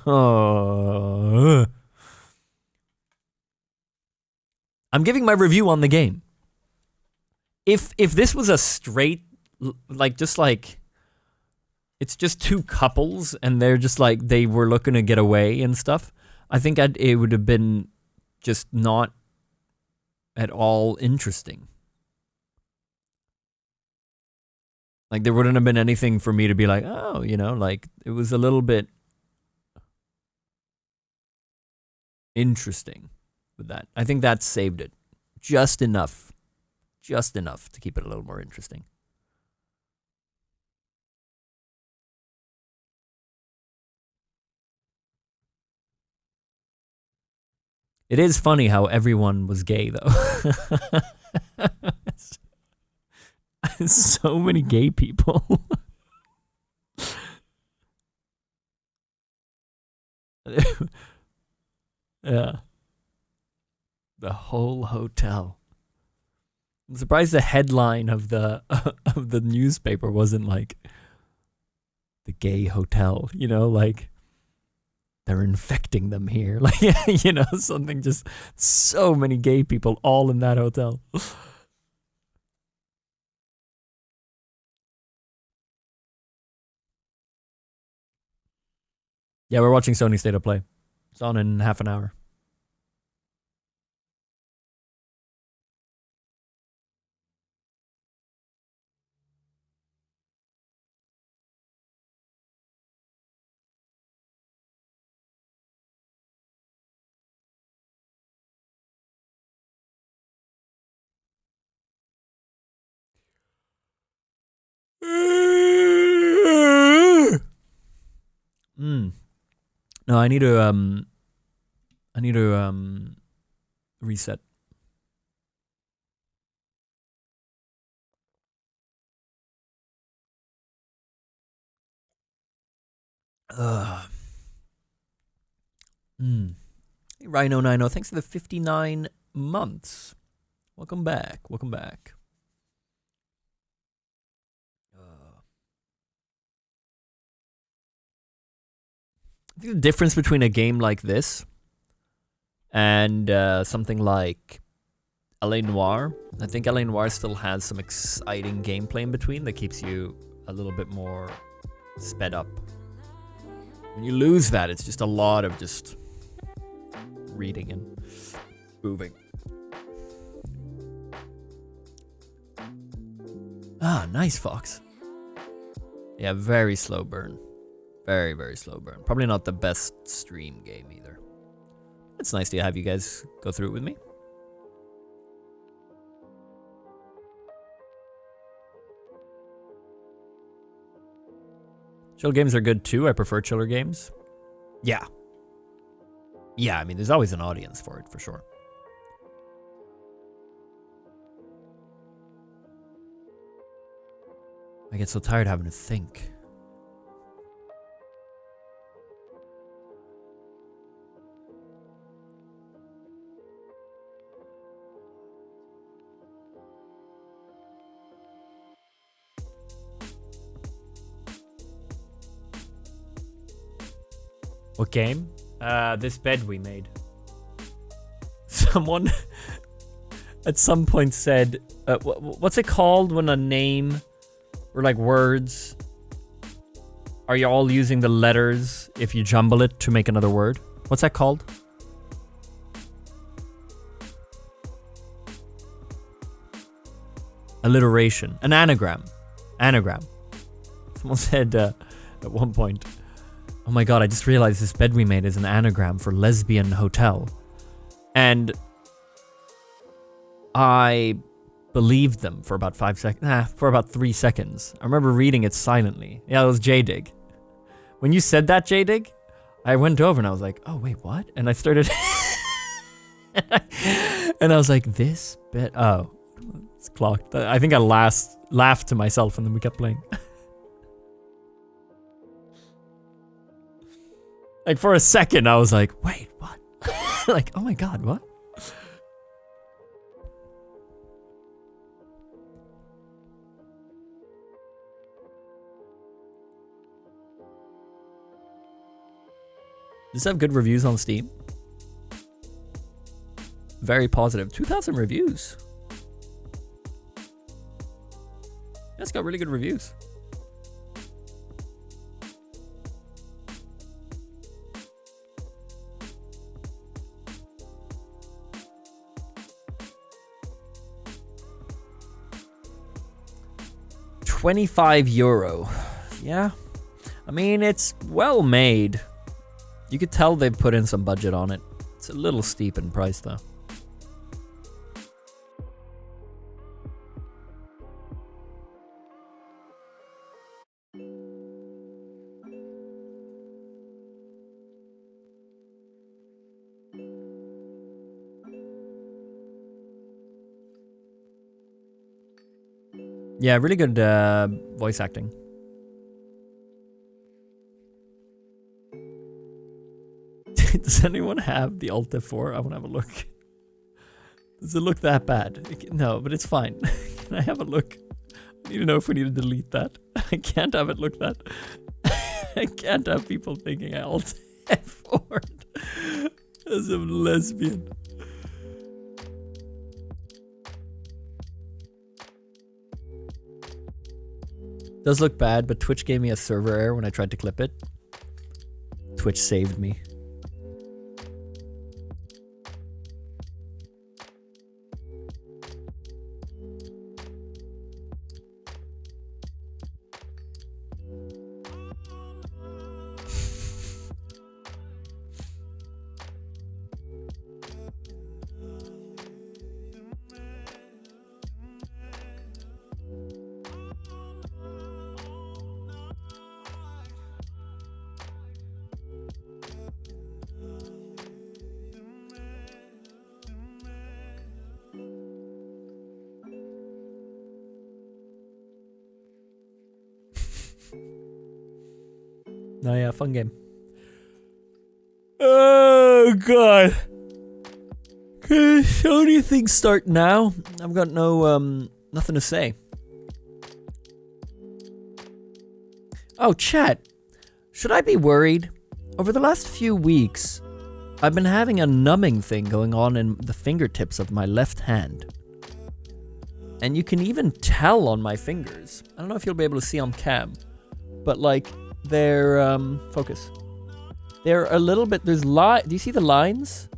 Oh. I'm giving my review on the game. If this was a straight, it's just two couples and they're just like, they were looking to get away and stuff, I think it would have been just not at all interesting. Like, there wouldn't have been anything for me to be like, oh, you know, like, it was a little bit interesting with that. I think that saved it just enough to keep it a little more interesting. It is funny how everyone was gay, though. So many gay people. Yeah. The whole hotel. I'm surprised the headline of the of the newspaper wasn't like the gay hotel, you know, like they're infecting them here. Like, you know, something, just so many gay people all in that hotel. Yeah, we're watching Sony State of Play. It's on in half an hour. No, I need to reset. Rhino90, thanks for the 59 months. Welcome back. Welcome back. I think the difference between a game like this and something like L.A. Noire, I think L.A. Noire still has some exciting gameplay in between that keeps you a little bit more sped up. When you lose that, it's just a lot of just reading and moving. Ah, nice, Fox. Yeah, very slow burn. Very, very slow burn. Probably not the best stream game either. It's nice to have you guys go through it with me. Chill games are good too. I prefer chiller games. Yeah. Yeah, I mean, there's always an audience for it, for sure. I get so tired having to think. What game? This bed we made. Someone at some point said, what's it called when a name or like words, are you all using the letters if you jumble it to make another word? What's that called? Alliteration. An anagram. Anagram. Someone said at one point, oh my god, I just realized this bed we made is an anagram for lesbian hotel. And I believed them for about 5 seconds. For about 3 seconds. I remember reading it silently. Yeah, it was J-Dig. When you said that, J-Dig, I went over and I was like, oh, wait, what? And I started... and I was like, this bed... Oh, it's clocked. I think I laughed to myself and then we kept playing. Like, for a second, I was like, wait, what? Like, oh my god, what? Does it have good reviews on Steam? Very positive. 2,000 reviews. It's got really good reviews. €25. Yeah. I mean, it's well made. You could tell they've put in some budget on it. It's a little steep in price though. Yeah, really good voice acting. Does anyone have the Alt F4? I want to have a look. Does it look that bad? No, but it's fine. Can I have a look? I need to know if we need to delete that. I can't have it look that. I can't have people thinking I Alt F4 as a lesbian. Does look bad, but Twitch gave me a server error when I tried to clip it. Twitch saved me. Oh yeah, fun game. Oh god. Okay, so many things start now. I've got no nothing to say. Oh, chat. Should I be worried? Over the last few weeks, I've been having a numbing thing going on in the fingertips of my left hand. And you can even tell on my fingers. I don't know if you'll be able to see on cam, but like they're focus. They're a little bit. Do you see the lines?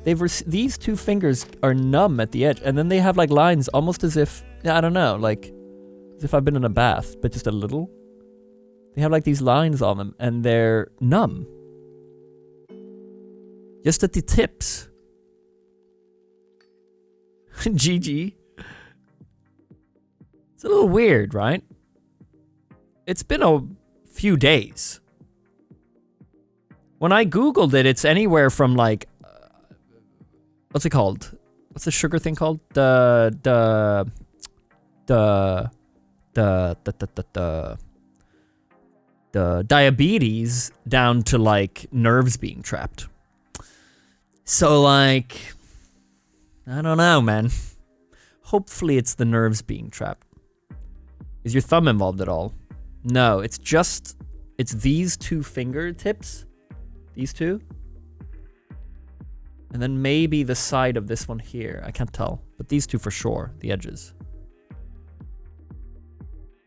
These two fingers are numb at the edge, and then they have like lines, almost as if I don't know, like as if I've been in a bath, but just a little. They have like these lines on them, and they're numb. Just at the tips. GG. It's a little weird, right? It's been a few days. When I googled it, it's anywhere from like what's it called? What's the sugar thing called? The diabetes down to like nerves being trapped. So like I don't know, man. Hopefully it's the nerves being trapped. Is your thumb involved at all? No, it's these two fingertips. These two. And then maybe the side of this one here. I can't tell. But these two for sure. The edges.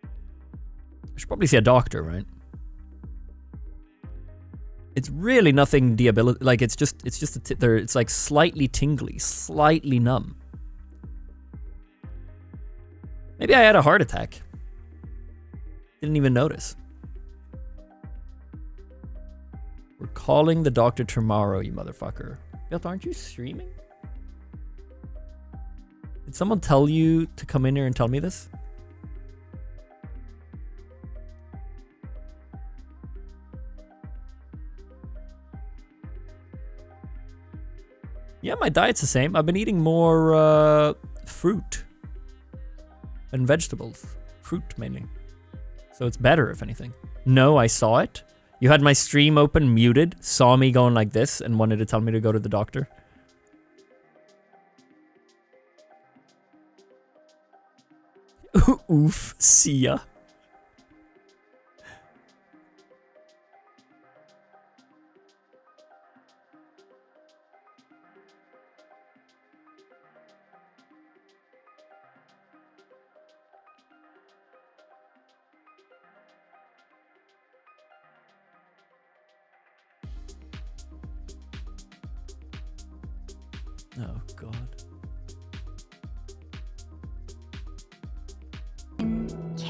I should probably see a doctor, right? It's really nothing debilitating. Like it's just a tip there. It's like slightly tingly, slightly numb. Maybe I had a heart attack. Didn't even notice. We're calling the doctor tomorrow, you motherfucker. Belt, aren't you streaming? Did someone tell you to come in here and tell me this? Yeah, my diet's the same. I've been eating more fruit and vegetables. Fruit mainly. So it's better, if anything. No, I saw it. You had my stream open, muted, saw me going like this, and wanted to tell me to go to the doctor. Oof, see ya. Oh, God.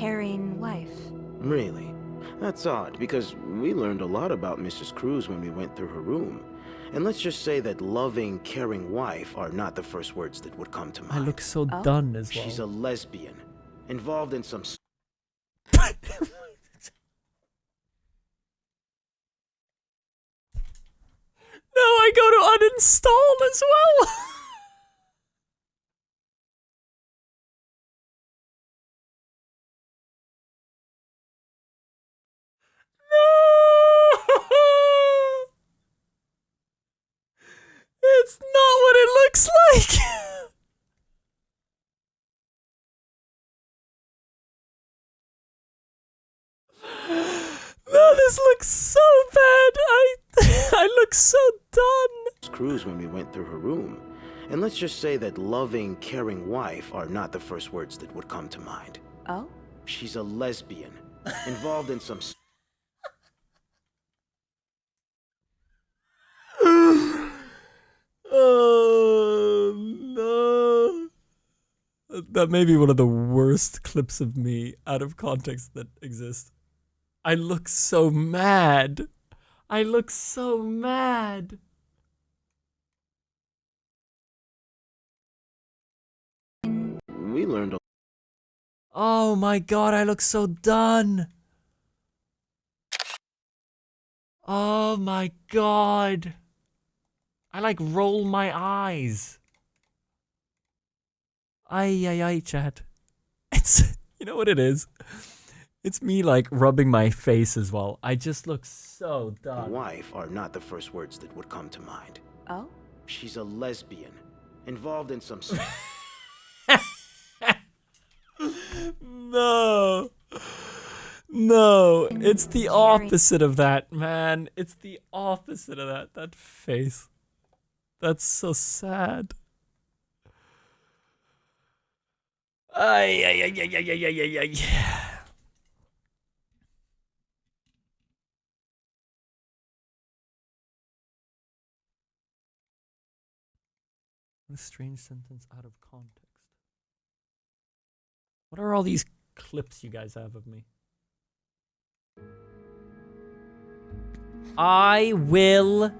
caring wife. Really? That's odd, because we learned a lot about Mrs. Cruz when we went through her room. And let's just say that loving, caring wife are not the first words that would come to mind. I look so done as well. She's a lesbian, involved in some... No, I go to uninstall as well. No! It's not what it looks like. No, this looks so bad. I look so done. Cruz when we went through her room. And let's just say that loving, caring wife are not the first words that would come to mind. Oh? She's a lesbian, involved in some... Oh, no. That may be one of the worst clips of me out of context that exist. I look so mad. I look so mad. We learned a... Oh my god, I look so done. Oh my god. I like roll my eyes. Ay, chat. It's, you know what it is? It's me like rubbing my face as well. I just look so done. Wife are not the first words that would come to mind. Oh? She's a lesbian, involved in some... No. No, it's the opposite of that, man. It's the opposite of that. That face. That's so sad. Ay. What a strange sentence out of context. What are all these clips you guys have of me? I will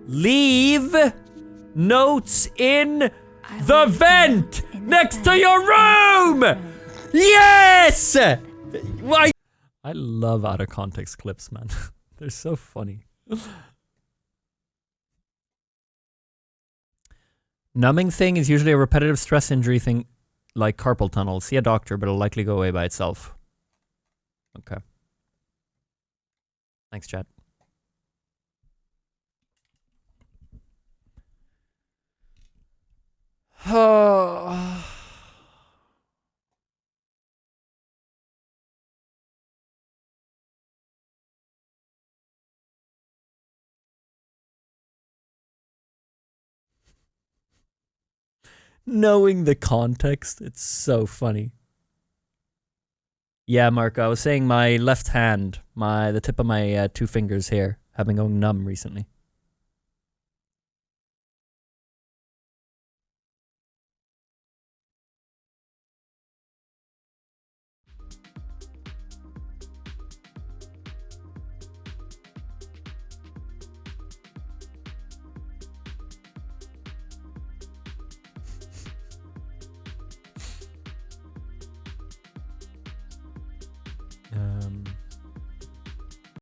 leave notes in the vent next to your room! Yes! I love out of context clips, man. They're so funny. Numbing thing is usually a repetitive stress injury thing like carpal tunnel. See a doctor, but it'll likely go away by itself. Okay. Thanks, chat. Knowing the context, it's so funny. Yeah, Mark, I was saying my left hand, the tip of my 2 fingers here, have been going numb recently.